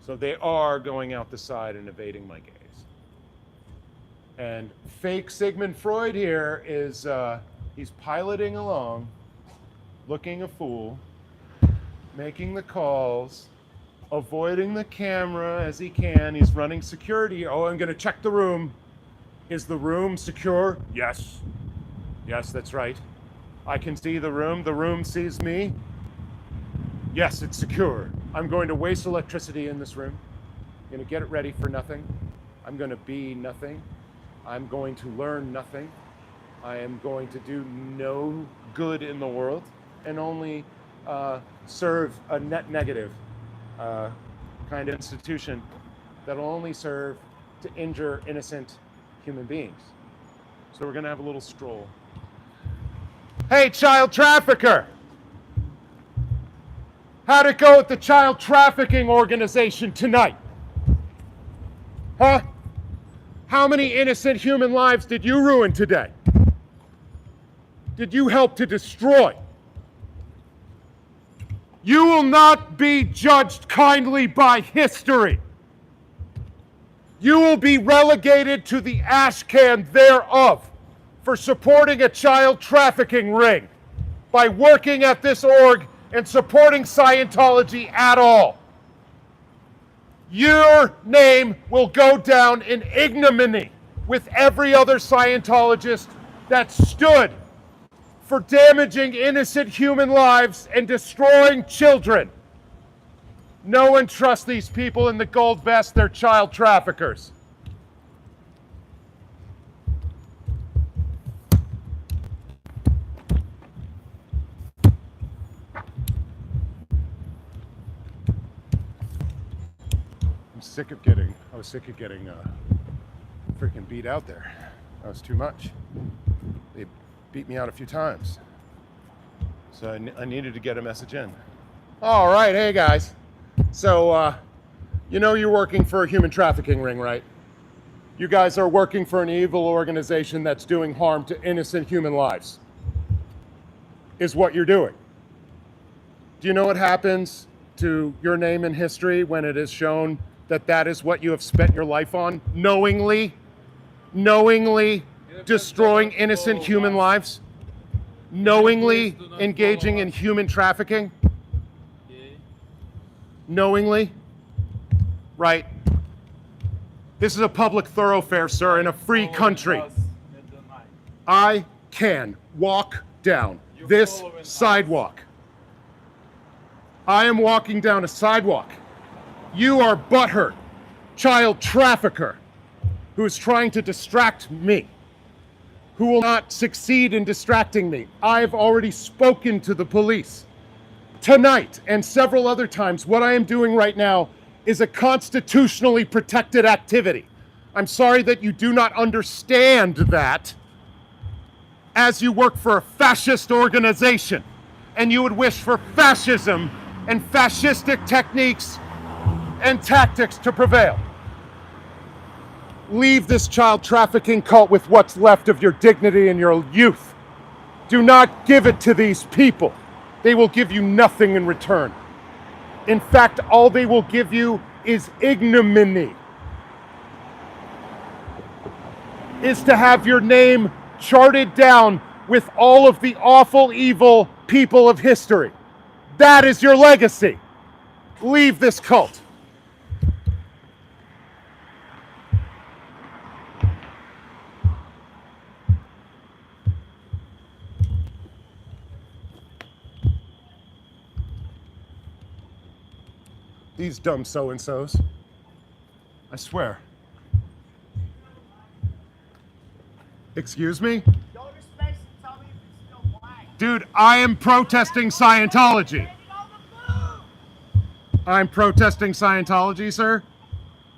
Speaker 1: So they are going out the side and evading my gaze. And fake Sigmund Freud here is, he's piloting along, looking a fool, making the calls, avoiding the camera as he can. He's running security. Oh, I'm going to check the room. Is the room secure? Yes. Yes, that's right. I can see the room. The room sees me. Yes, it's secure. I'm going to waste electricity in this room. I'm going to get it ready for nothing. I'm going to be nothing. I'm going to learn nothing. I am going to do no good in the world and only serve a net negative kind of institution that'll only serve to injure innocent human beings. So we're going to have a little stroll. Hey, child trafficker! How'd it go at the child trafficking organization tonight? Huh? How many innocent human lives did you ruin today? Did you help to destroy? You will not be judged kindly by history. You will be relegated to the ash can thereof for supporting a child trafficking ring by working at this org and supporting Scientology at all. Your name will go down in ignominy with every other Scientologist that stood for damaging innocent human lives and destroying children. No one trusts these people in the gold vest. They're child traffickers. I was sick of getting freaking beat out there. That was too much. They beat me out a few times. So I needed to get a message in. All right, hey guys. So, you know you're working for a human trafficking ring, right? You guys are working for an evil organization that's doing harm to innocent human lives, is what you're doing. Do you know what happens to your name in history when it is shown that that is what you have spent your life on? Knowingly destroying innocent human lives? Knowingly engaging in human trafficking? Knowingly? Right. This is a public thoroughfare, sir, in a free country. I can walk down this sidewalk. I am walking down a sidewalk. You are butthurt, child trafficker, who is trying to distract me, who will not succeed in distracting me. I've already spoken to the police. Tonight and several other times, what I am doing right now is a constitutionally protected activity. I'm sorry that you do not understand that, as you work for a fascist organization and you would wish for fascism and fascistic techniques and tactics to prevail. Leave this child trafficking cult with what's left of your dignity and your youth. Do not give it to these people. They will give you nothing in return. In fact, all they will give you is ignominy. Is to have your name charted down with all of the awful, evil people of history. That is your legacy. Leave this cult. These dumb so-and-sos. I swear. Excuse me?
Speaker 5: Go to space and tell me if it's still black.
Speaker 1: Dude, I am protesting Scientology.
Speaker 5: Landing on the moon.
Speaker 1: I'm protesting Scientology, sir.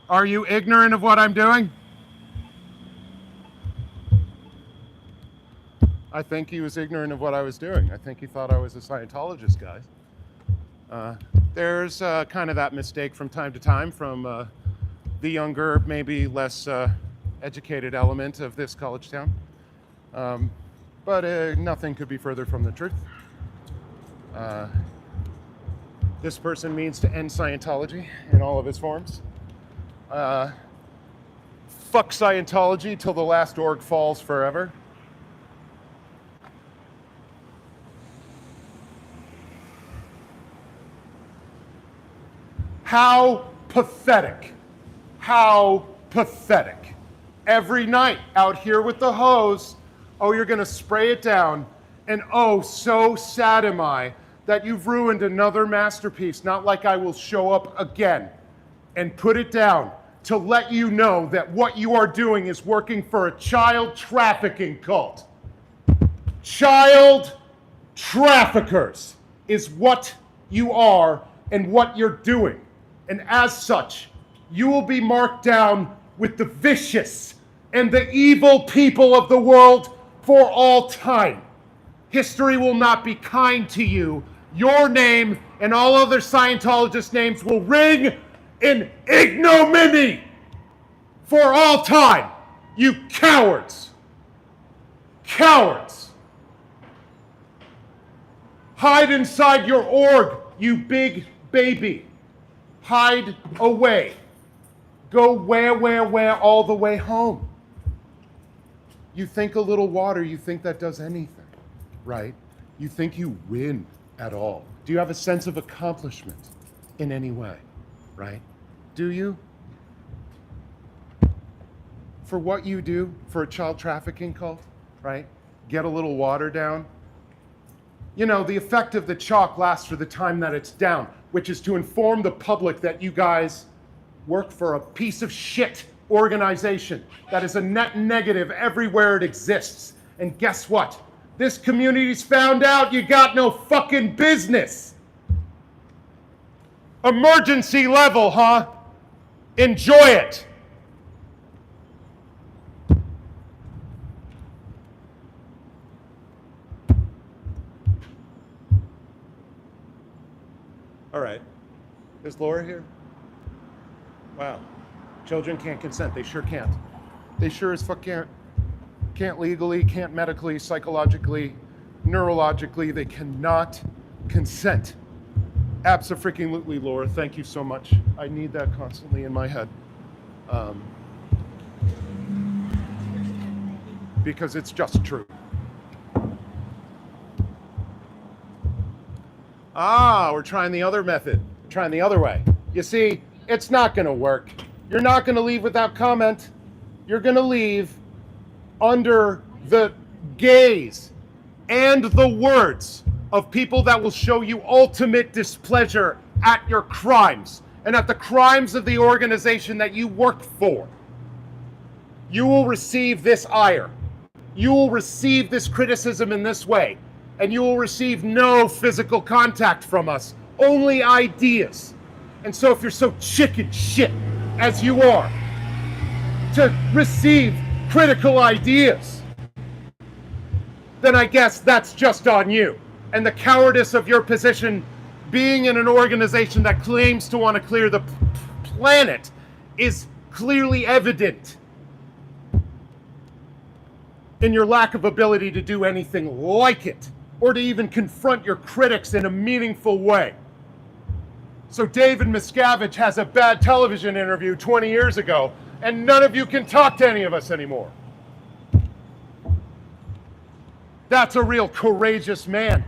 Speaker 1: Are you ignorant of what I'm doing? I think he was ignorant of what I was doing. I think he thought I was a Scientologist, guys. There's kind of that mistake from time to time from the younger, maybe less educated element of this college town. But nothing could be further from the truth. This person means to end Scientology in all of its forms. Fuck Scientology till the last org falls forever. How pathetic. How pathetic. Every night out here with the hose, oh, you're gonna spray it down, and oh, so sad am I that you've ruined another masterpiece, not like I will show up again and put it down to let you know that what you are doing is working for a child trafficking cult. Child traffickers is what you are and what you're doing. And as such, you will be marked down with the vicious and the evil people of the world for all time. History will not be kind to you. Your name and all other Scientologist names will ring in ignominy for all time. You cowards. Cowards. Hide inside your org, you big baby. Hide away. Go where, all the way home. You think a little water, you think that does anything, right? You think you win at all. Do you have a sense of accomplishment in any way, right? Do you? For what you do for a child trafficking cult, right? Get a little water down. You know, the effect of the chalk lasts for the time that it's down, which is to inform the public that you guys work for a piece of shit organization that is a net negative everywhere it exists. And guess what? This community's found out you got no fucking business. Emergency level, huh? Enjoy it. All right. Is Laura here? Wow. Children can't consent. They sure can't. They sure as fuck can't. Can't legally, can't medically, psychologically, neurologically. They cannot consent. Abso-freaking-lutely, Laura. Thank you so much. I need that constantly in my head. Because it's just true. Ah, we're trying the other method. We're trying the other way. You see, it's not going to work. You're not going to leave without comment. You're going to leave under the gaze and the words of people that will show you ultimate displeasure at your crimes and at the crimes of the organization that you work for. You will receive this ire. You will receive this criticism in this way. And you will receive no physical contact from us, only ideas. And so if you're so chicken shit as you are to receive critical ideas, then I guess that's just on you. And the cowardice of your position being in an organization that claims to want to clear the planet is clearly evident in your lack of ability to do anything like it, or to even confront your critics in a meaningful way. So David Miscavige has a bad television interview 20 years ago, and none of you can talk to any of us anymore. That's a real courageous man.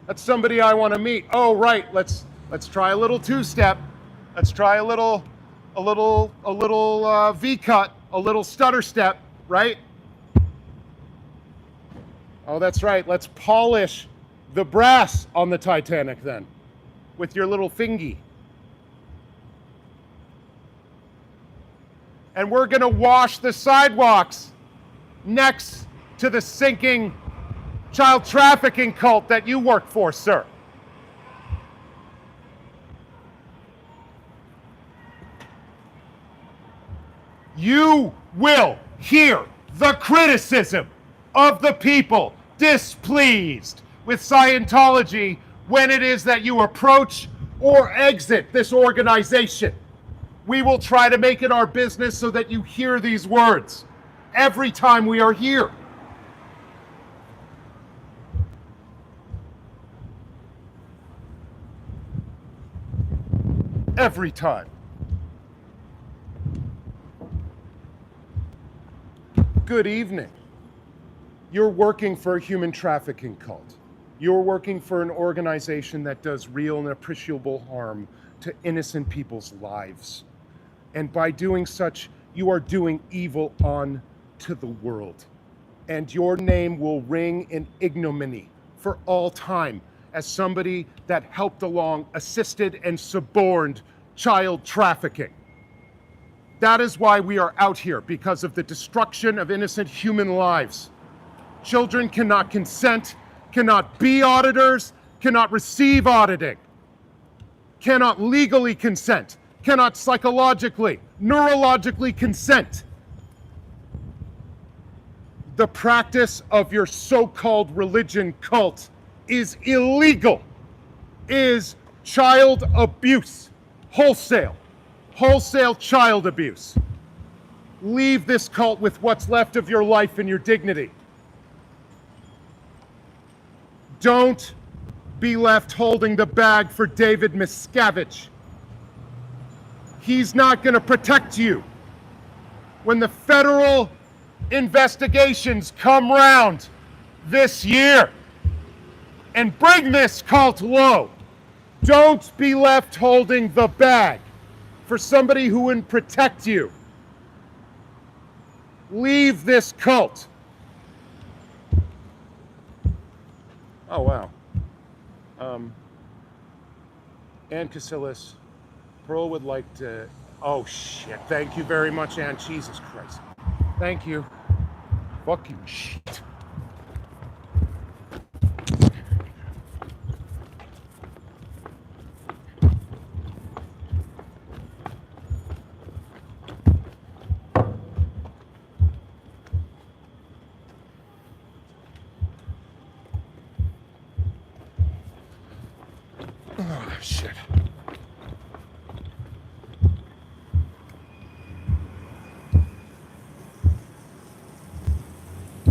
Speaker 1: That's somebody I want to meet. Oh, right, let's try a little two-step. Let's try a little V-cut, a little stutter step, right? Oh, that's right. Let's polish the brass on the Titanic then, with your little fingy. And we're gonna wash the sidewalks next to the sinking child trafficking cult that you work for, sir. You will hear the criticism of the people displeased with Scientology when it is that you approach or exit this organization. We will try to make it our business so that you hear these words every time we are here. Every time. Good evening. You're working for a human trafficking cult. You're working for an organization that does real and appreciable harm to innocent people's lives. And by doing such, you are doing evil on to the world. And your name will ring in ignominy for all time as somebody that helped along, assisted, and suborned child trafficking. That is why we are out here, because of the destruction of innocent human lives. Children cannot consent, cannot be auditors, cannot receive auditing, cannot legally consent, cannot psychologically, neurologically consent. The practice of your so-called religion cult is illegal, is child abuse, wholesale child abuse. Leave this cult with what's left of your life and your dignity. Don't be left holding the bag for David Miscavige. He's not going to protect you. When the federal investigations come round this year and bring this cult low, don't be left holding the bag for somebody who wouldn't protect you. Leave this cult. Oh, wow. Ann Casillas, Pearl would like to... Oh, shit. Thank you very much, Ann. Jesus Christ. Thank you. Fucking shit. Oh, shit.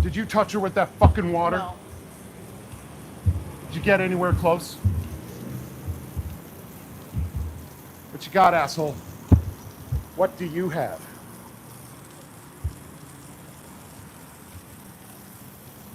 Speaker 1: Did you touch her with that fucking water?
Speaker 2: No.
Speaker 1: Did you get anywhere close? What you got, asshole? What do you have?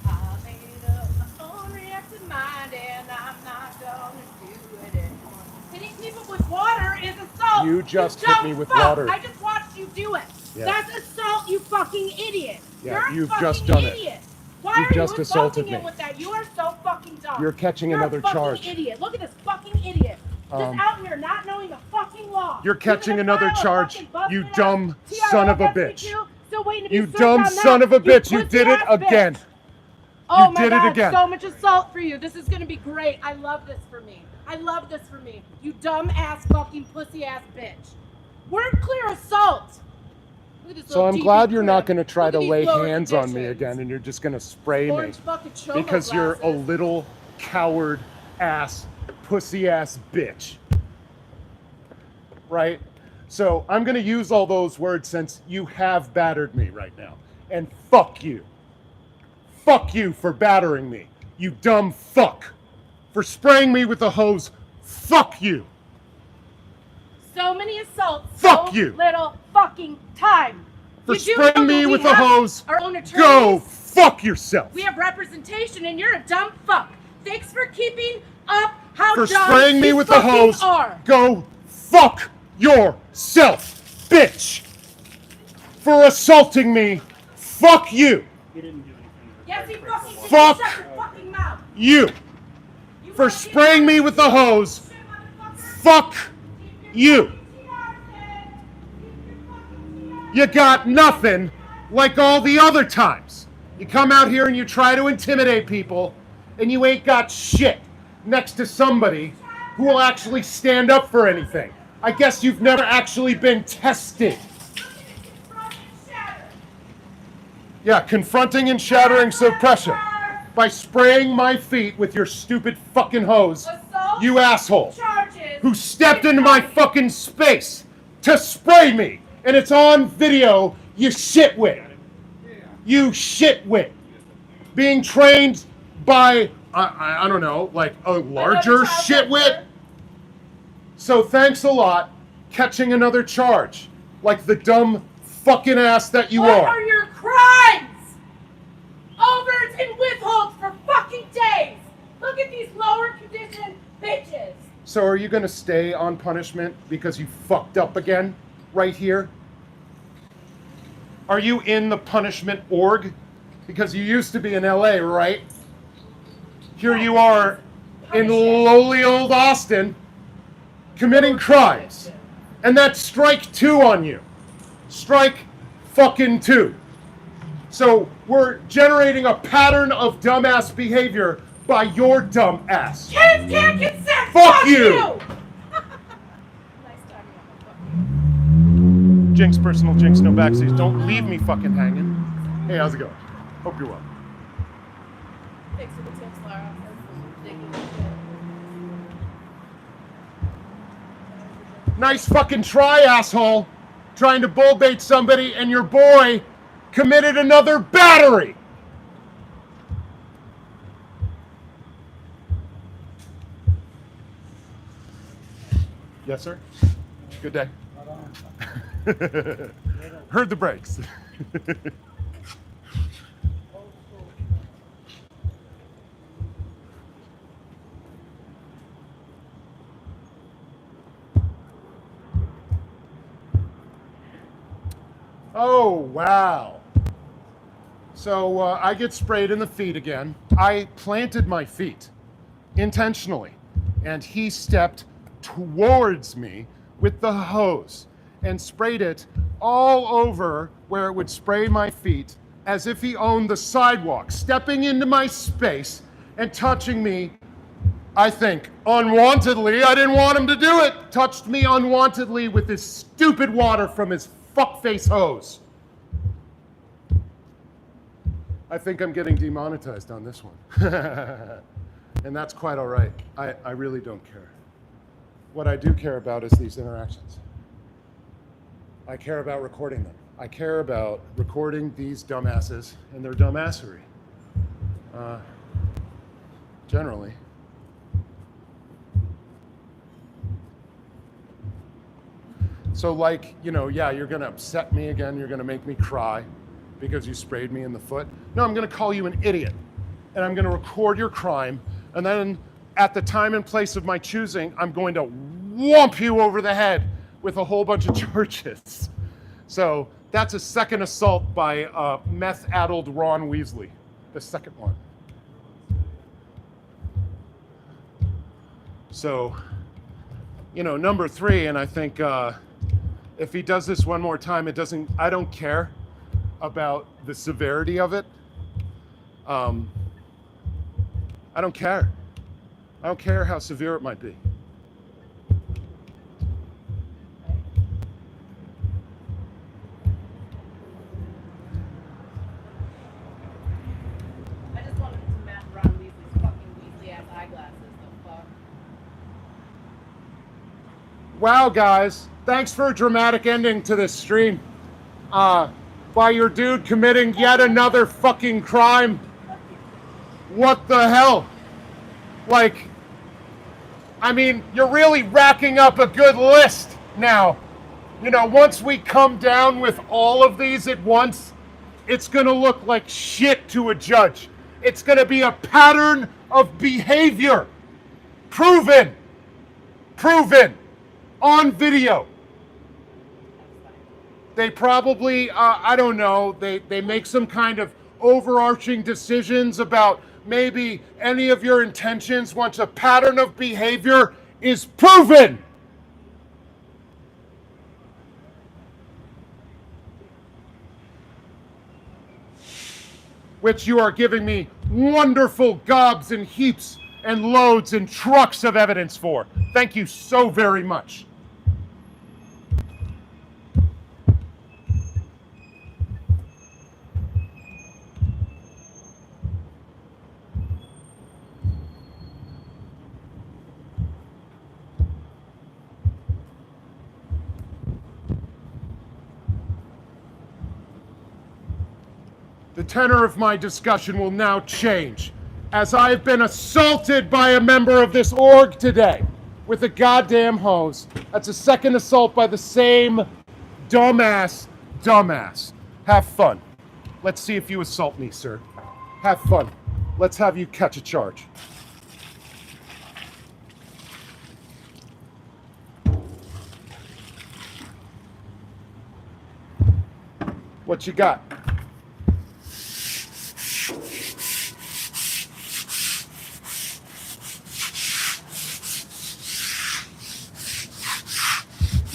Speaker 3: I made up my own reactive mind and I'm not gonna do it anymore. Hitting people with water is assault.
Speaker 1: You just hit
Speaker 3: dumb
Speaker 1: me with
Speaker 3: fuck.
Speaker 1: water.
Speaker 3: I just watched you do it.
Speaker 1: Yeah.
Speaker 3: That's assault, you fucking idiot.
Speaker 1: Yeah,
Speaker 3: You're a
Speaker 1: you've
Speaker 3: fucking
Speaker 1: just done it.
Speaker 3: idiot. Why
Speaker 1: You've
Speaker 3: are
Speaker 1: just
Speaker 3: you
Speaker 1: assaulted
Speaker 3: insulting him
Speaker 1: me.
Speaker 3: with that? You are so fucking dumb.
Speaker 1: You're catching
Speaker 3: You're
Speaker 1: another
Speaker 3: a fucking
Speaker 1: charge.
Speaker 3: Idiot. Look at this fucking idiot. Just out here not knowing the fucking law.
Speaker 1: You're catching
Speaker 3: You're gonna
Speaker 1: another
Speaker 3: file a
Speaker 1: charge,
Speaker 3: fucking busted
Speaker 1: you
Speaker 3: ass
Speaker 1: dumb
Speaker 3: TRO
Speaker 1: son of a
Speaker 3: against me
Speaker 1: bitch.
Speaker 3: too. Still waiting to be
Speaker 1: You
Speaker 3: served
Speaker 1: dumb
Speaker 3: on
Speaker 1: son
Speaker 3: that,
Speaker 1: of a bitch. You
Speaker 3: pussy
Speaker 1: did it
Speaker 3: ass
Speaker 1: again.
Speaker 3: bitch. Oh
Speaker 1: You
Speaker 3: my
Speaker 1: did it
Speaker 3: God,
Speaker 1: again.
Speaker 3: so much assault for you. This is gonna be great. I love this for me. I love this for me. You dumb ass fucking pussy ass bitch. Word clear assault. Look at this
Speaker 1: So
Speaker 3: little
Speaker 1: I'm glad
Speaker 3: TV
Speaker 1: you're not
Speaker 3: crib.
Speaker 1: going to try
Speaker 3: Look
Speaker 1: to
Speaker 3: at these
Speaker 1: lay
Speaker 3: lower
Speaker 1: hands on me
Speaker 3: conditions.
Speaker 1: again and you're just going to spray me.
Speaker 3: Orange fucking chomo
Speaker 1: Because you're a
Speaker 3: glasses.
Speaker 1: little coward ass, pussy ass bitch. Right? So I'm going to use all those words since you have battered me right now. And fuck you. Fuck you for battering me. You dumb fuck. For spraying me with a hose. Fuck you.
Speaker 3: So many assaults.
Speaker 1: Fuck
Speaker 3: so
Speaker 1: you.
Speaker 3: little fucking time.
Speaker 1: For
Speaker 3: You do
Speaker 1: spraying
Speaker 3: know
Speaker 1: me
Speaker 3: that we
Speaker 1: with a
Speaker 3: have
Speaker 1: hose.
Speaker 3: Our own attorneys.
Speaker 1: Go fuck yourself.
Speaker 3: We have representation, and you're a dumb fuck. Thanks for keeping up how
Speaker 1: For
Speaker 3: dumb
Speaker 1: spraying me
Speaker 3: you
Speaker 1: with a
Speaker 3: fucking
Speaker 1: hose.
Speaker 3: are.
Speaker 1: Go fuck yourself, bitch. For assaulting me. Fuck you.
Speaker 3: Yes, he fucking did.
Speaker 1: Fuck
Speaker 3: Shut your fucking mouth.
Speaker 1: You. for spraying me with the hose. Fuck you. You got nothing like all the other times. You come out here and you try to intimidate people, and you ain't got shit next to somebody who will actually stand up for anything. I guess you've never actually been tested. Yeah, confronting and shattering suppression by spraying my feet with your stupid fucking hose, you asshole, who stepped into my fucking space to spray me, and it's on video, you shitwit. You shitwit. Being trained by, I don't know, like a larger shitwit. So thanks a lot, catching another charge, like the dumb fucking ass that you
Speaker 3: What
Speaker 1: are.
Speaker 3: are your crimes? Overs and withholds for fucking days. Look at these lower condition bitches.
Speaker 1: So are you gonna stay on punishment because you fucked up again, right here? Are you in the punishment org? Because you used to be in LA, right? Here you are in lowly old Austin, committing crimes. And that's strike 2 on you. Strike fucking 2. So we're generating a pattern of dumbass behavior by your dumb ass.
Speaker 3: Kids can't consent.
Speaker 1: Fuck you!
Speaker 3: Nice talking.
Speaker 1: Jinx, personal jinx, no backseas. Don't leave me fucking hanging. Hey, how's it going? Hope you're well.
Speaker 3: Thanks for the tips, Lara.
Speaker 1: Nice fucking try, asshole. Trying to bull bait somebody, and your boy committed another battery. Yes, sir. Good day. Heard the brakes. Oh, wow. So I get sprayed in the feet again. I planted my feet intentionally, and he stepped towards me with the hose and sprayed it all over where it would spray my feet as if he owned the sidewalk, stepping into my space and touching me, I think, unwantedly. I didn't want him to do it. Touched me unwantedly with his stupid water from his fuckface hose. I think I'm getting demonetized on this one. And that's quite all right. I really don't care. What I do care about is these interactions. I care about recording them. I care about recording these dumbasses and their dumbassery. Generally. So like, you know, yeah, you're gonna upset me again, you're gonna make me cry because you sprayed me in the foot. No, I'm gonna call you an idiot, and I'm gonna record your crime, and then at the time and place of my choosing, I'm going to whomp you over the head with a whole bunch of charges. So that's a second assault by meth-addled Ron Weasley, the second one. So, you know, number 3, and I think if he does this one more time, I don't care about the severity of it. I don't care. I don't care how severe it might be.
Speaker 2: I just wanted to match Ron Weasley's fucking Weasley ass eyeglasses. The fuck.
Speaker 1: Wow, guys. Thanks for a dramatic ending to this stream. By your dude committing yet another fucking crime. What the hell? Like, I mean, you're really racking up a good list now. You know, once we come down with all of these at once, it's gonna look like shit to a judge. It's gonna be a pattern of behavior. Proven. On video. They probably, I don't know, they make some kind of overarching decisions about maybe any of your intentions once a pattern of behavior is proven. Which you are giving me wonderful gobs and heaps and loads and trucks of evidence for. Thank you so very much. The tenor of my discussion will now change, as I have been assaulted by a member of this org today with a goddamn hose. That's a second assault by the same dumbass. Have fun. Let's see if you assault me, sir. Have fun. Let's have you catch a charge. What you got?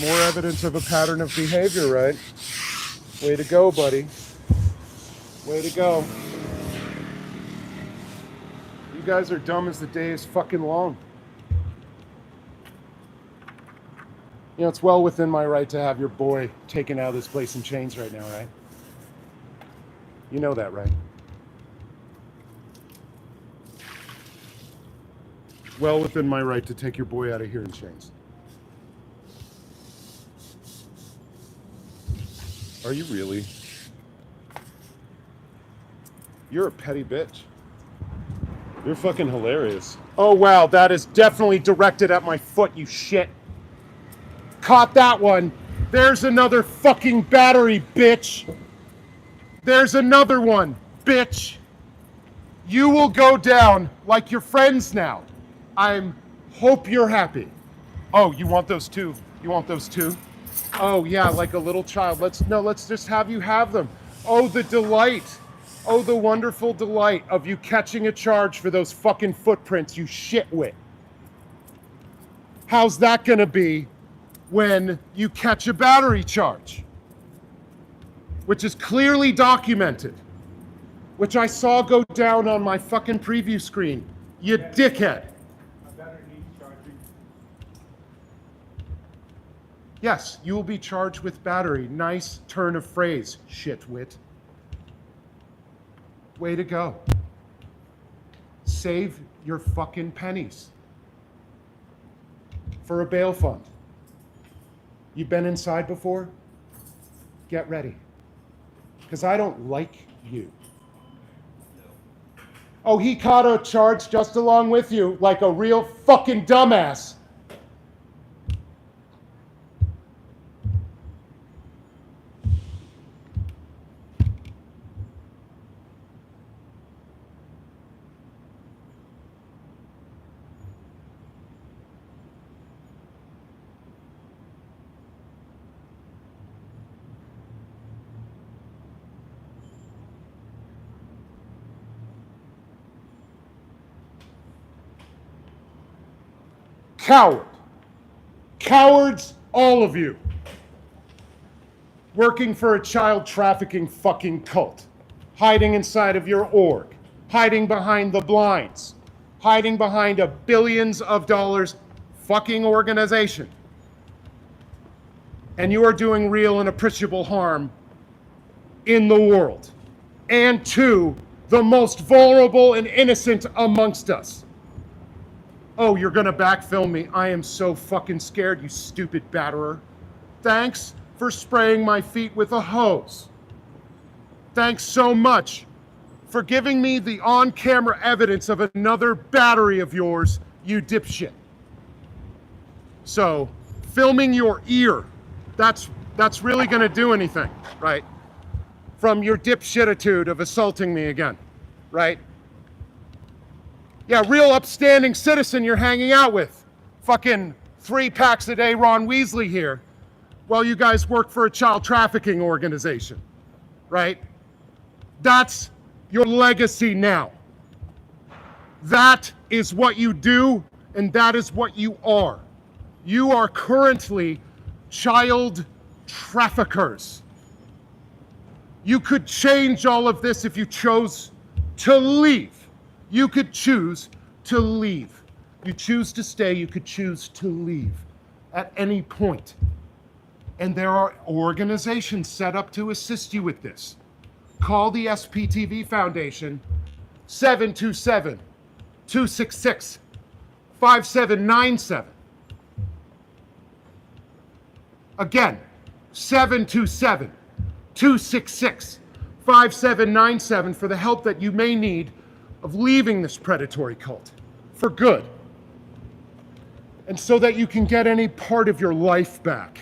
Speaker 1: More evidence of a pattern of behavior, right? Way to go, buddy. Way to go. You guys are dumb as the day is fucking long. You know, it's well within my right to have your boy taken out of this place in chains right now, right? You know that, right? Well within my right to take your boy out of here in chains. Are you really? You're a petty bitch. You're fucking hilarious. Oh wow, that is definitely directed at my foot, you shit. Caught that one. There's another fucking battery, bitch. There's another one, bitch. You will go down like your friends now. Hope you're happy. Oh, you want those too? You want those too? Oh yeah, like a little child. Let's just have you have them. Oh, the delight. Oh, the wonderful delight of you catching a charge for those fucking footprints, you shitwit. How's that gonna be when you catch a battery charge? Which is clearly documented. Which I saw go down on my fucking preview screen. You dickhead. Yes, you will be charged with battery. Nice turn of phrase, shitwit. Way to go. Save your fucking pennies for a bail fund. You've been inside before? Get ready. Because I don't like you. Oh, he caught a charge just along with you like a real fucking dumbass. Coward. Cowards, all of you. Working for a child trafficking fucking cult. Hiding inside of your org. Hiding behind the blinds. Hiding behind a billions of dollars fucking organization. And you are doing real and appreciable harm in the world. And to the most vulnerable and innocent amongst us. Oh, you're gonna backfill me. I am so fucking scared, you stupid batterer. Thanks for spraying my feet with a hose. Thanks so much for giving me the on-camera evidence of another battery of yours, you dipshit. So, filming your ear, that's really gonna do anything, right? From your dipshititude of assaulting me again, right? Yeah, real upstanding citizen you're hanging out with. Fucking 3 packs a day Ron Weasley here while you guys work for a child trafficking organization, right? That's your legacy now. That is what you do, and that is what you are. You are currently child traffickers. You could change all of this if you chose to leave. You could choose to leave. You choose to stay, you could choose to leave at any point. And there are organizations set up to assist you with this. Call the SPTV Foundation, 727-266-5797. Again, 727-266-5797 for the help that you may need of leaving this predatory cult for good. And so that you can get any part of your life back.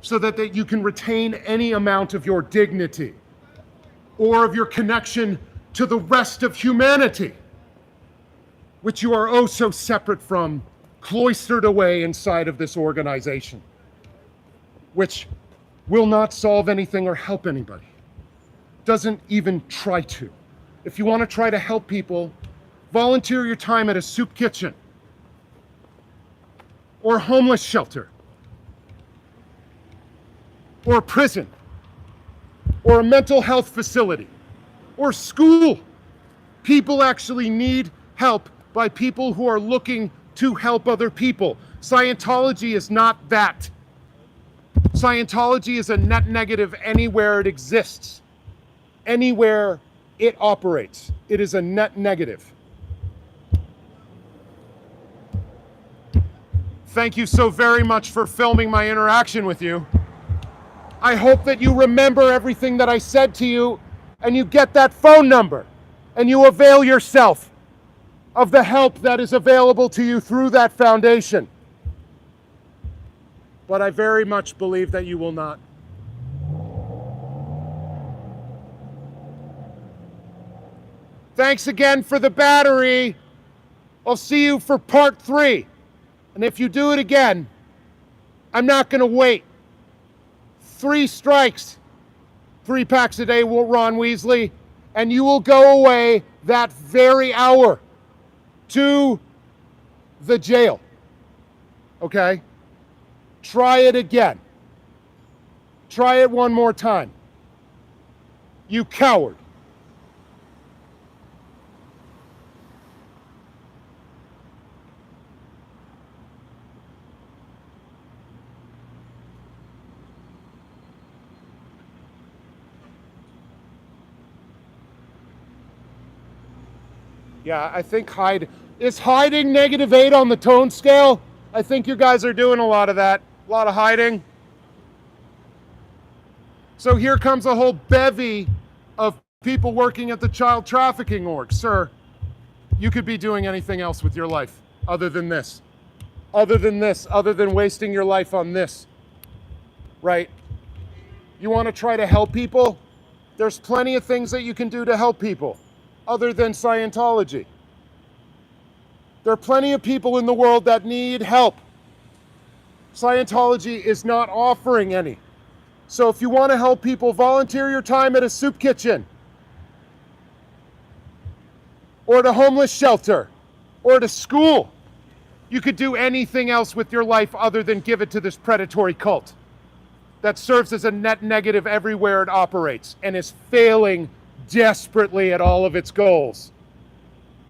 Speaker 1: So that you can retain any amount of your dignity or of your connection to the rest of humanity, which you are oh so separate from, cloistered away inside of this organization, which will not solve anything or help anybody. Doesn't even try to. If you want to try to help people, volunteer your time at a soup kitchen or a homeless shelter or a prison or a mental health facility or school. People actually need help by people who are looking to help other people. Scientology is not that. Scientology is a net negative anywhere it exists. Anywhere it operates, it is a net negative. Thank you so very much for filming my interaction with you. I hope that you remember everything that I said to you and you get that phone number and you avail yourself of the help that is available to you through that foundation. But I very much believe that you will not. Thanks again for the battery. I'll see you for part 3. And if you do it again, I'm not going to wait. 3 strikes, 3 packs a day, Ron Weasley, and you will go away that very hour to the jail. Okay? Try it again. Try it one more time. You coward. Yeah, I think is hiding -8 on the tone scale? I think you guys are doing a lot of that. A lot of hiding. So here comes a whole bevy of people working at the child trafficking org. Sir, you could be doing anything else with your life other than this. Other than wasting your life on this. Right? You want to try to help people? There's plenty of things that you can do to help people other than Scientology. There are plenty of people in the world that need help. Scientology is not offering any. So if you want to help people, volunteer your time at a soup kitchen or at a homeless shelter or at a school. You could do anything else with your life other than give it to this predatory cult that serves as a net negative everywhere it operates and is failing desperately at all of its goals.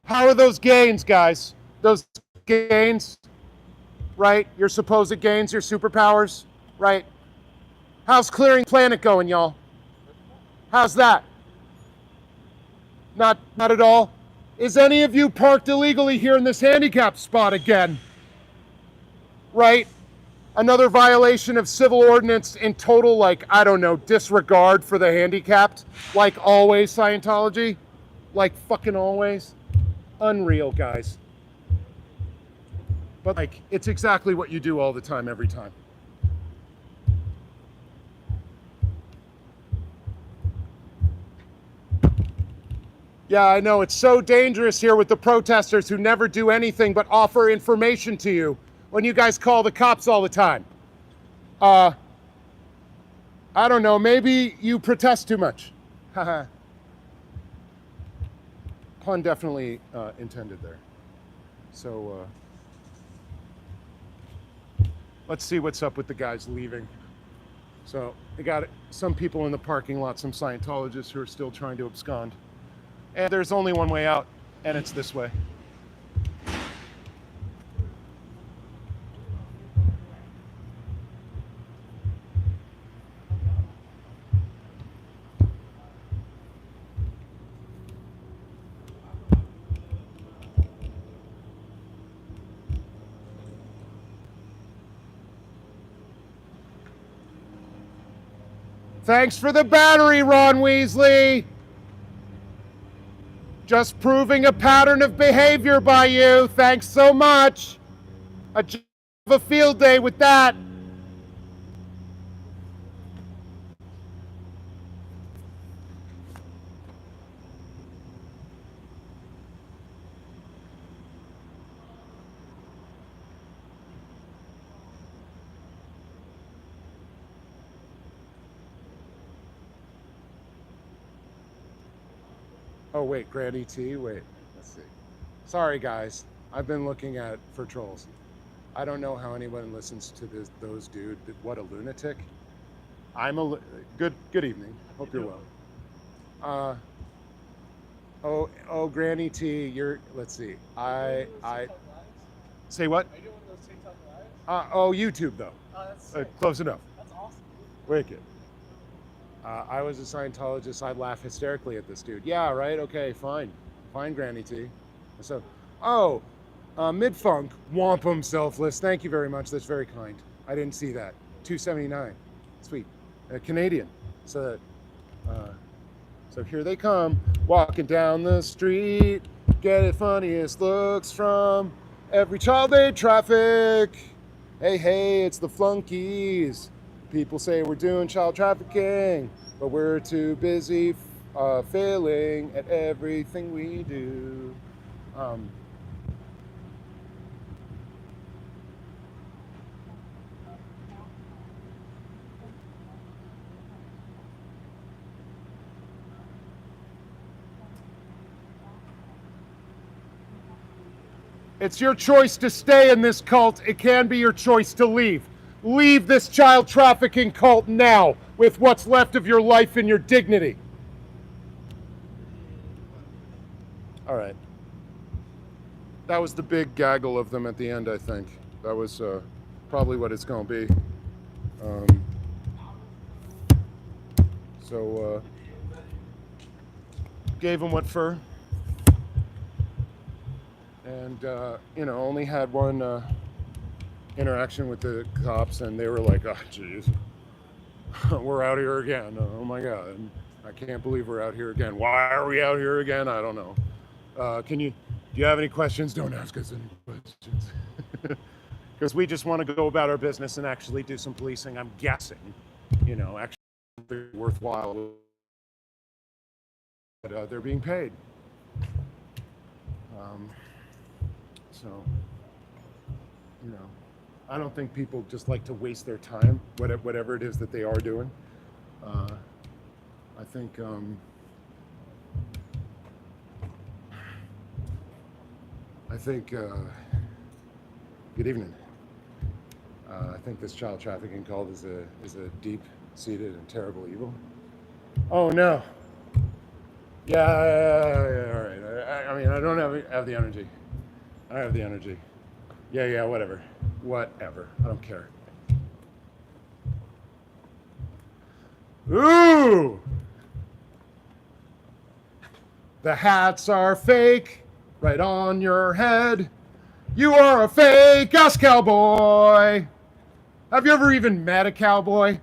Speaker 1: How are those gains, guys? Those gains, right? Your supposed gains, your superpowers, right? How's clearing planet going, y'all? How's that? Not at all. Is any of you parked illegally here in this handicap spot again? Right? Another violation of civil ordinance in total, like, I don't know, disregard for the handicapped. Like always, Scientology. Like fucking always. Unreal, guys. But like, it's exactly what you do all the time, every time. Yeah, I know, it's so dangerous here with the protesters who never do anything but offer information to you when you guys call the cops all the time. I don't know, maybe you protest too much. pun definitely intended there. So let's see what's up with the guys leaving. So they got some people in the parking lot, some Scientologists who are still trying to abscond. And there's only one way out, and it's this way. Thanks for the battery, Ron Weasley. Just proving a pattern of behavior by you. Thanks so much. A field day with that. Oh, wait, Granny T? Wait, let's see. Sorry, guys. I've been looking for trolls. I don't know how anyone listens to those dude. What a lunatic. Good evening. Hope you're well. Oh, Granny T, let's see. Say what?
Speaker 8: Are you doing those TikTok lives?
Speaker 1: YouTube, though.
Speaker 8: Oh, that's sick.
Speaker 1: Close enough.
Speaker 8: That's awesome.
Speaker 1: Wicked. I was a Scientologist. I'd laugh hysterically at this dude. Yeah, right? Okay, fine. Fine, Granny T. So, mid-funk, wampum selfless. Thank you very much. That's very kind. I didn't see that. $2.79. Sweet. Canadian. So here they come, walking down the street, getting funniest looks from every child they traffic. Hey, it's the flunkies. People say we're doing child trafficking, but we're too busy failing at everything we do. It's your choice to stay in this cult. It can be your choice to leave. Leave this child trafficking cult now with what's left of your life and your dignity. All right. That was the big gaggle of them at the end, I think. That was probably what it's going to be. Gave them what for. And, only had one interaction with the cops, and they were like, oh, geez, we're out here again. Oh, my God. I can't believe we're out here again. Why are we out here again? I don't know. Do you have any questions? Don't ask us any questions. Because we just want to go about our business and actually do some policing. I'm guessing, actually worthwhile. But they're being paid. I don't think people just like to waste their time, whatever it is that they are doing. I think, good evening. I think this child trafficking cult is a deep-seated and terrible evil. Oh no. Yeah, all right. I mean, I don't have the energy. I don't have the energy. Yeah, whatever. I don't care. Ooh! The hats are fake, right on your head. You are a fake-ass cowboy. Have you ever even met a cowboy?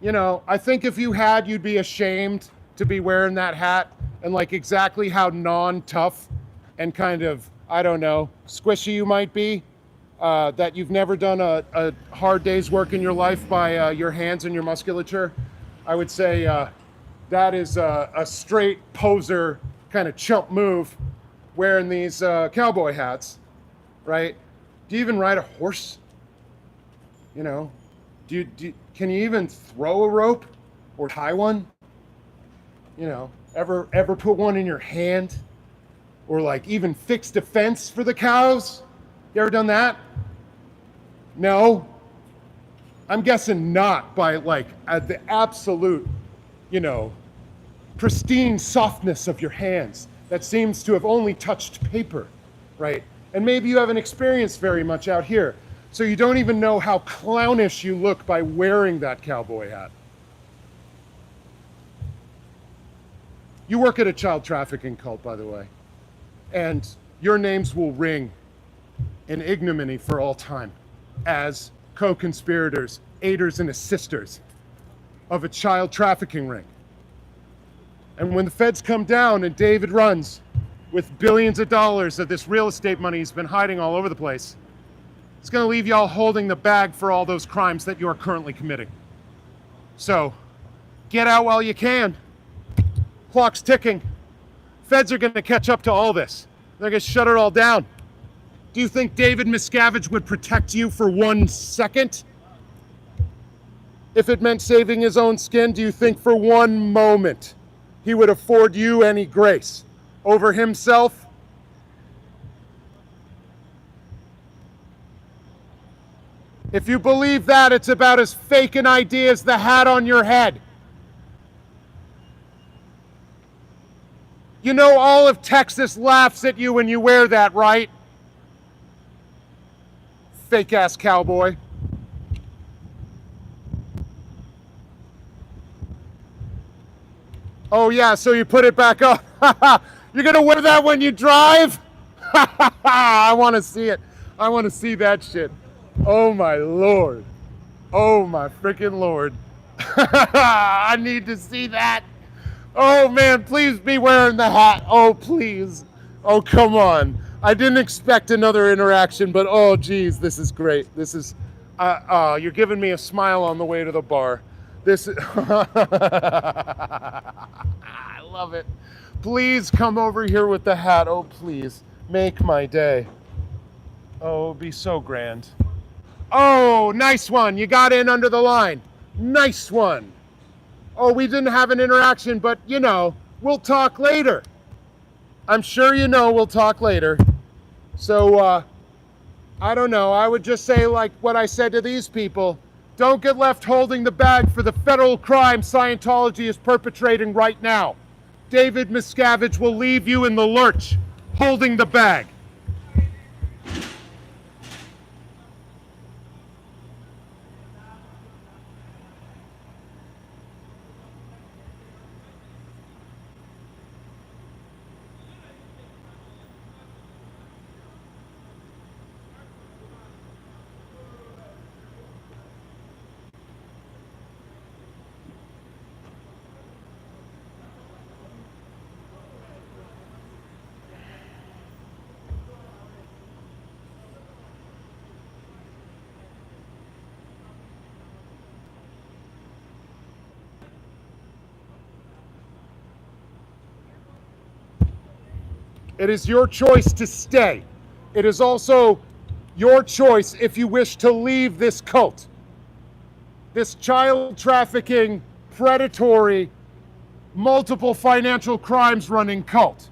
Speaker 1: I think if you had, you'd be ashamed to be wearing that hat, and like exactly how non-tough and kind of, I don't know, squishy you might be. That you've never done a hard day's work in your life by your hands and your musculature. I would say that is a straight poser kind of chump move, wearing these cowboy hats, right? Do you even ride a horse? Can you even throw a rope or tie one? Ever put one in your hand? or like even fixed a fence for the cows? You ever done that? No? I'm guessing not, by like the absolute, pristine softness of your hands that seems to have only touched paper, right? And maybe you haven't experienced very much out here, so you don't even know how clownish you look by wearing that cowboy hat. You work at a child trafficking cult, by the way, and your names will ring in ignominy for all time as co-conspirators, aiders and assisters of a child trafficking ring. And when the feds come down and David runs with billions of dollars of this real estate money he's been hiding all over the place, it's going to leave y'all holding the bag for all those crimes that you are currently committing. So, get out while you can. Clock's ticking. Feds are going to catch up to all this. They're going to shut it all down. Do you think David Miscavige would protect you for 1 second? If it meant saving his own skin, do you think for 1 moment he would afford you any grace over himself? If you believe that, it's about as fake an idea as the hat on your head. You know all of Texas laughs at you when you wear that, right? Fake-ass cowboy. Oh yeah, so you put it back up. You're gonna wear that when you drive? I wanna see it. I wanna see that shit. Oh my Lord. Oh my freaking Lord. I need to see that. Oh man, please be wearing the hat. Oh please. Oh come on. I didn't expect another interaction, but oh geez, this is great. This is, you're giving me a smile on the way to the bar. This is, I love it. Please come over here with the hat. Oh please, make my day. Oh, it'd be so grand. Oh, nice one. You got in under the line. Nice one. Oh, we didn't have an interaction, but we'll talk later. I'm sure we'll talk later. So, I don't know. I would just say like what I said to these people. Don't get left holding the bag for the federal crime Scientology is perpetrating right now. David Miscavige will leave you in the lurch, holding the bag. It is your choice to stay. It is also your choice if you wish to leave this cult. This child trafficking, predatory, multiple financial crimes running cult.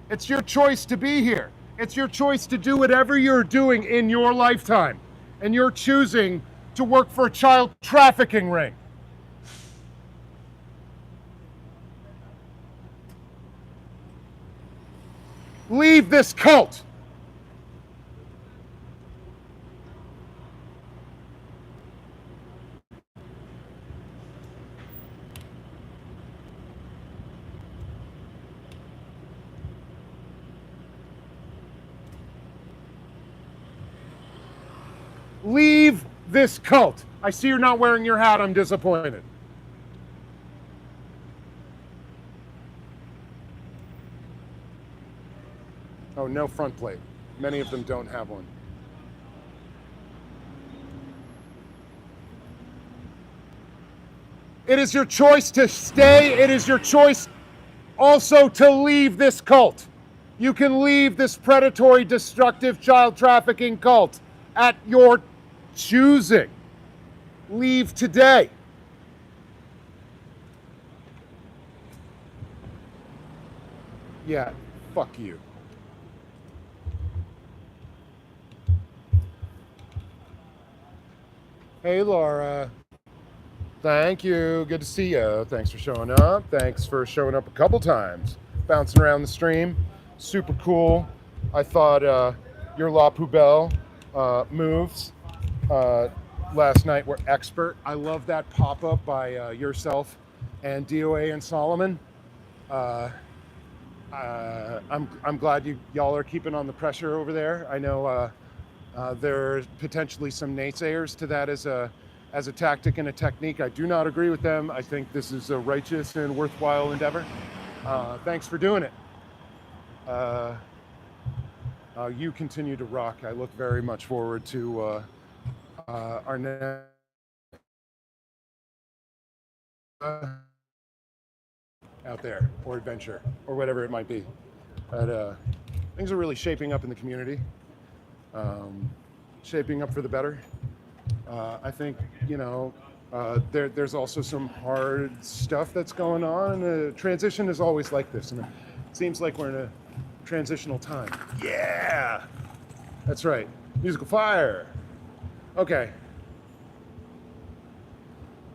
Speaker 1: It's your choice to be here. It's your choice to do whatever you're doing in your lifetime. And you're choosing to work for a child trafficking ring. Leave this cult. Leave this cult. I see you're not wearing your hat. I'm disappointed. Oh, no front plate. Many of them don't have one. It is your choice to stay. It is your choice also to leave this cult. You can leave this predatory, destructive child trafficking cult at your choosing. Leave today. Yeah, fuck you. Hey, Laura. Thank you. Good to see you. Thanks for showing up. Thanks for showing up a couple times. Bouncing around the stream. Super cool. I thought your La Poubelle moves last night were expert. I love that pop-up by yourself and DOA and Solomon. I'm glad y'all are keeping on the pressure over there. I know there's potentially some naysayers to that as a tactic and a technique. I do not agree with them. I think this is a righteous and worthwhile endeavor. Thanks for doing it. You continue to rock. I look very much forward to our next out there, or adventure, or whatever it might be. But things are really shaping up in the community, shaping up for the better. I think, there's also some hard stuff that's going on. Transition is always like this, and it seems like we're in a transitional time. Yeah, that's right. Musical fire. Okay.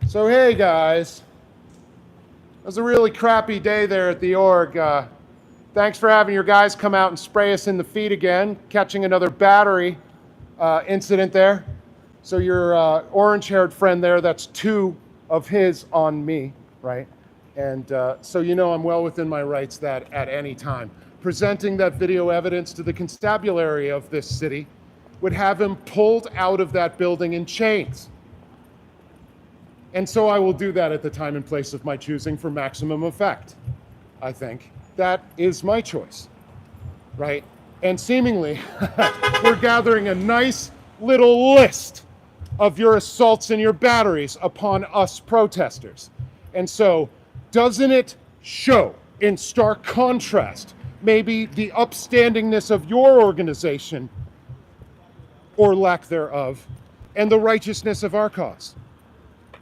Speaker 1: So hey guys, it was a really crappy day there at the org. Thanks for having your guys come out and spray us in the feet again, catching another battery incident there. So your orange-haired friend there, that's 2 of his on me, right? And so I'm well within my rights that at any time, presenting that video evidence to the constabulary of this city would have him pulled out of that building in chains. And so I will do that at the time and place of my choosing for maximum effect, I think. That is my choice, right? And seemingly, we're gathering a nice little list of your assaults and your batteries upon us protesters. And so, doesn't it show in stark contrast maybe the upstandingness of your organization, or lack thereof, and the righteousness of our cause?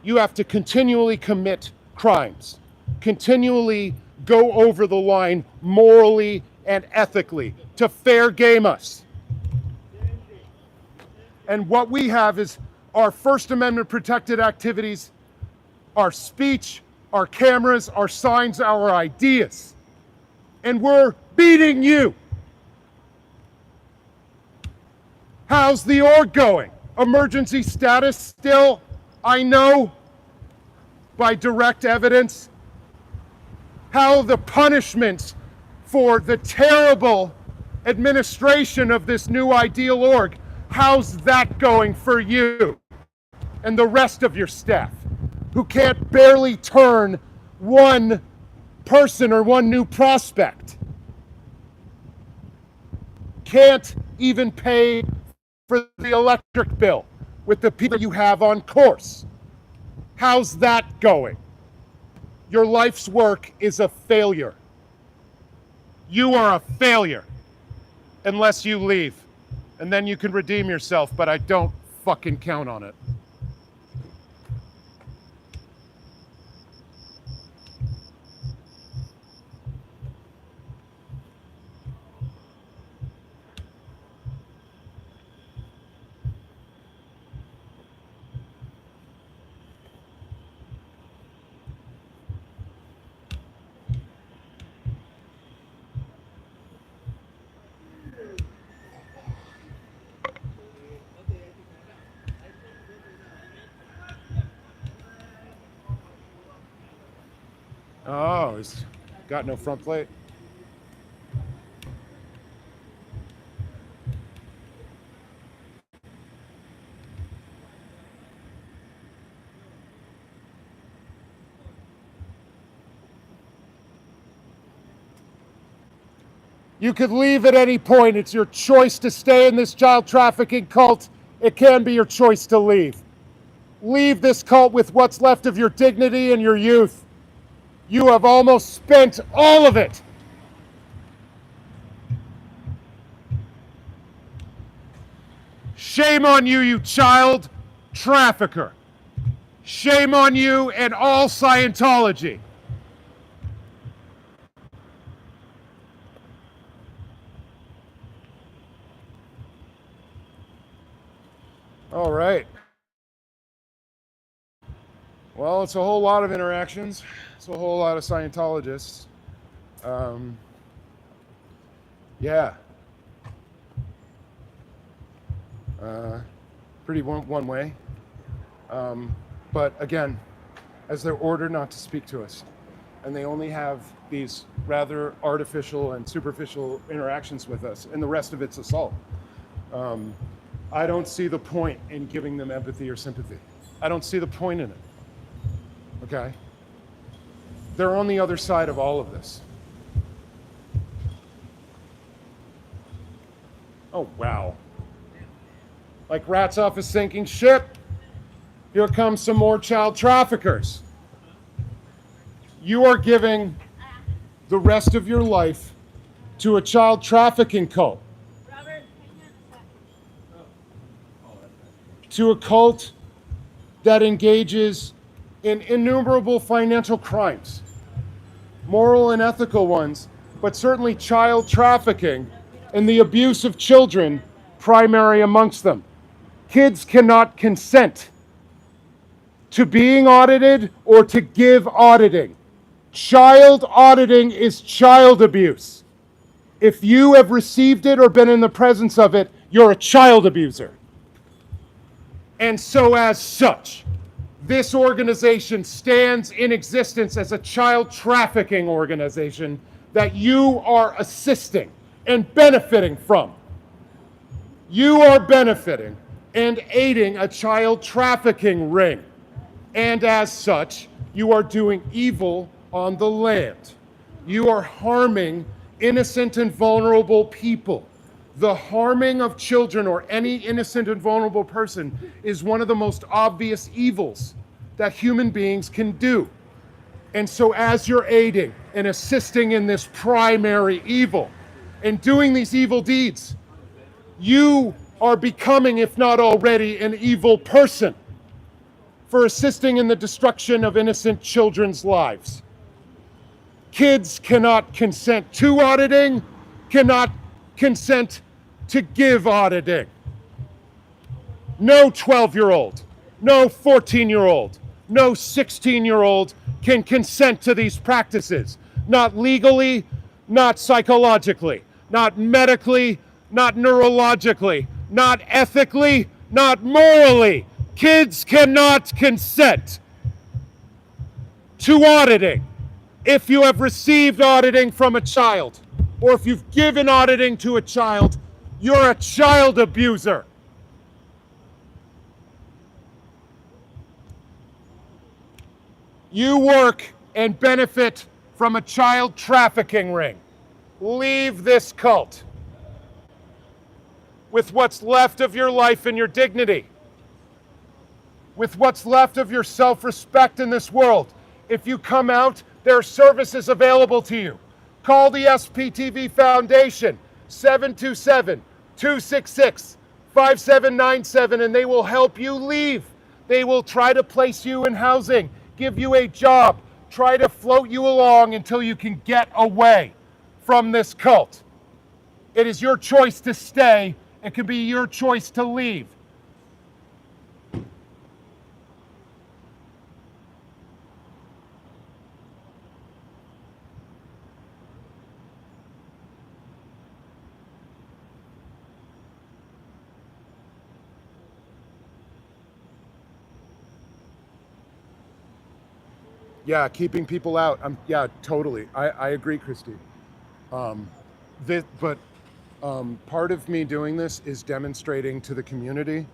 Speaker 1: You have to continually commit crimes, continually go over the line morally and ethically to fair game us. And what we have is our First Amendment protected activities, our speech, our cameras, our signs, our ideas. And we're beating you. How's the org going? Emergency status still? I know by direct evidence. How the punishments for the terrible administration of this new ideal org, how's that going for you and the rest of your staff who can't barely turn one person or one new prospect? Can't even pay for the electric bill with the people you have on course. How's that going? Your life's work is a failure. You are a failure unless you leave. And then you can redeem yourself, but I don't fucking count on it. Oh, he's got no front plate. You could leave at any point. It's your choice to stay in this child trafficking cult. It can be your choice to leave. Leave this cult with what's left of your dignity and your youth. You have almost spent all of it. Shame on you, you child trafficker. Shame on you and all Scientology. All right. Well, it's a whole lot of interactions. It's a whole lot of Scientologists. Um, yeah. Pretty one way. But again, as they're ordered not to speak to us, and they only have these rather artificial and superficial interactions with us, and the rest of it's assault. I don't see the point in giving them empathy or sympathy. I don't see the point in it. Okay? They're on the other side of all of this. Oh, wow. Like rats off a sinking ship. Here come some more child traffickers. You are giving the rest of your life to a child trafficking cult.
Speaker 3: Robert,
Speaker 1: To a cult that engages in innumerable financial crimes, moral and ethical ones, but certainly child trafficking and the abuse of children primary amongst them. Kids cannot consent to being audited or to give auditing. Child auditing is child abuse. If you have received it or been in the presence of it, you're a child abuser. And so as such, this organization stands in existence as a child trafficking organization that you are assisting and benefiting from. You are benefiting and aiding a child trafficking ring. And as such, you are doing evil on the land. You are harming innocent and vulnerable people. The harming of children or any innocent and vulnerable person is one of the most obvious evils that human beings can do. And so as you're aiding and assisting in this primary evil and doing these evil deeds, you are becoming, if not already, an evil person for assisting in the destruction of innocent children's lives. Kids cannot consent to auditing, cannot consent to give auditing. No 12-year-old, no 14-year-old, no 16-year-old can consent to these practices. Not legally, not psychologically, not medically, not neurologically, not ethically, not morally. Kids cannot consent to auditing. If you have received auditing from a child, or if you've given auditing to a child, you're a child abuser. You work and benefit from a child trafficking ring. Leave this cult with what's left of your life and your dignity, with what's left of your self-respect in this world. If you come out, there are services available to you. Call the SPTV Foundation, 727-266-5797, and they will help you leave. They will try to place you in housing, give you a job, try to float you along until you can get away from this cult. It is your choice to stay. It can be your choice to leave. Yeah, keeping people out. Yeah, totally. I agree, Christy. But part of me doing this is demonstrating to the community,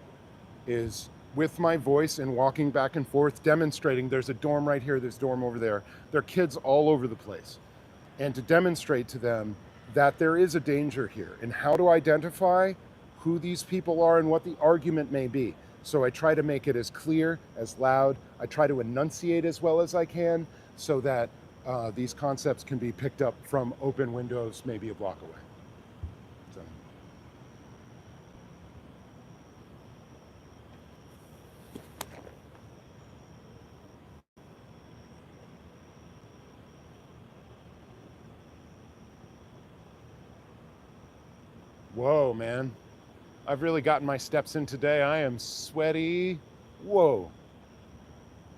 Speaker 1: is with my voice and walking back and forth, demonstrating there's a dorm right here, there's a dorm over there. There are kids all over the place. And to demonstrate to them that there is a danger here and how to identify who these people are and what the argument may be. So I try to make it as clear, as loud. I try to enunciate as well as I can so that these concepts can be picked up from open windows, maybe a block away. So. Whoa, man. I've really gotten my steps in today. I am sweaty. Whoa.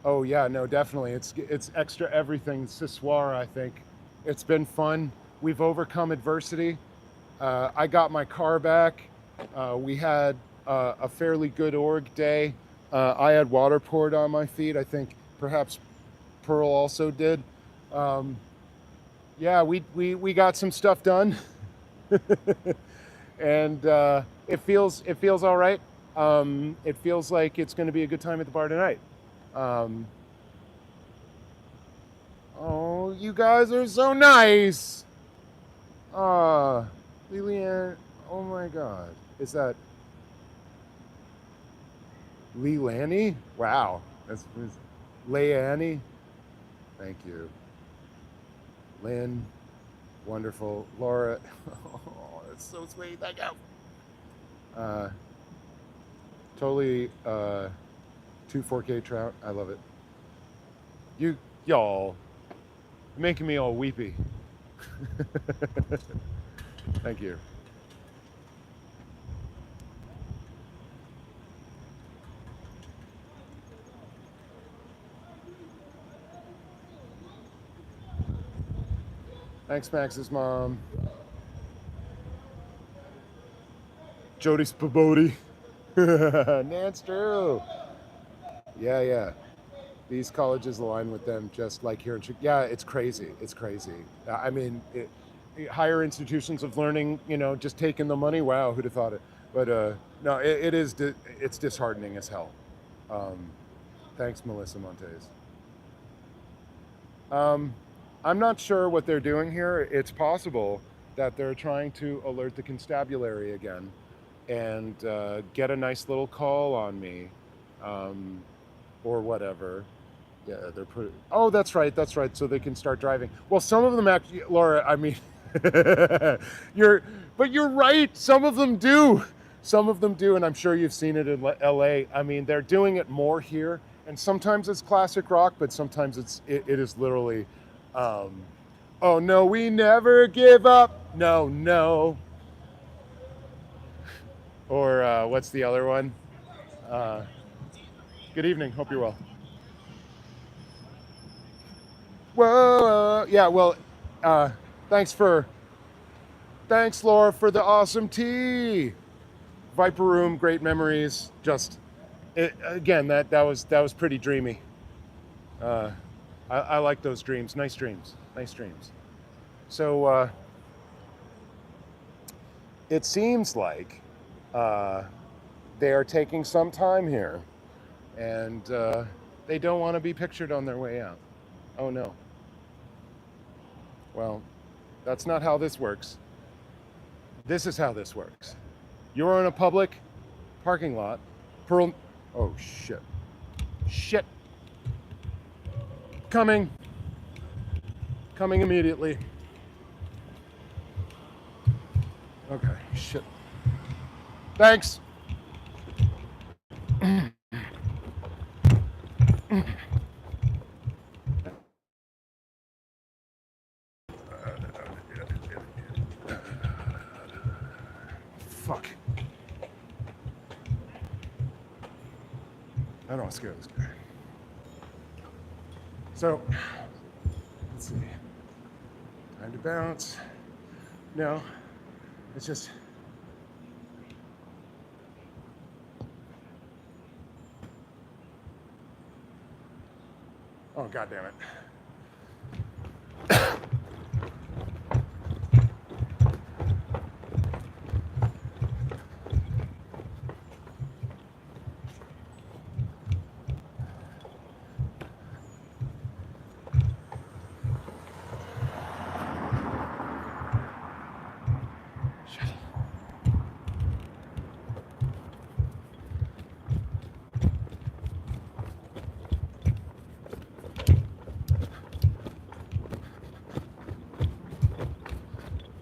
Speaker 1: Oh yeah, no, definitely. It's extra everything ce soir, I think. It's been fun. We've overcome adversity. I got my car back. We had a fairly good org day. I had water poured on my feet. I think perhaps Pearl also did. Yeah, we got some stuff done, and it feels all right. It feels like it's going to be a good time at the bar tonight. Oh, you guys are so nice. Lilian, oh my God, is that Leilani? Wow, that's Leilani. Thank you, Lynn. Wonderful, Laura. Oh, that's so sweet. Thank you. Totally, 2 4K trout. I love it. Y'all, making me all weepy. Thank you. Thanks, Max's mom. Jody Spabody. Nance Drew. Yeah. These colleges align with them just like here in Chicago. Yeah, it's crazy. It's crazy. I mean, higher institutions of learning, just taking the money. Wow, who'd have thought it? But no, it's disheartening as hell. Thanks, Melissa Montes. I'm not sure what they're doing here. It's possible that they're trying to alert the constabulary again and get a nice little call on me, or whatever. Yeah, they're pretty. Oh, that's right. So they can start driving. Well, some of them actually, Laura. I mean, you're right. Some of them do, and I'm sure you've seen it in L.A. I mean, they're doing it more here, and sometimes it's classic rock, but sometimes it is literally, oh no, we never give up. No. Or what's the other one? Good evening. Hope you're well. Whoa, yeah, well, thanks, Laura, for the awesome tea. Viper Room, great memories. Again, that was pretty dreamy. I like those dreams. Nice dreams. So it seems like they are taking some time here, and they don't want to be pictured on their way out. Oh no. Well, that's not how this works. This is how this works. You're in a public parking lot. Pearl. Oh shit. Coming immediately. Okay, shit. Thanks. Fuck. I don't want to scare this guy. So, let's see. Time to bounce. No, it's just. Oh, God damn it.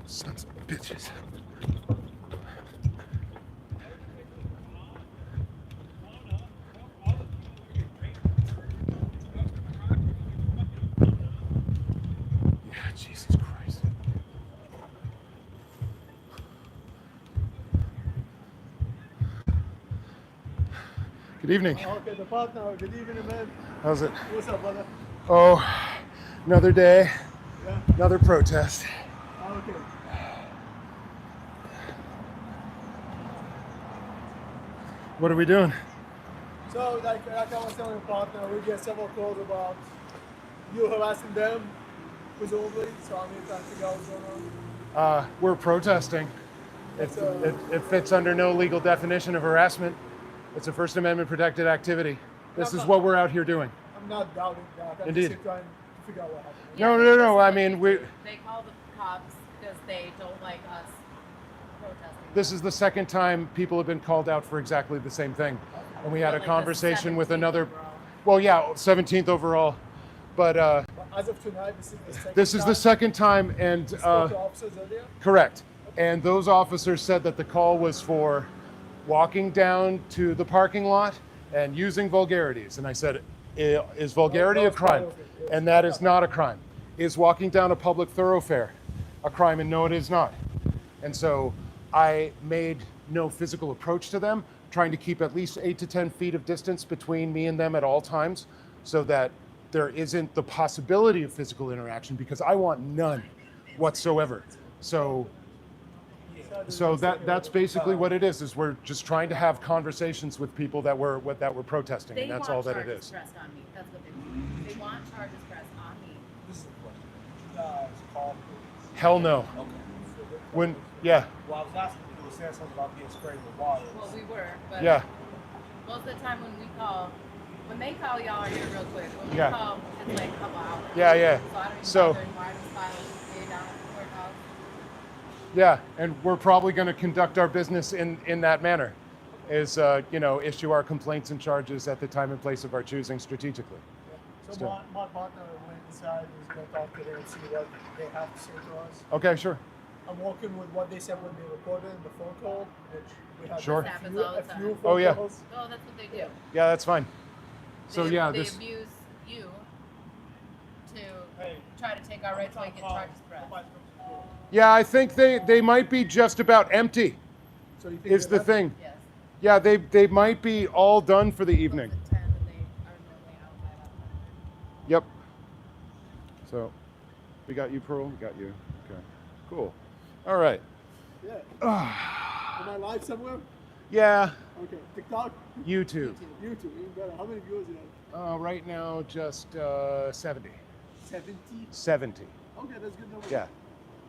Speaker 1: Sons of bitches. Yeah, Jesus Christ. Good evening.
Speaker 7: Okay, the partner. Good evening, man.
Speaker 1: How's it?
Speaker 7: What's up, brother?
Speaker 1: Oh, another day,
Speaker 7: Yeah.
Speaker 1: another protest.
Speaker 7: Okay.
Speaker 1: What are we doing?
Speaker 7: So, like I was telling your partner, we get several calls about you harassing them, presumably. So I'm trying to figure out what's going on.
Speaker 1: We're protesting. It fits under no legal definition of harassment. It's a First Amendment protected activity. This is what we're out here doing.
Speaker 7: I'm not doubting that. I'm
Speaker 1: Indeed.
Speaker 7: just trying to figure out what happened.
Speaker 1: No. I mean,
Speaker 2: They call the cops because they don't like us protesting.
Speaker 1: this is the second time people have been called out for exactly the same thing. And we had a
Speaker 2: Like the
Speaker 1: conversation with
Speaker 2: 17th
Speaker 1: another,
Speaker 2: overall.
Speaker 1: well, yeah, 17th overall. But
Speaker 7: But as of tonight, this is the second
Speaker 1: this is the second time, and
Speaker 7: You spoke to officers earlier?
Speaker 1: correct. And those officers said that the call was for walking down to the parking lot and using vulgarities. And I said, is vulgarity a crime? And that is not a crime. Is walking down a public thoroughfare a crime? And no, it is not. And so I made no physical approach to them, trying to keep at least 8 to 10 feet of distance between me and them at all times so that there isn't the possibility of physical interaction, because I want none whatsoever. So that's basically what it is we're just trying to have conversations with people that we're protesting,
Speaker 2: They
Speaker 1: and that's
Speaker 2: want
Speaker 1: all that it
Speaker 2: charges
Speaker 1: is.
Speaker 2: pressed on me. That's what they want. They want charges pressed on me.
Speaker 7: This is the question. Did you guys call police?
Speaker 1: Hell no.
Speaker 7: Okay.
Speaker 1: When yeah,
Speaker 7: Well, I was asking if you were saying something about being sprayed with water.
Speaker 2: Well, we were, but
Speaker 1: yeah,
Speaker 2: most of the time when they call, y'all are here real quick. When we
Speaker 1: Yeah.
Speaker 2: call, it's like a couple hours.
Speaker 1: yeah.
Speaker 2: So I don't even
Speaker 1: So
Speaker 2: bother anymore. I just file a down at the courthouse.
Speaker 1: yeah, and we're probably going to conduct our business in that manner, is issue our complaints and charges at the time and place of our choosing strategically.
Speaker 7: So
Speaker 1: Still.
Speaker 7: my partner went inside. He's going to talk to them and see what they have to say to us.
Speaker 1: Okay, sure.
Speaker 7: I'm working with what they said when they recorded in the phone call, which we had
Speaker 1: Sure.
Speaker 7: a
Speaker 2: Happens
Speaker 7: few,
Speaker 2: all the
Speaker 7: a few
Speaker 2: time.
Speaker 7: phone
Speaker 1: Oh, yeah.
Speaker 7: calls.
Speaker 2: Oh, that's what they do.
Speaker 1: Yeah, that's fine. So
Speaker 2: they,
Speaker 1: yeah,
Speaker 2: they
Speaker 1: this
Speaker 2: abuse you to
Speaker 7: Hey,
Speaker 2: try to take our rights so we get charges pressed.
Speaker 1: yeah, I think they might be just about empty.
Speaker 7: So you think
Speaker 1: Is the
Speaker 7: they're
Speaker 1: thing.
Speaker 2: Yes.
Speaker 1: Yeah, they might be all done for the evening.
Speaker 2: Close at 10 and they are normally out by about 10.
Speaker 1: Yep. So, we got you, Pearl. We got you. Okay. Cool. All right.
Speaker 7: Yeah. Am I live somewhere?
Speaker 1: Yeah.
Speaker 7: Okay. TikTok?
Speaker 1: YouTube.
Speaker 7: YouTube, even better. How many viewers do you have?
Speaker 1: Right now, just 70.
Speaker 7: 70?
Speaker 1: 70.
Speaker 7: Okay, that's good number.
Speaker 1: Yeah.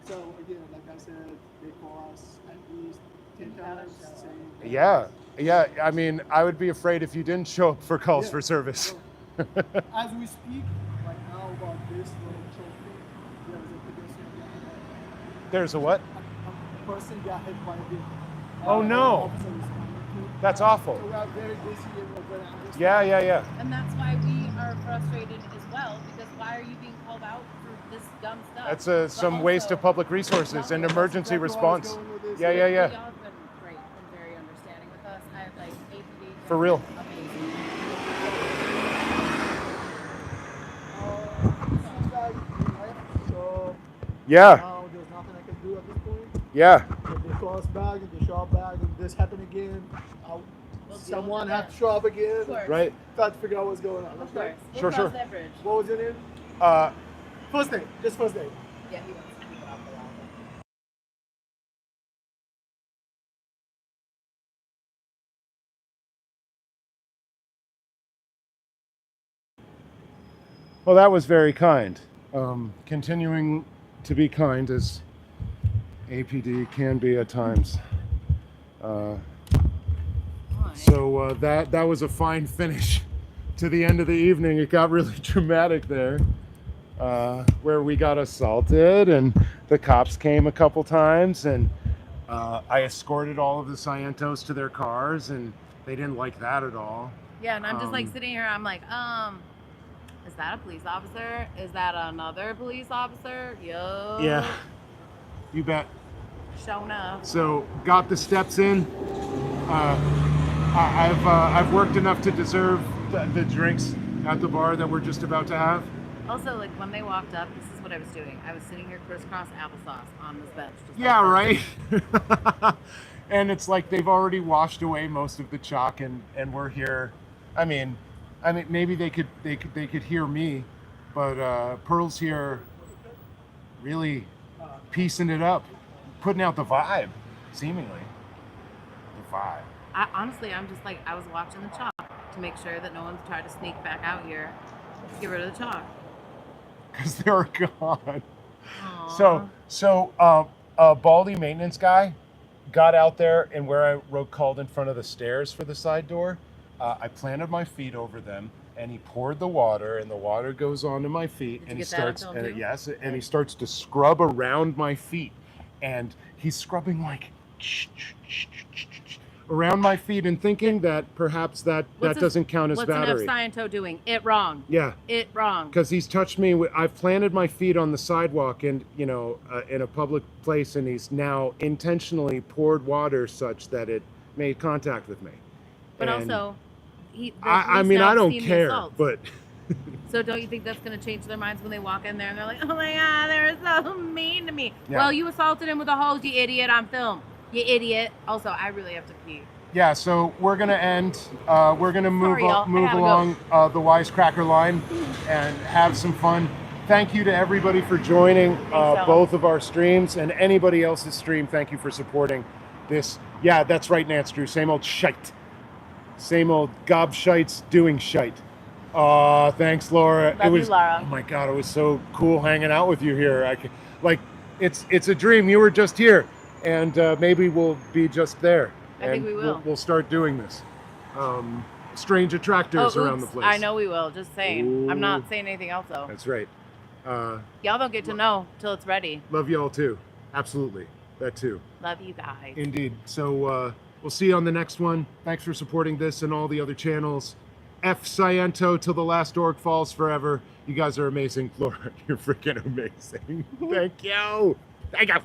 Speaker 7: So again, like I said, they call us at least 10 times saying.
Speaker 1: Yeah. I mean, I would be afraid if you didn't show up for calls
Speaker 7: Yeah.
Speaker 1: for service.
Speaker 7: So, as we speak right now about this little trophy, there was a pedestrian got hit.
Speaker 1: There's a what?
Speaker 7: A person got hit by a vehicle.
Speaker 1: Oh, no.
Speaker 7: Officer responded to.
Speaker 1: That's awful.
Speaker 7: So we are very busy and we're very anxious.
Speaker 1: Yeah.
Speaker 2: And that's why we are frustrated as well, because why are you being called out for this dumb stuff?
Speaker 1: That's some waste of public resources and emergency
Speaker 7: That's where I was
Speaker 1: response.
Speaker 7: going with this.
Speaker 1: Yeah.
Speaker 2: Y'all have been great and very understanding with us. I have like APD.
Speaker 1: For real.
Speaker 2: Amazing.
Speaker 7: So
Speaker 1: Yeah.
Speaker 7: now there's nothing I can do at this point.
Speaker 1: Yeah.
Speaker 7: If they call us back, if they show up back, if this happen again, someone
Speaker 2: with
Speaker 7: have
Speaker 2: that.
Speaker 7: to show up again.
Speaker 2: Of course.
Speaker 1: Right.
Speaker 7: Try to figure out what's going on.
Speaker 2: Of
Speaker 7: Okay?
Speaker 2: course.
Speaker 1: Sure,
Speaker 2: We'll
Speaker 1: sure.
Speaker 2: cross that bridge.
Speaker 7: What was your name?
Speaker 1: Uh,
Speaker 7: First name. Just first name.
Speaker 2: Yeah, he wants to keep it off the wall.
Speaker 1: well, that was very kind. Continuing to be kind as APD can be at times. So that was a fine finish to the end of the evening. It got really dramatic there, where we got assaulted and the cops came a couple times, and I escorted all of the Scientos to their cars, and they didn't like that at all.
Speaker 2: Yeah, and I'm just like
Speaker 1: Um,
Speaker 2: sitting here. I'm like, is that a police officer? Is that another police officer? Yo.
Speaker 1: Yeah, you bet.
Speaker 2: Showing up.
Speaker 1: So got the steps in. I've worked enough to deserve the drinks at the bar that we're just about to have.
Speaker 2: Also, like when they walked up, this is what I was doing. I was sitting here crisscross applesauce on this bench. Just
Speaker 1: Yeah,
Speaker 2: like
Speaker 1: right. And it's like they've already washed away most of the chalk, and we're here I mean, maybe they could hear me, but Pearl's here, really piecing it up, putting out the vibe, seemingly. The vibe.
Speaker 2: Honestly, I'm just like, I was watching the chalk to make sure that no one's tried to sneak back out here to get rid of the chalk.
Speaker 1: Because they're gone.
Speaker 2: Aw.
Speaker 1: So Baldy maintenance guy got out there, and where I called in front of the stairs for the side door, I planted my feet over them, and he poured the water, and the water goes onto my feet,
Speaker 2: Did
Speaker 1: and
Speaker 2: you
Speaker 1: he
Speaker 2: get that on
Speaker 1: starts,
Speaker 2: film
Speaker 1: and
Speaker 2: too?
Speaker 1: yes, and he starts to scrub around my feet, and he's scrubbing like around my feet, and thinking that perhaps that doesn't count as
Speaker 2: what's
Speaker 1: battery.
Speaker 2: What's an F Sciento doing? It wrong.
Speaker 1: Yeah.
Speaker 2: It wrong.
Speaker 1: Because he's touched me. I've planted my feet on the sidewalk and, in a public place, and he's now intentionally poured water such that it made contact with me.
Speaker 2: But
Speaker 1: And
Speaker 2: also,
Speaker 1: I mean, I don't care, but
Speaker 2: So don't you think that's going to change their minds when they walk in there and they're like, oh my God, they're so mean to me.
Speaker 1: Yeah.
Speaker 2: Well, you assaulted him with a hose, you idiot, on film. You idiot. Also, I really have to pee.
Speaker 1: yeah. So we're gonna end. We're gonna move
Speaker 2: Sorry, y'all. I
Speaker 1: move
Speaker 2: gotta go.
Speaker 1: along the Wisecracker line and have some fun. Thank you to everybody for joining
Speaker 2: y'all.
Speaker 1: both of our streams, and anybody else's stream. Thank you for supporting this. Yeah, that's right, Nance Drew. Same old shite. Same old gobshites doing shite. Thanks, Laura.
Speaker 2: Love you, Laura.
Speaker 1: Oh my God, it was so cool hanging out with you here. It's a dream. You were just here, and maybe we'll be just there.
Speaker 2: I think we will.
Speaker 1: We'll start doing this. Strange attractors around the place.
Speaker 2: I know we will. Just saying.
Speaker 1: Ooh.
Speaker 2: I'm not saying anything else, though.
Speaker 1: That's right.
Speaker 2: Y'all don't get to know till it's ready.
Speaker 1: Love y'all too. Absolutely. That too.
Speaker 2: Love you guys.
Speaker 1: Indeed. So we'll see you on the next one. Thanks for supporting this and all the other channels. F Sciento till the last orc falls forever. You guys are amazing. Laura, you're freaking amazing. Thank you. Thank you.